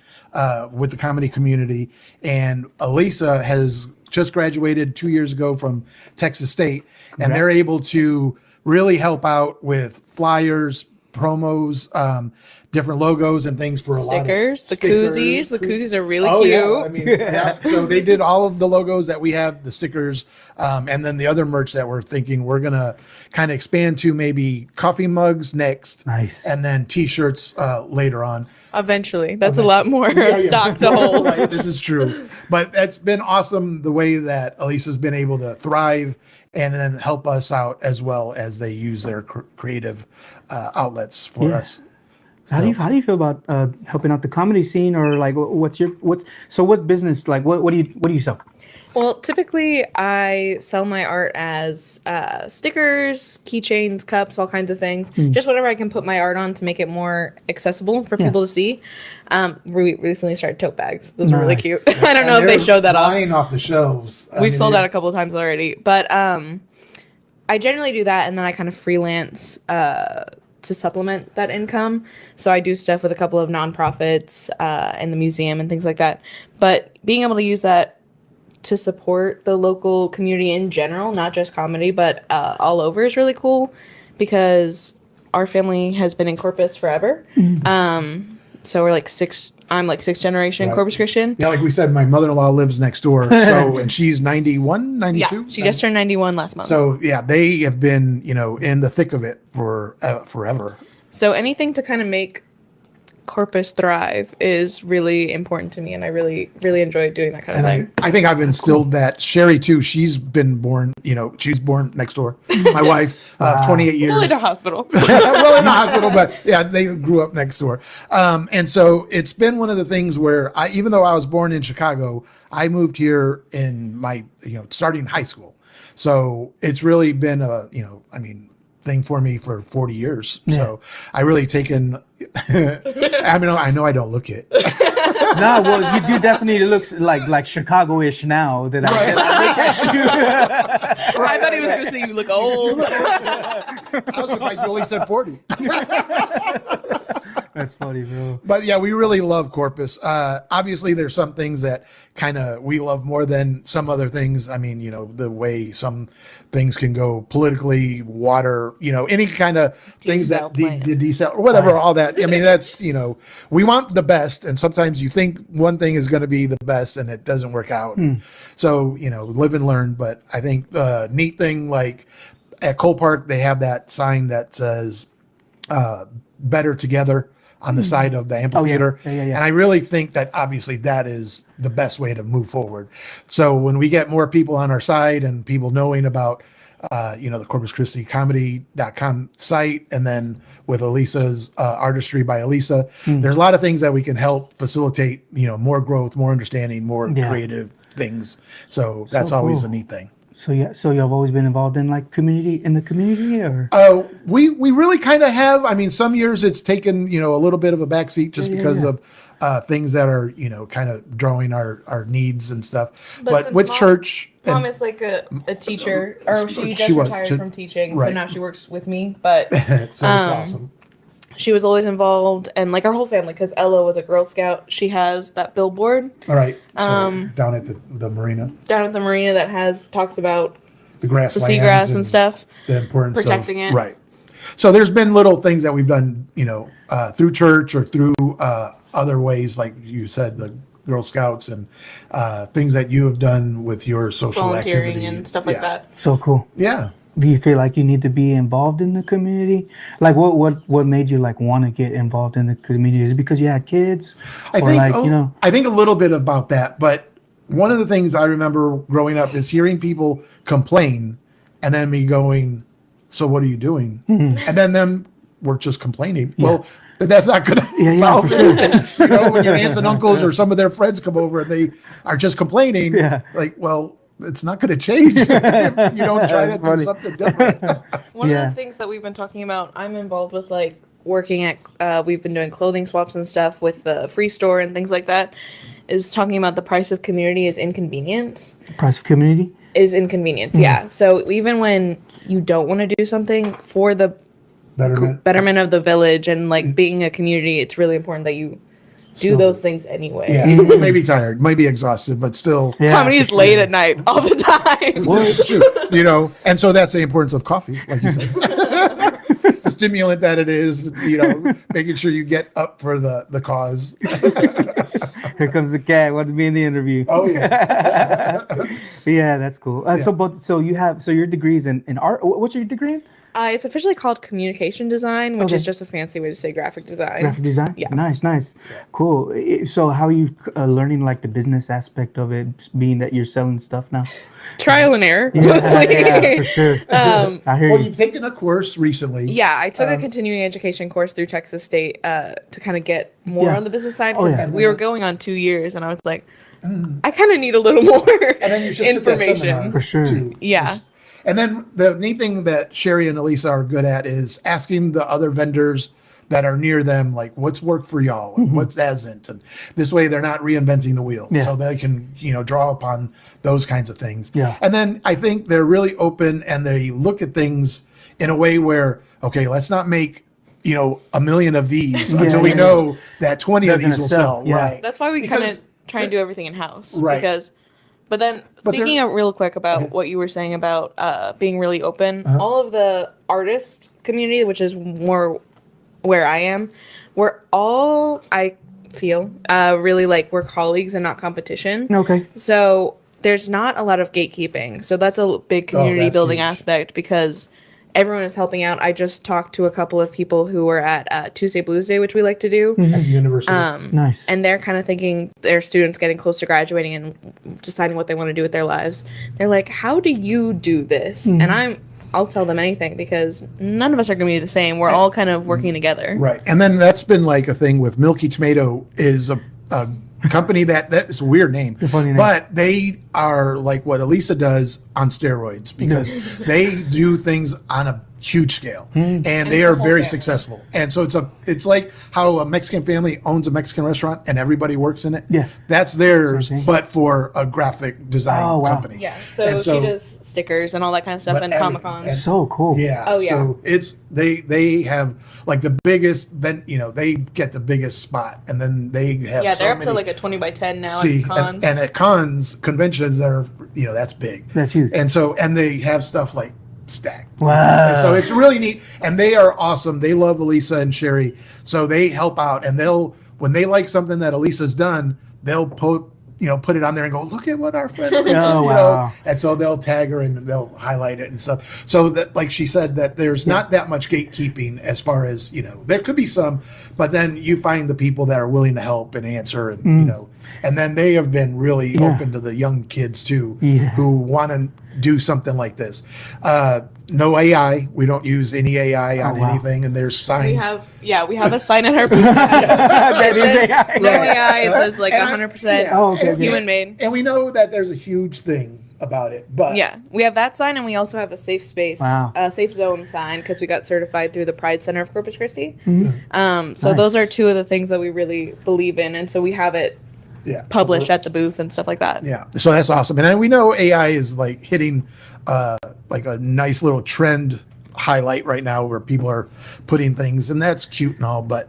with the comedy community. And Elisa has just graduated 2 years ago from Texas State, and they're able to really help out with flyers, promos, different logos and things for Stickers, a lot of koozies. The koozies are really cute. Yeah. I mean, yeah. So they did all of the logos that we have, the stickers, and then the other merch that we're thinking we're gonna kind of expand to maybe coffee mugs next, nice, and then T-shirts later on. Eventually, that's a lot more stock to hold. Right, this is true, but it's been awesome the way that Elisa's been able to thrive and then help us out as well as they use their creative outlets for us. How do you feel about helping out the comedy scene, or like what business, like what do you sell? Well, typically I sell my art as stickers, keychains, cups, all kinds of things. Just whatever I can put my art on to make it more accessible for people to see. We recently started tote bags. Those are really cute. I don't know if they showed that off the shelves. We've sold that a couple of times already, but I generally do that, and then I kind of freelance to supplement that income. So I do stuff with a couple of nonprofits and the museum and things like that. But being able to use that to support the local community in general, not just comedy, but all over, is really cool, because our family has been in Corpus forever. So we're I'm like sixth generation Corpus Christian. Yeah, like we said, my mother-in-law lives next door. So, and she's 91, 92? Yeah, she just turned 91 last month. So yeah, they have been, in the thick of it for forever. So anything to kind of make Corpus thrive is really important to me, and I really, really enjoy doing that kind of thing. I think I've instilled that. Sherry too. She's been born. She's born next door. My wife, 28 years. Well, in a hospital. Well, in a hospital, but yeah, they grew up next door. And so it's been one of the things where even though I was born in Chicago, I moved here in my, starting high school. So it's really been thing for me for 40 years. Yeah. So I really taken, I know I don't look it. No, well, you do definitely look like Chicago-ish now. That I thought he was going to say you look old. I was surprised you only said 40. That's funny, bro. But yeah, we really love Corpus. Obviously, there's some things that we love more than some other things. I mean, the way some things can go politically, water, any kind of things that the decel or whatever, all that. I mean, that's, we want the best. And sometimes you think one thing is going to be the best and it doesn't work out. So, live and learn. But I think the neat thing, like at Cole Park, they have that sign that says better together on the side of the amphitheater. Yeah. And I really think that obviously that is the best way to move forward. So when we get more people on our side and people knowing about the Corpus Christi Comedy.com site, and then with Elisa's Artistry by Elisa. There's a lot of things that we can help facilitate, more growth, more understanding, more creative things. So that's always a neat thing. So you've always been involved in like in the community, or? We really kind of have. I mean, some years it's taken, a little bit of a backseat just because of things that are, kind of drawing our needs and stuff. But with church. Mom is like a teacher, or she just retired from teaching, so now she works with me. But so it's awesome. She was always involved, and like our whole family, because Ella was a Girl Scout. She has that billboard. All right. So down at the marina. Down at the marina that talks about the seagrass and stuff. The importance protecting it. Right. So there's been little things that we've done, through church or through other ways, like you said, the Girl Scouts and things that you have done with your social volunteering activity and stuff like that. So cool. Yeah. Do you feel like you need to be involved in the community? Like what made you like want to get involved in the community? Is it because you had kids? I think a little bit about that, but one of the things I remember growing up is hearing people complain and then me going, so what are you doing? And then we're just complaining. Yeah. Well, that's not going to solve it. Sure. When your aunts and uncles or some of their friends come over and they are just complaining, like, well, it's not going to change if you don't try to do something different. One of the things that we've been talking about, I'm involved with like working at, we've been doing clothing swaps and stuff with the free store and things like that, is talking about the price of community is inconvenience. Price of community? Is inconvenience, yeah. So even when you don't want to do something for the betterment of the village and like being a community, it's really important that you do those things anyway. Yeah, we may be tired, might be exhausted, but still. Comedy is late at night all the time. Well, and so that's the importance of coffee, like you said. The stimulant that it is, making sure you get up for the cause. Here comes the cat. Want to be in the interview? Oh yeah. Yeah, that's cool. So your degrees in art. What's your degree in? It's officially called communication design, which is just a fancy way to say graphic design. Graphic design? Yeah. Nice. Cool. So how are you learning like the business aspect of it, being that you're selling stuff now? Trial and error. Yeah, for sure. I hear you. You've taken a course recently. Yeah, I took a continuing education course through Texas State to kind of get more on the business side, because we were going on 2 years, and I was like, I kind of need a little more information. For sure. Yeah. And then the neat thing that Sherry and Elisa are good at is asking the other vendors that are near them, like, what's worked for y'all and what hasn't. And this way they're not reinventing the wheel. So they can, draw upon those kinds of things. Yeah. And then I think they're really open and they look at things in a way where, okay, let's not make, a million of these until we know that 20 of these will sell. Yeah. Right. That's why we kind of try and do everything in-house. Right. But then, speaking of real quick about what you were saying about being really open, all of the artist community, which is more where I am, we're all, I feel, really like we're colleagues and not competition. Okay. So there's not a lot of gatekeeping. So that's a big community building aspect, because everyone is helping out. I just talked to a couple of people who were at Tuesday Blues Day, which we like to do. At the university. Nice. And they're kind of thinking, their students getting close to graduating and deciding what they want to do with their lives. They're like, how do you do this? And I'll tell them anything, because none of us are going to be the same. We're all kind of working together. Right. And then that's been like a thing with Milky Tomato is a company that is a weird name, but they are like what Elisa does on steroids, because they do things on a huge scale and they are very successful. And so it's like how a Mexican family owns a Mexican restaurant and everybody works in it. Yeah. That's theirs, but for a graphic design company. Yeah. So she does stickers and all that kind of stuff and Comic-Con. So cool. Yeah. Oh yeah. So it's they have like the biggest they get the biggest spot, and then they have they're up to like a 20 by 10 now at cons. And at cons, conventions that are that's big. That's huge. And they have stuff like stacked. Wow. And so it's really neat, and they are awesome. They love Elisa and Sherry, so they help out, and when they like something that Elisa's done, they'll put it on there and go, look at what our friend Elisa, and so they'll tag her and they'll highlight it and stuff. So that, like she said, that there's not that much gatekeeping as far as, there could be some, but then you find the people that are willing to help and answer and, and then they have been really open to the young kids too, who want to do something like this. No AI. We don't use any AI on anything, and there's signs. We have a sign in our booth that says no AI. It says like 100% human made. And we know that there's a huge thing about it, but we have that sign, and we also have a safe space, safe zone sign, because we got certified through the Pride Center of Corpus Christi. So those are two of the things that we really believe in, and so we have it published at the booth and stuff like that. So that's awesome. And then we know AI is like hitting like a nice little trend highlight right now where people are putting things, and that's cute and all, but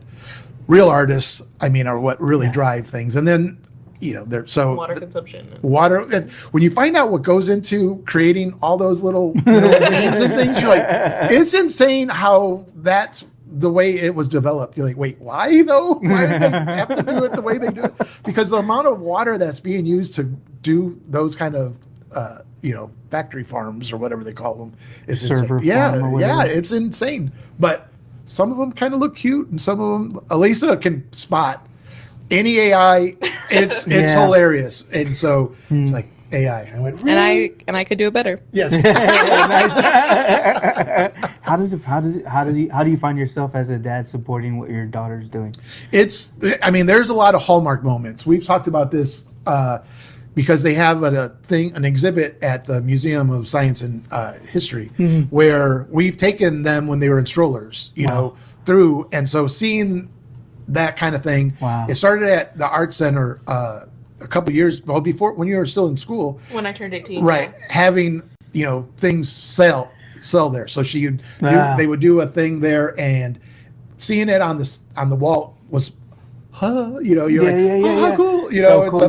real artists, I mean, are what really drive things. And then, you know, they're so water consumption. Water, and when you find out what goes into creating all those little memes and things, you're like, it's insane how that's the way it was developed. You're like, wait, why though? Why do they have to do it the way they do it? Because the amount of water that's being used to do those kind of factory farms or whatever they call them is insane. It's insane. But some of them kind of look cute, and some of them, Elisa can spot any AI. It's hilarious, and so it's like AI. I went, really? and I could do it better. Yes. How do you find yourself as a dad supporting what your daughter's doing? There's a lot of hallmark moments. We've talked about this because they have an exhibit at the Museum of Science and History where we've taken them when they were in strollers, through, and so seeing that kind of thing. Wow. It started at the Art Center a couple years before, when you were still in school. When I turned 18. Right. Having, things sell there. So they would do a thing there, and seeing it on the wall was, how cool, so cool.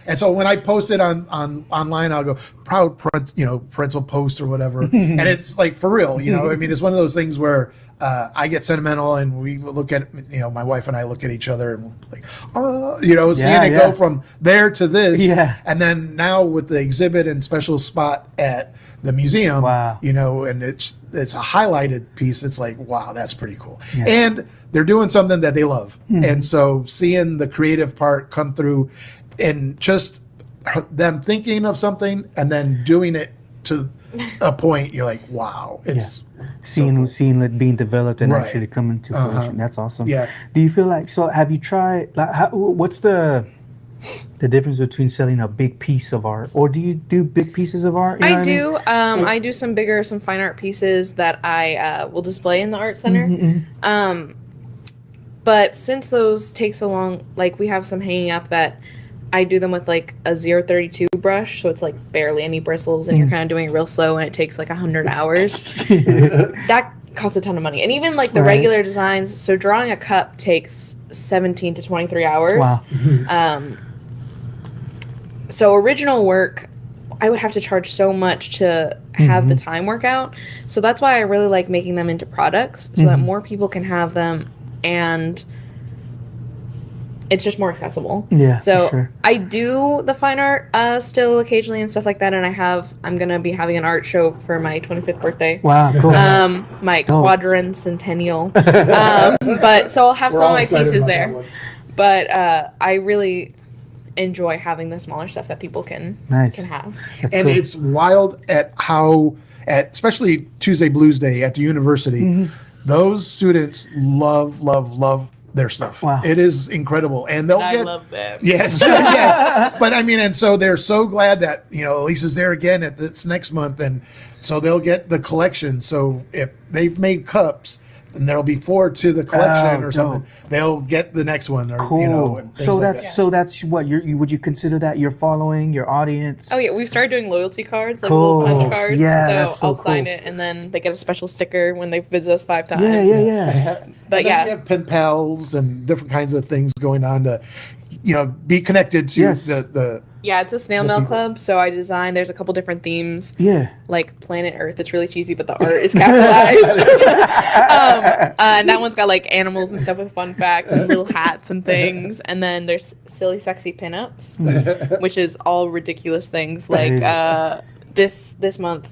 And so when I post it on online, I'll go proud parental post or whatever. And it's like, for real, it's one of those things where I get sentimental, and we look at, my wife and I look at each other and we're like, seeing it go from there to this. And then now with the exhibit and special spot at the museum, and it's a highlighted piece. It's like, wow, that's pretty cool. And they're doing something that they love. And so seeing the creative part come through, and just them thinking of something and then doing it to a point, you're like, wow, it's seeing it being developed and actually coming to fruition. That's awesome. Do you feel like, so have you tried, what's the difference between selling a big piece of art, or do you do big pieces of art? I do. I do some fine art pieces that I will display in the art center. But since those take so long, like, we have some hanging up that I do them with like a 032 brush, so it's like barely any bristles, and you're kind of doing it real slow, and it takes like 100 hours. That costs a ton of money. And even like the regular designs, so drawing a cup takes 17 to 23 hours. Wow. So original work, I would have to charge so much to have the time work out. So that's why I really like making them into products, so that more people can have them, and it's just more accessible. So I do the fine art still occasionally and stuff like that, and I'm gonna be having an art show for my 25th birthday. Wow, cool. My quadrancentennial. But so I'll have some of my pieces there. But I really enjoy having the smaller stuff that people can have. That's and cool. it's wild at how, especially Tuesday Blues Day at the university, those students love their stuff. Wow. It is incredible. And they'll I love them. Yes, yes. But and so they're so glad that, Elisa's there again at this next month. And so they'll get the collection. So if they've made cups, and there'll be 4 to the collection or something, they'll get the next one, or cool. and things So like that's that. so that's what would you consider that your following, your audience? Oh yeah, we've started doing loyalty cards, like Cool. little punch cards. Yeah, so that's so I'll sign cool. it, and then they get a special sticker when they visit us 5 times. Yeah. But And then you have pen pals and different kinds of things going on to, be connected to the Yeah, it's a snail mail club, so I designed, there's a couple different themes. Yeah. Like Planet Earth, it's really cheesy, but the art is capitalized. And that one's got like animals and stuff with fun facts and little hats and things. And then there's silly, sexy pinups, which is all ridiculous things. Like this month,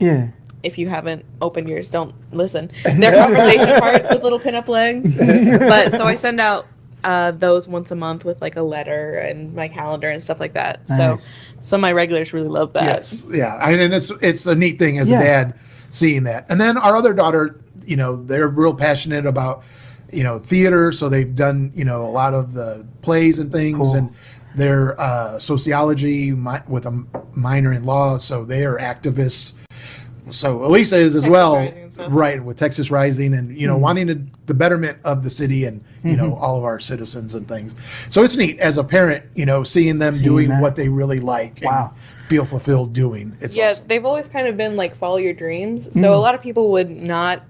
if you haven't opened yours, don't listen. They're conversation parts with little pinup legs. But so I send out those once a month with like a letter and my calendar and stuff like that. So Nice. some of my regulars really love that. Yes, yeah, and it's a neat thing as Yeah. a dad seeing that. And then our other daughter, they're real passionate about theater, so they've done a lot of the plays and things, Cool. and they're sociology with a minor in law, so they are activists. So Elisa is as Texas well, Rising and stuff. right, with Texas Rising, and wanting the betterment of the city and Mm-hmm. all of our citizens and things. So it's neat as a parent, seeing them doing that. what they really like Wow. and feel fulfilled doing. It's Yeah, awesome. they've always kind of been like follow your dreams. So a lot of people would not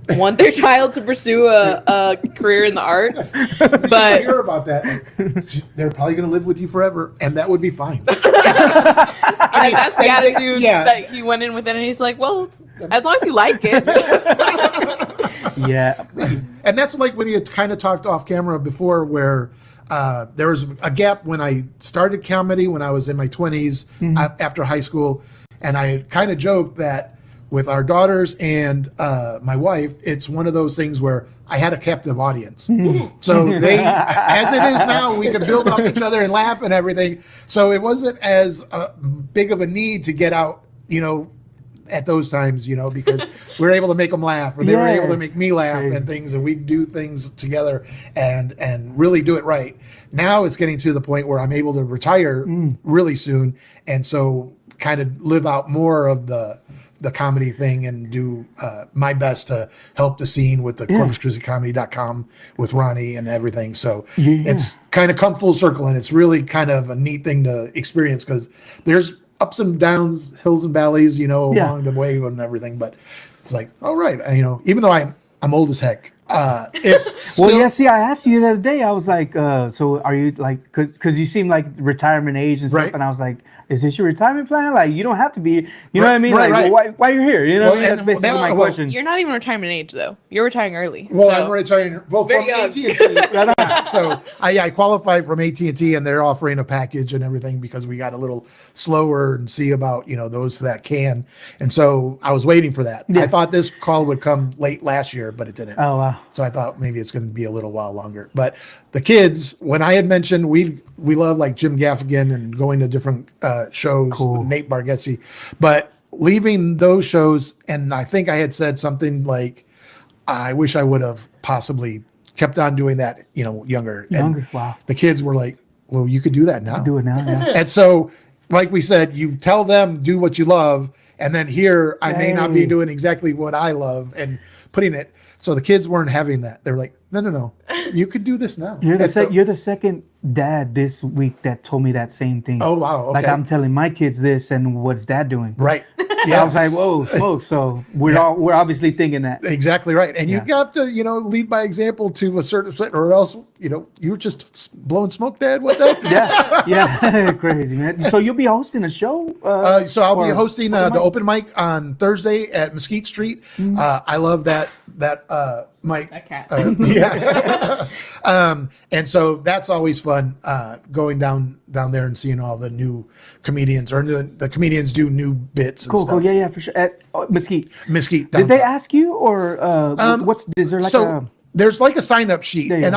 want their child to pursue a career in the arts, I but hear about that. They're probably going to live with you forever, and that would be fine. I mean, that's the attitude yeah. that he went in with it, and he's like, well, as long as you like it. Yeah. And that's like when you kind of talked off camera before, where there was a gap when I started comedy when I was in my 20s after high school, and I kind of joked that with our daughters and my wife, it's one of those things where I had a captive audience. So they, as it is now, we could build off each other and laugh and everything. So it wasn't as big of a need to get out, at those times, because we were able to make them laugh, or they were Yeah. able to make me laugh and things, and we do things together and really do it right. Now it's getting to the point where I'm able to retire really soon, and so kind of live out more of the comedy thing and do my best to help the scene with the Corpus Christi Comedy.com with Ronnie and everything. So it's kind of come full circle, and it's really kind of a neat thing to experience, because there's ups and downs, hills and valleys, along the way and everything. But it's like, all right, even though I'm old as heck, it's still, Well, yeah. See, I asked you the other day. I was like, "So are you like?" Because you seem like retirement age and stuff, Right. and I was like, "Is this your retirement plan? Like, you don't have to be. You know Right, what I mean? right, like, right. why you're here? You know what I mean? Well, That's basically and- my well, question." You're not even retirement age, though. You're retiring early. well, so. I'm retiring. Well, Very from young. AT&T. So I qualified from AT&T, and they're offering a package and everything because we got a little slower and see about those that can. And so I was waiting for that. I thought this call would come late last year, but it didn't. Oh wow. So I thought maybe it's going to be a little while longer. But the kids, when I had mentioned we love like Jim Gaffigan and going to different shows, Cool. Nate Bargatze, but leaving those shows, and I think I had said something like, I wish I would have possibly kept on doing that, younger. And Wow. the kids were like, well, you could do that now. Do it now. Yeah. And so, like we said, you tell them do what you love, and then here I may not be Hey. doing exactly what I love and putting it. So the kids weren't having that. They were like, no, you could do this now. You're the And so- you're the second dad this week that told me that same thing. Oh wow, okay. Like I'm telling my kids this, and what's dad doing? right. Yeah. I was like, whoa, smoke. So we're we're obviously thinking that. Exactly right. And Yeah. you got to, lead by example to a certain extent, or else, you're just blowing smoke, Dad. What the? Yeah, crazy man. So you'll be hosting a show? So I'll be or hosting the open mic on Thursday at Mesquite Street. I love that mic. That cat. Yeah. And so that's always fun, going down there and seeing all the new comedians, or the comedians do new bits and Cool, stuff. cool. Yeah, for sure. At Mesquite. Mesquite. Did they downtown. ask you, or is there like So there's like a sign up sheet, Yeah, yeah. and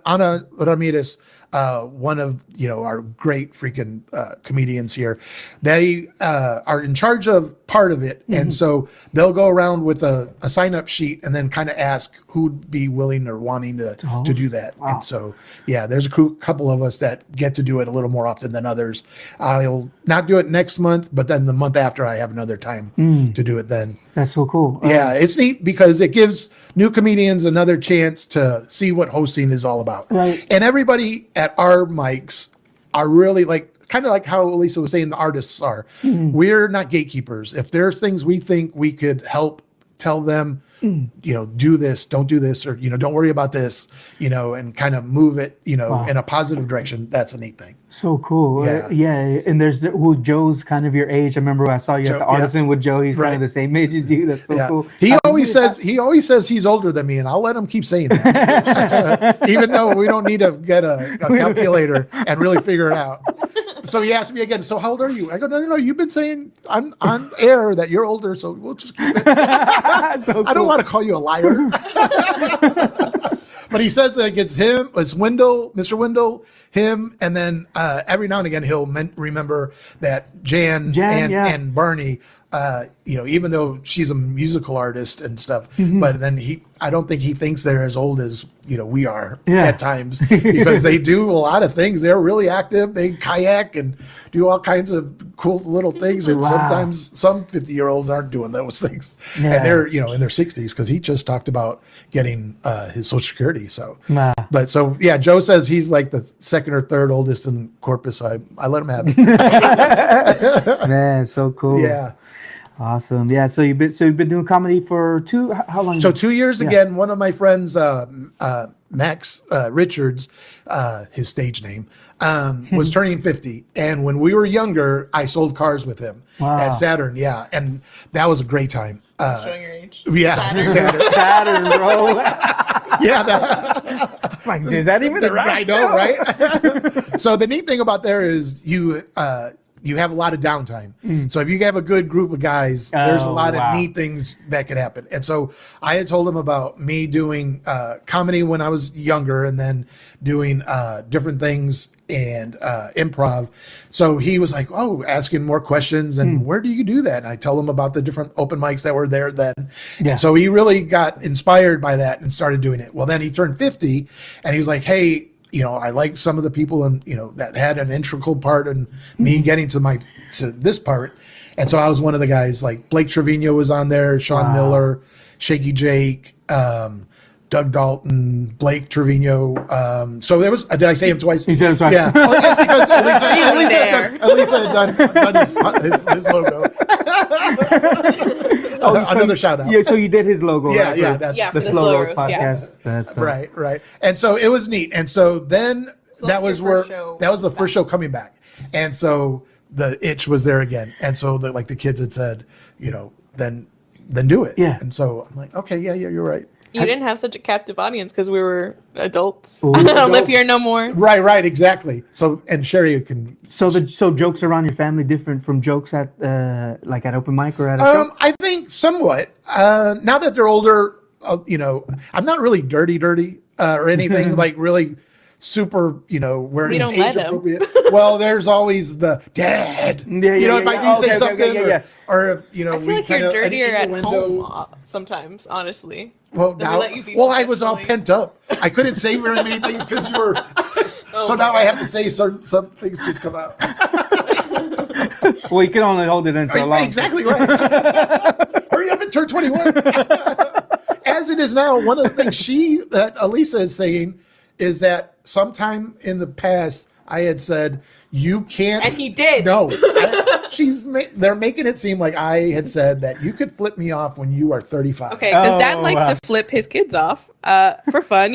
Ana Ramirez, one of our great freaking comedians here, they are in charge of part of it, Mm-hmm. and so they'll go around with a sign up sheet and then kind of ask who'd be willing or wanting to do that. Wow. And so there's a couple of us that get to do it a little more often than others. I'll not do it next month, but then the month after I have another time to do it then. That's so cool. Yeah, it's neat because it gives new comedians another chance to see what hosting is all about. Right. And everybody at our mics are really kind of like how Elisa was saying the artists are. We're not gatekeepers. If there's things we think we could help tell them, do this, don't do this, or, don't worry about this, and kind of move it, in a positive direction. That's a neat thing. So cool. Yeah. Yeah. And there's Joe's kind of your age. I remember I saw you Joe, at the yeah. Artisan with Joe. He's kind Right. of the same age as you. That's so Yeah. cool. He Have you always seen says he's older than me, and I'll let him keep saying that, even though we don't need to get a calculator and really figure it out. So he asked me again, so how old are you? I go, no, you've been saying on air that you're older, so we'll just keep it. So I don't cool. want to call you a liar. But he says that it's him, it's Wendell, Mr. Wendell, him, and then every now and again he'll remember that Jan and Barney. Even though she's a musical artist and stuff, but then I don't think he thinks they're as old as we are at times, because they do a lot of things. They're really active. They kayak and do all kinds of cool little things, and sometimes some 50-year-olds aren't doing those things, and they're in their 60s, because he just talked about getting his Social Security. So, Joe says he's like the second or third oldest in Corpus. So I let him have it. Man, so cool. Yeah. Awesome. Yeah. So you've been doing comedy for how long? So 2 years again. One of my friends, Max Richards, his stage name, was turning 50, and when we were younger, I sold cars with him at Saturn. Yeah, and that was a great time. Showing your age. Yeah, Saturn, bro. Yeah, it's like, is that even the right? I know, right? So the neat thing about there is you have a lot of downtime. So if you have a good group of guys, there's a lot of neat things that could happen. And so I had told him about me doing comedy when I was younger, and then doing different things and improv. So he was like, asking more questions, and where do you do that? And I tell him about the different open mics that were there then. And so he really got inspired by that and started doing it. Well, then he turned 50, and he was like, hey, I like some of the people and that had an integral part in me getting to this part. And so I was one of the guys, like Blake Trevino was on there, Sean Miller, Shaky Jake, Doug Dalton, Blake Trevino. So there was, did I say him twice? You said him twice. Yeah. Because at least I had done his logo. Another shout out. Yeah, so you did his logo. Yeah, right? That's the Slow Roast podcast. That's dope. Right. And so it was neat. And so then that was the first show coming back. And so the itch was there again. And so the kids had said, then do it. Yeah. And so I'm like, okay, yeah, you're right. You didn't have such a captive audience because we were adults. I don't live here no more. Right, exactly. So, and Sherry can. So jokes around your family different from jokes at at open mic or at a show? I think somewhat. Now that they're older, I'm not really dirty or anything like really super, where we don't age let appropriate. Well, there's always the dad. If I do say something, or if I feel like you're dirtier at home sometimes, honestly. Well, I was all pent up. I couldn't say very many things because you were. So now I have to say some things just come out. Well, you can only hold it in so long. Exactly right. Hurry up and turn 21. As it is now, one of the things that Elisa is saying is that sometime in the past I had said you can't. And he did. No. They're making it seem like I had said that you could flip me off when you are 35. Okay, because Dad likes to flip his kids off for fun.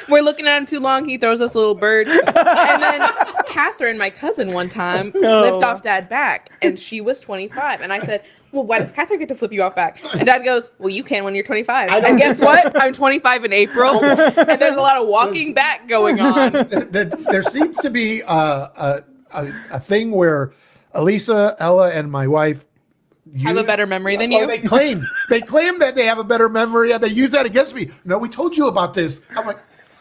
We're looking at him too long. He throws us a little bird. And then Catherine, my cousin, one time flipped off Dad back, and she was 25. And I said, well, why does Catherine get to flip you off back? And Dad goes, well, you can when you're 25. And guess what? I'm 25 in April, and there's a lot of walking back going on. There seems to be a thing where Elisa, Ella, and my wife have a better memory than you. They claim that they have a better memory, and they use that against me. No, we told you about this. I'm like,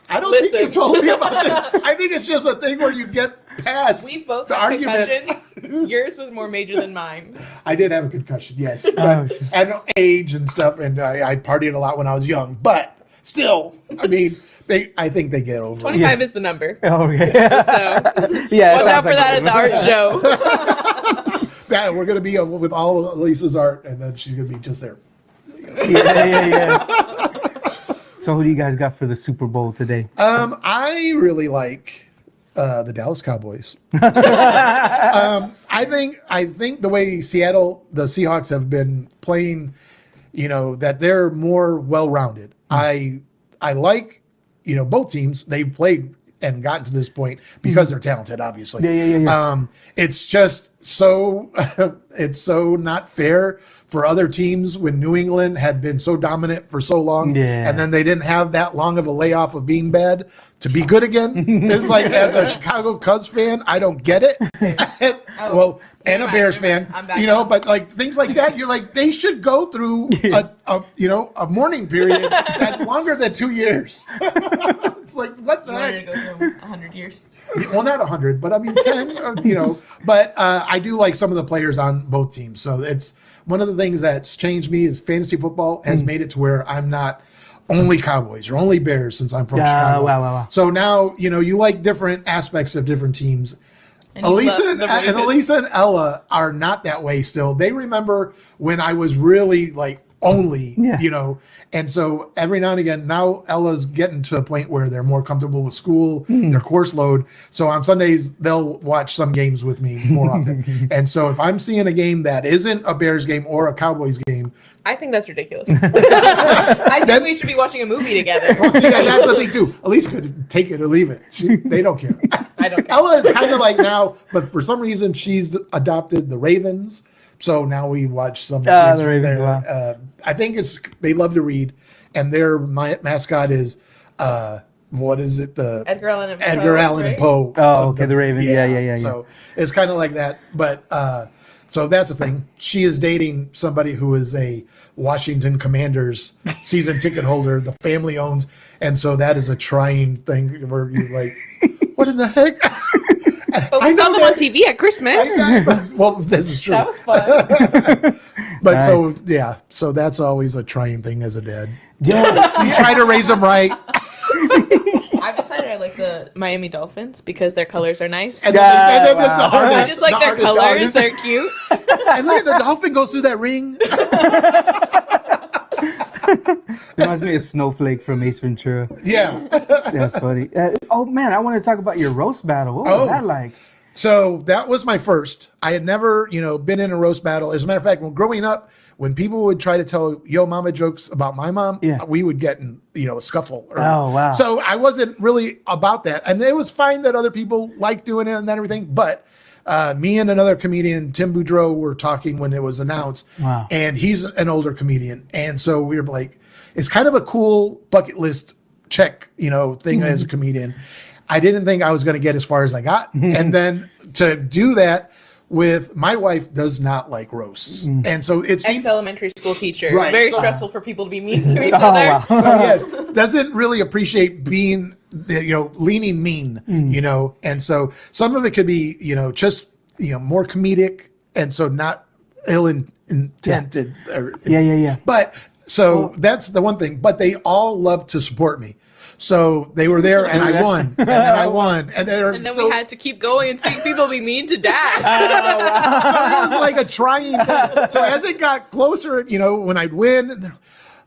I don't think you told me about this. I think it's just a thing where you get past we both the had argument. Concussions. Yours was more major than mine. I did have a concussion, yes, and age and stuff, and I partied a lot when I was young. But still, I mean. I think they get over 25 is the number. Oh, yeah. So watch out for that at the art show. We're going to be with all of Lisa's art, and then she's going to be just there. Yeah. So who do you guys got for the Super Bowl today? I really like the Dallas Cowboys. I think the way the Seahawks have been playing, that they're more well-rounded. I like both teams. They've played and gotten to this point because they're talented, obviously. Yeah. It's just so it's so not fair for other teams when New England had been so dominant for so long, and then they didn't have that long of a layoff of being bad to be good again. It's like, as a Chicago Cubs fan, I don't get it. And a Bears fan, but like things like that, you're like, they should go through a mourning period that's longer than 2 years. It's like, what the heck? Go through 100 years. Well, not 100, but I mean 10, But I do like some of the players on both teams. So it's one of the things that's changed me is fantasy football has made it to where I'm not only Cowboys or only Bears since I'm from Chicago. Wow. So now, you like different aspects of different teams. And Elisa and Ella are not that way still. They remember when I was really like only, and so every now and again, now Ella's getting to a point where they're more comfortable with school, their course load. So on Sundays, they'll watch some games with me more often. And so if I'm seeing a game that isn't a Bears game or a Cowboys game, I think that's ridiculous. I think we should be watching a movie together. well, see, that's the thing too. Elise could take it or leave it. They don't care. I don't care. Ella is kind of like now, but for some reason she's adopted the Ravens. So now we watch some games the from Ravens, there. wow. I think they love to read, and their mascot is what is it? The Edgar Allan and Poe. Edgar Allan and Poe. Oh, okay, the Ravens. Yeah. So it's kind of like that, but so that's the thing. She is dating somebody who is a Washington Commanders season ticket holder. The family owns, and so that is a trying thing where you're like, what in the heck? But we saw them on TV at Christmas. Well, this is true. That was fun. But so that's always a trying thing as a dad. Yeah. You try to raise them right. I've decided I like the Miami Dolphins because their colors are nice. And then the I hardest, just like their colors. They're cute. And look at the dolphin goes through that ring. Reminds me of Snowflake from Ace Ventura. Yeah. That's funny. Oh man, I want to talk about your roast battle. What was that like? So that was my first. I had never, been in a roast battle. As a matter of fact, when growing up, when people would try to tell yo mama jokes about my mom, we would get in, a scuffle. Oh, wow. So I wasn't really about that. And it was fine that other people liked doing it and everything. But me and another comedian, Tim Boudreau, were talking when it was announced. Wow. And he's an older comedian. And so we were like, it's kind of a cool bucket list check, thing as a comedian. I didn't think I was going to get as far as I got. And then to do that with my wife does not like roasts. And so it's Ex-elementary school teacher. Right. Very stressful for people to be mean to each other. Wow. so yes, doesn't really appreciate being, leaning mean, and so some of it could be, just, more comedic. And so not ill-intended. Yeah. But so that's the one thing, but they all love to support me. So they were there and I won, and then I won. And then we had to keep going and seeing people be mean to Dad. So it was like a trying thing. So as it got closer, when I'd win,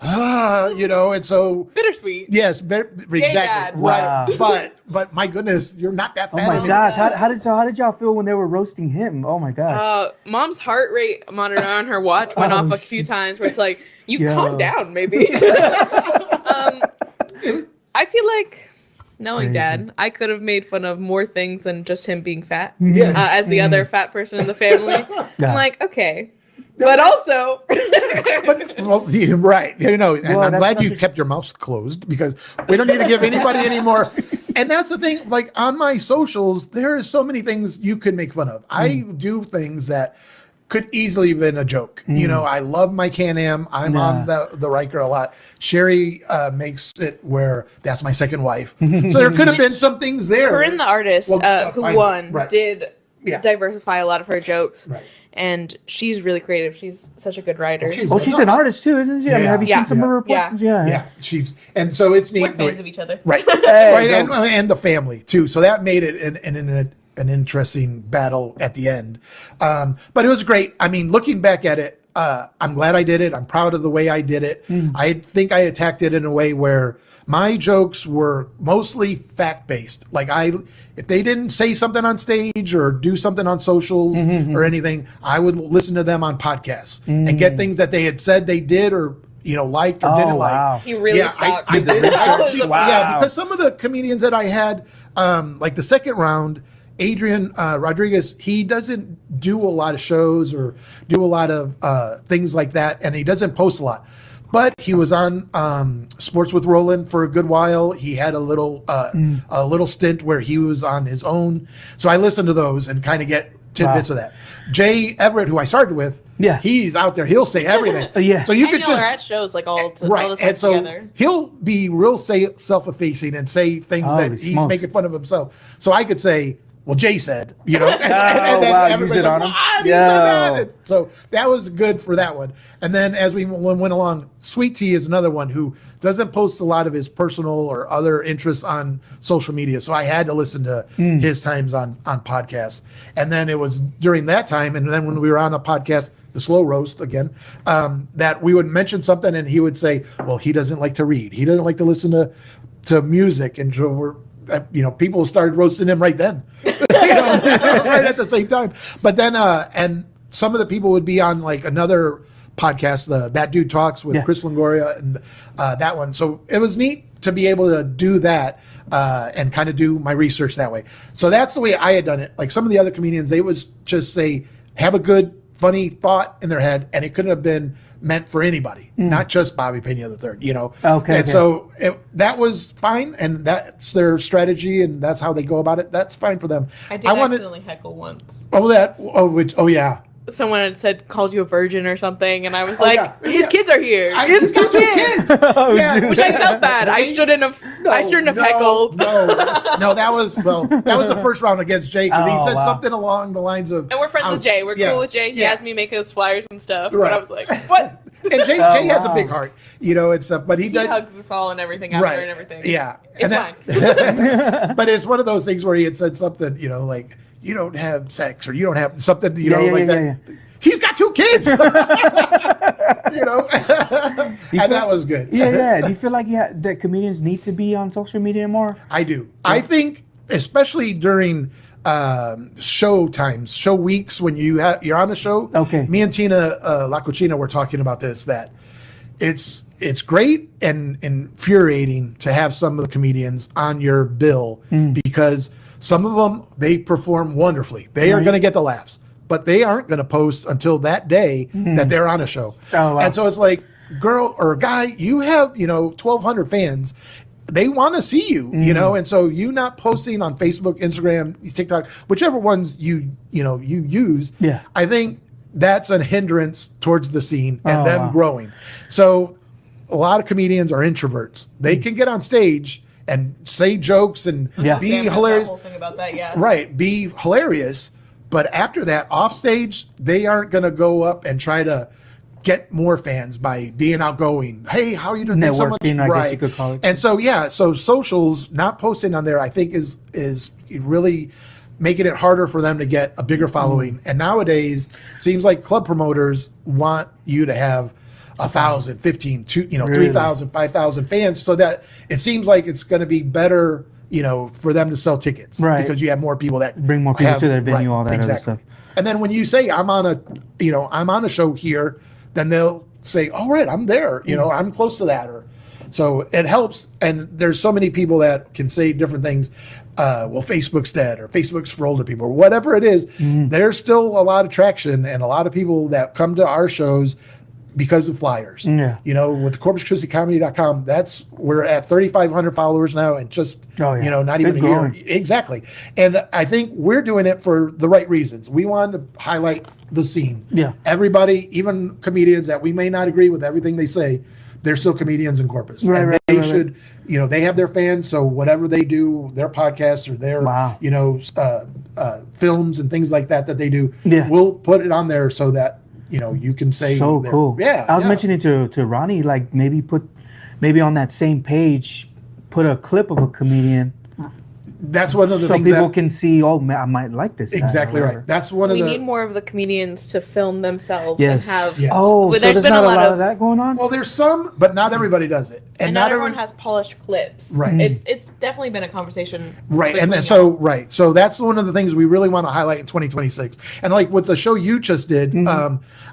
and so bittersweet. yes, exactly. Dad. Right. But my goodness, you're not that fat. Oh my gosh, how did y'all feel when they were roasting him? Oh my gosh. Mom's heart rate monitor on her watch went off a few times where it's like, calm down, maybe. I feel like, knowing Dad, I could have made fun of more things than just him being fat. Yes. As the other fat person in the family. I'm like, okay. But also, right, and I'm glad you kept your mouth closed because we don't need to give anybody any more. And that's the thing, like on my socials, there is so many things you can make fun of. I do things that could easily have been a joke. I love my Can-Am. I'm on the Riker a lot. Sherry makes it where that's my second wife. So there could have been some things there. Corinne, the artist who won, did Yeah. diversify a lot of her jokes. Right. And she's really creative. She's such a good writer. She's She's an artist too, isn't she? I mean, Yeah. have you Yeah. seen some of her reports? Yeah, and so it's neat. We're fans of each other. Right, Hey, right, go. and the family too. So that made it an interesting battle at the end. But it was great. I mean, looking back at it, I'm glad I did it. I'm proud of the way I did it. I think I attacked it in a way where my jokes were mostly fact-based. Like if they didn't say something on stage or do something on socials or anything, I would listen to them on podcasts and get things that they had said they did or liked or didn't like. He really stalked. I did. That was a- Yeah, because some of the comedians that I had, like the second round, Adrian Rodriguez, he doesn't do a lot of shows or do a lot of things like that, and he doesn't post a lot. But he was on Sports with Roland for a good while. He had a little stint where he was on his own. So I listen to those and kind of get tidbits of that. Jay Everett, who I started with, he's out there. He'll say everything. So you could we're just at shows like all this and stuff so together. he'll be real self-effacing and say things that he's making fun of himself. So I could say, well, Jay said, and then use it on him. And so that was good for that one. And then as we went along, Sweet Tea is another one who doesn't post a lot of his personal or other interests on social media. So I had to listen to his times on podcasts. And then it was during that time, and then when we were on a podcast, the Slow Roast again, that we would mention something and he would say, well, he doesn't like to read. He doesn't like to listen to music. And so we're, people started roasting him right then, right at the same time. But then, and some of the people would be on like another podcast, That Dude Talks with Chris Longoria and that one. So it was neat to be able to do that and kind of do my research that way. So that's the way I had done it. Like some of the other comedians, they would just say, have a good, funny thought in their head, and it couldn't have been meant for anybody, not just Bobby Pena III, So that was fine, and that's their strategy, and that's how they go about it. That's fine for them. I did accidentally heckle once. Yeah. Someone had said, called you a virgin or something, and I was his kids are here. His got two kids. Which I felt bad. I shouldn't have heckled. No, that was the first round against Jake. He said something along the lines of, and we're friends with Jay. We're cool with Jay. He asked me to make us flyers and stuff. Right. But I was like, what? And Jay has a big heart, and stuff. But he hugs us all and everything after and everything. Yeah, it's fine. But it's one of those things where he had said something, like, you don't have sex or you don't have something, that. Yeah. He's got two kids, and that was good. Do you feel like that comedians need to be on social media more? I do. Yeah. I think, especially during show times, show weeks when you're on a show. Okay. Me and Tina La Cucina were talking about this, that it's great and infuriating to have some of the comedians on your bill because some of them, they perform wonderfully. They are going to get the laughs, but they aren't going to post until that day that they're on a show. Oh, wow. And so it's like, girl or guy, you have, 1,200 fans. They want to see you, and so you not posting on Facebook, Instagram, TikTok, whichever ones you use. Yeah. I think that's a hindrance towards the scene and them growing. So a lot of comedians are introverts. They can get on stage and say jokes and be hilarious. The whole thing about that, Right, be hilarious. But after that, off stage, they aren't going to go up and try to get more fans by being outgoing. Hey, how are you doing? Networking, I guess you could call it. And so, so socials, not posting on there, I think is really making it harder for them to get a bigger following. And nowadays, it seems like club promoters want you to have 1,000, 15, 3,000, 5,000 fans, so that it seems like it's going to be better, for them to sell tickets, right? Because you have more people that bring more people to their venue, all that other stuff. And then when you say I'm on a show here, then they'll say, "All right, I'm there. I'm close to that." So it helps. And there's so many people that can say different things. Well, Facebook's dead, or Facebook's for older people, or whatever it is. There's still a lot of traction and a lot of people that come to our shows because of flyers. With CorpusChristiComedy.com, we're at 3,500 followers now, and just not even a year. Exactly. And I think we're doing it for the right reasons. We wanted to highlight the scene. Yeah. Everybody, even comedians that we may not agree with everything they say, they're still comedians in Corpus. Right, and they should, they have their fans, so whatever they do, their podcasts or their films and things like that they do, we'll put it on there so that you can say so cool. Yeah, I was mentioning to Ronnie, like maybe on that same page, put a clip of a comedian. That's one of the so things people can see. Oh, man, I might like this. Exactly right. That's one of we the. We need more of the comedians to film themselves and have. Yes. Oh, so there's been not a lot of that going on. Well, there's some, but not everybody does it, and not everyone has polished clips. Right. It's definitely been a conversation. Right, and then, so that's one of the things we really want to highlight in 2026. And like with the show you just did,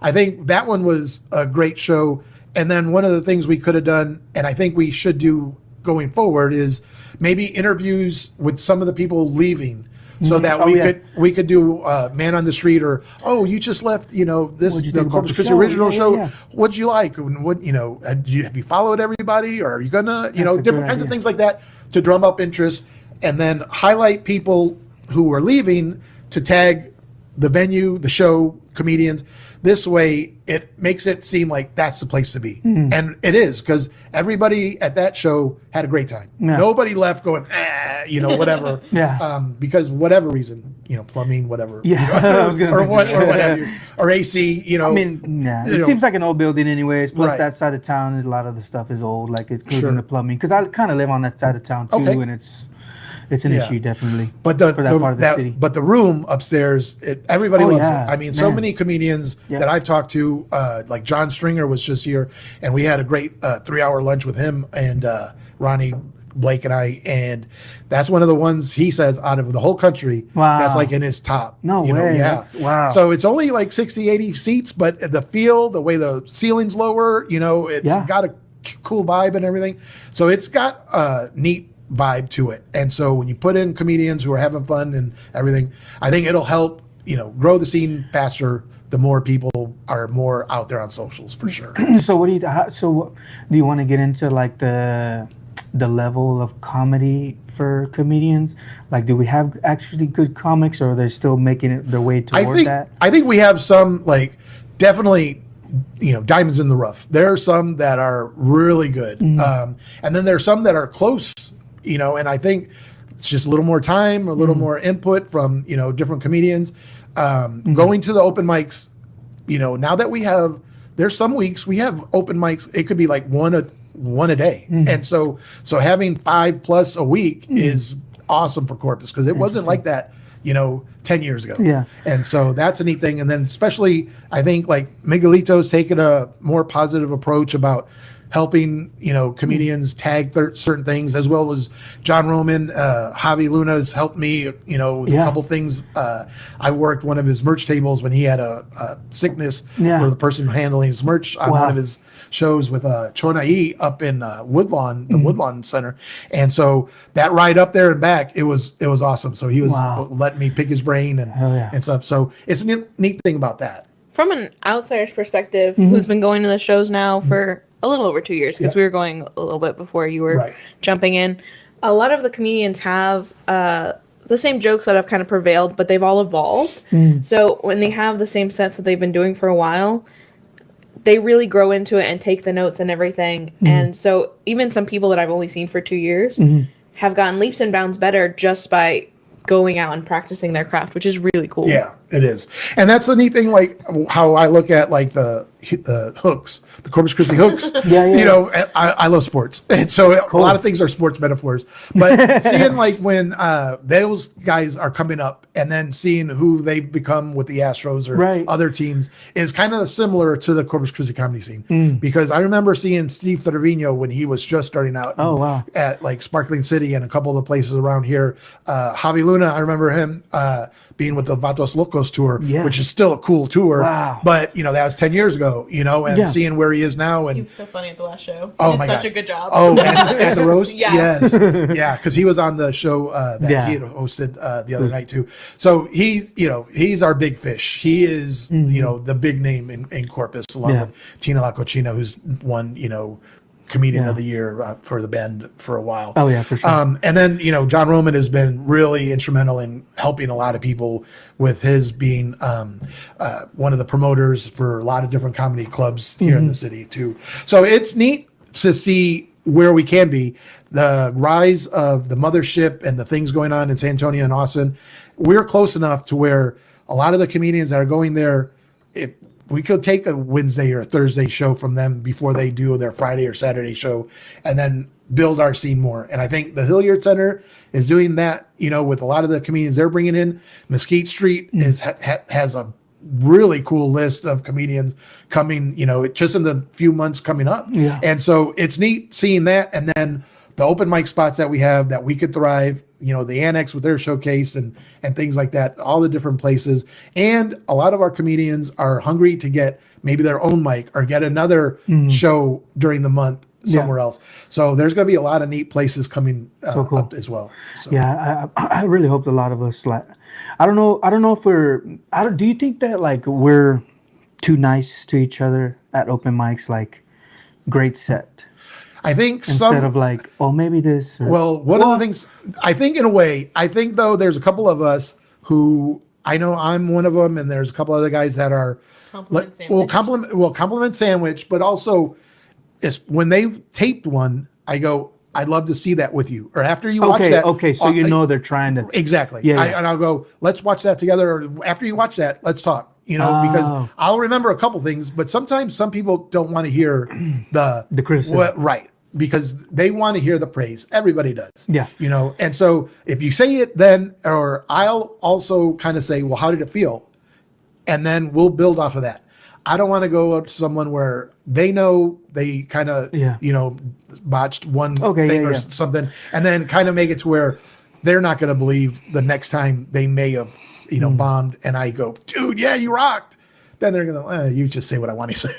I think that one was a great show. And then one of the things we could have done, and I think we should do going forward, is maybe interviews with some of the people leaving, so that we could do Man on the Street, or you just left the Corpus Christi Original show. What'd you like? And what have you followed everybody, or are you gonna different kinds of things like that to drum up interest, and then highlight people who are leaving to tag the venue, the show, comedians. This way, it makes it seem like that's the place to be. And it is, because everybody at that show had a great time. Yeah. Nobody left going, whatever. Because whatever reason, plumbing, whatever. I was gonna or what have you. Or AC, It seems like an old building anyways. Plus that side of town, a lot of the stuff is old, like including the plumbing. Because I kind of live on that side of town too, and it's an issue definitely. But for that part of the city. But the room upstairs, everybody loves it. I mean, so many comedians that I've talked to, like John Stringer was just here, and we had a great 3-hour lunch with him and Ronnie, Blake, and I, and that's one of the ones he says out of the whole country that's like in his top. No way. Wow. So it's only like 60, 80 seats, but the feel, the way the ceiling's lower, it's got a cool vibe and everything. So it's got a neat vibe to it. And so when you put in comedians who are having fun and everything, I think it'll help, grow the scene faster. The more people are more out there on socials, for sure. So do you want to get into like the level of comedy for comedians? Like, do we have actually good comics, or are they still making it their way toward that? I think we have some, like, definitely, diamonds in the rough. There are some that are really good. And then there's some that are close, and I think it's just a little more time, a little more input from, different comedians. Going to the open mics, now that there's some weeks we have open mics, it could be like one a day. And so having 5+ a week is awesome for Corpus, because it wasn't like that, 10 years ago. Yeah. And so that's a neat thing. And then especially, I think, like, Miguelito's taken a more positive approach about helping, comedians tag certain things, as well as John Roman. Javi Luna's helped me, with a couple things. I worked one of his merch tables when he had a sickness for the person handling his merch on one of his shows with Chonai up in Woodlawn, the Woodlawn Center. And so that ride up there and back, it was awesome. So he was letting me pick his brain and stuff. So it's a neat thing about that. From an outsider's perspective, who's been going to the shows now for a little over 2 years, because we were going a little bit before you were jumping in. A lot of the comedians have the same jokes that have kind of prevailed, but they've all evolved. So when they have the same sets that they've been doing for a while, they really grow into it and take the notes and everything. And so even some people that I've only seen for 2 years have gotten leaps and bounds better just by going out and practicing their craft, which is really cool. Yeah, it is. And that's the neat thing, like how I look at like the hooks, the Corpus Christi hooks. I love sports. And so a lot of things are sports metaphors. But seeing like when those guys are coming up, and then seeing who they've become with the Astros or other teams is kind of similar to the Corpus Christi comedy scene. Because I remember seeing Steve Trevino when he was just starting out at like Sparkling City and a couple of the places around here. Javi Luna, I remember him being with the Vatos Locos tour, which is still a cool tour. But, that was 10 years ago, and seeing where he is now. And he was so funny at the last show. Oh, my gosh. Such a good job. Oh, at the roast? Yes. Yeah, because he was on the show that he had hosted the other night, too. So he's our big fish. He is, the big name in Corpus, along with Tina La Cochina, who's won, Comedian of the Year for the Bend for a while. Oh, yeah, for sure. And then, John Roman has been really instrumental in helping a lot of people with his being one of the promoters for a lot of different comedy clubs here in the city, too. So it's neat to see where we can be. The rise of the mothership and the things going on in San Antonio and Austin, we're close enough to where a lot of the comedians that are going there, if we could take a Wednesday or a Thursday show from them before they do their Friday or Saturday show, and then build our scene more. And I think the Hilliard Center is doing that, with a lot of the comedians they're bringing in. Mesquite Street has a really cool list of comedians coming, just in the few months coming up. Yeah. And so it's neat seeing that. And then the open mic spots that we have that we could thrive, the Annex with their showcase and things like that, all the different places. And a lot of our comedians are hungry to get maybe their own mic or get another show during the month somewhere else. So there's going to be a lot of neat places coming cool. up as well. So. Yeah, I really hope a lot of us like. I don't know if do you think that like we're too nice to each other at open mics? Like, great set. I think instead of like, oh, maybe this. Or, well, one of the things I think, in a way, I think though, there's a couple of us who I know I'm one of them, and there's a couple other guys that are compliment sandwich, but also when they taped one, I go, I'd love to see that with you, or after you watch that. Okay, so they're trying to exactly. Yeah, and I'll go, let's watch that together, or after you watch that, let's talk. Because I'll remember a couple things, but sometimes some people don't want to hear the criticism, right? Because they want to hear the praise. Everybody does. Yeah. And so if you say it then, or I'll also kind of say, well, how did it feel? And then we'll build off of that. I don't want to go up to someone where they know they kind of, botched one thing or something, and then kind of make it to where they're not going to believe the next time they may have, bombed. And I go, dude, yeah, you rocked. Then they're going to, you just say what I want to say,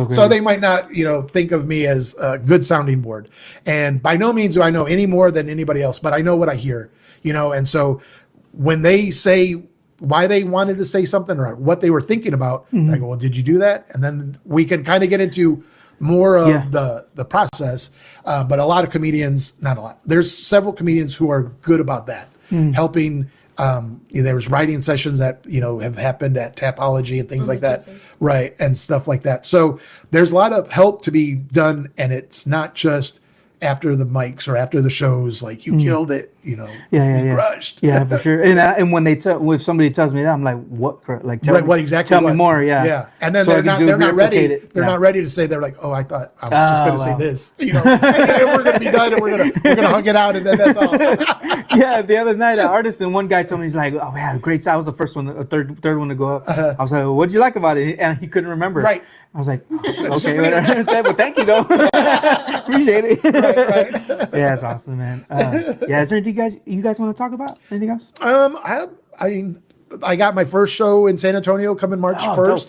so they might not, think of me as a good sounding board. And by no means do I know any more than anybody else, but I know what I hear, and so when they say why they wanted to say something or what they were thinking about, I go, well, did you do that? And then we can kind of get into more of the process. But a lot of comedians, not a lot, there's several comedians who are good about that, helping. There was writing sessions that have happened at Tapology and things like that, right, and stuff like that. So there's a lot of help to be done, and it's not just after the mics or after the shows, like you killed it, you crushed. Yeah, for sure. And when if somebody tells me that, I'm like, what? Like, tell me more. Yeah. And then so they're not ready. They're not ready to say. They're like, oh, I thought I was just going to say this. And we're going to be done, and we're gonna hug it out, and then that's all. Yeah. The other night at Artisan, one guy told me, he's like, oh, yeah, great. I was the first one, third one to go up. I was like, well, what'd you like about it? And he couldn't remember. Right. I was like, okay, well, thank you though. Appreciate it. Right. Yeah, it's awesome, man. Is there anything you guys want to talk about? Anything else? I got my first show in San Antonio coming March 1st.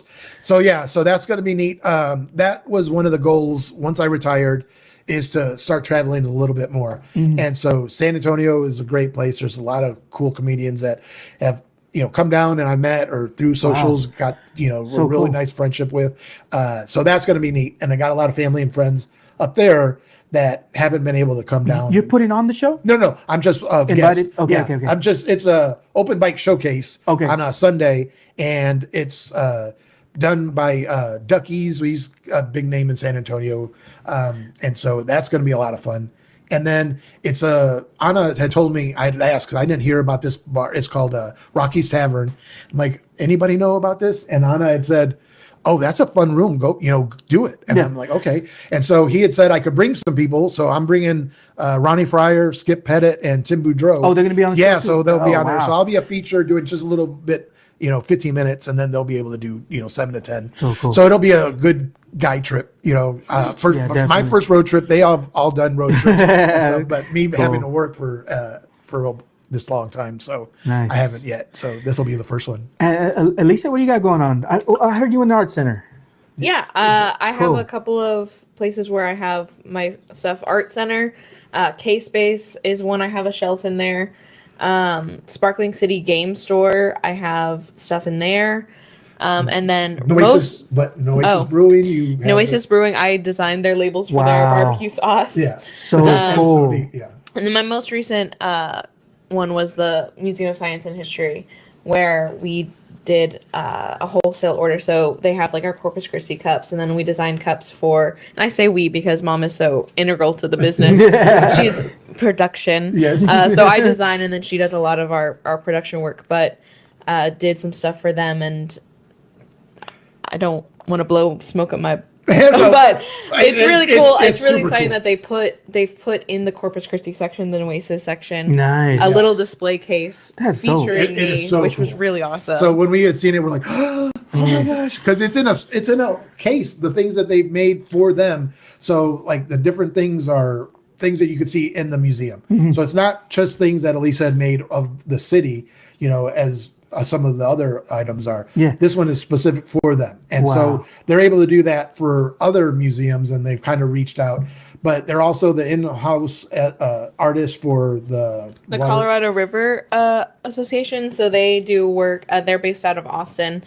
Dope. So that's going to be neat. That was one of the goals once I retired, is to start traveling a little bit more. And so San Antonio is a great place. There's a lot of cool comedians that have come down and I met, or through socials, got, a really nice friendship with. So that's going to be neat. And I got a lot of family and friends up there that haven't been able to come down. You're putting on the show? No. I'm just invited. Guest. Okay. It's a open bike showcase on a Sunday, and it's done by Duckies. He's a big name in San Antonio. And so that's going to be a lot of fun. And then it's Anna had told me, I had asked because I didn't hear about this bar. It's called Rocky's Tavern. I'm like, anybody know about this? And Anna had said, oh, that's a fun room. Go, do it. And I'm like, okay. And so he had said I could bring some people. So I'm bringing Ronnie Fryer, Skip Pettit, and Tim Boudreau. Oh, they're going to be on the show? Yeah, so they'll be on there. So I'll be a feature doing just a little bit, 15 minutes, and then they'll be able to do, 7 to 10. So cool. So it'll be a good guy trip, for my first road trip. They all done road trips, but me having to work for this long time, so nice. I haven't yet. So this will be the first one. Elisa, what do you got going on? I heard you in the art center. Yeah, I have a couple of places where I have my stuff. Art Center, K-Space is one. I have a shelf in there. Sparkling City Game Store, I have stuff in there. And then Noasis Brewing. Noasis Brewing, I designed their labels for their barbecue sauce. Yeah, so cool. Yeah. And then my most recent one was the Museum of Science and History, where we did a wholesale order. So they have like our Corpus Christi cups, and then we designed cups for, and I say we because Mom is so integral to the business. She's production. Yes. So I design, and then she does a lot of our production work, but did some stuff for them. And I don't want to blow smoke up my but it's really cool. It's really exciting that they've put in the Corpus Christi section, the Noasis section, nice, a little display case featuring me, so which cool. was really awesome. So when we had seen it, we're like, oh my gosh, because it's in a case, the things that they've made for them. So like the different things are things that you could see in the museum. So it's not just things that Elisa had made of the city, as some of the other items are. Yeah. This one is specific for them. And Wow. so they're able to do that for other museums, and they've kind of reached out. But they're also the in-house artists for the water- Colorado River Association. So they do work. They're based out of Austin,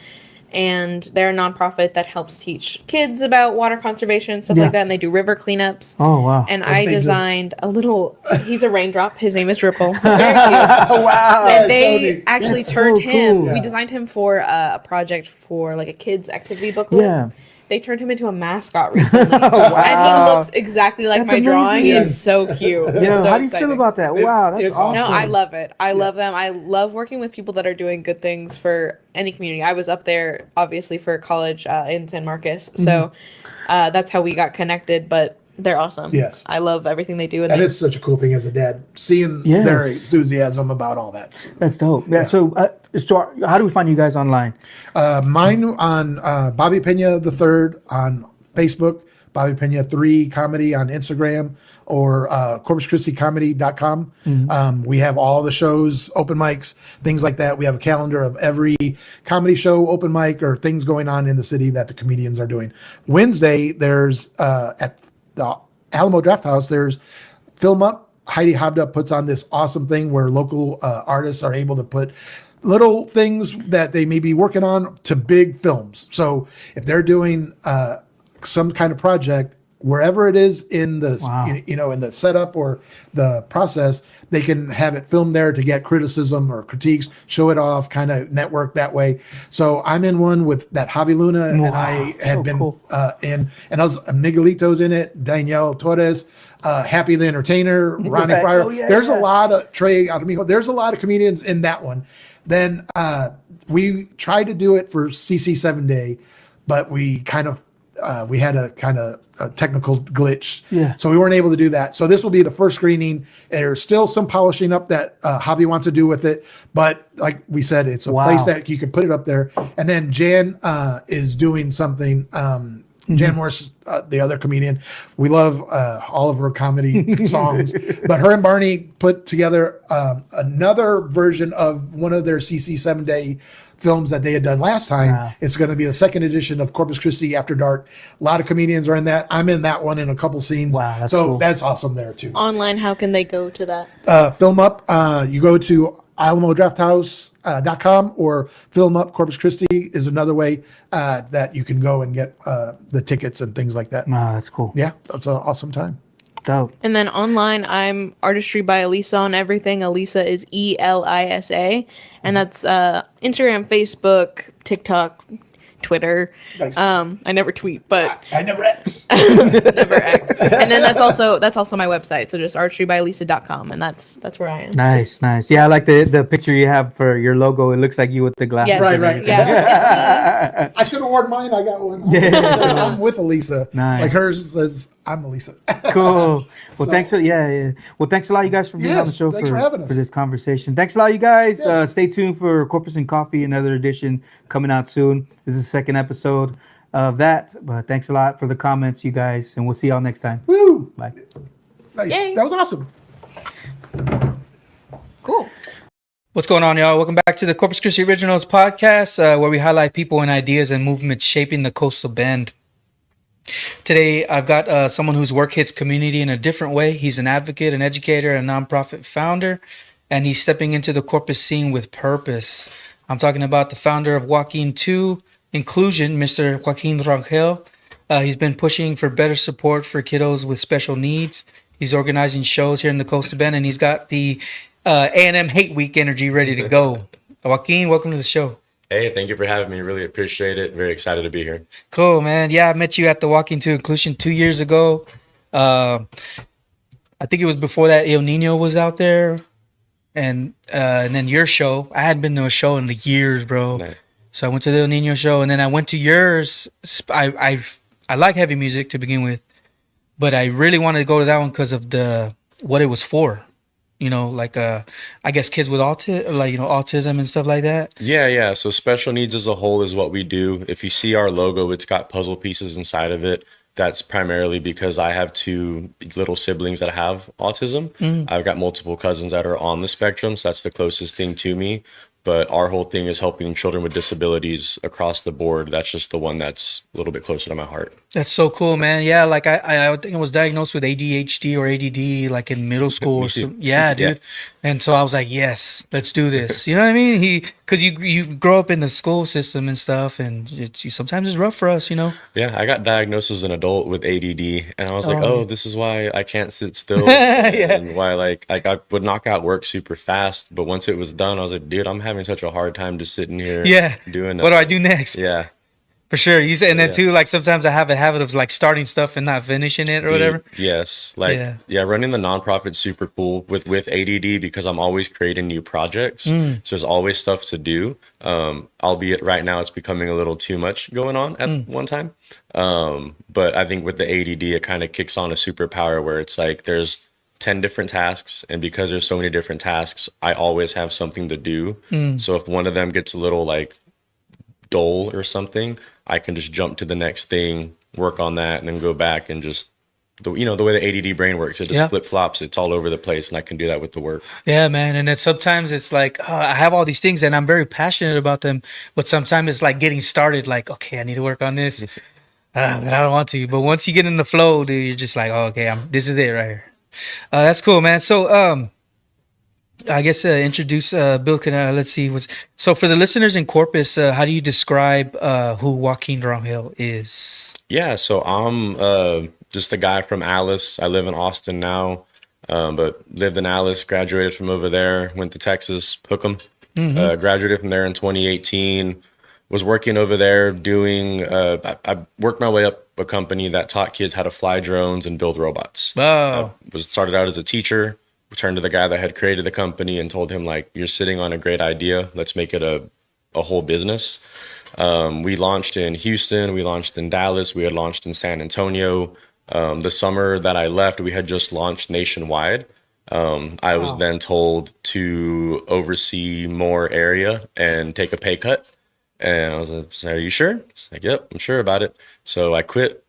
and they're a nonprofit that helps teach kids about water conservation and stuff Yeah. like that. And they do river cleanups. Oh, wow. And That's I big. designed a little. He's a raindrop. His name is Ripple. He's very cute. Wow. And they actually That's turned so him. cool. We designed him for a project for like a kids activity booklet. Yeah. They turned him into a mascot recently. Wow. And he looks exactly like That's my drawing. amazing. It's so cute. It's Yeah, so how do you exciting. feel about that? Wow, that's it's awesome. No, I love it. I love them. I love working with people that are doing good things for any community. I was up there, obviously, for college in San Marcos. So that's how we got connected, but they're awesome. Yes. I love everything they do. And they- it's such a cool thing as a dad, seeing Yes. their enthusiasm about all that. That's dope. Yeah. So, how do we find you guys online? Mine on Bobby Pena the Third on Facebook, Bobby Pena 3 Comedy on Instagram, or CorpusChristiComedy.com. We have all the shows, open mics, things like that. We have a calendar of every comedy show, open mic, or things going on in the city that the comedians are doing. Wednesday, there's at the Alamo Draft House, there's Film Up. Heidi Habda puts on this awesome thing where local artists are able to put little things that they may be working on to big films. So if they're doing some kind of project, wherever it is in the Wow. in the setup or the process, they can have it filmed there to get criticism or critiques, show it off, kind of network that way. So I'm in one with that Javi Luna, and Wow, I had so been cool. in, and I was Miguelito's in it, Danielle Torres, Happy the Entertainer, Ronnie Right. Fryer. Oh, yeah, There's yeah. a lot of Trey Amigo. There's a lot of comedians in that one. Then we tried to do it for CC 7 Day, but we kind of we had a kind of a technical glitch. Yeah. So we weren't able to do that. So this will be the first screening. There's still some polishing up that Javi wants to do with it. But like we said, it's a Wow. place that you can put it up there. And then Jan is doing something. Jan Morris, the other comedian. We love all of her comedy songs. But her and Barney put together another version of one of their CC 7 Day films that they had done last time. Wow. It's going to be the second edition of Corpus Christi After Dark. A lot of comedians are in that. I'm in that one in a couple scenes. Wow, that's so cool. that's awesome there too. Online, how can they go to that? Film Up, you go to alamodrafthouse.com, or Film Up Corpus Christi is another way that you can go and get the tickets and things like that. Wow, that's cool. Yeah, it's an awesome time. Dope. And then online, I'm Artistry by Elisa on everything. Elisa is ELISA. And that's Instagram, Facebook, TikTok, Twitter. Nice. I never tweet, but I never X. never X. And then that's also my website. So just artistrybyelisa.com, and that's where I am. Nice, nice. Yeah, I like the picture you have for your logo. It looks like you with the glasses. Yes. Right, and right. everything. Yeah, I should have worn mine. I got one. Yeah. I'm with Elisa. Nice. Like hers says, I'm Elisa. Cool. Well, So- thanks. Yeah. Well, thanks a lot, you guys, for being on the Yes, show thanks for having us. this conversation. Thanks a lot, you guys. Yes. Stay tuned for Corpus and Coffee, another edition coming out soon. This is the second episode of that. But thanks a lot for the comments, you guys, and we'll see y'all next time. Woo! Bye. Nice. Yay. That was awesome. Cool. What's going on, y'all? Welcome back to the Corpus Christi Originals Podcast, where we highlight people and ideas and movements shaping the coastal bend. Today, I've got someone whose work hits community in a different way. He's an advocate, an educator, a nonprofit founder, and he's stepping into the Corpus scene with purpose. I'm talking about the founder of Joaquin 2 Inclusion, Mr. Joaquin Rangel. He's been pushing for better support for kiddos with special needs. He's organizing shows here in the coastal bend, and he's got the A&M Hate Week energy ready to go. Joaquin, welcome to the show. Hey, thank you for having me. Really appreciate it. Very excited to be here. Cool, man. Yeah, I met you at the Walking to Inclusion 2 years ago. I think it was before that El Nino was out there, and then your show. I hadn't been to a show in the years, bro. Nice. So I went to the El Nino show, and then I went to yours. I like heavy music to begin with, but I really wanted to go to that one because of what it was for. You know, like I guess kids with autism and stuff like that. Yeah. So special needs as a whole is what we do. If you see our logo, it's got puzzle pieces inside of it. That's primarily because I have 2 little siblings that have autism. I've got multiple cousins that are on the spectrum, so that's the closest thing to me. but our whole thing is helping children with disabilities across the board. That's just the one that's a little bit closer to my heart. That's so cool, man. Yeah, like I think I was diagnosed with ADHD or ADD like in middle school. Or so, yeah, dude. And so I was like, yes, let's do this. You know what I mean? Because you grow up in the school system and stuff, and sometimes it's rough for us, you know. Yeah, I got diagnosed as an adult with ADD, and I was like, oh, this is why I can't sit still, Yeah. and why like I would knock out work super fast. But once it was done, I was like, dude, I'm having such a hard time just sitting here. Yeah. Doing What do I do next? Yeah. For sure. You said, and then too, like sometimes I have a habit of like starting stuff and not finishing it or whatever. Yes. Like, yeah, running the nonprofit's super cool with ADD because I'm always creating new projects. So there's always stuff to do. Albeit right now it's becoming a little too much going on at one time. But I think with the ADD, it kind of kicks on a superpower where it's like there's 10 different tasks. And because there's so many different tasks, I always have something to do. So if one of them gets a little like dull or something, I can just jump to the next thing, work on that, and then go back and just, the way the ADD brain works, it just flip flops. It's all over the place, and I can do that with the work. Yeah, man. And then sometimes it's like, I have all these things and I'm very passionate about them, but sometimes it's like getting started, like, okay, I need to work on this. But I don't want to. But once you get in the flow, dude, you're just like, oh, okay, this is it right here. That's cool, man. So, I guess introduce Bill. Can let's see. So for the listeners in Corpus, how do you describe who Joaquin Rangel is? Yeah, so I'm just a guy from Alice. I live in Austin now, but lived in Alice. Graduated from over there. Went to Texas, Hookham. Graduated from there in 2018. Was working over there doing. I worked my way up a company that taught kids how to fly drones and build robots. Wow. Started out as a teacher. Turned to the guy that had created the company and told him, like, you're sitting on a great idea. Let's make it a whole business. We launched in Houston. We launched in Dallas. We had launched in San Antonio. The summer that I left, we had just launched nationwide. I was then told to oversee more area and take a pay cut. And I was like, are you sure? It's like, yep, I'm sure about it. So I quit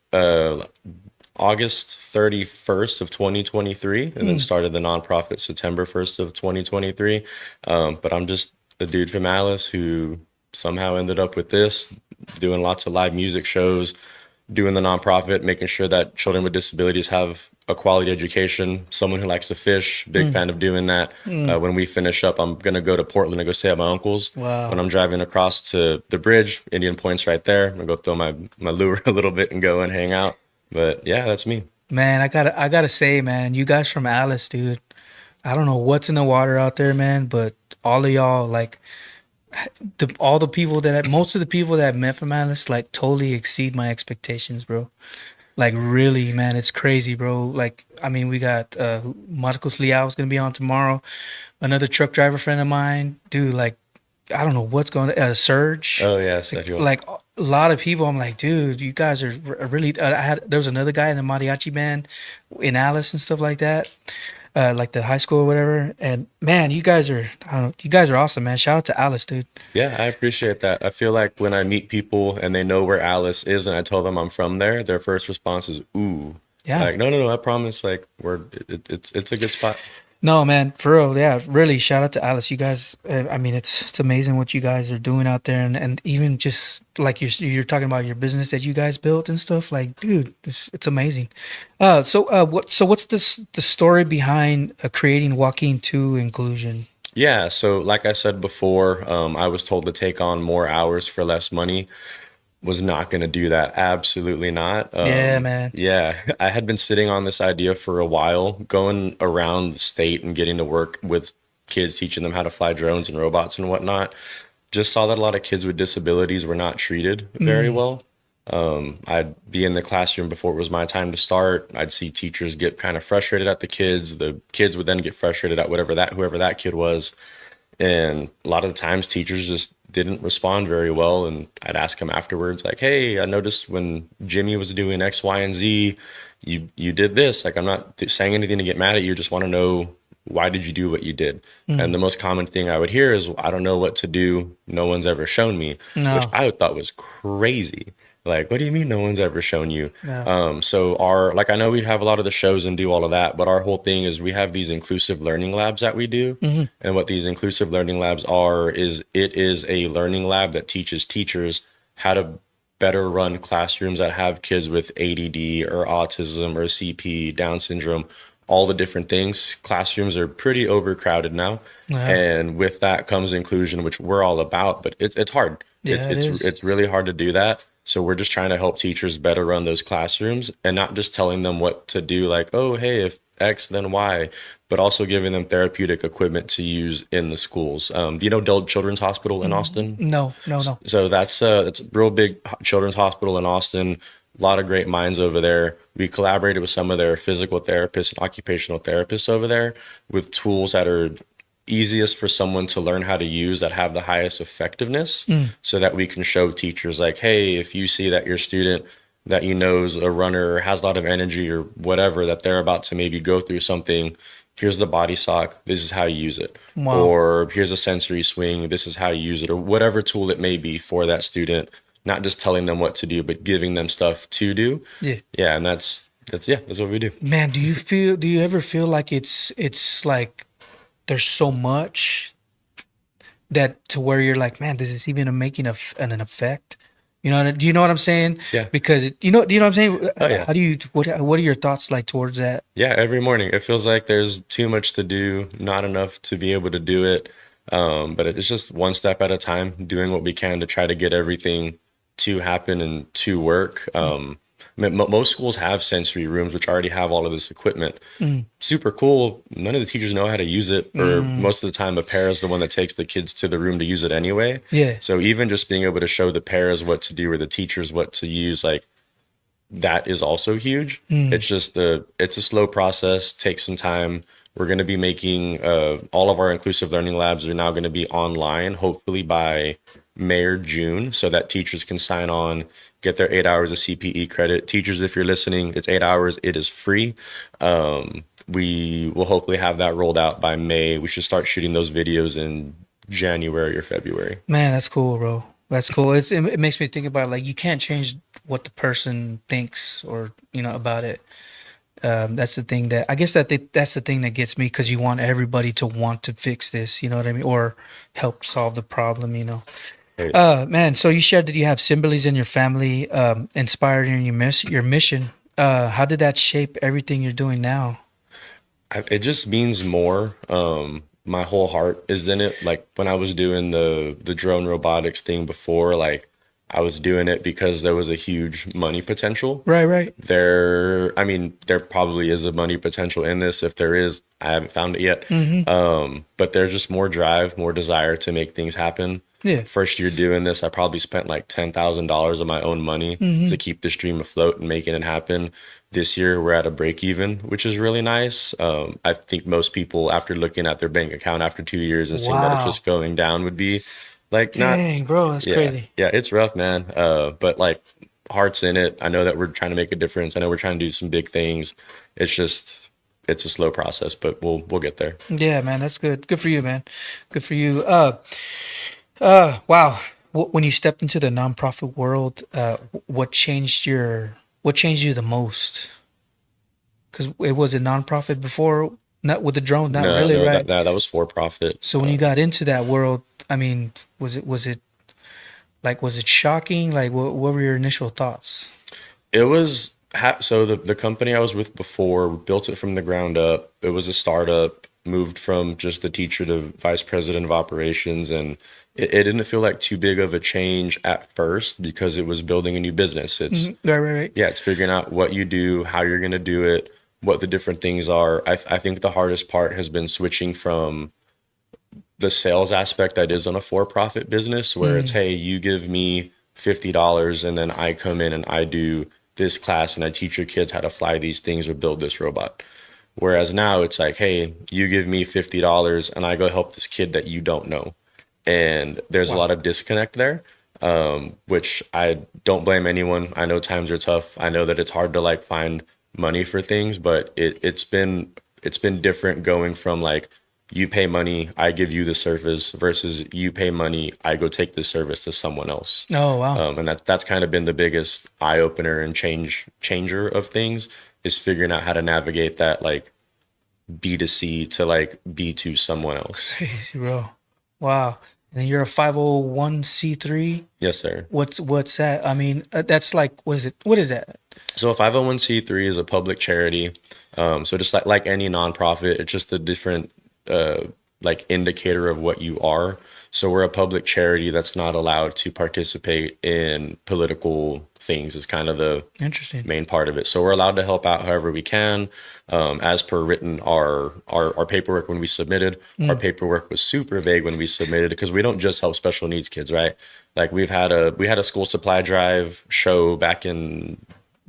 August 31st of 2023 and then started the nonprofit September 1st of 2023. But I'm just a dude from Alice who somehow ended up with this, doing lots of live music shows, doing the nonprofit, making sure that children with disabilities have a quality education, someone who likes to fish, big fan of doing that. When we finish up, I'm going to go to Portland and go stay at my uncle's. Wow. When I'm driving across to the bridge, Indian Point's right there. I'm going to go throw my lure a little bit and go and hang out. But yeah, that's me. Man, I gotta say, man, you guys from Alice, dude. I don't know what's in the water out there, man, but all of y'all, like, most of the people that I've met from Alice, like, totally exceed my expectations, bro. Like, really, man, it's crazy, bro. Like, I mean, we got Marcos Liao is gonna be on tomorrow. Another truck driver friend of mine, dude. Like, I don't know what's going on. Surge. Oh yeah, like a lot of people. I'm like, dude, you guys are really. There was another guy in the mariachi band in Alice and stuff like that, like the high school or whatever. And man, you guys are. I don't know. You guys are awesome, man. Shout out to Alice, dude. Yeah, I appreciate that. I feel like when I meet people and they know where Alice is, and I tell them I'm from there, their first response is, "Ooh." Yeah. Like, no, I promise. Like, it's a good spot. No, man, for real, yeah, really. Shout out to Alice. You guys, I mean, it's amazing what you guys are doing out there, and even just like you're talking about your business that you guys built and stuff. Like, dude, it's amazing. What's the story behind creating Joaquin to Inclusion? Yeah, so like I said before, I was told to take on more hours for less money. Was not going to do that. Absolutely not. Yeah, man. Yeah, I had been sitting on this idea for a while, going around the state and getting to work with kids, teaching them how to fly drones and robots and whatnot. Just saw that a lot of kids with disabilities were not treated very well. I'd be in the classroom before it was my time to start. I'd see teachers get kind of frustrated at the kids. The kids would then get frustrated at whoever that kid was. And a lot of the times teachers just didn't respond very well. And I'd ask them afterwards, like, hey, I noticed when Jimmy was doing X, Y, and Z, you did this. Like, I'm not saying anything to get mad at you. Just want to know, why did you do what you did? And the most common thing I would hear is, I don't know what to do. No one's ever shown me, which I thought was crazy. Like, what do you mean no one's ever shown you? Yeah. So I know we have a lot of the shows and do all of that, but our whole thing is we have these inclusive learning labs that we do. And what these inclusive learning labs are is it is a learning lab that teaches teachers how to better run classrooms that have kids with ADD or autism or CP, Down syndrome, all the different things. Classrooms are pretty overcrowded now. And with that comes inclusion, which we're all about, but it's hard. Yeah, It's really hard to do that. So we're just trying to help teachers better run those classrooms and not just telling them what to do, like, oh, hey, if X, then Y, but also giving them therapeutic equipment to use in the schools. Do you know Dell Children's Hospital in Austin? No. So that's a real big children's hospital in Austin. A lot of great minds over there. We collaborated with some of their physical therapists and occupational therapists over there with tools that are easiest for someone to learn how to use, that have the highest effectiveness, so that we can show teachers like, hey, if you see that your student that you know is a runner or has a lot of energy or whatever, that they're about to maybe go through something, here's the body sock, this is how you use it. Wow. Or here's a sensory swing, this is how you use it, or whatever tool it may be for that student, not just telling them what to do, but giving them stuff to do. Yeah, and that's what we do. Man, do you ever feel like it's like there's so much that to where you're like, man, this is even making an effect? You know, do you know what I'm saying? Yeah. Because do you know what I'm saying? Oh, yeah. How do you what are your thoughts like towards that? Yeah, every morning it feels like there's too much to do, not enough to be able to do it. But it's just one step at a time, doing what we can to try to get everything to happen and to work. Most schools have sensory rooms, which already have all of this equipment. Super cool. None of the teachers know how to use it, or most of the time a para is the one that takes the kids to the room to use it anyway. Yeah. So even just being able to show the paras what to do or the teachers what to use, like, that is also huge. It's just it's a slow process, takes some time. We're going to be making all of our inclusive learning labs are now going to be online, hopefully by May or June, so that teachers can sign on, get their 8 hours of CPE credit. Teachers, if you're listening, it's 8 hours. It is free. We will hopefully have that rolled out by May. We should start shooting those videos in January or February. Man, that's cool, bro. That's cool. It makes me think about, like, you can't change what the person thinks or, you know, about it. That's the thing that I guess that's the thing that gets me, because you want everybody to want to fix this, you know what I mean, or help solve the problem, you know. Man, so you shared that you have symbols in your family, inspired in your mission. How did that shape everything you're doing now? It just means more. My whole heart is in it. Like, when I was doing the drone robotics thing before, like, I was doing it because there was a huge money potential. Right. There probably is a money potential in this. If there is, I haven't found it yet. But there's just more drive, more desire to make things happen. Yeah. First year doing this, I probably spent like $10,000 of my own money to keep this dream afloat and making it happen. This year, we're at a break even, which is really nice. I think most people, after looking at their bank account after 2 years and seeing that it's just going down, would be like, dang, bro, that's crazy. Yeah, it's rough, man. But like, heart's in it. I know that we're trying to make a difference. I know we're trying to do some big things. It's a slow process, but we'll get there. Yeah, man, that's good. Good for you, man. Good for you. Wow. When you stepped into the nonprofit world, what changed you the most? Because it was a nonprofit before, not with the drone, not really, right? That was for profit. So when you got into that world, I mean, was it shocking? Like, what were your initial thoughts? It was, so the company I was with before, built it from the ground up. It was a startup, moved from just the teacher to vice president of operations, and it didn't feel like too big of a change at first because it was building a new business. It's right. Yeah, it's figuring out what you do, how you're going to do it, what the different things are. I think the hardest part has been switching from the sales aspect that is on a for-profit business, where it's, hey, you give me $50 and then I come in and I do this class and I teach your kids how to fly these things or build this robot. Whereas now it's like, hey, you give me $50 and I go help this kid that you don't know. And there's a lot of disconnect there, which I don't blame anyone. I know times are tough. I know that it's hard to like find money for things, but it's been different going from like you pay money, I give you the service, versus you pay money, I go take the service to someone else. Oh, wow. And that's kind of been the biggest eye opener and changer of things, is figuring out how to navigate that like B2C to like B2 someone else. Crazy, bro. Wow. And you're a 501c3. Yes, sir. What's that? I mean, that's like, what is it? What is that? So a 501c3 is a public charity. So just like any nonprofit, it's just a different like indicator of what you are. So we're a public charity that's not allowed to participate in political things. Is kind of the Interesting main part of it. So we're allowed to help out however we can, as per written. Our paperwork when we submitted, our paperwork was super vague when we submitted, because we don't just help special needs kids, right? Like we had a school supply drive show back in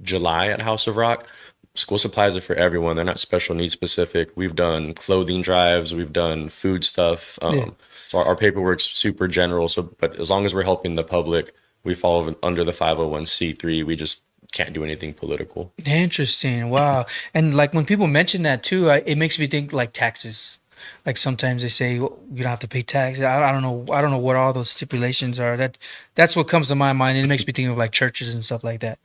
July at House of Rock. School supplies are for everyone. They're not special needs specific. We've done clothing drives. We've done food stuff. So our paperwork's super general. So, but as long as we're helping the public, we fall under the 501c3. We just can't do anything political. Interesting. Wow. And like when people mention that too, it makes me think like taxes. Like sometimes they say, well, you don't have to pay taxes. I don't know. I don't know what all those stipulations are. That's what comes to my mind. And it makes me think of like churches and stuff like that.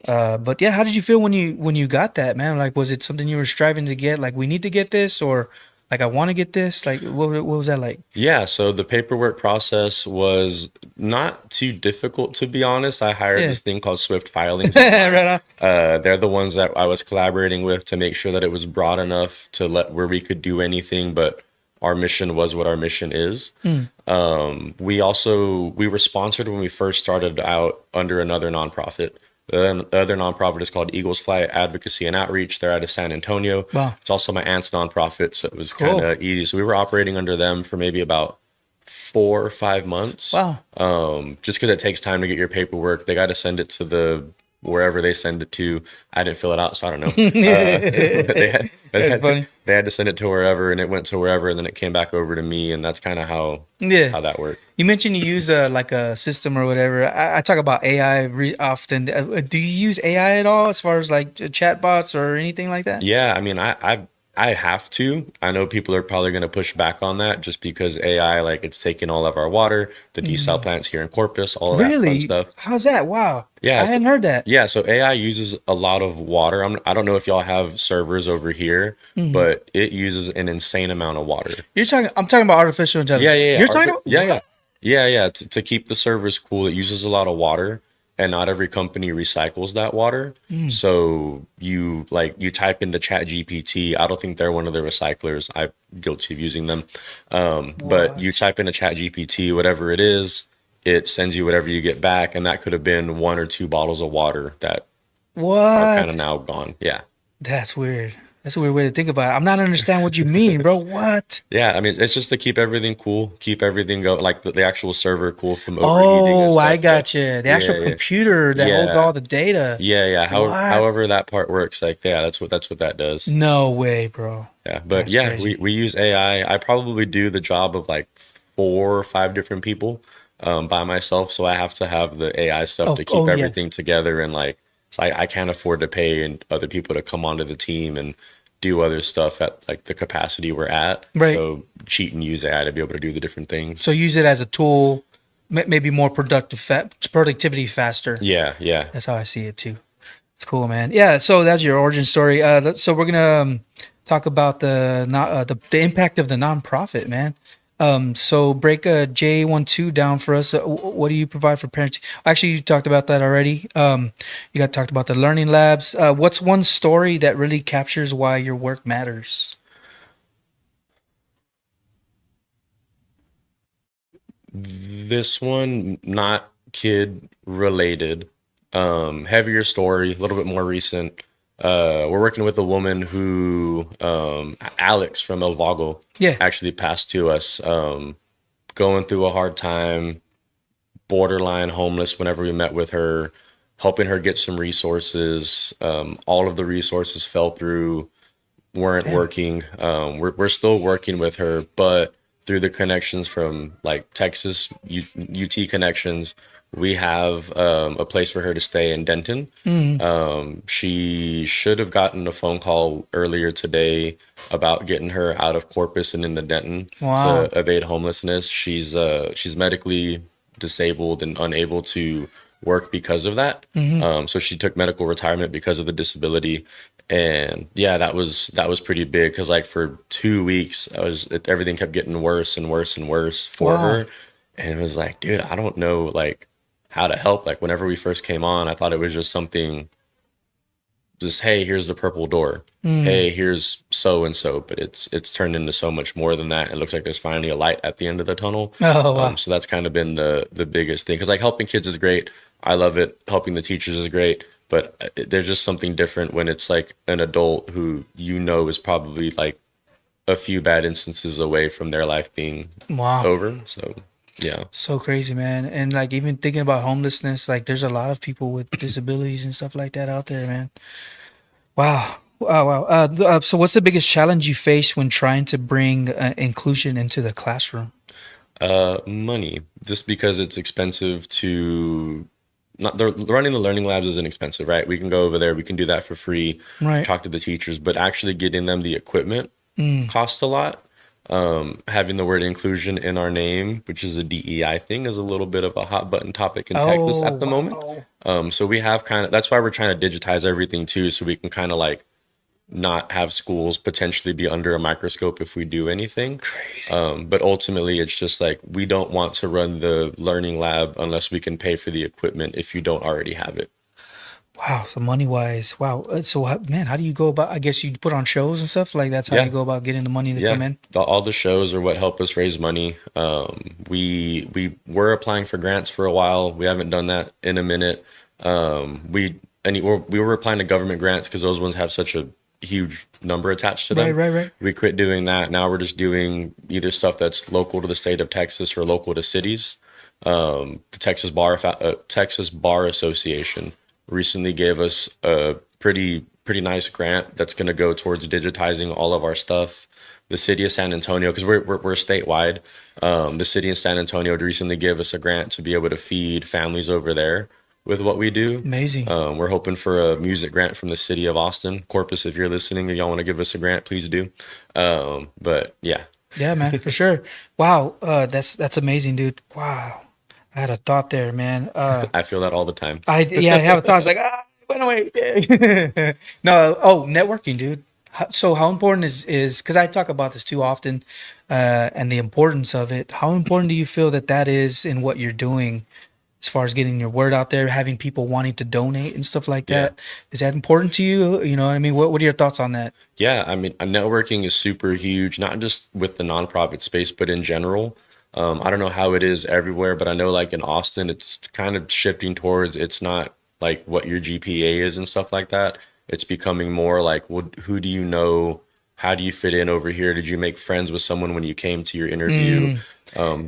But yeah, how did you feel when you got that, man? Like, was it something you were striving to get? Like, we need to get this, or like, I want to get this? Like, what was that like? Yeah, so the paperwork process was not too difficult, to be honest. I hired this thing called Swift Filings. Right on. They're the ones that I was collaborating with to make sure that it was broad enough to let where we could do anything, but our mission was what our mission is. We were sponsored when we first started out under another nonprofit. The other nonprofit is called Eagles Flight Advocacy and Outreach. They're out of San Antonio. Wow. It's also my aunt's nonprofit, so it was kind of easy. So we were operating under them for maybe about 4 or 5 months. Wow. Just because it takes time to get your paperwork. They got to send it to wherever they send it to. I didn't fill it out, so I don't know. They had to send it to wherever, and it went to wherever, and then it came back over to me, and that's kind of how that worked. You mentioned you use like a system or whatever. I talk about AI often. Do you use AI at all as far as like chatbots or anything like that? Yeah, I mean, I have to. I know people are probably going to push back on that just because AI, like, it's taking all of our water, the desal plants here in Corpus, all of that fun stuff. How's that? Wow. Yeah, I hadn't heard that. Yeah, so AI uses a lot of water. I don't know if y'all have servers over here, but it uses an insane amount of water. I'm talking about artificial intelligence. Yeah. You're talking about? Yeah. To keep the servers cool, it uses a lot of water. And not every company recycles that water. So you type into ChatGPT. I don't think they're one of the recyclers. I'm guilty of using them. But you type into ChatGPT, whatever it is, it sends you whatever you get back. And that could have been 1 or 2 bottles of water that are kind of now gone. Yeah. That's weird. That's a weird way to think about it. I'm not understanding what you mean, bro. What? Yeah, I mean, it's just to keep everything cool, keep everything going, like the actual server cool from overheating. Oh, I got you. The actual computer that holds all the data. Yeah. However that part works, like, yeah, that's what that does. No way, bro. Yeah, but that's crazy. we use AI. I probably do the job of like 4 or 5 different people by myself, so I have to have the AI stuff to keep everything together, and like, so I can't afford to pay other people to come onto the team and do other stuff at like the capacity we're at. Right. So cheat and use AI to be able to do the different things. So use it as a tool, maybe more productivity faster. Yeah. That's how I see it too. It's cool, man. Yeah. So that's your origin story. So we're gonna talk about the impact of the nonprofit, man. So break J12 down for us. What do you provide for parents? Actually, you talked about that already. You talked about the learning labs. What's one story that really captures why your work matters? This one, not kid related. Heavier story, a little bit more recent. We're working with a woman who, Alex from El Vago, actually passed to us, going through a hard time, borderline homeless whenever we met with her, helping her get some resources. All of the resources fell through, weren't working. We're still working with her, but through the connections from like Texas, UT connections, We have a place for her to stay in Denton. She should have gotten a phone call earlier today about getting her out of Corpus and into Denton Wow. to evade homelessness. She's medically disabled and unable to work because of that. So she took medical retirement because of the disability. And yeah, that was pretty big because like for 2 weeks, everything kept getting worse and worse and worse for her. And it was like, dude, I don't know like how to help. Like whenever we first came on, I thought it was just something, just hey, here's the purple door. Hey, here's so and so. But it's turned into so much more than that. It looks like there's finally a light at the end of the tunnel. Oh, wow. So that's kind of been the biggest thing. Because like helping kids is great. I love it. Helping the teachers is great. But there's just something different when it's like an adult who is probably like a few bad instances away from their life being Wow. over. So yeah. So crazy, man. And like even thinking about homelessness, like there's a lot of people with disabilities and stuff like that out there, man. Wow. Wow. So what's the biggest challenge you face when trying to bring inclusion into the classroom? Money, just because it's expensive to running the learning labs isn't expensive, right? We can go over there, we can do that for free, Right. talk to the teachers, but actually getting them the equipment costs a lot. Having the word inclusion in our name, which is a DEI thing, is a little bit of a hot button topic in Texas at the moment. So we have that's why we're trying to digitize everything too, so we can kind of like not have schools potentially be under a microscope if we do anything. Crazy. But ultimately, it's just like we don't want to run the learning lab unless we can pay for the equipment if you don't already have it. Wow. So money wise, wow. So man, how do you go about? I guess you put on shows and stuff like that's how Yeah. you go about getting the money to come in. All the shows are what help us raise money. We were applying for grants for a while. We haven't done that in a minute. We were applying to government grants because those ones have such a huge number attached to them. Right. We quit doing that. Now we're just doing either stuff that's local to the state of Texas or local to cities. The Texas Bar Association recently gave us a pretty nice grant that's going to go towards digitizing all of our stuff. The city of San Antonio, because we're statewide, the city of San Antonio recently gave us a grant to be able to feed families over there with what we do. Amazing. We're hoping for a music grant from the city of Austin. Corpus, if you're listening and y'all want to give us a grant, please do. But yeah. Yeah, man, for sure. Wow. That's amazing, dude. Wow. I had a thought there, man. I feel that all the time. I have a thought. It's like, it went away. No, networking, dude. So how important is because I talk about this too often, and the importance of it. How important do you feel that is in what you're doing, as far as getting your word out there, having people wanting to donate and stuff like that? Is that important to you? You know what I mean? What are your thoughts on that? Yeah, I mean, networking is super huge, not just with the nonprofit space, but in general. I don't know how it is everywhere, but I know like in Austin, it's kind of shifting towards, it's not like what your GPA is and stuff like that. It's becoming more like, who do you know? How do you fit in over here? Did you make friends with someone when you came to your interview?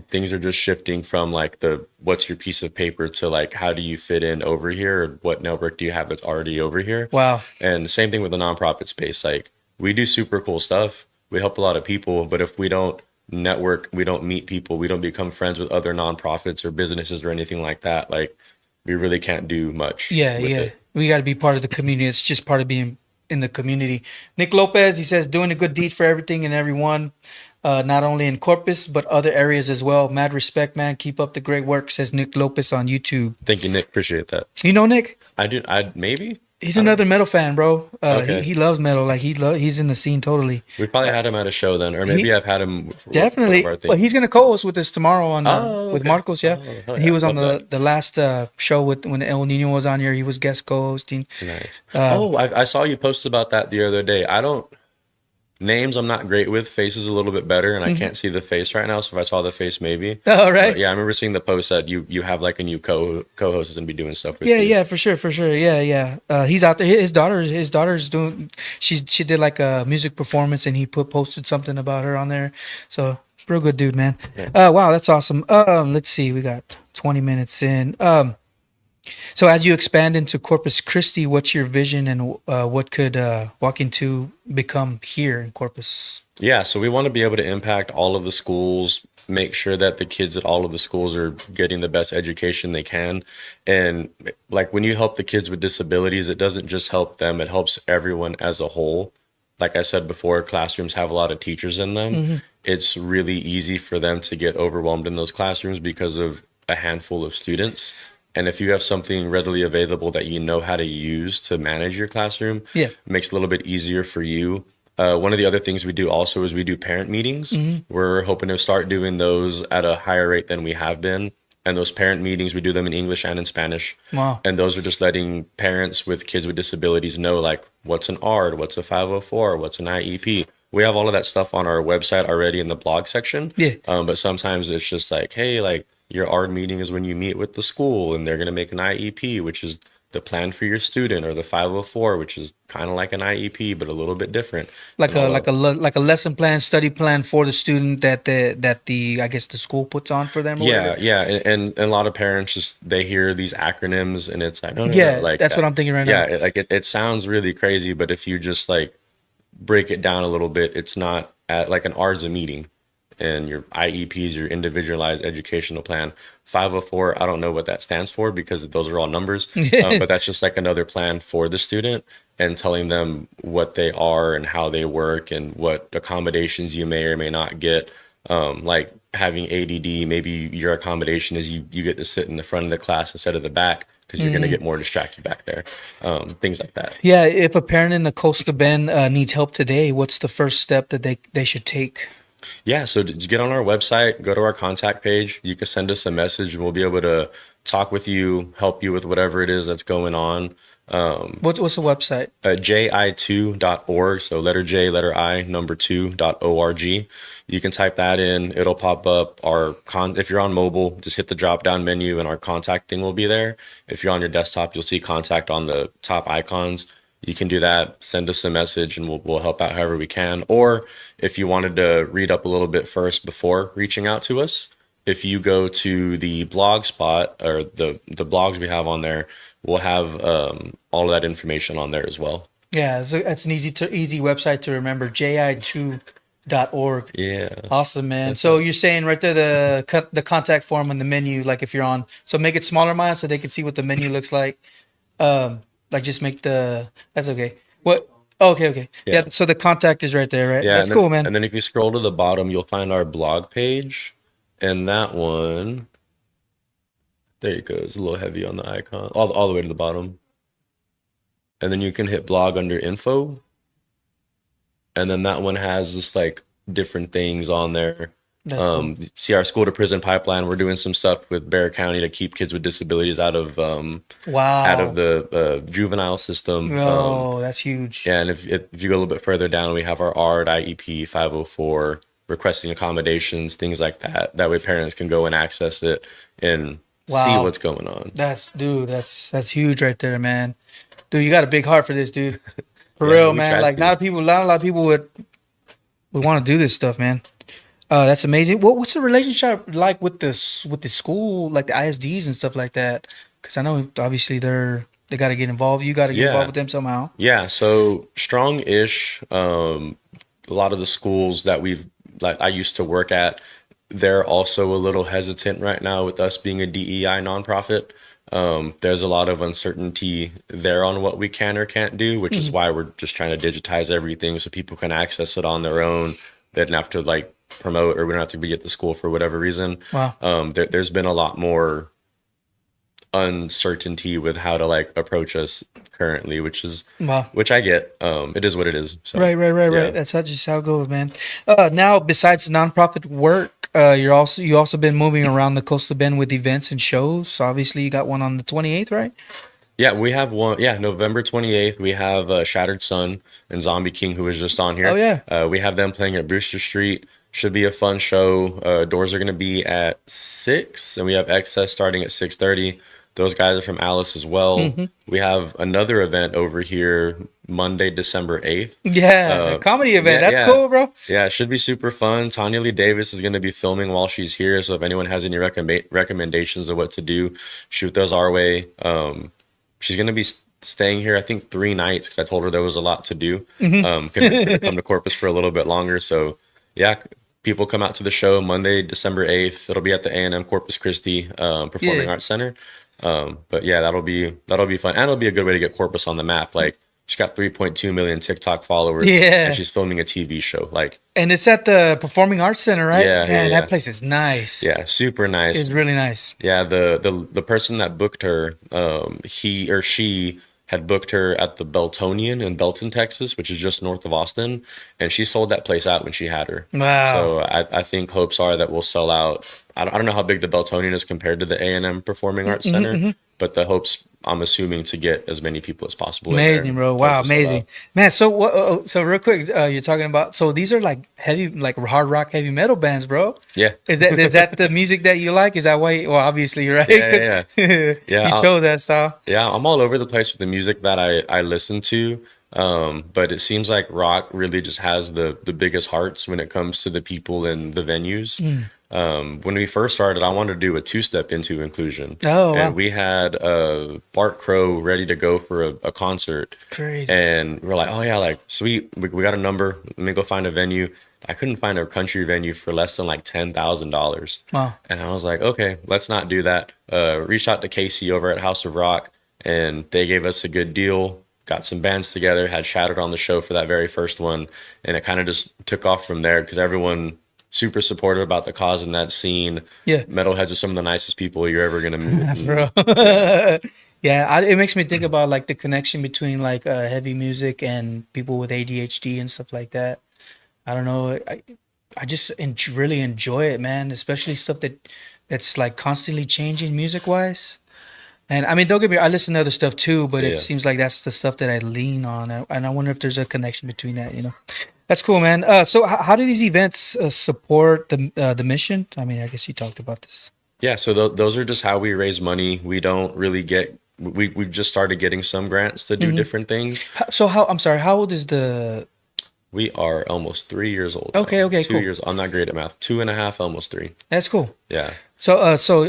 Things are just shifting from like what's your piece of paper to like, how do you fit in over here? Or what network do you have that's already over here? Wow. And same thing with the nonprofit space. Like we do super cool stuff. We help a lot of people, but if we don't network, we don't meet people, we don't become friends with other nonprofits or businesses or anything like that, like we really can't do much. Yeah. We got to be part of the community. It's just part of being in the community. Nick Lopez, he says, doing a good deed for everything and everyone, not only in Corpus, but other areas as well. Mad respect, man. Keep up the great work, says Nick Lopez on YouTube. Thank you, Nick. Appreciate that. You know Nick? I do. Maybe. He's another metal fan, bro. Okay. He loves metal. Like he's in the scene totally. We probably had him at a show then, or maybe I've had him. Definitely. Well, he's gonna co-host with us tomorrow on with okay. Marcos. Yeah, Oh, he was on love the last show when El Nino was on here. He was guest co-hosting. Nice. I saw you post about that the other day. Names I'm not great with. Faces a little bit better, and I can't see the face right now. So if I saw the face, maybe. Oh, right. But yeah, I remember seeing the post that you have like a new co-host is gonna be doing stuff with Yeah, you. yeah, for sure. Yeah. He's out there. His daughter's doing. She did like a music performance, and he posted something about her on there. So real good dude, man. Yeah. Wow, that's awesome. Let's see. We got 20 minutes in. So as you expand into Corpus Christi, what's your vision and what could Walking Two become here in Corpus? Yeah, so we want to be able to impact all of the schools, make sure that the kids at all of the schools are getting the best education they can. And like when you help the kids with disabilities, it doesn't just help them, it helps everyone as a whole. Like I said before, classrooms have a lot of teachers in them. It's really easy for them to get overwhelmed in those classrooms because of a handful of students. And if you have something readily available that you know how to use to manage your classroom, it makes it a little bit easier for you. One of the other things we do also is we do parent meetings. We're hoping to start doing those at a higher rate than we have been. And those parent meetings, we do them in English and in Spanish. Wow. And those are just letting parents with kids with disabilities know, like, what's an ARD, what's a 504, what's an IEP. We have all of that stuff on our website already in the blog section. But sometimes it's just like, hey, like, your ARD meeting is when you meet with the school and they're going to make an IEP, which is the plan for your student, or the 504, which is kind of like an IEP but a little bit different. Like a lesson plan, study plan for the student that the I guess the school puts on for them. Or whatever. And a lot of parents just, they hear these acronyms and it's like, no, like that's what I'm thinking right now. It sounds really crazy, but if you just like break it down a little bit, it's not like an ARD's a meeting. And your IEPs, your individualized educational plan. 504, I don't know what that stands for because those are all numbers, but that's just like another plan for the student, and telling them what they are and how they work and what accommodations you may or may not get. Like having ADD, maybe your accommodation is you get to sit in the front of the class instead of the back because you're going to get more distracted back there. Things like that. Yeah, if a parent in the Costa Bend needs help today, what's the first step that they should take? Yeah, so just get on our website, go to our contact page. You can send us a message and we'll be able to talk with you, help you with whatever it is that's going on. What's the website? ji2.org, so letter J, letter I, number 2.org. You can type that in. It'll pop up. If you're on mobile, just hit the drop-down menu and our contact thing will be there. If you're on your desktop, you'll see contact on the top icons. You can do that, send us a message, and we'll help out however we can. Or if you wanted to read up a little bit first before reaching out to us, if you go to the blog spot or the blogs we have on there, we'll have all of that information on there as well. Yeah, it's an easy website to remember, ji2.org. Yeah. Awesome, man. So you're saying right there the contact form on the menu, like if you're on, so make it smaller, Maya, so they can see what the menu looks like. Like just make that's okay. What? Oh, okay. Yeah. So the contact is right there, right? Yeah. That's cool, man. And then if you scroll to the bottom, you'll find our blog page. And that one, there you go. It's a little heavy on the icon, all the way to the bottom. And then you can hit blog under info. And then that one has just like different things on there. Cool. See our school to prison pipeline. We're doing some stuff with Bexar County to keep kids with disabilities out of the juvenile system. Oh, that's huge. Yeah, and if you go a little bit further down, we have our ARD, IEP, 504, requesting accommodations, things like that. That way parents can go and access it and see what's going on. That's huge right there, man. Dude, you got a big heart for this, dude. For real, man. Like not a lot of people would want to do this stuff, man. That's amazing. What's the relationship like with the school, like the ISDs and stuff like that? Because I know obviously they got to get involved. You got to get involved with them somehow. Yeah. So Strong-ish. A lot of the schools that I used to work at, they're also a little hesitant right now with us being a DEI nonprofit. There's a lot of uncertainty there on what we can or can't do, which is why we're just trying to digitize everything so people can access it on their own. They didn't have to like promote, or we don't have to be at the school for whatever reason. Wow. There's been a lot more uncertainty with how to like approach us currently, which I get. It is what it is. So, right. That's just how it goes, man. Now, besides the nonprofit work, you also been moving around the Coastal Bend with events and shows. So obviously, you got one on the 28th, right? Yeah, we have one. Yeah, November 28th, we have Shattered Sun and Zombie King, who was just on here. Oh, yeah. We have them playing at Brewster Street. Should be a fun show. Doors are going to be at 6, and we have excess starting at 6:30. Those guys are from Alice as well. We have another event over here Monday, December 8th. Yeah, a comedy event. That's cool, bro. Yeah, it should be super fun. Tanya Lee Davis is going to be filming while she's here. So if anyone has any recommendations of what to do, shoot those our way. She's going to be staying here, I think, 3 nights because I told her there was a lot to do. Convinced her to come to Corpus for a little bit longer. So yeah, people come out to the show Monday, December 8th. It'll be at the A&M Corpus Christi Performing Arts Center. But yeah, that'll be fun, and it'll be a good way to get Corpus on the map. Like, she's got 3.2 million TikTok followers, and she's filming a TV show. Like, and it's at the Performing Arts Center, right? Yeah, Man, yeah. that place is nice. Yeah, super nice. It's really nice. Yeah, the person that booked her, he or she had booked her at the Beltonian in Belton, Texas, which is just north of Austin, and she sold that place out when she had her. Wow. So I think hopes are that we'll sell out. I don't know how big the Beltonian is compared to the A&M Performing Arts Center, but the hopes, I'm assuming, to get as many people as possible. Amazing, bro. Wow, amazing. Man, so what? So real quick, you're talking about, so these are like heavy, like hard rock, heavy metal bands, bro. Yeah. Is that the music that you like? Is that why? Well, obviously, right? Yeah. You chose that style. Yeah, I'm all over the place with the music that I listen to. But it seems like rock really just has the biggest hearts when it comes to the people and the venues. When we first started, I wanted to do a 2-step into inclusion. Oh, and wow. we had Bart Crow ready to go for a concert. Crazy. And we're like, oh yeah, like sweet, we got a number. Let me go find a venue. I couldn't find a country venue for less than like $10,000. Wow. And I was like, okay, let's not do that. Reached out to Casey over at House of Rock, and they gave us a good deal. Got some bands together, had Shattered on the show for that very first one, and it kind of just took off from there because everyone super supportive about the cause in that scene. Yeah. Metalheads are some of the nicest people you're ever gonna meet. Bro. Yeah, it makes me think about like the connection between like heavy music and people with ADHD and stuff like that. I don't know. I just really enjoy it, man. Especially stuff that's like constantly changing music wise. And I mean, don't get me, I listen to other stuff too, but it seems like that's the stuff that I lean on. And I wonder if there's a connection between that, you know. That's cool, man. So how do these events support the mission? I mean, I guess you talked about this. Yeah, so those are just how we raise money. We don't really get, we've just started getting some grants to do different things. So I'm sorry, how old is the... We are almost 3 years old. Okay, Two cool. years. I'm not great at math. 2.5, almost 3. That's cool. Yeah. So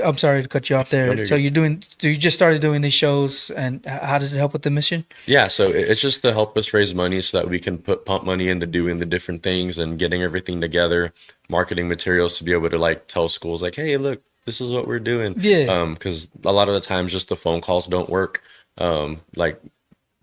I'm sorry to cut you off there. No, So you just started doing these shows, and how does it help with the mission? Yeah, so it's just to help us raise money so that we can pump money into doing the different things and getting everything together, marketing materials to be able to like tell schools like, hey, look, this is what we're doing. Yeah. Because a lot of the times just the phone calls don't work. Like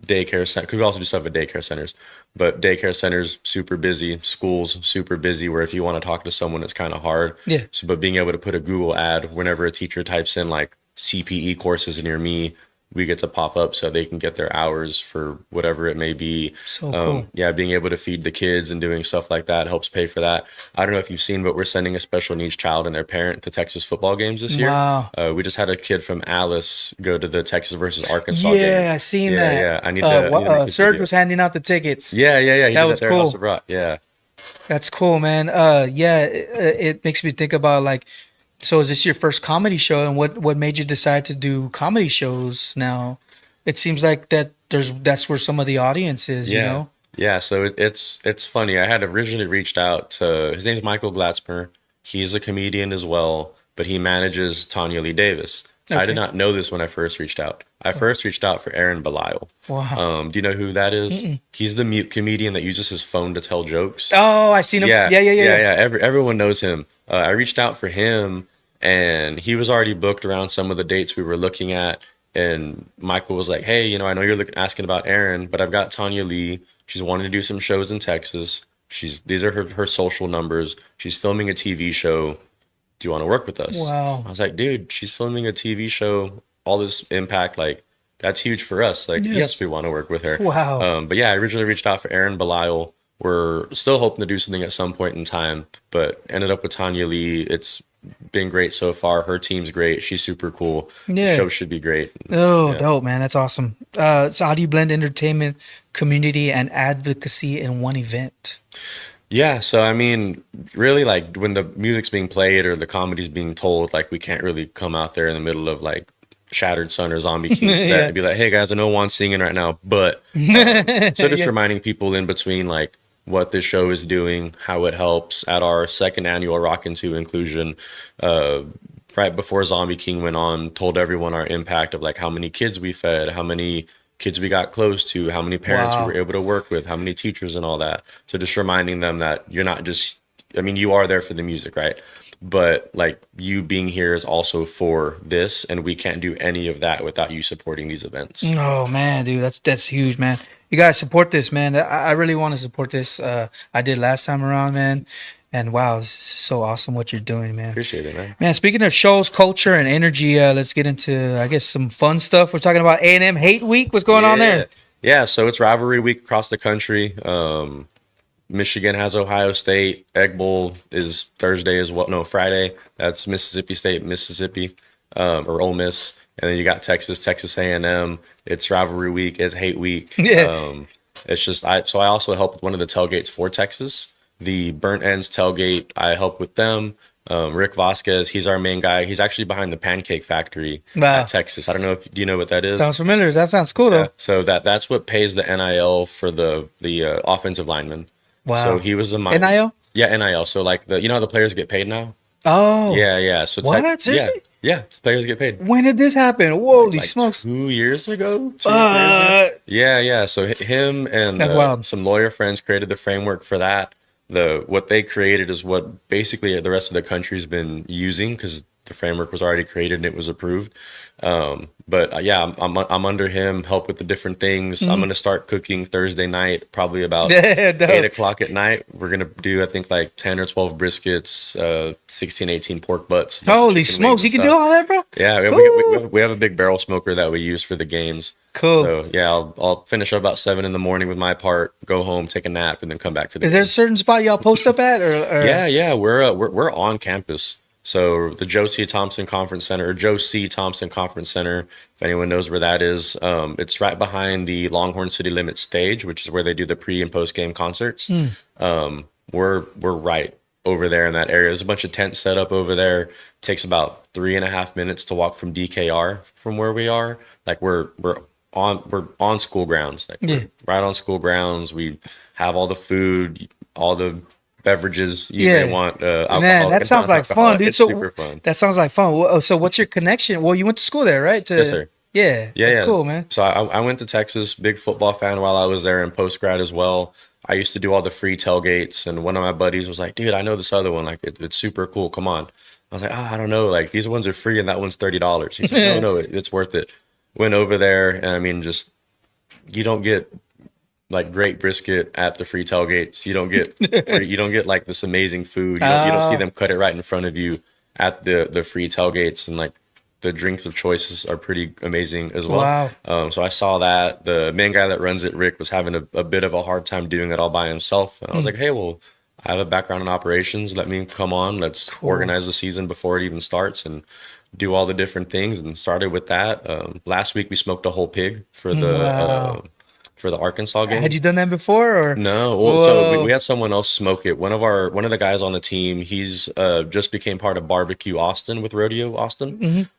daycare center, because we also do stuff at daycare centers, but daycare centers super busy, schools super busy, where if you want to talk to someone it's kind of hard. Yeah. So but being able to put a Google ad whenever a teacher types in like CPE courses near me, we get to pop up so they can get their hours for whatever it may be. So cool. Yeah, being able to feed the kids and doing stuff like that helps pay for that. I don't know if you've seen, but we're sending a special needs child and their parent to Texas football games this year. Wow. We just had a kid from Alice go to the Texas versus Arkansas game. Yeah, I seen that. Yeah, I need to make this Serge video. was handing out the tickets. Yeah. He That did that was there at cool. House of Rock. Yeah. That's cool, man. Yeah, it makes me think about like, so is this your first comedy show, and what made you decide to do comedy shows now? It seems like that's where some of the audience is, you know? Yeah, so it's funny. I had originally reached out to, his name's Michael Glatzmer. He's a comedian as well, but he manages Tanya Lee Davis. I did not know this when I first reached out. I first reached out for Aaron Belial. Wow. Do you know who that is? He's the mute comedian that uses his phone to tell jokes. Oh, I seen him. Yeah. Everyone knows him. I reached out for him, and he was already booked around some of the dates we were looking at. And Michael was like, hey, I know you're asking about Aaron, but I've got Tanya Lee. She's wanting to do some shows in Texas. These are her social numbers. She's filming a TV show. Do you want to work with us? Wow. I was like, dude, she's filming a TV show. All this impact, like, that's huge for us. Like, yes we want to work with her. Wow. But yeah, I originally reached out for Aaron Belial. We're still hoping to do something at some point in time, but ended up with Tanya Lee. It's been great so far. Her team's great. She's super cool. Yeah. The show should be great. Oh, dope, man. That's awesome. So how do you blend entertainment, community, and advocacy in one event? Yeah, so I mean, really, like when the music's being played or the comedy's being told, like we can't really come out there in the middle of like Shattered Sun or Zombie King set and be like, hey guys, I know Juan's singing right now, but so just reminding people in between like what this show is doing, how it helps. At our second annual Rockin' 2 inclusion, right before Zombie King went on, told everyone our impact of like how many kids we fed, how many kids we got close to, how many parents we were able to work with, how many teachers and all that. So just reminding them that you're not just, I mean, you are there for the music, right? But like you being here is also for this, and we can't do any of that without you supporting these events. Oh man, dude, that's huge, man. You guys support this, man. I really want to support this. I did last time around, man. And wow, it's so awesome what you're doing, man. Appreciate it, man. Man, speaking of shows, culture, and energy, let's get into, I guess, some fun stuff. We're talking about A&M Hate Week. What's going on there? Yeah, so it's rivalry week across the country. Michigan has Ohio State. Egg Bowl is Thursday as well. No, Friday. That's Mississippi State, Mississippi, or Ole Miss. And then you got Texas A&M. It's rivalry week. It's hate week. It's just I also help with one of the tailgates for Texas, the Burnt Ends tailgate. I help with them. Rick Vasquez, he's our main guy. He's actually behind the Pancake Factory at Texas. I don't know do you know what that is? Sounds familiar. That sounds cool though. So that's what pays the NIL for the offensive lineman. Wow. So he was a NIL? Yeah, NIL. So like how the players get paid now? Oh. Yeah. So what? Seriously? Yeah, players get paid. When did this happen? Holy like smokes. 2 years ago? 2 years ago? Yeah. So him and some lawyer friends created the framework for that. What they created is what basically the rest of the country's been using because the framework was already created and it was approved. But I'm under him, help with the different things. I'm gonna start cooking Thursday night, probably about 8:00 at night. We're gonna do I think like 10 or 12 briskets, 16, 18 pork butts. Holy smokes, you can do all that, bro? Yeah, we have a big barrel smoker that we use for the games. Cool. So yeah, I'll finish up about 7 in the morning with my part, go home, take a nap, and then come back to the Is there a certain spot y'all post up at? Or? Yeah, we're on campus. So the Joe C. Thompson Conference Center, or Joe C. Thompson Conference Center, if anyone knows where that is, it's right behind the Longhorn City Limits stage, which is where they do the pre and post game concerts. We're right over there in that area. There's a bunch of tents set up over there. It takes about 3.5 minutes to walk from DKR from where we are. Like we're on school grounds. Like we're right on school grounds. We have all the food, all the beverages you may want. Man, that sounds like fun, dude. It's super fun. That sounds like fun. So what's your connection? Well, you went to school there, right? Yes, sir. Yeah. That's cool, man. So I went to Texas, big football fan while I was there in post grad as well. I used to do all the free tailgates, and one of my buddies was like, dude, I know this other one. Like it's super cool. Come on. I was like, I don't know. Like these ones are free and that one's $30. He's like, no, it's worth it. Went over there, and I mean, just you don't get like great brisket at the free tailgates. You don't get like this amazing food. You don't see them cut it right in front of you at the free tailgates, and like the drinks of choices are pretty amazing as well. Wow. So I saw that the main guy that runs it, Rick, was having a bit of a hard time doing it all by himself, and I was like, hey, well, I have a background in operations. Let me come on. Let's organize the season before it even starts and do all the different things. And started with that. Last week we smoked a whole pig for the Arkansas game. Had you done that before, or no? Well, so we had someone else smoke it. One of the guys on the team, he's just became part of Barbecue Austin with Rodeo Austin.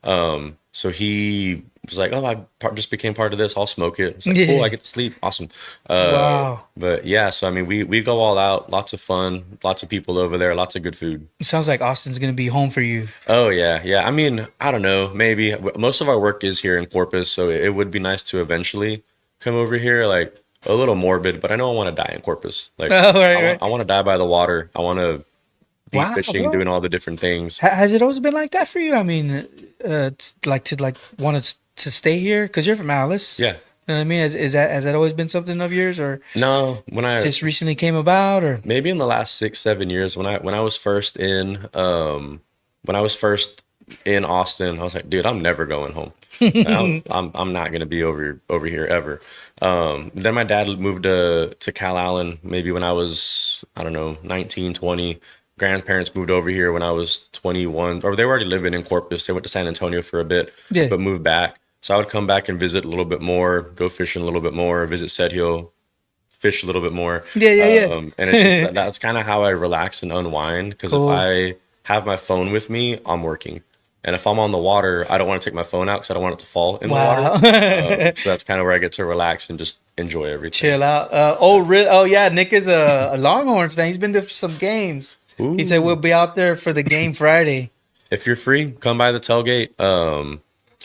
So he was like, oh, I just became part of this. I'll smoke it. It's like, cool. I get to sleep. Awesome. Wow. But yeah, so I mean, we go all out. Lots of fun. Lots of people over there. Lots of good food. It sounds like Austin's gonna be home for you. Oh yeah. I mean, I don't know. Maybe most of our work is here in Corpus, so it would be nice to eventually come over here. Like a little morbid, but I know I want to die in Corpus. Like I want to die by the water. I want to be fishing, doing all the different things. Has it always been like that for you? I mean, want to stay here because you're from Alice. Yeah. You know what I mean? Has that always been something of yours, or no? When I just recently came about, or maybe in the last 6-7 years, when I was first in Austin, I was like, dude, I'm never going home. I'm not gonna be over here ever. Then my dad moved to Cal Allen maybe when I was, I don't know, 19, 20. Grandparents moved over here when I was 21, or they were already living in Corpus. They went to San Antonio for a bit, but moved back. So I would come back and visit a little bit more, go fishing a little bit more, visit Set Hill, fish a little bit more. And it's just, that's kind of how I relax and unwind. Because if I have my phone with me, I'm working. And if I'm on the water, I don't want to take my phone out because I don't want it to fall in the Wow. water. So that's kind of where I get to relax and just enjoy everything. Chill out. Oh yeah, Nick is a Longhorns fan. He's been there for some games. He said we'll be out there for the game Friday. If you're free, come by the tailgate.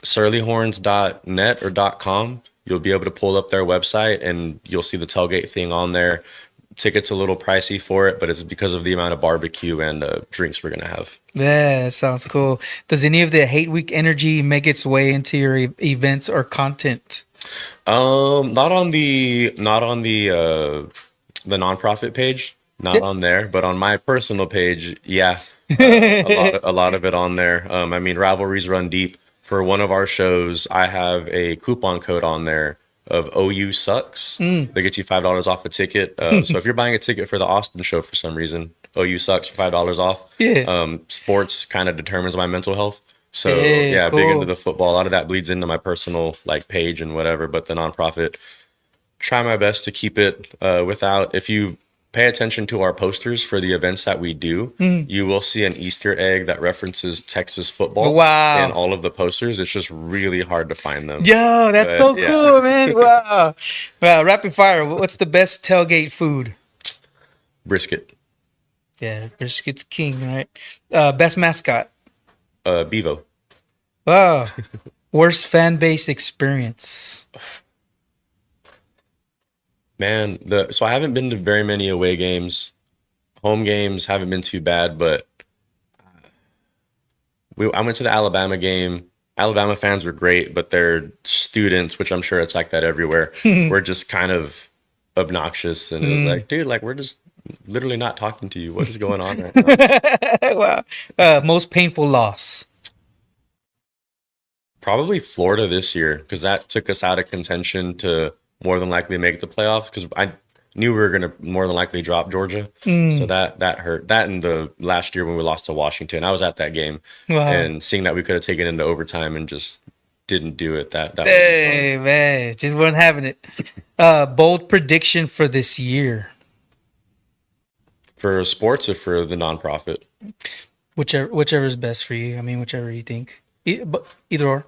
Surlyhorns.net or .com. You'll be able to pull up their website and you'll see the tailgate thing on there. Tickets a little pricey for it, but it's because of the amount of barbecue and drinks we're gonna have. Yeah, that sounds cool. Does any of the Hate Week energy make its way into your events or content? Not on the nonprofit page, not on there, but on my personal page, yeah, a lot of it on there. I mean, rivalries run deep. For one of our shows, I have a coupon code on there of OU sucks. That gets you $5 off a ticket. So if you're buying a ticket for the Austin show for some reason, OU sucks, $5 off. Yeah. Sports kind of determines my mental health. So Yeah, big cool. into the football. A lot of that bleeds into my personal like page and whatever. But the nonprofit, try my best to keep it without. If you pay attention to our posters for the events that we do, you will see an Easter egg that references Texas football. Wow. In all of the posters. It's just really hard to find them. Yo, that's But, so yeah. cool, man. Wow. Wow. Rapid fire. What's the best tailgate food? Brisket. Yeah, brisket's king, right? Best mascot. Bevo. Wow. Worst fan base experience. Man, so I haven't been to very many away games. Home games haven't been too bad, but I went to the Alabama game. Alabama fans were great, but their students, which I'm sure it's like that everywhere, were just kind of obnoxious. And it was like, dude, like we're just literally not talking to you. What is going on right now? Wow. Most painful loss. Probably Florida this year, because that took us out of contention to more than likely make the playoffs, because I knew we were going to more than likely drop Georgia. So that hurt. That and the last year when we lost to Washington, I was at that game. Wow. And seeing that we could have taken it into overtime and just didn't do it. That Hey, man. Just wasn't having it. Bold prediction for this year. for sports or for the nonprofit. Whichever is best for you. I mean, whichever you think. Either or.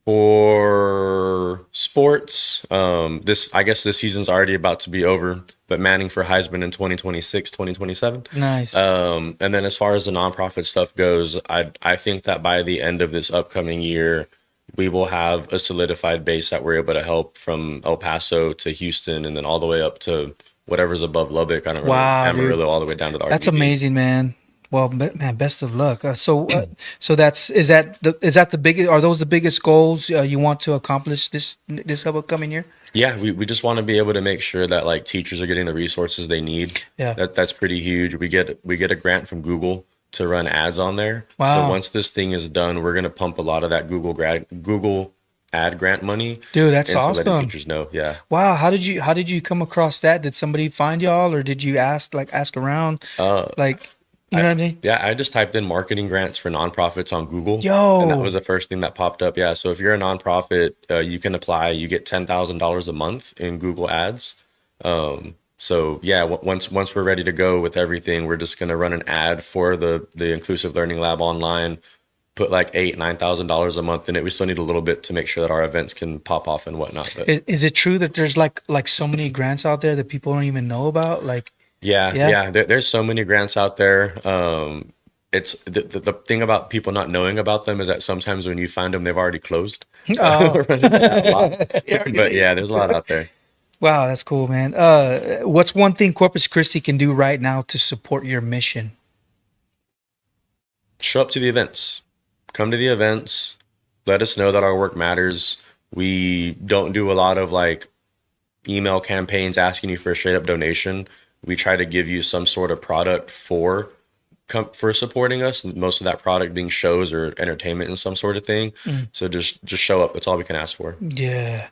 For sports, I guess this season's already about to be over, but Manning for Heisman in 2026, 2027. Nice. And then as far as the nonprofit stuff goes, I think that by the end of this upcoming year, we will have a solidified base that we're able to help from El Paso to Houston and then all the way up to whatever's above Lubbock. I don't know, Amarillo, all the way down to the That's RTD. amazing, man. Well, man, best of luck. So is that the biggest? Are those the biggest goals you want to accomplish this upcoming year? Yeah, we just want to be able to make sure that like teachers are getting the resources they need. Yeah. That's pretty huge. We get a grant from Google to run ads on there. Wow. So once this thing is done, we're gonna pump a lot of that Google ad grant money. Dude, that's into awesome. letting teachers know. Yeah. Wow, how did you come across that? Did somebody find y'all, or did you ask around? You know what I mean? Yeah, I just typed in marketing grants for nonprofits on Google. Yo. And that was the first thing that popped up. Yeah. So if you're a nonprofit, you can apply. You get $10,000 a month in Google ads. So yeah, once we're ready to go with everything, we're just gonna run an ad for the Inclusive Learning Lab online, put like $9,000 a month in it. We still need a little bit to make sure that our events can pop off and whatnot. But Is it true that there's like so many grants out there that people don't even know about? Yeah. There's so many grants out there. It's the thing about people not knowing about them is that sometimes when you find them, they've already closed. Oh. But yeah, there's a lot out there. Wow, that's cool, man. What's one thing Corpus Christi can do right now to support your mission? Show up to the events. Come to the events. Let us know that our work matters. We don't do a lot of like email campaigns asking you for a straight up donation. We try to give you some sort of product for supporting us. Most of that product being shows or entertainment and some sort of thing. So just show up. That's all we can ask for. Yeah,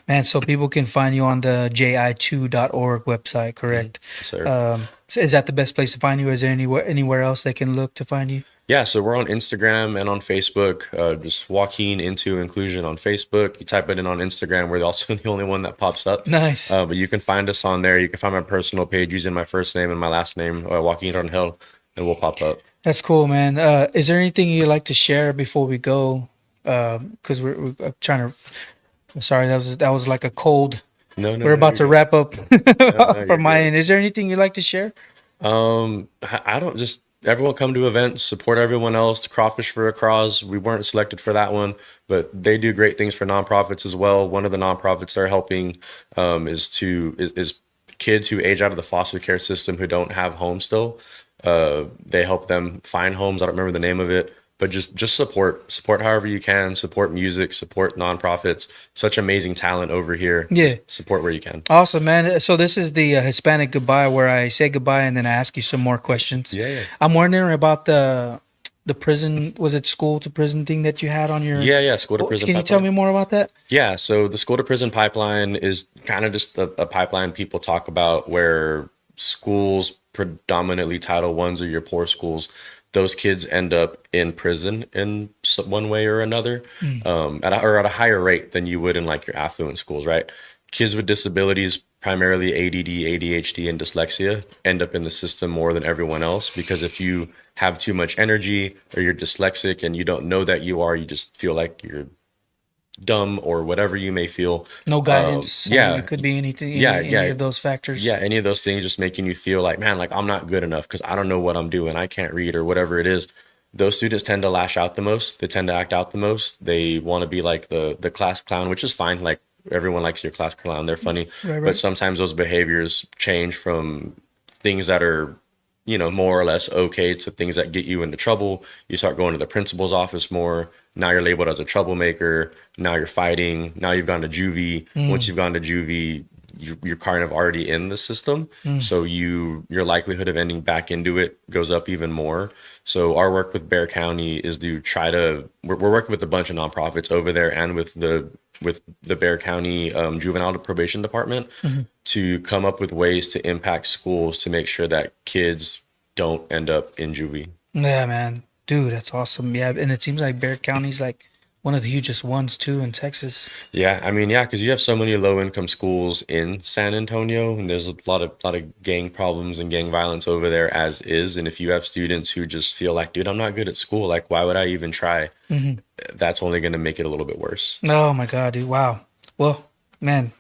man. So people can find you on the ji2.org website, correct? Yes, sir. So is that the best place to find you? Is there anywhere else they can look to find you? Yeah, so we're on Instagram and on Facebook. Just Joaquin Into Inclusion on Facebook. You type it in on Instagram. We're also the only one that pops up. Nice. But you can find us on there. You can find my personal page using my first name and my last name, Joaquin Rangel, and we'll pop up. That's cool, man. Is there anything you'd like to share before we go? Because we're trying to. Sorry, that was like a cold. We're about to wrap up from my end. Is there anything you'd like to share? I don't just everyone come to events, support everyone else. Crawfish for a Cause. We weren't selected for that one, but they do great things for nonprofits as well. One of the nonprofits they're helping is kids who age out of the foster care system who don't have homes still. They help them find homes. I don't remember the name of it, but just support however you can. Support music, support nonprofits. Such amazing talent over here. Yeah. Just support where you can. Awesome, man. So this is the Hispanic goodbye, where I say goodbye and then I ask you some more questions. Yeah. I'm wondering about the prison. Was it school to prison thing that you had on your? Yeah. School to prison. Can you tell me more about that? Yeah, so the school to prison pipeline is kind of just a pipeline people talk about where schools, predominantly Title I's or your poor schools, those kids end up in prison in one way or another, at a higher rate than you would in like your affluent schools, right? Kids with disabilities, primarily ADD, ADHD, and dyslexia, end up in the system more than everyone else, because if you have too much energy or you're dyslexic and you don't know that you are, you just feel like you're dumb or whatever you may feel. No guidance. Yeah. I mean, it could be anything. Any of those factors. Yeah, any of those things just making you feel like, man, like I'm not good enough because I don't know what I'm doing. I can't read or whatever it is. Those students tend to lash out the most. They tend to act out the most. They want to be like the class clown, which is fine. Like everyone likes your class clown. They're funny. Right. But sometimes those behaviors change from things that are, more or less okay to things that get you into trouble. You start going to the principal's office more. Now you're labeled as a troublemaker. Now you're fighting. Now you've gone to juvie. Once you've gone to juvie, you're kind of already in the system. So your likelihood of ending back into it goes up even more. So our work with Bexar County is to try to, we're working with a bunch of nonprofits over there and with the Bexar County Juvenile Probation Department to come up with ways to impact schools to make sure that kids don't end up in juvie. Yeah, man. Dude, that's awesome. Yeah, and it seems like Bexar County's like one of the hugest ones too in Texas. Yeah, I mean, because you have so many low-income schools in San Antonio, and there's a lot of gang problems and gang violence over there as is. And if you have students who just feel like, dude, I'm not good at school, like why would I even try? That's only going to make it a little bit worse. Oh my God, dude! Wow. Well, man,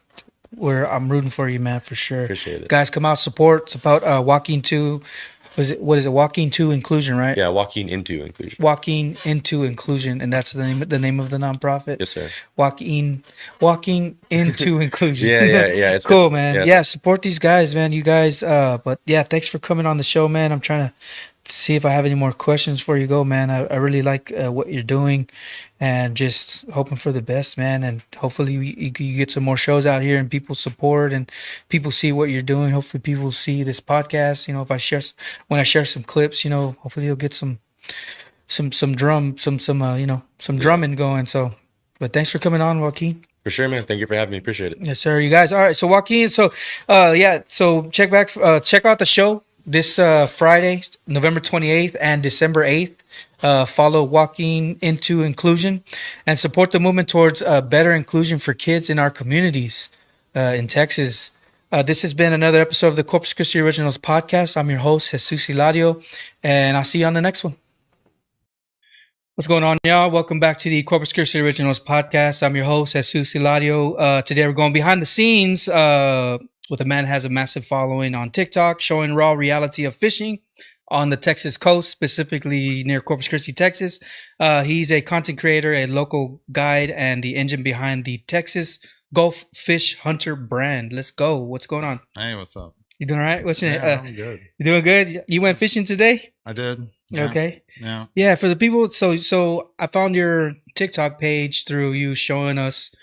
I'm rooting for you, man, for sure. Appreciate it, guys. Come out, support. It's about walking to. What is it? Walking to Inclusion, right? Yeah, Walking into Inclusion. Walking into Inclusion, and that's the name of the nonprofit. Yes, sir. Walking into Inclusion. Yeah. It's cool, man. Yeah, support these guys, man. You guys. But yeah, thanks for coming on the show, man. I'm trying to see if I have any more questions before you go, man. I really like what you're doing, and just hoping for the best, man. And hopefully you get some more shows out here and people support and people see what you're doing. Hopefully people see this podcast. If when I share some clips, hopefully you'll get some drumming going. So, but thanks for coming on, Joaquin. For sure, man. Thank you for having me. Appreciate it. Yes, sir. You guys. All right. So Joaquin. So, So check out the show this Friday, November 28th and December 8th. Follow Walking into Inclusion and support the movement towards better inclusion for kids in our communities in Texas. This has been another episode of the Corpus Christi Originals Podcast. I'm your host, Jesus Hilario, and I'll see you on the next one. What's going on, y'all? Welcome back to the Corpus Christi Originals Podcast. I'm your host, Jesus Hilario. Today we're going behind the scenes with a man who has a massive following on TikTok, showing raw reality of fishing on the Texas coast, specifically near Corpus Christi, Texas. He's a content creator, a local guide, and the engine behind the Texas Gulf Fish Hunter brand. Let's go. What's going on? Hey, what's up? You doing all right? What's your name? I'm good. You doing good? You went fishing today? I did. Yeah. Okay. Yeah. Yeah, for the people, so I found your TikTok page through you showing us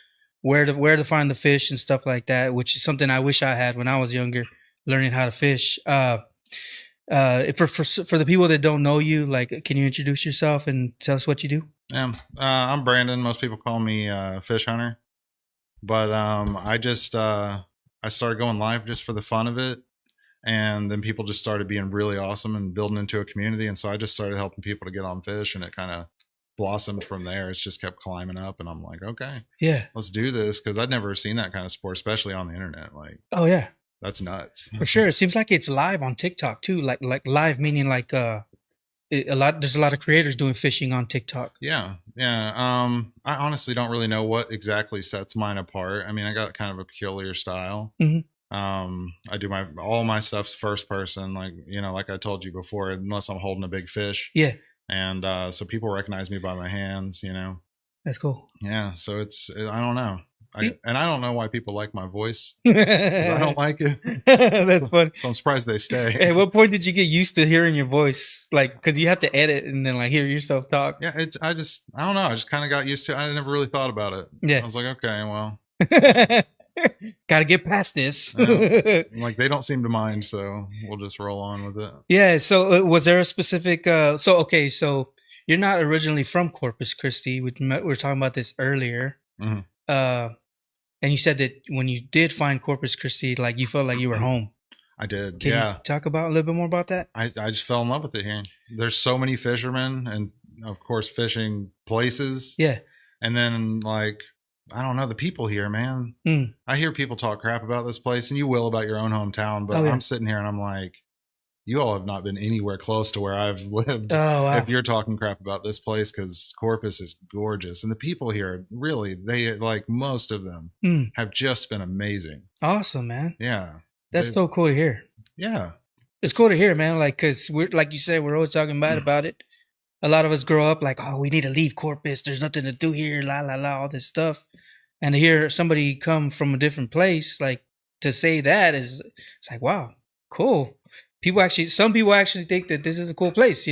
where to find the fish and stuff like that, which is something I wish I had when I was younger, learning how to fish. For the people that don't know you, like, can you introduce yourself and tell us what you do? Yeah. I'm Brandon. Most people call me Fish Hunter, but I started going live just for the fun of it, and then people just started being really awesome and building into a community, and so I just started helping people to get on fish, and it kind of blossomed from there. It's just kept climbing up, and I'm like, okay, yeah, let's do this, because I'd never seen that kind of sport, especially on the internet. Like, oh yeah, that's nuts. For sure. It seems like it's live on TikTok too. Like live meaning like there's a lot of creators doing fishing on TikTok. Yeah. I honestly don't really know what exactly sets mine apart. I mean, I got kind of a peculiar style. Mhm. I do all my stuff's first person, like, like I told you before, unless I'm holding a big fish. Yeah, And so people recognize me by my hands, that's cool. Yeah, so I don't know. And I don't know why people like my voice. 'Cause I don't like it. That's funny. So I'm surprised they stay. At what point did you get used to hearing your voice? Like, because you have to edit and then like hear yourself talk. Yeah, I don't know. I just kind of got used to it. I never really thought about it. Yeah. I was like, okay, well, Gotta get past this. like they don't seem to mind, so we'll just roll on with it. Yeah. So, was there a specific? So you're not originally from Corpus Christi. We were talking about this earlier. Mhm. And you said that when you did find Corpus Christi, like you felt like you were home. I did. Can Yeah. you talk about a little bit more about that? I just fell in love with it here. There's so many fishermen and of course fishing places. Yeah. And then like, I don't know, the people here, man. Mm. I hear people talk crap about this place, and you will about your own hometown, but Oh, yeah. I'm sitting here and I'm like, you all have not been anywhere close to where I've lived. Oh, wow. If you're talking crap about this place, because Corpus is gorgeous. And the people here, really, they like most of them Mm. have just been amazing. Awesome, man. Yeah. That's They- so cool to hear. Yeah. It's cool to hear, man. Like, cause we're like you said, we're always talking bad about it. A lot of us grow up like, oh, we need to leave Corpus. There's nothing to do here. La la la, all this stuff. And to hear somebody come from a different place, like to say that it's like, wow, cool. Some people actually think that this is a cool place.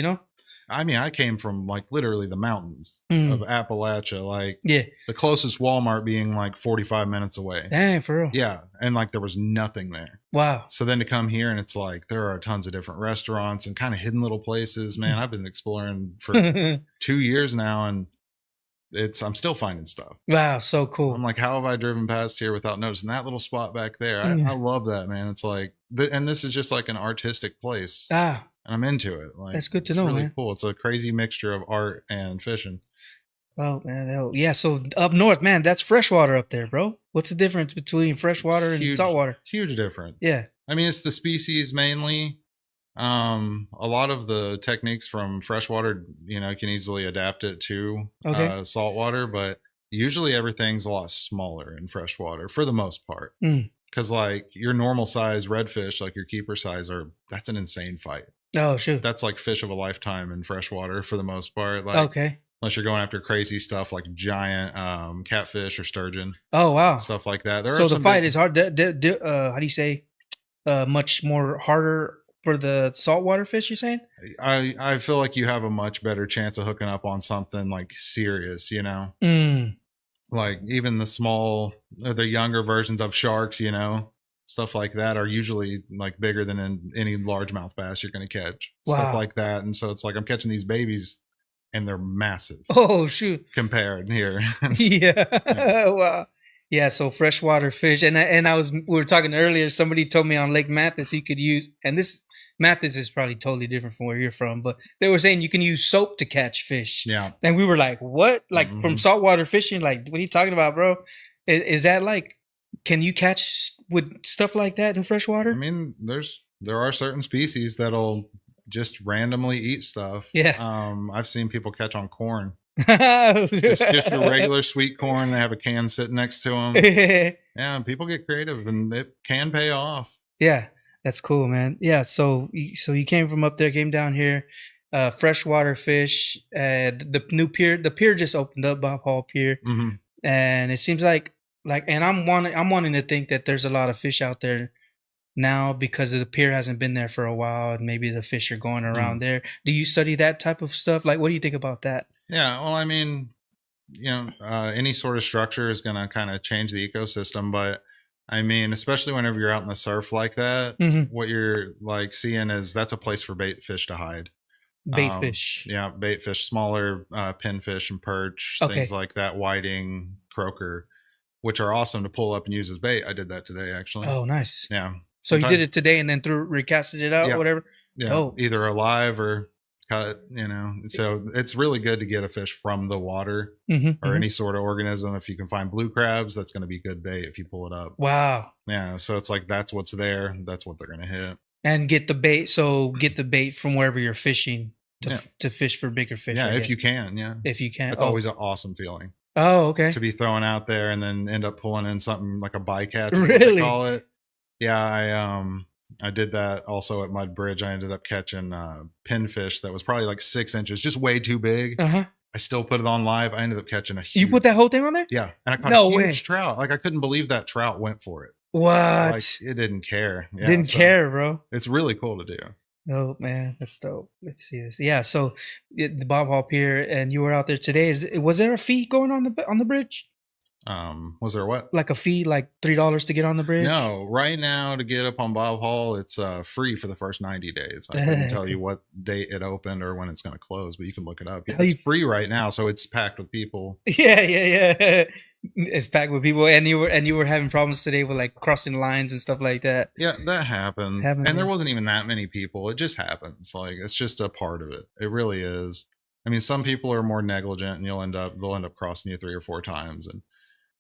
I mean, I came from like literally the mountains Mm. of Appalachia, like Yeah. the closest Walmart being like 45 minutes away. Dang, for real. Yeah. And like there was nothing there. Wow. So then to come here and it's like there are tons of different restaurants and kind of hidden little places. Man, I've been exploring for 2 years now, and I'm still finding stuff. Wow, so cool. I'm like, how have I driven past here without noticing that little spot back there? Yeah. I love that, man. It's like, and this is just like an artistic place, Ah, and I'm into it. Like, that's good to it's know, really man. cool. It's a crazy mixture of art and fishing. Oh man, yeah. So up north, man, that's freshwater up there, bro. What's the difference between freshwater and saltwater? Huge difference. Yeah. I mean, it's the species mainly. A lot of the techniques from freshwater, you can easily adapt it to Okay. saltwater, but usually everything's a lot smaller in freshwater for the most part. Mm. Because like your normal size redfish, like your keeper size, that's an insane fight. Oh, shoot. That's like fish of a lifetime in freshwater for the most part. Like, Okay. unless you're going after crazy stuff like giant catfish or sturgeon, Oh, wow. stuff like that. There So are the some fight big- is hard. How do you say? Much more harder for the saltwater fish. You're saying? I feel like you have a much better chance of hooking up on something like serious, Mm. like even the younger versions of sharks, stuff like that are usually like bigger than in any largemouth bass you're going to catch, stuff Wow. like that. And so it's like I'm catching these babies and they're massive Oh, shoot. compared here. Yeah. Wow. Yeah. So freshwater fish, and we were talking earlier. Somebody told me on Lake Mathis you could use, and this Mathis is probably totally different from where you're from, but they were saying you can use soap to catch fish. Yeah. And we were like, what? Like from saltwater fishing? Like, what are you talking about, bro? Is that like, can you catch with stuff like that in freshwater? I mean, there are certain species that'll just randomly eat stuff. Yeah. I've seen people catch on corn. just your regular sweet corn. They have a can sitting next to them. Yeah, people get creative, and it can pay off. Yeah, that's cool, man. Yeah, so you came from up there, came down here, freshwater fish. The new pier, just opened up, Bob Hall Pier, Mm-hmm. and it seems like, and I'm wanting to think that there's a lot of fish out there now because the pier hasn't been there for a while, and maybe the fish are going around there. Do you study that type of stuff? Like, what do you think about that? Yeah, well, I mean, any sort of structure is going to kind of change the ecosystem, but I mean, especially whenever you're out in the surf like that, what you're like seeing is that's a place for bait fish to hide. Bait fish. Yeah, bait fish, smaller pinfish and perch, Okay. things like that, whiting, croaker, which are awesome to pull up and use as bait. I did that today, actually. Oh, nice. Yeah. So you did it today and then recasted it out, Yeah. or whatever? Yeah, Oh. either alive or cut, So it's really good to get a fish from the water or any sort of organism. If you can find blue crabs, that's going to be good bait if you pull it up. Wow. Yeah, so it's like that's what's there. That's what they're going to hit. And get the bait. So get the bait from wherever you're fishing. to fish for bigger fish. Yeah, I if guess. you can, yeah. If you can. It's always an awesome feeling. Oh, okay. To be thrown out there and then end up pulling in something like a bycatch, is what Really? they call it. Yeah, I did that also at Mud Bridge. I ended up catching pinfish that was probably like 6 inches, just way too big. Uh-huh. I still put it on live. I ended up catching a huge. You put that whole thing on there? Yeah, and I caught No a huge way. trout. Like I couldn't believe that trout went for it. What? Like it didn't care. Yeah, Didn't so care, bro. It's really cool to do. Oh man, that's dope. Let me see this. Yeah, so the Bob Hall Pier, and you were out there today. Was there a fee going on the bridge? Was there what? Like a fee, like $3 to get on the bridge? No, right now to get up on Bob Hall, it's free for the first 90 days. I couldn't tell you what date it opened or when it's going to close, but you can look it up. Yeah, it's free right now, so it's packed with people. Yeah. It's packed with people, and you were having problems today with like crossing lines and stuff like that. Yeah, that happens. Happens, And there yeah. wasn't even that many people. It just happens. Like it's just a part of it. It really is. I mean, some people are more negligent, and they'll end up crossing you 3 or 4 times,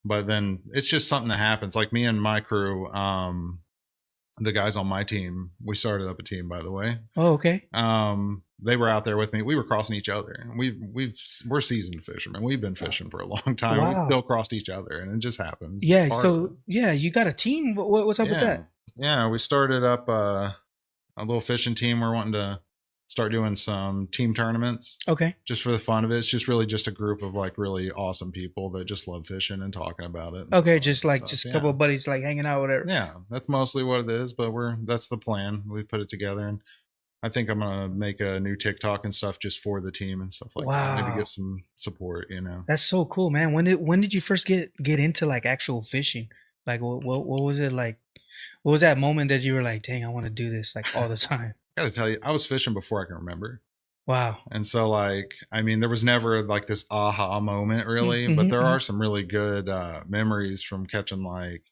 but then it's just something that happens. Like me and my crew, the guys on my team, we started up a team, by the way. Oh, okay. They were out there with me. We were crossing each other. We're seasoned fishermen. We've been fishing for a long time. Wow. We still crossed each other, and it just happens. Yeah. It's part of it. So yeah, you got a team. What's up with that? Yeah, we started up a little fishing team. We're wanting to start doing some team tournaments. Okay. Just for the fun of it. It's just really just a group of like really awesome people that just love fishing and talking about it. Okay, just a Yeah. couple of buddies like hanging out, whatever. Yeah, that's mostly what it is, but that's the plan. We put it together, and I think I'm gonna make a new TikTok and stuff just for the team and stuff like that. Maybe Wow. get some support, That's so cool, man. When did you first get into like actual fishing? Like what was it like? What was that moment that you were like, dang, I want to do this like all the time? Gotta tell you, I was fishing before I can remember. Wow. And so like, I mean, there was never like this aha moment really, but there are some really good memories from catching like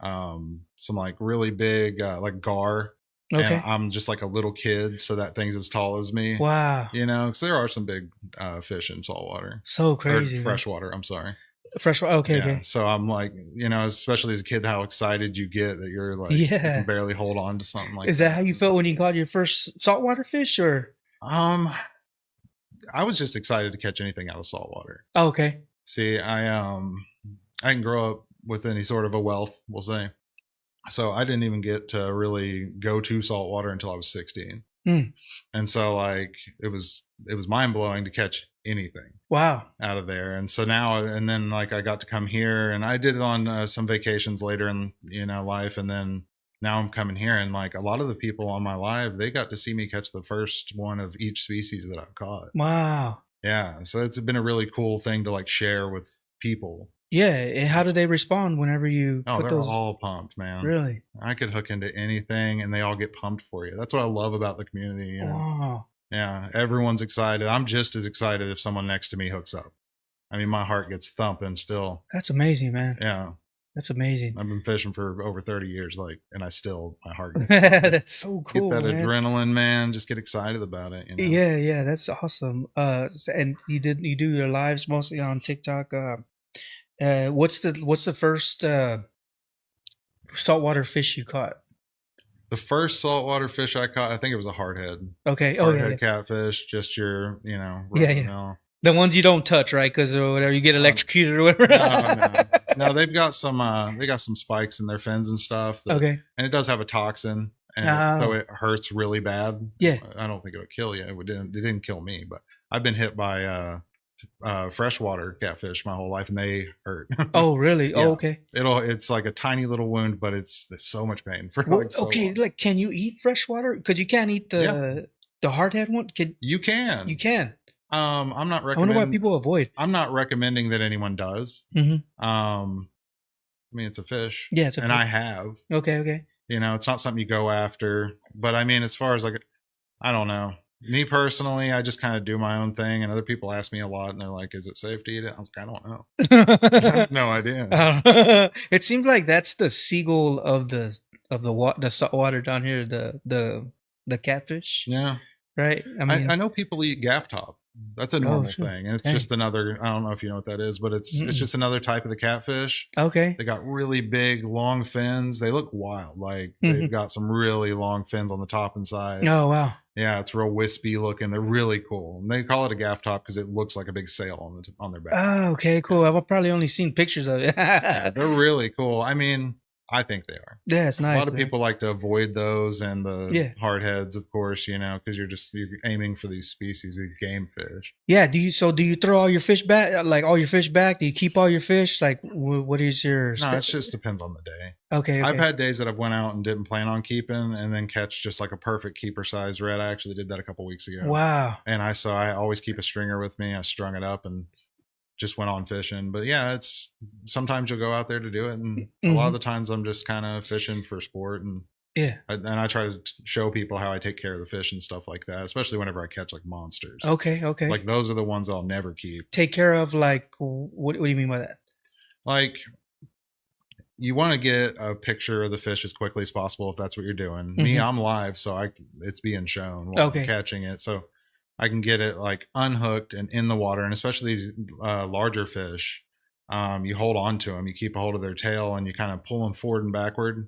some like really big like gar. Okay. And I'm just like a little kid, so that thing's as tall as me. Wow. Because there are some big fish in saltwater. So crazy, man. Freshwater, I'm sorry. Freshwater. Okay. Yeah, Okay. so I'm like, especially as a kid, how excited you get that you're like, you Yeah. can barely hold on to something like Is that how you felt when you caught your first saltwater fish, or? I was just excited to catch anything out of saltwater. Oh, okay. See, I didn't grow up with any sort of a wealth, we'll say. So I didn't even get to really go to saltwater until I was 16. And so like it was mind blowing to catch anything. Wow. Out of there. And so now, and then like I got to come here, and I did it on some vacations later in life, and then now I'm coming here, and like a lot of the people on my live, they got to see me catch the first one of each species that I've caught. Wow. Yeah, so it's been a really cool thing to like share with people. Yeah. And how do they respond whenever you Oh, put they're those? all pumped, man. Really? I could hook into anything, and they all get pumped for you. That's what I love about the community. Wow. Yeah, everyone's excited. I'm just as excited if someone next to me hooks up. I mean, my heart gets thumping still. That's amazing, man. Yeah. That's amazing. I've been fishing for over 30 years, like, and my heart gets That's so cool. Get that man. adrenaline, man. Just get excited about it. Yeah, that's awesome. And you do your lives mostly on TikTok. What's the first saltwater fish you caught? The first saltwater fish I caught, I think it was a hardhead. Okay. Oh, Hardhead yeah. catfish, just your, Yeah. run-of-the-mill. The ones you don't touch, right? Because or whatever, you get electrocuted or whatever. No, they've got some spikes in their fins and stuff. Okay. And it does have a toxin, and Oh. so it hurts really bad. Yeah. I don't think it would kill you. It didn't kill me, but I've been hit by freshwater catfish my whole life, and they hurt. Oh, really? Yeah. Oh, okay. It's like a tiny little wound, but there's so much pain for like so Okay, long. like can you eat freshwater? Because you can't eat the hardhead one. You can. You can. I'm not I wonder recommending. why people avoid. I'm not recommending that anyone does. Mhm. I mean, it's a fish. Yeah, it's a and fish. I have. Okay. It's not something you go after. But I mean, as far as like, I don't know. Me personally, I just kind of do my own thing, and other people ask me a lot, and they're like, "Is it safe to eat it?" I was like, "I don't know. I have no idea." It seems like that's the seagull of the salt water down here. The catfish. Yeah. Right. I mean, I know people eat gaff top. That's a normal sure. thing, and it's Dang. just another. I don't know if you know what that is, but it's just another type of the catfish. Okay. They got really big, long fins. They look wild. Like Mhm. they've got some really long fins on the top and sides. Oh wow. Yeah, it's real wispy looking. They're really cool. And they call it a gaff top because it looks like a big sail on their back. Oh, okay, cool. I've probably only seen pictures of it. Yeah, they're really cool. I mean, I think they are. Yeah, it's nice. A lot of man. people like to avoid those and the Yeah. hard heads, of course, because you're aiming for these species, these game fish. Yeah. Do you throw all your fish back? Like all your fish back? Do you keep all your fish? Like what is your? No, it just depends on the day. Okay. I've had days that I've went out and didn't plan on keeping, and then catch just like a perfect keeper size red. I actually did that a couple weeks ago. Wow. And I always keep a stringer with me. I strung it up and just went on fishing. But yeah, it's sometimes you'll go out there to do it, and a lot of the times I'm just kind of fishing for sport, and I try to show people how I take care of the fish and stuff like that, especially whenever I catch like monsters. Okay. Like those are the ones I'll never keep. Take care of like what do you mean by that? Like you want to get a picture of the fish as quickly as possible if that's what you're doing. Me, I'm live, so it's being shown while I'm catching it, so I can get it like unhooked and in the water. And especially these larger fish, you hold on to them, you keep a hold of their tail, and you kind of pull them forward and backward,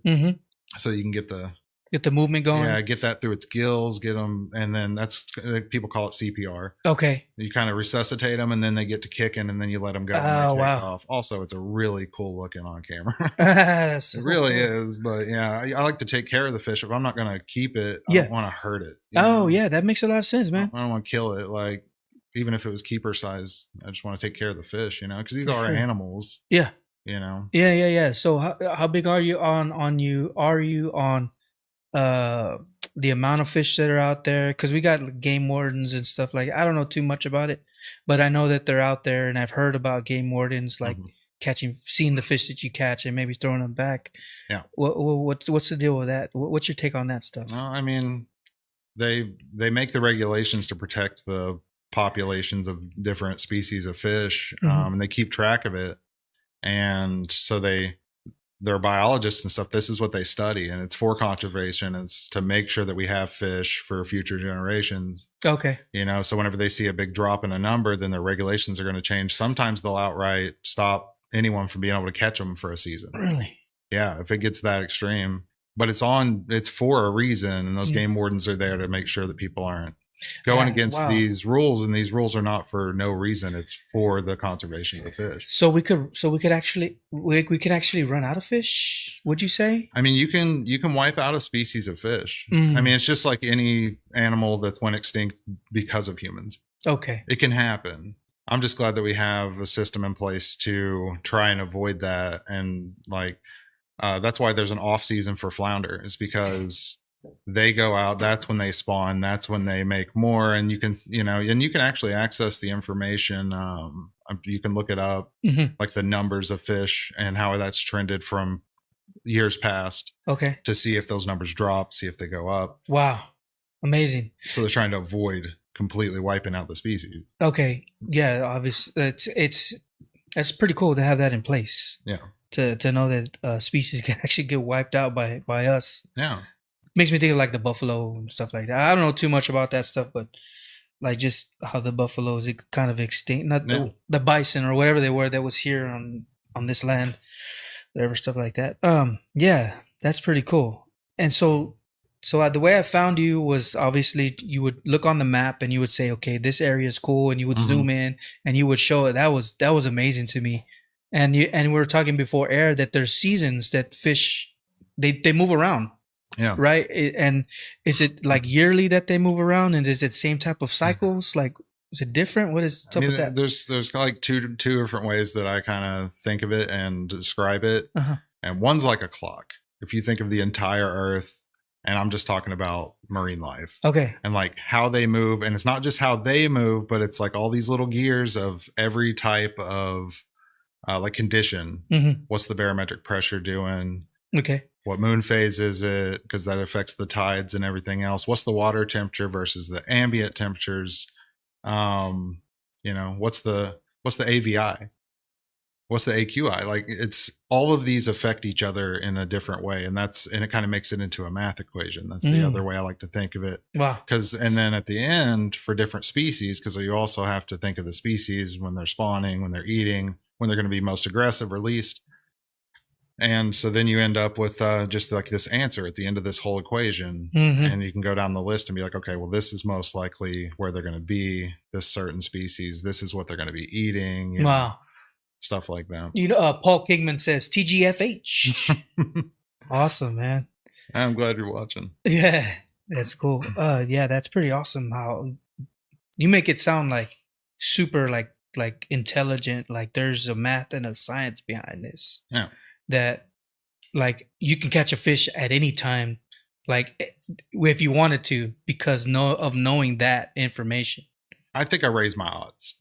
so you can get the movement going. Yeah, get that through its gills, get them, and then that's people call it CPR. Okay. You kind of resuscitate them, and then they get to kicking, and then you let them go. Oh, wow. Off. Also, it's a really cool looking on camera. It really is. But yeah, I like to take care of the fish. If I'm not going to keep it, I don't want to hurt it. Yeah, that makes a lot of sense, man. I don't want to kill it. Like even if it was keeper size, I just want to take care of the fish. Because these are animals. Yeah. Yeah. So how big are you on the amount of fish that are out there? Because we got game wardens and stuff like I don't know too much about it, but I know that they're out there, and I've heard about game wardens like seeing the fish that you catch and maybe throwing them back. Yeah. What's the deal with that? What's your take on that stuff? Well, I mean, they make the regulations to protect the populations of different species of fish, and they keep track of it, and so they're biologists and stuff. This is what they study, and it's for conservation. It's to make sure that we have fish for future generations. Okay. So whenever they see a big drop in a number, then their regulations are going to change. Sometimes they'll outright stop anyone from being able to catch them for a season. Really? Yeah, if it gets that extreme. But it's for a reason, and those game wardens are there to make sure that people aren't going against these rules, and these rules are not for no reason. It's for the conservation of the fish. So we could actually run out of fish, would you say? I mean, you can wipe out a species of fish. I mean, it's just like any animal that's went extinct because of humans. Okay. It can happen. I'm just glad that we have a system in place to try and avoid that. And that's why there's an off season for flounder, is because they go out, that's when they spawn, that's when they make more, and you can actually access the information. You can look it up, like the numbers of fish and how that's trended from years past, to see if those numbers drop, see if they go up. Wow, amazing. So they're trying to avoid completely wiping out the species. Okay, yeah, obviously that's pretty cool to have that in place. Yeah, to know that species can actually get wiped out by us. Yeah. Makes me think of like the buffalo and stuff like that. I don't know too much about that stuff, but like just how the buffaloes kind of extinct, not the bison or whatever they were that was here on this land, whatever stuff like that. Yeah, that's pretty cool. And so the way I found you was obviously you would look on the map and you would say, okay, this area is cool, and you would zoom in and you would show it. That was amazing to me. And we were talking before air that there's seasons that fish they move around. Yeah. Right. And is it like yearly that they move around, and is it same type of cycles? Like, is it different? What is up with that? There's like two different ways that I kind of think of it and describe it. And one's like a clock. If you think of the entire earth, and I'm just talking about marine life. Okay. And like how they move, and it's not just how they move, but it's like all these little gears of every type of like condition. What's the barometric pressure doing? Okay. What moon phase is it? Because that affects the tides and everything else. What's the water temperature versus the ambient temperatures? What's the AVI? What's the AQI? Like, it's all of these affect each other in a different way, and it kind of makes it into a math equation. That's the other way I like to think of it. Wow. And then at the end, for different species, because you also have to think of the species when they're spawning, when they're eating, when they're going to be most aggressive or least. And so then you end up with just like this answer at the end of this whole equation. Mm-hmm. And you can go down the list and be like, okay, well, this is most likely where they're going to be, this certain species, this is what they're going to be eating. You know, Wow. stuff like that. You know, Paul Kingman says TGFH. Awesome, man. I'm glad you're watching. Yeah, that's cool. Yeah, that's pretty awesome. How you make it sound like super, like intelligent. Like there's a math and a science behind this. Yeah. That like you can catch a fish at any time, like if you wanted to, because knowing that information. I think I raise my odds.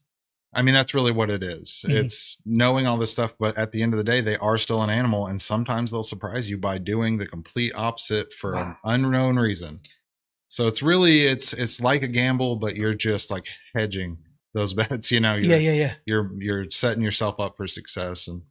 I mean, that's really what it is. Mhm. It's knowing all this stuff, but at the end of the day, they are still an animal, and sometimes they'll surprise you by doing the complete opposite for an unknown reason. So it's really it's like a gamble, but you're just like hedging those bets. You know, Yeah. You're setting yourself up for success, and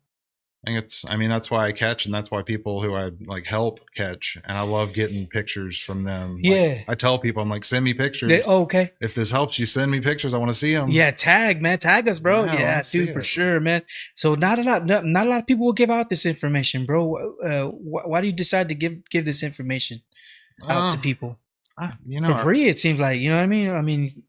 I mean, that's why I catch, and that's why people who I like help catch, and I love getting pictures from them. Like, Yeah. I tell people, I'm like, send me pictures. Okay. If this helps you, send me pictures. I want to see them. Yeah, tag us, bro. Yeah, I Yeah, wanna see dude, for it. sure, man. So not a lot of people will give out this information, bro. Why do you decide to give this information out to people? You know, For free, it seems like. You know what I mean?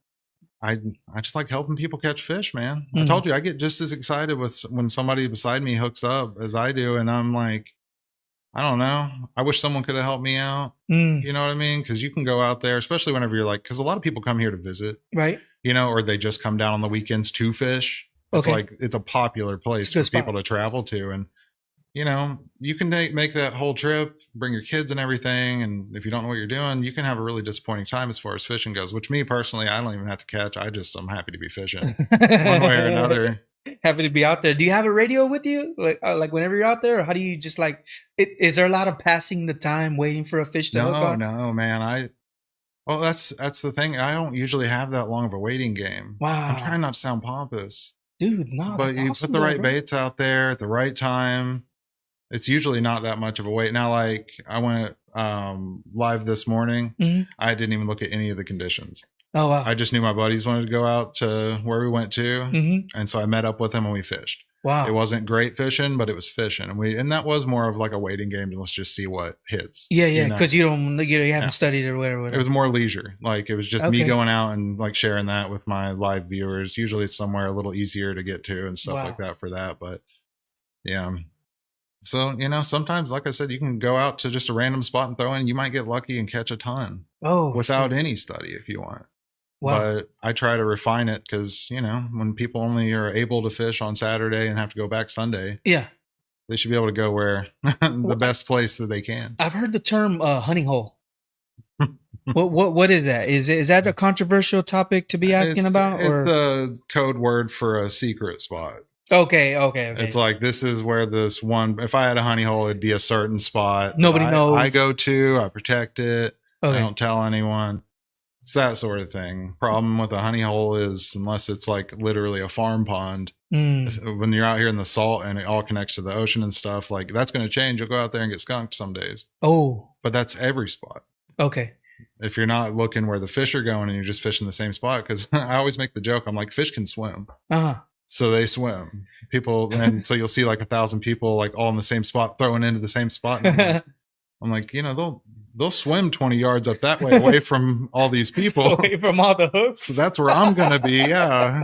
I just like helping people catch fish, man. I Mhm. told you I get just as excited when somebody beside me hooks up as I do, and I'm like, I don't know. I wish someone could have helped me out. Mm. You know what I mean? Because you can go out there, especially whenever you're like, because a lot of people come here to visit, Right. you know, or they just come down on the weekends to fish. It's Okay. like it's a popular place It's a for good people to travel to, and you know, you can make that whole trip, bring your kids and everything. And if you don't know what you're doing, you can have a really disappointing time as far as fishing goes, which me personally, I don't even have to catch. I'm happy to be fishing one way or another. Happy to be out there. Do you have a radio with you, like whenever you're out there, or how do you just like? Is there a lot of passing the time waiting for a fish to hook on? No, man. Well, that's the thing. I don't usually have that long of a waiting game. Wow. I'm trying not to sound pompous, Dude, no. but that's you awesome put the though, right bro. baits out there at the right time. It's usually not that much of a wait. Now, like I went live this morning. Mhm. I didn't even look at any of the conditions. Oh wow. I just knew my buddies wanted to go out to where we went to, Mhm. and so I met up with them and we fished. Wow. It wasn't great fishing, but it was fishing, and that was more of like a waiting game. Let's just see what hits. Yeah, you know? because you haven't Yeah. studied or whatever. It was more leisure. Like it was just me Okay. going out and like sharing that with my live viewers. Usually it's somewhere a little easier to get to and stuff Wow. like that for that. But yeah. So, you know, sometimes, like I said, you can go out to just a random spot and throw in. You might get lucky and catch a ton without any study if you want. Wow. But I try to refine it because, you know, when people only are able to fish on Saturday and have to go back Sunday, Yeah. they should be able to go where the best place that they can. I've heard the term honey hole. What is that? Is that a controversial topic to be asking about? It's Or the code word for a secret spot. okay. It's like, this is where this one, if I had a honey hole, it'd be a certain spot. Nobody knows. I go to, I protect it. Okay. I don't tell anyone. It's that sort of thing. Problem with a honey hole is unless it's like literally a farm pond, when you're out here in the salt and it all connects to the ocean and stuff, like that's going to change. You'll go out there and get skunked some days. Oh. But that's every spot. Okay. If you're not looking where the fish are going and you're just fishing the same spot, because I always make the joke, I'm like, fish can swim. Uh-huh. So they swim. People, and so you'll see like 1,000 people like all in the same spot throwing into the same spot. And I'm like, you know, they'll swim 20 yards up that way away from all these people. Away from all the hooks. So that's where I'm gonna be. Yeah.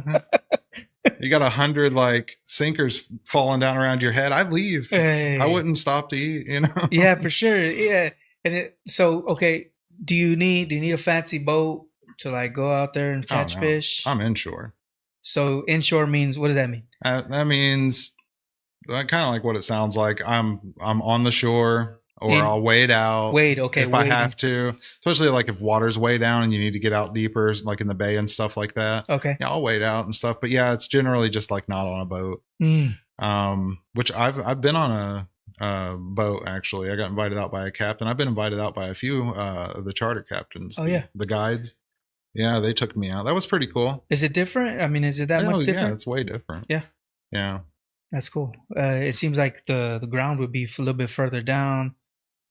You got 100 like sinkers falling down around your head. I'd leave. Hey. I wouldn't stop to eat, you know? Yeah, for sure. Yeah. And okay, do you need a fancy boat to like go out there and catch no. fish? I'm inshore. So inshore means, what does that mean? That means kind of like what it sounds like. I'm on the shore, or I'll wade out. Okay. If I have to, especially like if water's way down and you need to get out deeper, like in the bay and stuff like that. Okay. Yeah, I'll wade out and stuff. But yeah, it's generally just like not on a boat. Which I've been on a boat actually. I got invited out by a captain. I've been invited out by a few of the charter captains. Oh, yeah. The guides. Yeah, they took me out. That was pretty cool. Is it different? I mean, is it that much different? Yeah, it's way different. Yeah. Yeah. That's cool. It seems like the ground would be a little bit further down.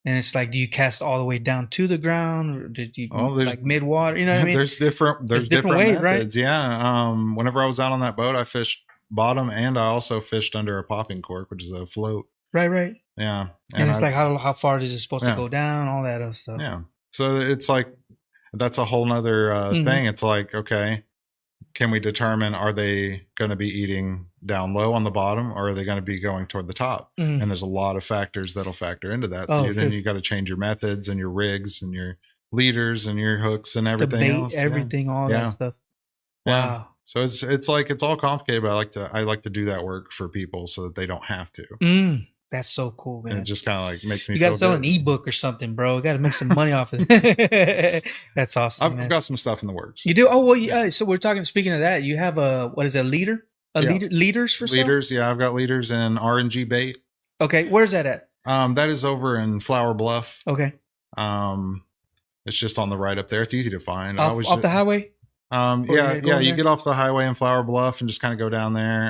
And it's like, do you cast all the way down to the ground, or did you like mid water? You know what I mean? There's different ways, methods, right? Yeah. Whenever I was out on that boat, I fished bottom, and I also fished under a popping cork, which is a float. Right. Yeah. And it's like how far is it supposed to go down, all that other stuff. Yeah. So it's like that's a whole nother thing. It's like, okay, can we determine, are they going to be eating down low on the bottom, or are they going to be going toward the top? And there's a lot of factors that'll factor into that. So then you got to change your methods and your rigs and your leaders and your hooks and everything the bait, else. everything, all that stuff. Wow. Yeah. So it's like, it's all complicated, but I like to do that work for people so that they don't have to. That's so cool, man. And it just kind of like makes me You got to feel sell good. an ebook or something, bro. You got to make some money off of it. That's awesome. I've got some stuff in the works. You do? Oh, well, yeah. So we're talking, speaking of that, you have what is it, a leader? Leaders for sale? Leaders, yeah. I've got leaders in RNG bait. Okay. Where's that at? That is over in Flower Bluff. Okay. It's just on the right up there. It's easy to find. Off the highway? You get off the highway in Flower Bluff and just kind of go down there.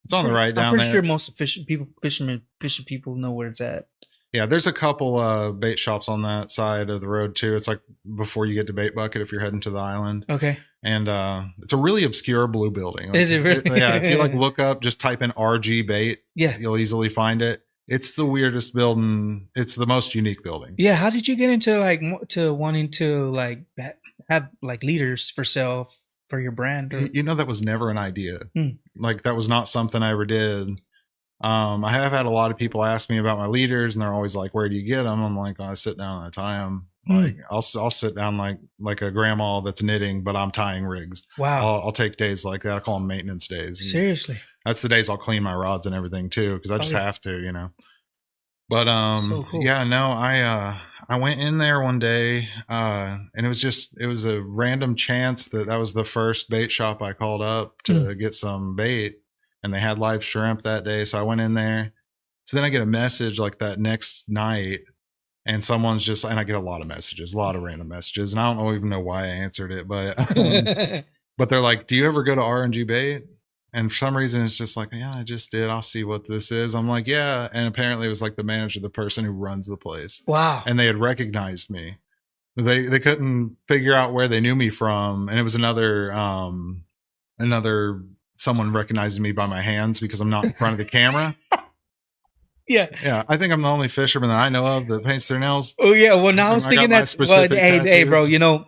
It's on the right down there. I'm pretty sure most fishing people know where it's at. Yeah, there's a couple bait shops on that side of the road too. It's like before you get to Bait Bucket if you're heading to the island. Okay. And it's a really obscure blue building. Like, is it really? Yeah, if you like look up, just type in RG bait. Yeah. You'll easily find it. It's the weirdest building. It's the most unique building. Yeah. How did you get into wanting to have leaders for sale for your brand? You know, that was never an idea. Like that was not something I ever did. I have had a lot of people ask me about my leaders, and they're always like, "Where do you get them?" I'm like, "I sit down and I tie them." Like I'll sit down like a grandma that's knitting, but I'm tying rigs. Wow. I'll take days like that. I call them maintenance days. And seriously. that's the days I'll clean my rods and everything too, because I just have to, you know. But so cool. yeah, no, I went in there one day, and it was a random chance that was the first bait shop I called up to get some bait, and they had live shrimp that day. So I went in there. So then I get a message like that next night, and and I get a lot of messages, a lot of random messages, and I don't even know why I answered it, but but they're like, "Do you ever go to RNG bait?" And for some reason, it's just like, "Yeah, I just did. I'll see what this is." I'm like, "Yeah." And apparently it was like the manager, the person who runs the place. Wow. And they had recognized me. They couldn't figure out where they knew me from. And it was another someone recognizing me by my hands because I'm not in front of the camera. Yeah. Yeah. I think I'm the only fisherman that I know of that paints their nails. Oh yeah. Well, now I was thinking hey, bro, you know,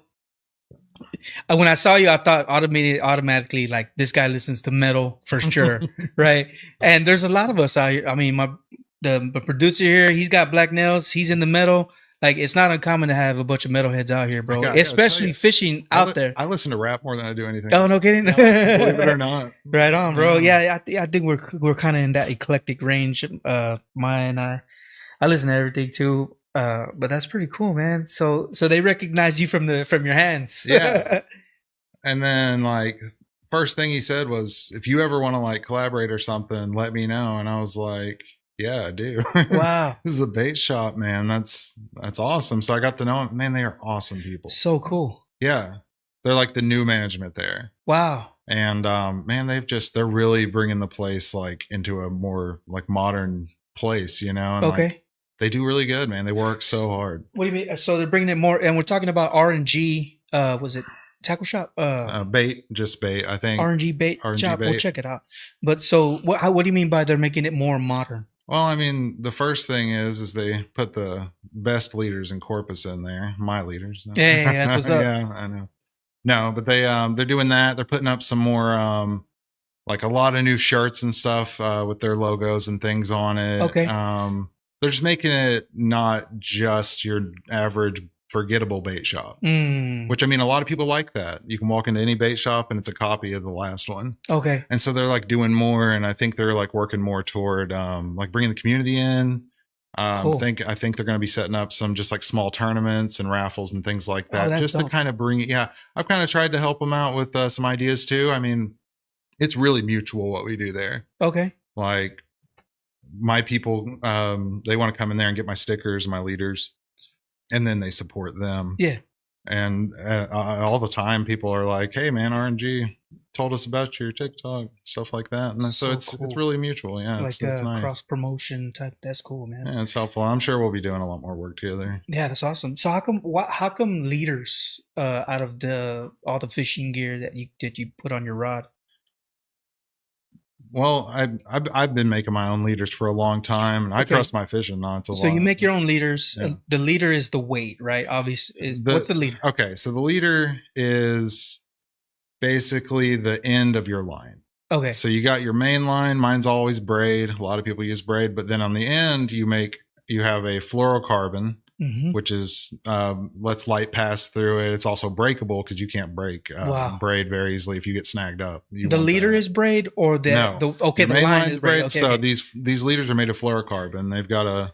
when I saw you, I thought automatically like this guy listens to metal for sure, right? And there's a lot of us out here. I mean, the producer here, he's got black nails. He's in the metal. Like it's not uncommon to have a bunch of metalheads out here, bro. Especially fishing out there. I listen to rap more than I do anything. Oh, else. no kidding. No, believe it or not. Right on, bro. Yeah, I think we're kind of in that eclectic range. I listen to everything too. But that's pretty cool, man. So they recognize you from your hands. Yeah. And then like first thing he said was, "If you ever want to like collaborate or something, let me know." And I was like, "Yeah, I do." Wow. This is a bait shop, man. That's awesome. So I got to know them. Man, they are awesome people. So cool. Yeah. They're like the new management there. Wow. And man, they're really bringing the place like into a more like modern place, you know? And, okay. Like, they do really good, man. They work so hard. What do you mean? So they're bringing it more, and we're talking about RNG. Was it tackle shop? Bait, just bait. I think RNG bait RNG shop. bait. We'll check it out. But so, what do you mean by they're making it more modern? Well, I mean, the first thing is they put the best leaders in Corpus in there. My leaders. Yeah, that's what's up. Yeah, I know. No, but they're doing that. They're putting up some more like a lot of new shirts and stuff with their logos and things on it. Okay. They're just making it not just your average forgettable bait shop, which I mean, a lot of people like that. You can walk into any bait shop and it's a copy of the last one. Okay. And so they're like doing more, and I think they're like working more toward like bringing the community in. Cool. I think they're going to be setting up some just like small tournaments and raffles and things like that, just dope. to kind of bring it. Yeah, I've kind of tried to help them out with some ideas too. I mean, it's really mutual what we do there. Okay. Like my people, they want to come in there and get my stickers, my leaders, and then they support them. Yeah. And all the time people are like, "Hey man, RNG told us about your TikTok," stuff like that. And so it's really mutual. Yeah. Like it's nice. Cross promotion type. That's cool, man. Yeah, it's helpful. I'm sure we'll be doing a lot more work together. Yeah, that's awesome. So how come leaders out of all the fishing gear that you put on your rod? Well, I've been making my own leaders for a long time, and I Okay. trust my fishing knots a lot. So you make your own leaders. Yeah. The leader is the weight, right? Obviously, what's the leader? Okay, so the leader is basically the end of your line. Okay. So you got your main line. Mine's always braid. A lot of people use braid, but then on the end you have a fluorocarbon, Mhm. which is lets light pass through it. It's also breakable because you can't break Wow. braid very easily if you get snagged up. The leader is braid, or No. okay, Your the main line line's is braid. Okay, so okay. these leaders are made of fluorocarbon. They've got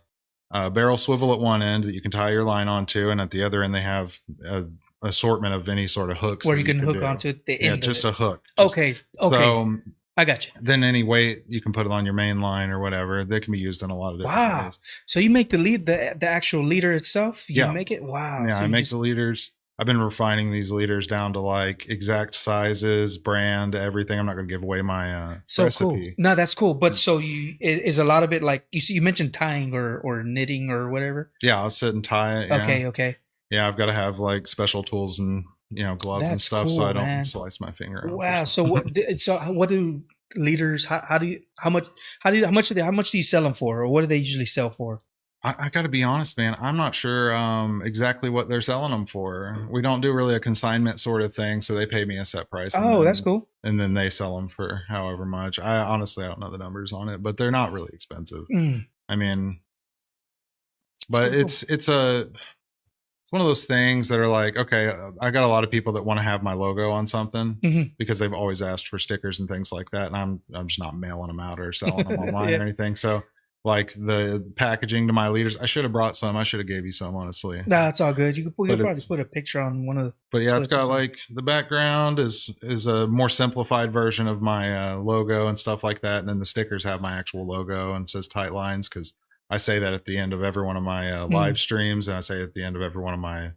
a barrel swivel at one end that you can tie your line onto, and at the other end they have a assortment of any sort of hooks Where that you can hook do. onto the Yeah, end. just of a hook. Okay. Okay. So I got you. then any weight you can put it on your main line or whatever. They can be used in a lot of different Wow. ways. So you make the actual leader itself? You Yeah. make it? Wow. Yeah, So I you make just- the leaders. I've been refining these leaders down to like exact sizes, brand, everything. I'm not going to give away my so recipe. cool. No, that's cool. But so is a lot of it like you mentioned tying or knitting or whatever? Yeah, I'll sit and tie it. Okay, okay. Yeah, I've got to have like special tools and gloves and That's stuff so cool, I don't man. slice my finger. out. Wow. So what do leaders? How much do you sell them for, or what do they usually sell for? I got to be honest, man. I'm not sure exactly what they're selling them for. We don't do really a consignment sort of thing, so they pay me a set price. Oh, that's cool. And then they sell them for however much. I honestly don't know the numbers on it, but they're not really expensive. Mm. I mean, but cool. it's one of those things that are like, okay, I got a lot of people that want to have my logo on something Mhm. because they've always asked for stickers and things like that, and I'm just not mailing them out or selling them online Yeah. or anything. So like the packaging to my leaders, I should have brought some. I should have gave you some, honestly. Nah, it's all good. You could But probably it's- put a picture on one of the. But yeah, it's put a got picture. like the background is a more simplified version of my logo and stuff like that, and then the stickers have my actual logo and it says Tight Lines because I say that at the end of every one of my live streams, and I say it at the end of every one of my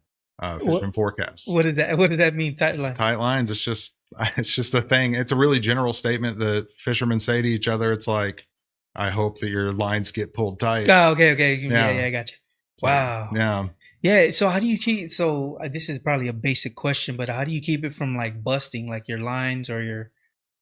fishing forecasts. What is that? What does that mean? Tight line. Tight lines. It's just a thing. It's a really general statement that fishermen say to each other. It's like, I hope that your lines get pulled tight. Oh, okay. Yeah, I got you. So, Wow. Yeah. Yeah. So how do you keep? So this is probably a basic question, but how do you keep it from like busting, like your lines or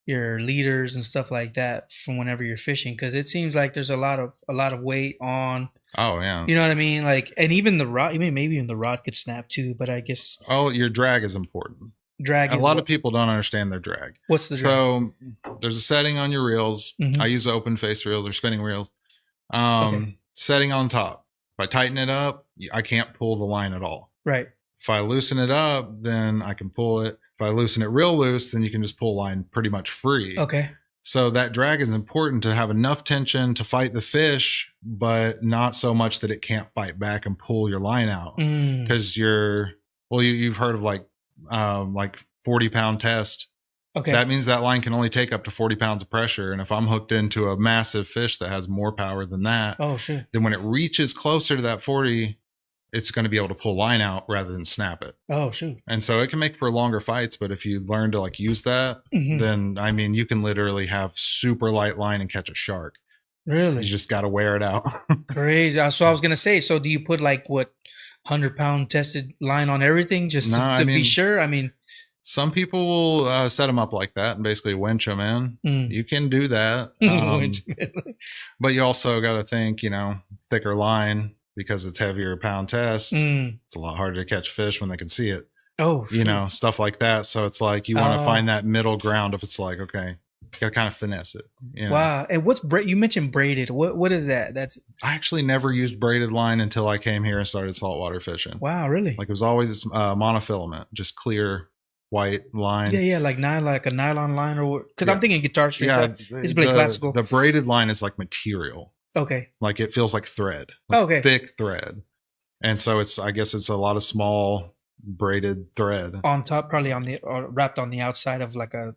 your leaders and stuff like that from whenever you're fishing? Because it seems like there's a lot of weight on. Oh yeah. You know what I mean? Like, and even the rod. I mean, maybe even the rod could snap too. But I guess Oh, your drag is important. drag. A lot of people don't understand their drag. What's the drag? So there's a setting on your reels. Mhm. I use open face reels or spinning reels. Okay. Setting on top. If I tighten it up, I can't pull the line at all. Right. If I loosen it up, then I can pull it. If I loosen it real loose, then you can just pull line pretty much free. Okay. So that drag is important to have enough tension to fight the fish, but not so much that it can't fight back and pull your line out. Mm. Because you've heard of like 40-pound test. Okay. That means that line can only take up to 40 pounds of pressure. And if I'm hooked into a massive fish that has more power than that, Oh shit. then when it reaches closer to that 40, it's going to be able to pull line out rather than snap it. Oh shoot. And so it can make for longer fights, but if you learn to like use that, Mhm. then I mean, you can literally have super light line and catch a shark. Really? You just got to wear it out. Crazy. So I was gonna say. So do you put like what 100-pound tested line on everything just No, to I be mean- sure? I mean, Some people will set them up like that and basically winch them in. Mm. You can do that. But you also got to think, thicker line because it's heavier pound test. Mm. It's a lot harder to catch fish when they can see it, Oh, stuff like that. So it's like you want to Oh. find that middle ground if it's like, okay, you got to kind of finesse it. Wow. And what's you mentioned braided? What is that? That's I actually never used braided line until I came here and started saltwater fishing. wow. Really? Like it was always monofilament, just clear white line. Yeah. Like a nylon line or because Yeah. I'm thinking guitar string. Yeah, but it's pretty classical. The braided line is like material. Okay. Like it feels like thread. Like Okay. thick thread. And so I guess it's a lot of small braided thread. On top, probably or wrapped on the outside of like a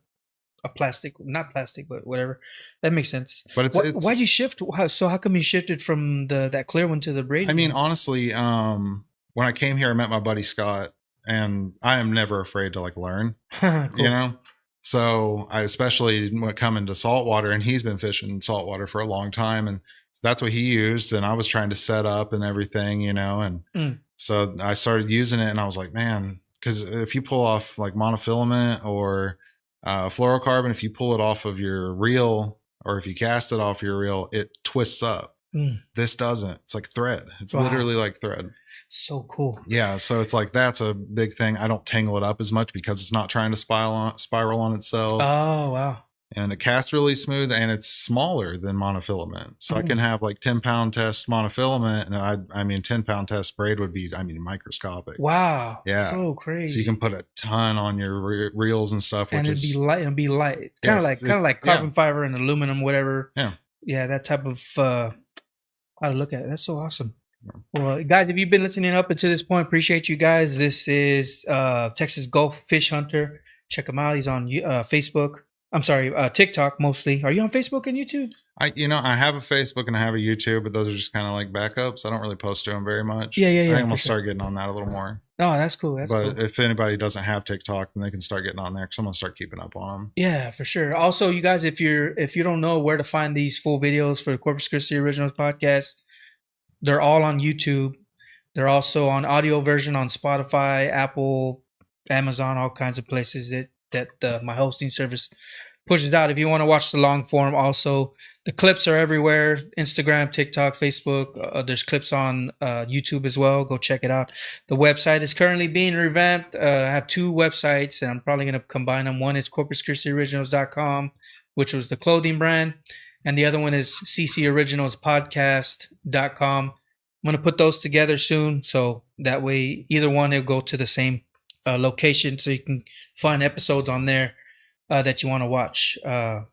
plastic, not plastic, but whatever. That makes sense. But it's why'd you shift? How come you shifted from that clear one to the braided? I mean, one? honestly, when I came here, I met my buddy Scott, and I am never afraid to like learn, Cool. So I especially when coming to saltwater, and he's been fishing saltwater for a long time, and that's what he used, and I was trying to set up and everything, and Mm. so I started using it, and I was like, man, because if you pull off like monofilament or fluorocarbon, if you pull it off of your reel, or if you cast it off your reel, it twists up. This doesn't. It's like thread. It's literally like thread. So cool. Yeah, so it's like that's a big thing. I don't tangle it up as much because it's not trying to spiral on itself. Oh, wow. And it casts really smooth, and it's smaller than monofilament. So I can have like 10-pound test monofilament, and I mean 10-pound test braid would be microscopic. Wow. Yeah. Oh, crazy. So you can put a ton on your reels and stuff, and it'd be light. It'd be light. Kind of like carbon fiber and aluminum, whatever. Yeah. Yeah, that type of how to look at it. That's so awesome. Well, guys, if you've been listening up until this point, appreciate you guys. This is Texas Gulf Fish Hunter. Check him out. He's on Facebook. I'm sorry, TikTok mostly. Are you on Facebook and YouTube? I have a Facebook and I have a YouTube, but those are just kind of like backups. I don't really post to them very much. Yeah. I think I'm gonna start getting on that a little more. Oh, that's cool. But if anybody doesn't have TikTok, then they can start getting on there because I'm gonna start keeping up on them. Yeah, for sure. Also, you guys, if you don't know where to find these full videos for the Corpus Christi Originals Podcast, they're all on YouTube. They're also on audio version on Spotify, Apple, Amazon, all kinds of places that my hosting service pushes out. If you want to watch the long form, also the clips are everywhere: Instagram, TikTok, Facebook. There's clips on YouTube as well. Go check it out. The website is currently being revamped. I have two websites, and I'm probably going to combine them. One is CorpusChristiOriginals.com, which was the clothing brand, and the other one is CCOriginalsPodcast.com. I'm going to put those together soon, so that way either one will go to the same location, so you can find episodes on there that you want to watch.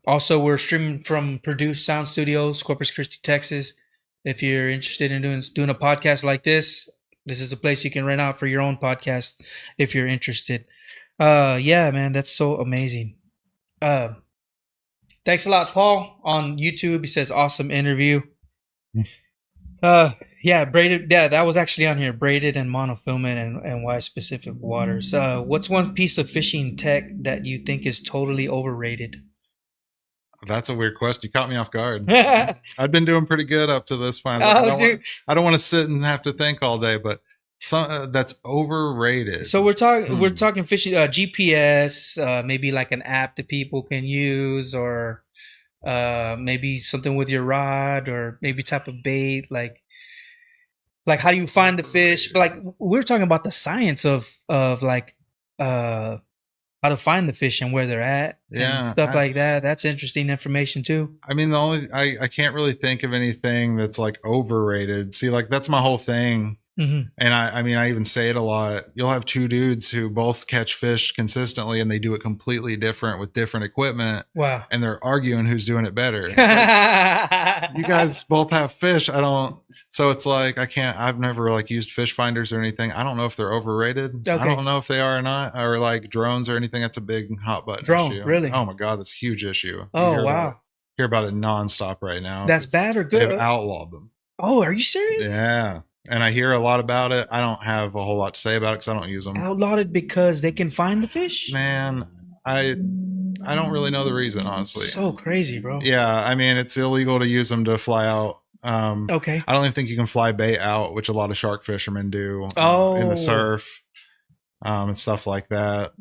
Also, we're streaming from Produce Sound Studios, Corpus Christi, Texas. If you're interested in doing a podcast like this is a place you can rent out for your own podcast if you're interested. Yeah, man, that's so amazing. Thanks a lot, Paul. On YouTube, he says, awesome interview. Yeah, braided. Yeah, that was actually on here. Braided and monofilament and why specific waters. What's one piece of fishing tech that you think is totally overrated? That's a weird question. You caught me off guard. I've been doing pretty good up to this point. I don't want to sit and have to think all day, but that's overrated. So we're talking fishing GPS, maybe like an app that people can use, or maybe something with your rod, or maybe type of bait, like how do you find the fish? But like we're talking about the science of like how to find the fish and where they're at, and stuff like that. That's interesting information too. I mean, I can't really think of anything that's like overrated. See, like that's my whole thing. Mm-hmm. And I mean, I even say it a lot. You'll have two dudes who both catch fish consistently, and they do it completely different with different equipment. Wow. And they're arguing who's doing it better. Like, you guys both have fish. I don't. So it's like I've never like used fish finders or anything. I don't know if they're overrated. Okay. I don't know if they are or not, or like drones or anything. That's a big hot button issue. Really? Oh my God, that's a huge issue. Oh wow. Hear about it nonstop right now. That's bad or good? They've outlawed them. Oh, are you serious? Yeah. And I hear a lot about it. I don't have a whole lot to say about it because I don't use them. Outlawed it because they can find the fish? Man, I don't really know the reason, honestly. So crazy, bro. Yeah, I mean, it's illegal to use them to fly out. Okay. I don't even think you can fly bait out, which a lot of shark fishermen do in the surf and stuff like that.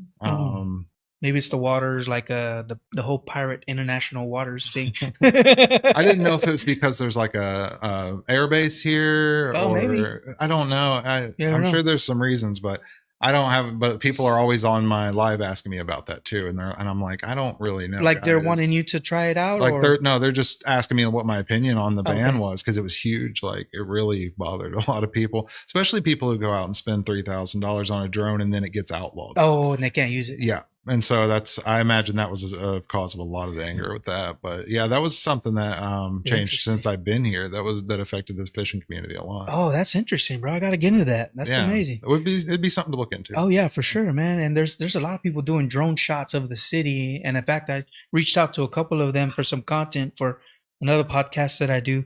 Maybe it's the waters, like the whole pirate international waters thing. I didn't know if it was because there's like a air base here, or maybe. I don't know. I'm sure there's some reasons, but I don't have. But people are always on my live asking me about that too, and I'm like, I don't really know. Like they're wanting you to try it out. Like they're just asking me what my opinion on the ban was, because it was huge. Like it really bothered a lot of people, especially people who go out and spend $3,000 on a drone and then it gets outlawed. Oh, and they can't use it. Yeah. And so I imagine that was a cause of a lot of the anger with that. But yeah, that was something that changed since I've been here. That affected the fishing community a lot. Oh, that's interesting, bro. I got to get into that. That's amazing. It'd be something to look into. Oh yeah, for sure, man. And there's a lot of people doing drone shots of the city. And in fact, I reached out to a couple of them for some content for another podcast that I do.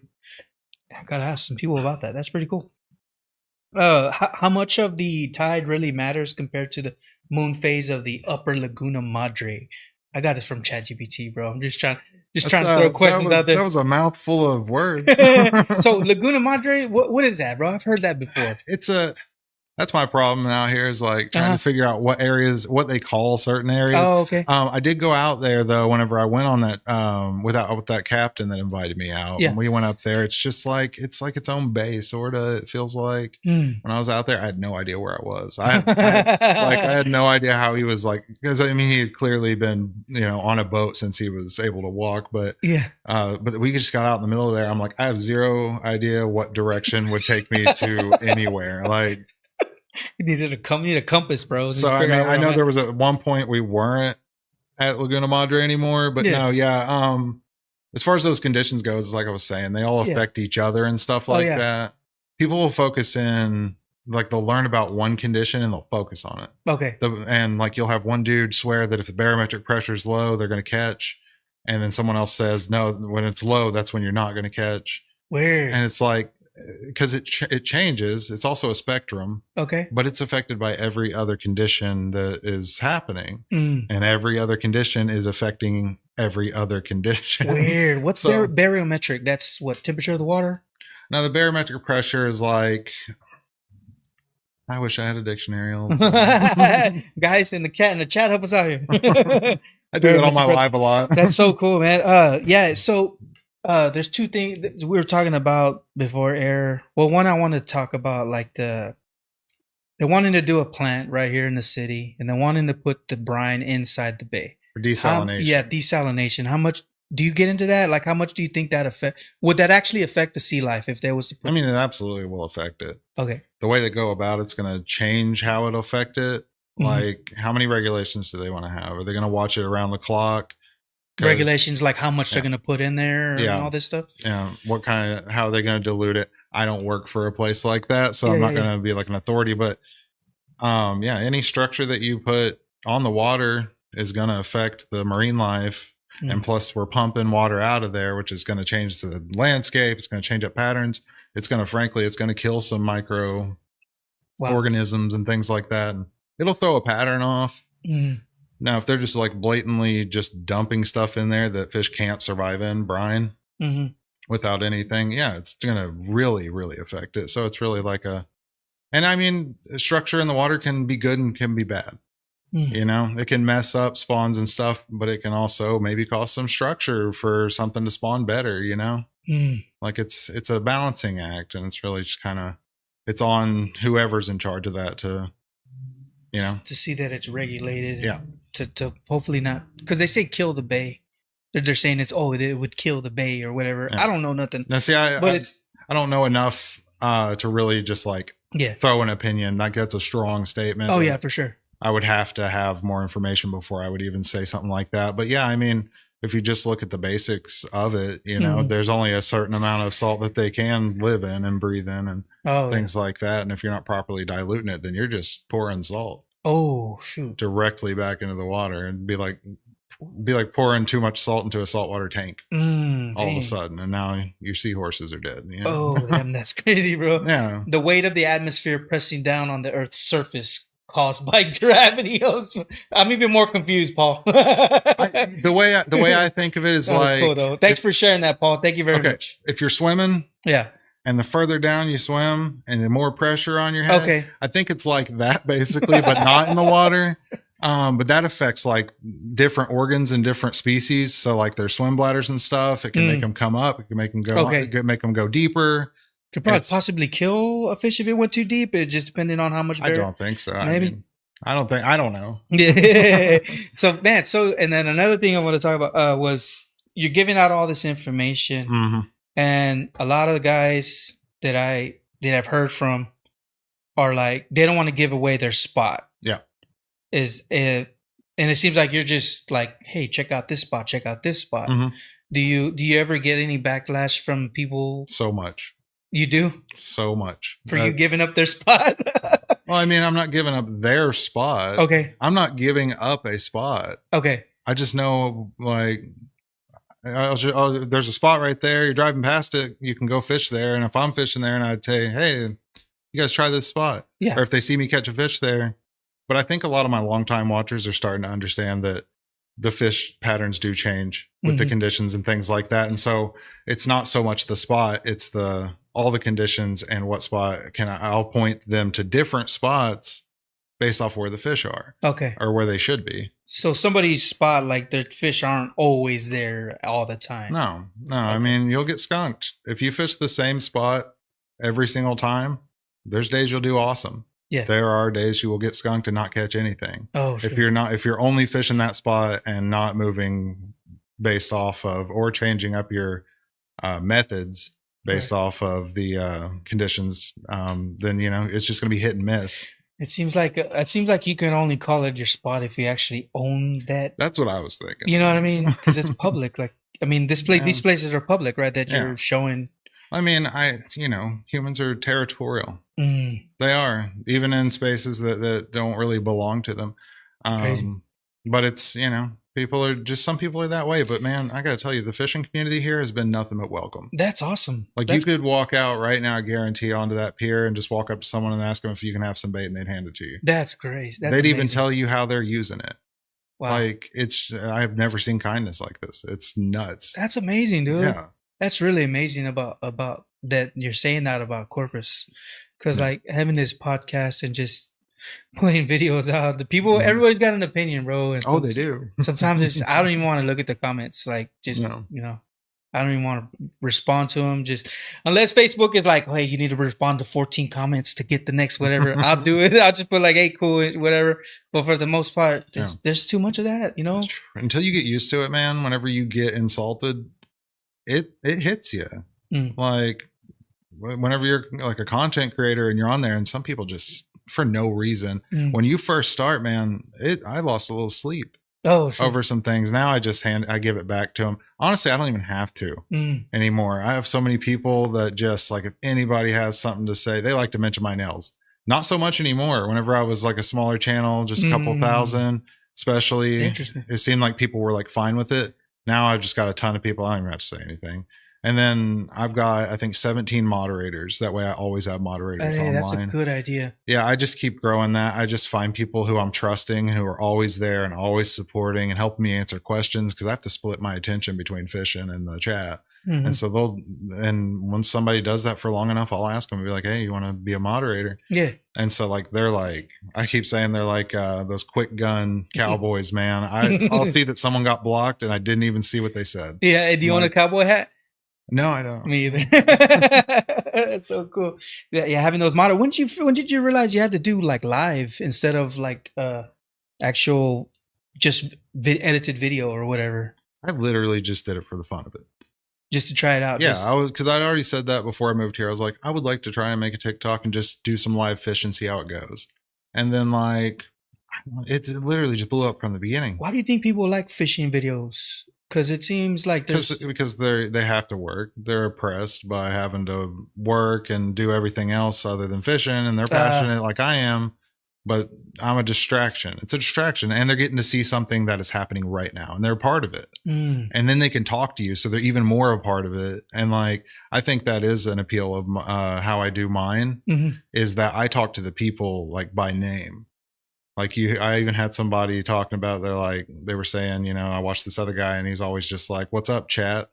I got to ask some people about that. That's pretty cool. How much of the tide really matters compared to the moon phase of the upper Laguna Madre? I got this from ChatGPT, bro. I'm just trying to throw questions out there. That was a mouthful of words. So Laguna Madre, what is that, bro? I've heard that before. It's a That's my problem out here is like trying to figure out what they call certain areas. Oh, okay. I did go out there though, whenever I went on that, with that captain that invited me out. Yeah. When we went up there, it's just like, it's like its own bay, sort of. It feels like when I was out there, I had no idea where I was. I had no idea how he was like, because I mean, he had clearly been, on a boat since he was able to walk, but but we just got out in the middle of there. I'm like, I have zero idea what direction would take me to anywhere. Like, You need a compass, bro. So I mean, I know there was at one point we weren't at Laguna Madre anymore, but no, yeah. As far as those conditions goes, it's like I was saying, they all affect each other and stuff like that. People will focus in, like they'll learn about one condition and they'll focus on it. Okay. And like you'll have one dude swear that if the barometric pressure is low, they're going to catch, and then someone else says no, when it's low, that's when you're not going to catch. Weird. And it's like, because it changes. It's also a spectrum. Okay. But it's affected by every other condition that is happening. Mm. And every other condition is affecting every other condition. Weird. What's barometric? That's what, temperature of the water? Now, the barometric pressure is like, I wish I had a dictionary all the time. Guys in the chat, help us out here. I do that on my live a lot. That's so cool, man. Yeah. So there's two things that we were talking about before air. Well, one, I want to talk about like they're wanting to do a plant right here in the city, and they're wanting to put the brine inside the bay for desalination. Desalination. How much do you get into that? Like, how much do you think that would that actually affect the sea life if there was? I mean, it absolutely will affect it. Okay. The way they go about it's going to change how it'll affect it. Mm-hmm. Like, how many regulations do they want to have? Are they going to watch it around the clock? Regulations like how much they're going to put in there and all this stuff. Yeah. How are they going to dilute it? I don't work for a place like that, so I'm not going to be like an authority, but any structure that you put on the water is going to affect the marine life. Mm. And plus we're pumping water out of there, which is going to change the landscape. It's going to change up patterns. It's going to kill some micro organisms and things like that. And it'll throw a pattern off. Mm. Now, if they're just like blatantly just dumping stuff in there that fish can't survive in, brine, without anything, it's going to really, really affect it. So it's really like structure in the water can be good and can be bad. It can mess up spawns and stuff, but it can also maybe cause some structure for something to spawn better, Like it's a balancing act, and it's really just it's on whoever's in charge of that to see that it's regulated. Yeah. To hopefully not, because they say kill the bay. They're saying it would kill the bay or whatever. Yeah. I don't know nothing. Now, see, I don't know enough to really just throw an opinion. Like, that's a strong statement. Oh yeah, for sure. I would have to have more information before I would even say something like that. But yeah, I mean, if you just look at the basics of it, there's only a certain amount of salt that they can live in and breathe in and things like that. And if you're not properly diluting it, then you're just pouring salt. Oh, shoot. Directly back into the water, and be like pouring too much salt into a saltwater tank all of a sudden, and now your seahorses are dead. Oh, damn, that's crazy, bro. Yeah. The weight of the atmosphere pressing down on the Earth's surface caused by gravity. I'm even more confused, Paul. The way I think of it is cool, thanks for sharing that, Paul. Thank you very much. If you're swimming, and the further down you swim and the more pressure on your head, I think it's like that basically, but not in the water. But that affects like different organs and different species. So like their swim bladders and stuff, it can make them come up. It can make them go. It can make them go deeper. Could probably possibly kill a fish if it went too deep. It just depending on how much. I don't think so. Maybe. I don't know. Yeah. So and then another thing I want to talk about was you're giving out all this information, and a lot of the guys that I've heard from are like they don't want to give away their spot. Yeah. And it seems like you're just like, hey, check out this spot. Check out this spot. Mm-hmm. Do you ever get any backlash from people? So much. You do? So much. For you giving up their spot? Well, I mean, I'm not giving up their spot. Okay. I'm not giving up a spot. Okay. I just know, like, there's a spot right there. You're driving past it. You can go fish there. And if I'm fishing there and I'd say, hey, you guys try this spot. Yeah. Or if they see me catch a fish there. But I think a lot of my longtime watchers are starting to understand that the fish patterns do change with the conditions and things like that. And so it's not so much the spot, it's the all the conditions and what spot I'll point them to different spots based off where the fish are. Okay. Or where they should be. So somebody's spot, like their fish aren't always there all the time. No. I mean, you'll get skunked. If you fish the same spot every single time, there's days you'll do awesome. Yeah. There are days you will get skunked and not catch anything. Oh, sure. If you're only fishing that spot and not moving based off of, or changing up your methods based off of the conditions, then, it's just going to be hit and miss. It seems like you can only call it your spot if you actually own that. That's what I was thinking. You know what I mean? Because it's public. Like, I mean, these places are public, right? That you're showing. I mean, humans are territorial. They are, even in spaces that don't really belong to them. Crazy. But it's, some people are that way. But man, I got to tell you, the fishing community here has been nothing but welcome. That's awesome. You could walk out right now, I guarantee, onto that pier and just walk up to someone and ask them if you can have some bait, and they'd hand it to you. That's great. They'd even tell you how they're using it. Wow. I've never seen kindness like this. It's nuts. That's amazing, dude. Yeah. That's really amazing about that you're saying that about Corpus. Because like having this podcast and just putting videos out, the people, everybody's got an opinion, bro. And they do. Sometimes I don't even want to look at the comments. Like, just, I don't even want to respond to them. Just unless Facebook is like, hey, you need to respond to 14 comments to get the next whatever. I'll do it. I'll just put like, hey, cool, whatever. But for the most part, there's too much of that, Until you get used to it, man. Whenever you get insulted, it hits you. Like whenever you're like a content creator and you're on there, and some people just for no reason, when you first start, man, I lost a little sleep over some things. Now I give it back to them. Honestly, I don't even have to anymore. I have so many people that just like, if anybody has something to say, they like to mention my nails. Not so much anymore. Whenever I was like a smaller channel, just a couple thousand, especially, it seemed like people were like fine with it. Now I've just got a ton of people. I don't even have to say anything. And then I've got, I think, 17 moderators. That way I always have moderators online. That's a good idea. Yeah, I just keep growing that. I just find people who I'm trusting, who are always there and always supporting and helping me answer questions, because I have to split my attention between fishing and the chat. And so when somebody does that for long enough, I'll ask them and be like, hey, you want to be a moderator? Yeah. And so like, they're like, I keep saying they're like those quick gun cowboys, man. I'll see that someone got blocked and I didn't even see what they said. Yeah. Do you own a cowboy hat? No, I don't. Me either. That's so cool. Yeah, having those models. When did you realize you had to do like live instead of like actual just edited video or whatever? I literally just did it for the fun of it. Just to try it out. Yeah, because I'd already said that before I moved here. I was like, I would like to try and make a TikTok and just do some live fish and see how it goes. And then like, it literally just blew up from the beginning. Why do you think people like fishing videos? Because it seems like because they have to work. They're oppressed by having to work and do everything else other than fishing, and they're passionate like I am, but I'm a distraction. It's a distraction, and they're getting to see something that is happening right now, and they're a part of it. And then they can talk to you, so they're even more a part of it. And like, I think that is an appeal of how I do mine, is that I talk to the people like by name. Like I even had somebody talking about, they were saying, I watched this other guy and he's always just like, what's up, chat?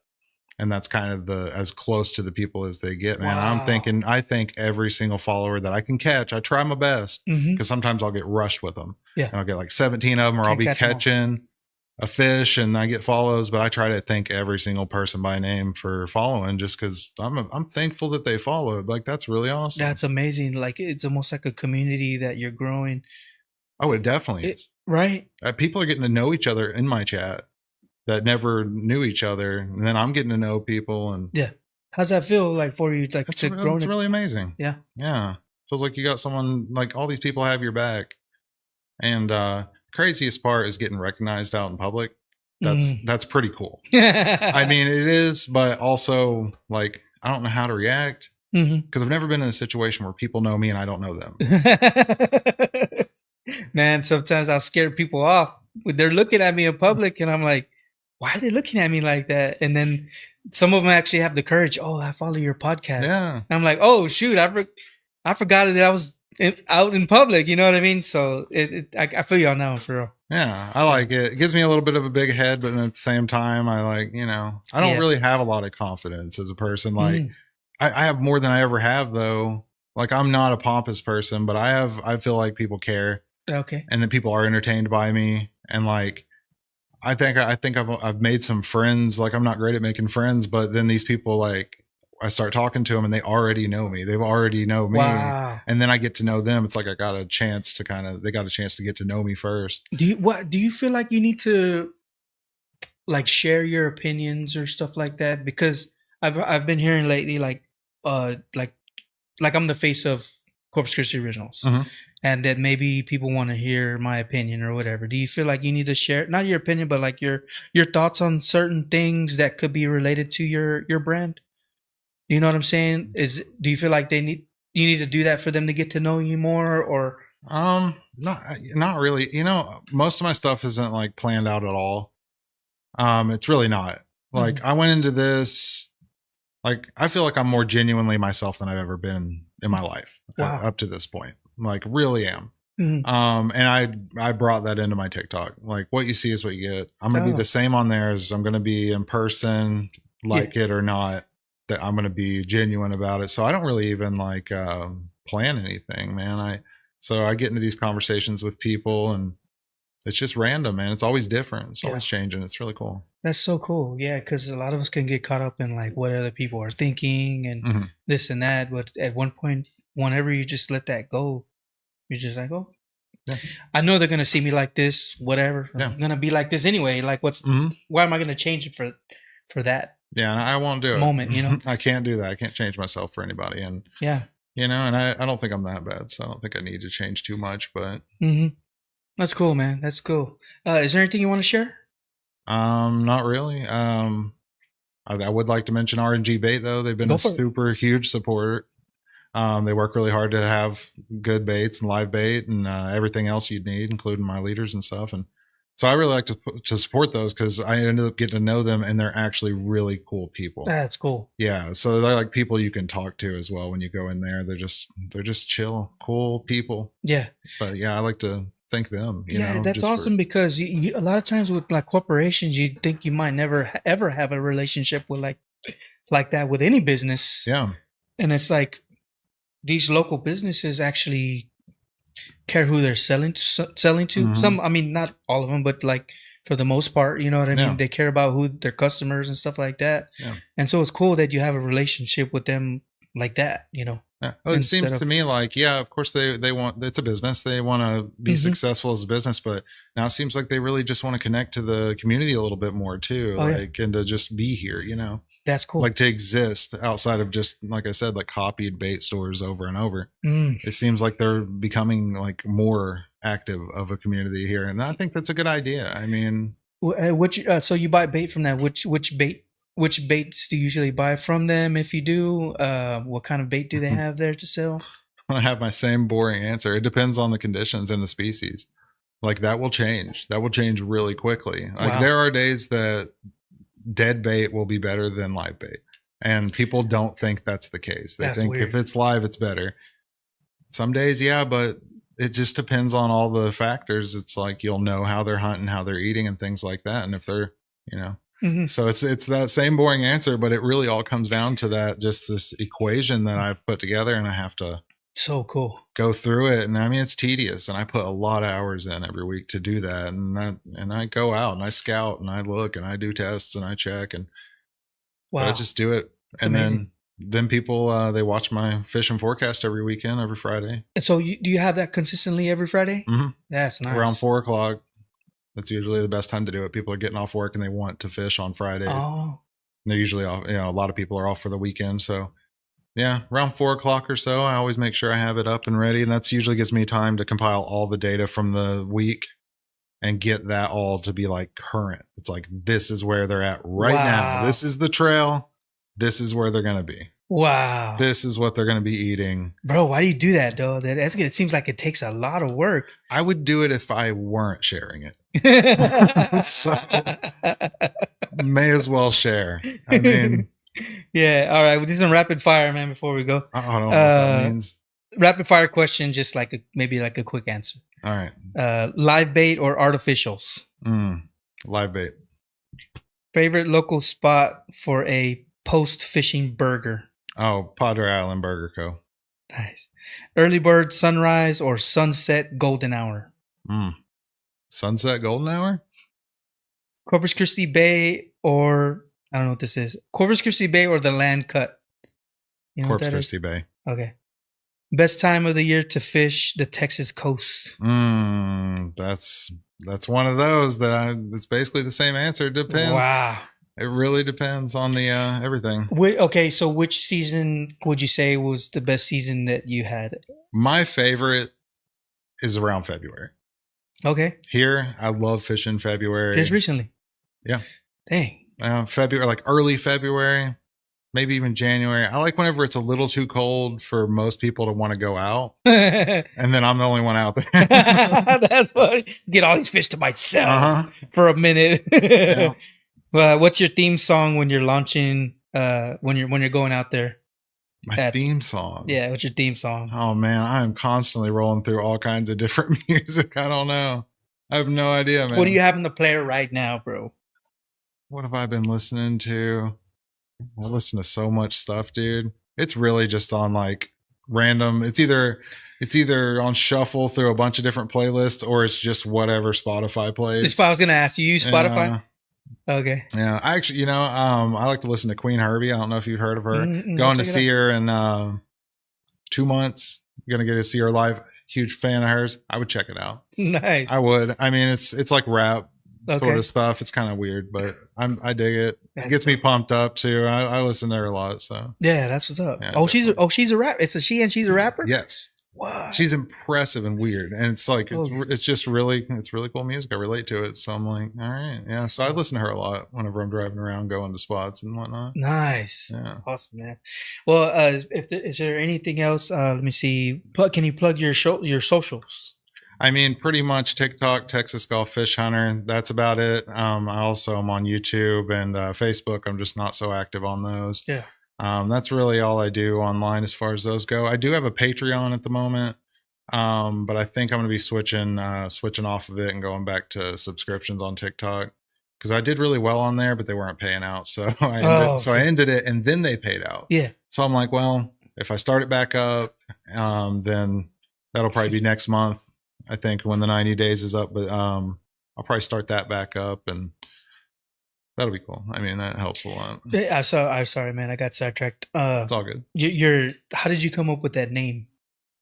And that's kind of as close to the people as they get, man. Wow. I think every single follower that I can catch, I try my best, because sometimes I'll get rushed with them. Yeah. And I'll get like 17 of them, or I'll be catching a fish and I get follows, but I try to thank every single person by name for following, just because I'm thankful that they followed. Like, that's really awesome. That's amazing. Like, it's almost like a community that you're growing. Oh, it definitely is. Right. People are getting to know each other in my chat that never knew each other. And then I'm getting to know people. And yeah. How's that feel like for you? Like, it's really amazing. Yeah. Yeah. Feels like you got someone, like all these people have your back. And craziest part is getting recognized out in public. That's pretty cool. I mean, it is, but also like, I don't know how to react, because I've never been in a situation where people know me and I don't know them. Man, sometimes I'll scare people off. They're looking at me in public and I'm like, why are they looking at me like that? And then some of them actually have the courage. Oh, I follow your podcast. Yeah. And I'm like, oh, shoot. I forgot that I was out in public. You know what I mean? So I feel you on that one, for real. Yeah. I like it. It gives me a little bit of a big head, but at the same time, I like, I don't really have a lot of confidence as a person. Like, I have more than I ever have though. Like I'm not a pompous person, but I feel like people care. Okay. And that people are entertained by me. And like, I think I've made some friends. Like I'm not great at making friends, but then these people, like I start talking to them and they already know me. They've already know me. Wow. And then I get to know them. It's like they got a chance to get to know me first. Do you feel like you need to like share your opinions or stuff like that? Because I've been hearing lately like I'm the face of Corpus Christi Originals. Mm-hmm. And that maybe people want to hear my opinion or whatever. Do you feel like you need to share, not your opinion, but like your thoughts on certain things that could be related to your brand? You know what I'm saying? Do you feel like you need to do that for them to get to know you more, or? Not really. You know, most of my stuff isn't like planned out at all. It's really not. Like I went into this, like I feel like I'm more genuinely myself than I've ever been in my life up to this point. Like really am. Mm-hmm. And I brought that into my TikTok. Like what you see is what you get. I'm going to be the same on there as I'm going to be in person, like it or not, that I'm going to be genuine about it. So I don't really even like, plan anything, man. So I get into these conversations with people and it's just random, man. It's always different. It's always changing. It's really cool. That's so cool. Yeah. Cause a lot of us can get caught up in like what other people are thinking and this and that. But at one point, whenever you just let that go, you're just like, oh, I know they're going to see me like this, whatever. I'm going to be like this anyway. Like why am I going to change it for that? Yeah. And I won't do moment, it. You know, I can't do that. I can't change myself for anybody. And you know, and I don't think I'm that bad. So I don't think I need to change too much, but that's cool, man. That's cool. Is there anything you want to share? Not really. I would like to mention RNG Bait though. They've been a super huge supporter. They work really hard to have good baits and live bait and everything else you'd need, including my leaders and stuff. And so I really like to support those because I ended up getting to know them and they're actually really cool people. That's cool. Yeah. So they're like people you can talk to as well when you go in there. They're just chill, cool people. Yeah. But yeah, I like to thank them. You know, that's awesome because you, a lot of times with like corporations, you think you might never ever have a relationship with like that with any business. Yeah. And it's like these local businesses actually care who they're selling to. Some, I mean, not all of them, but like for the most part, you know what I mean? They care about who their customers and stuff like that. Yeah. And so it's cool that you have a relationship with them like that, you know? Yeah. Well, it seems to me like, yeah, of course they want, it's a business. They want to be successful as a business, but now it seems like they really just want to connect to the community a little bit more too. And to just be here, you know? That's cool. Like to exist outside of just, like I said, like copied bait stores over and over. It seems like they're becoming like more active of a community here. And I think that's a good idea. I mean, so you buy bait from that, which baits do you usually buy from them? If you do, what kind of bait do they have there to sell? I have my same boring answer. It depends on the conditions and the species. Like that will change. That will change really quickly. Like there are days that dead bait will be better than live bait. And people don't think that's the case. They think if it's live, it's better. Some days, yeah, but it just depends on all the factors. It's like you'll know how they're hunting, how they're eating and things like that. And if they're, you know, so it's that same boring answer, but it really all comes down to that, just this equation that I've put together and I have to so cool go through it. And I mean, it's tedious and I put a lot of hours in every week to do that. And I go out and I scout and I look and I do tests and I check and I just do it. That's and amazing. Then people, they watch my fish and forecast every weekend, every Friday. And so do you have that consistently every Friday? That's nice. Around 4:00. That's usually the best time to do it. People are getting off work and they want to fish on Fridays. Oh. And they're usually off, you know, a lot of people are off for the weekend. So yeah, around 4:00 or so, I always make sure I have it up and ready. And that's usually gives me time to compile all the data from the week and get that all to be like current. It's like, this is where they're at right now. This is the trail. This is where they're going to be. Wow. This is what they're going to be eating. Bro, why do you do that though? It seems like it takes a lot of work. I would do it if I weren't sharing it. So may as well share. I mean, yeah. All right. We're just going to rapid fire, man, before we go. I don't know what that means. Rapid fire question, just like maybe like a quick answer. All right. Live bait or artificials? Live bait. Favorite local spot for a post-fishing burger? Oh, Padre Island Burger Co. Nice. Early bird, sunrise, or sunset, golden hour? Sunset golden hour? Corpus Christi Bay, or I don't know what this is. Corpus Christi Bay or the land cut? You know Corpus Christi Bay. Okay. Best time of the year to fish the Texas coast? That's one of those that it's basically the same answer. It depends. Wow. It really depends on the everything. Okay, so which season would you say was the best season that you had? My favorite is around February. Okay. Here, I love fishing February. Just recently? Yeah. Dang. February, like early February, maybe even January. I like whenever it's a little too cold for most people to want to go out. And then I'm the only one out there. That's what get all these fish to myself for a minute. Yeah. Well, what's your theme song when you're launching? When you're going out there? My theme song. Yeah, what's your theme song? Oh man, I am constantly rolling through all kinds of different music. I don't know. I have no idea, man. What do you have in the player right now, bro? What have I been listening to? I listen to so much stuff, dude. It's really just on like random. It's either on shuffle through a bunch of different playlists, or it's just whatever Spotify plays. This I was gonna ask. You use Spotify? Okay. Yeah, I actually, I like to listen to Queen Herbie. I don't know if you've heard of her. Going to see her in 2 months. Gonna get to see her live. Huge fan of hers. I would check it out. Nice. I would. I mean, it's like rap sort of stuff. It's kind of weird, but I dig it. It gets me pumped up too. I listen to her a lot. So yeah, that's what's up. Yeah, she's a rapper. It's a she and she's a rapper. Yes. Wow. She's impressive and weird, and it's like it's just really cool music. I relate to it, so I'm like, all right, yeah. So I listen to her a lot whenever I'm driving around, going to spots and whatnot. Nice. Yeah. That's awesome, man. Well, is there anything else? Let me see. Can you plug your socials? I mean, pretty much TikTok, Texas Gulf Fish Hunter. That's about it. I also am on YouTube and Facebook. I'm just not so active on those. Yeah. That's really all I do online as far as those go. I do have a Patreon at the moment, but I think I'm going to be switching off of it and going back to subscriptions on TikTok, because I did really well on there, but they weren't paying out. So I ended it, and then they paid out. Yeah. So I'm like, well, if I start it back up, then that'll probably be next month, I think, when the 90 days is up. But I'll probably start that back up, and that'll be cool. I mean, that helps a lot. I'm sorry, man. I got sidetracked. It's all good. How did you come up with that name?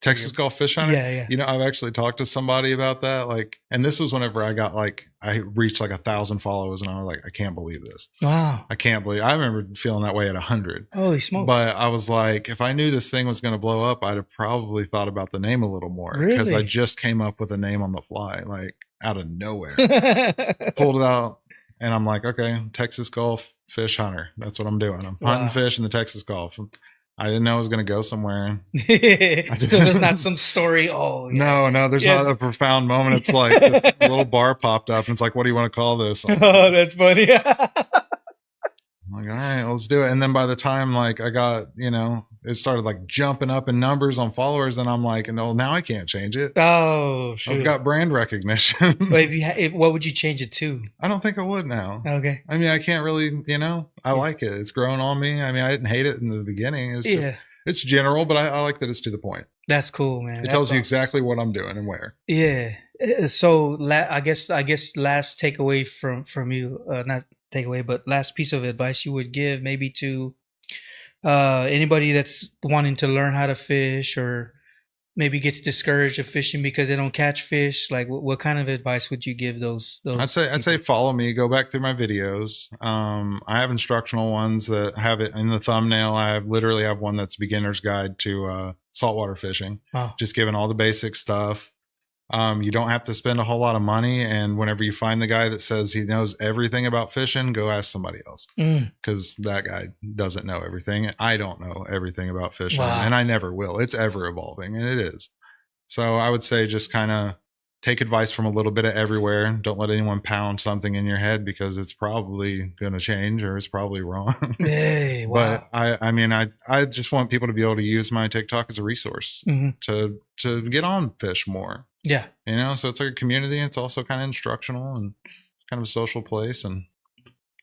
Texas Gulf Fish Hunter? Yeah. I've actually talked to somebody about that. And this was whenever I reached 1,000 followers, and I was like, I can't believe this. Wow. I remember feeling that way at 100. Holy smokes. But I was like, if I knew this thing was going to blow up, I'd have probably thought about the name a little more. Because I just came up with a name on the fly, out of nowhere. Pulled it out. And I'm like, okay, Texas Gulf Fish Hunter. That's what I'm doing. I'm hunting fish in the Texas Gulf. I didn't know it was going to go somewhere. So there's not some story. Oh, yeah. No, there's not a profound moment. It's like this little bar popped up, and it's like, what do you want to call this? Oh, that's funny. I'm like, all right, let's do it. And then by the time I got, it started jumping up in numbers on followers, and I'm like, no, now I can't change it. Oh, sure. I've got brand recognition. But what would you change it to? I don't think I would now. Okay. I mean, I can't really, I like it. It's grown on me. I mean, I didn't hate it in the beginning. It's just, it's general, but I like that it's to the point. That's cool, man. It tells you exactly what I'm doing and where. Yeah. So I guess last takeaway from you, not takeaway, but last piece of advice you would give maybe to anybody that's wanting to learn how to fish, or maybe gets discouraged of fishing because they don't catch fish. What kind of advice would you give those I'd say follow me, go back through my videos. I have instructional ones that have it in the thumbnail. I literally have one that's beginner's guide to saltwater fishing. Wow. Just giving all the basic stuff. You don't have to spend a whole lot of money, and whenever you find the guy that says he knows everything about fishing, go ask somebody else, because that guy doesn't know everything. I don't know everything about fishing, and I never will. It's ever evolving, and it is. So I would say just kind of take advice from a little bit of everywhere. Don't let anyone pound something in your head, because it's probably going to change, or it's probably wrong. Hey, wow. But I just want people to be able to use my TikTok as a resource to get on fish more. Yeah. So it's like a community. It's also kind of instructional and kind of a social place. And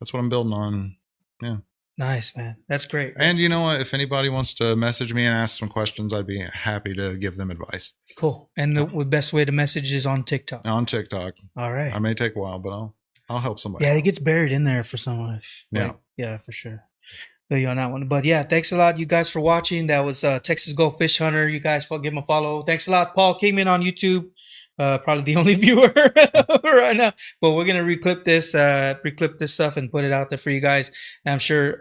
that's what I'm building on. Yeah. Nice, man. That's great. And you know what? If anybody wants to message me and ask some questions, I'd be happy to give them advice. Cool. And the best way to message is on TikTok. On TikTok. All right. I may take a while, but I'll help somebody. Yeah, it gets buried in there for someone. Yeah, for sure. Feel you on that one. But yeah, thanks a lot, you guys, for watching. That was Texas Go Fish Hunter. You guys give him a follow. Thanks a lot. Paul came in on YouTube. Probably the only viewer right now. But we're gonna reclip this stuff and put it out there for you guys. And I'm sure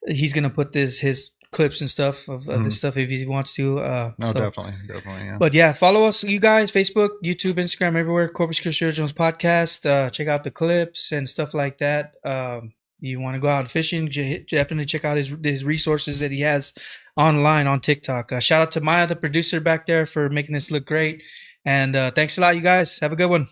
he's gonna put his clips and stuff of this stuff if he wants to. Definitely, yeah. But yeah, follow us, you guys, Facebook, YouTube, Instagram, everywhere. Corpus Christi Originals Podcast. Check out the clips and stuff like that. You want to go out fishing, definitely check out his resources that he has online on TikTok. Shout out to Maya, the producer back there, for making this look great. And thanks a lot, you guys. Have a good one.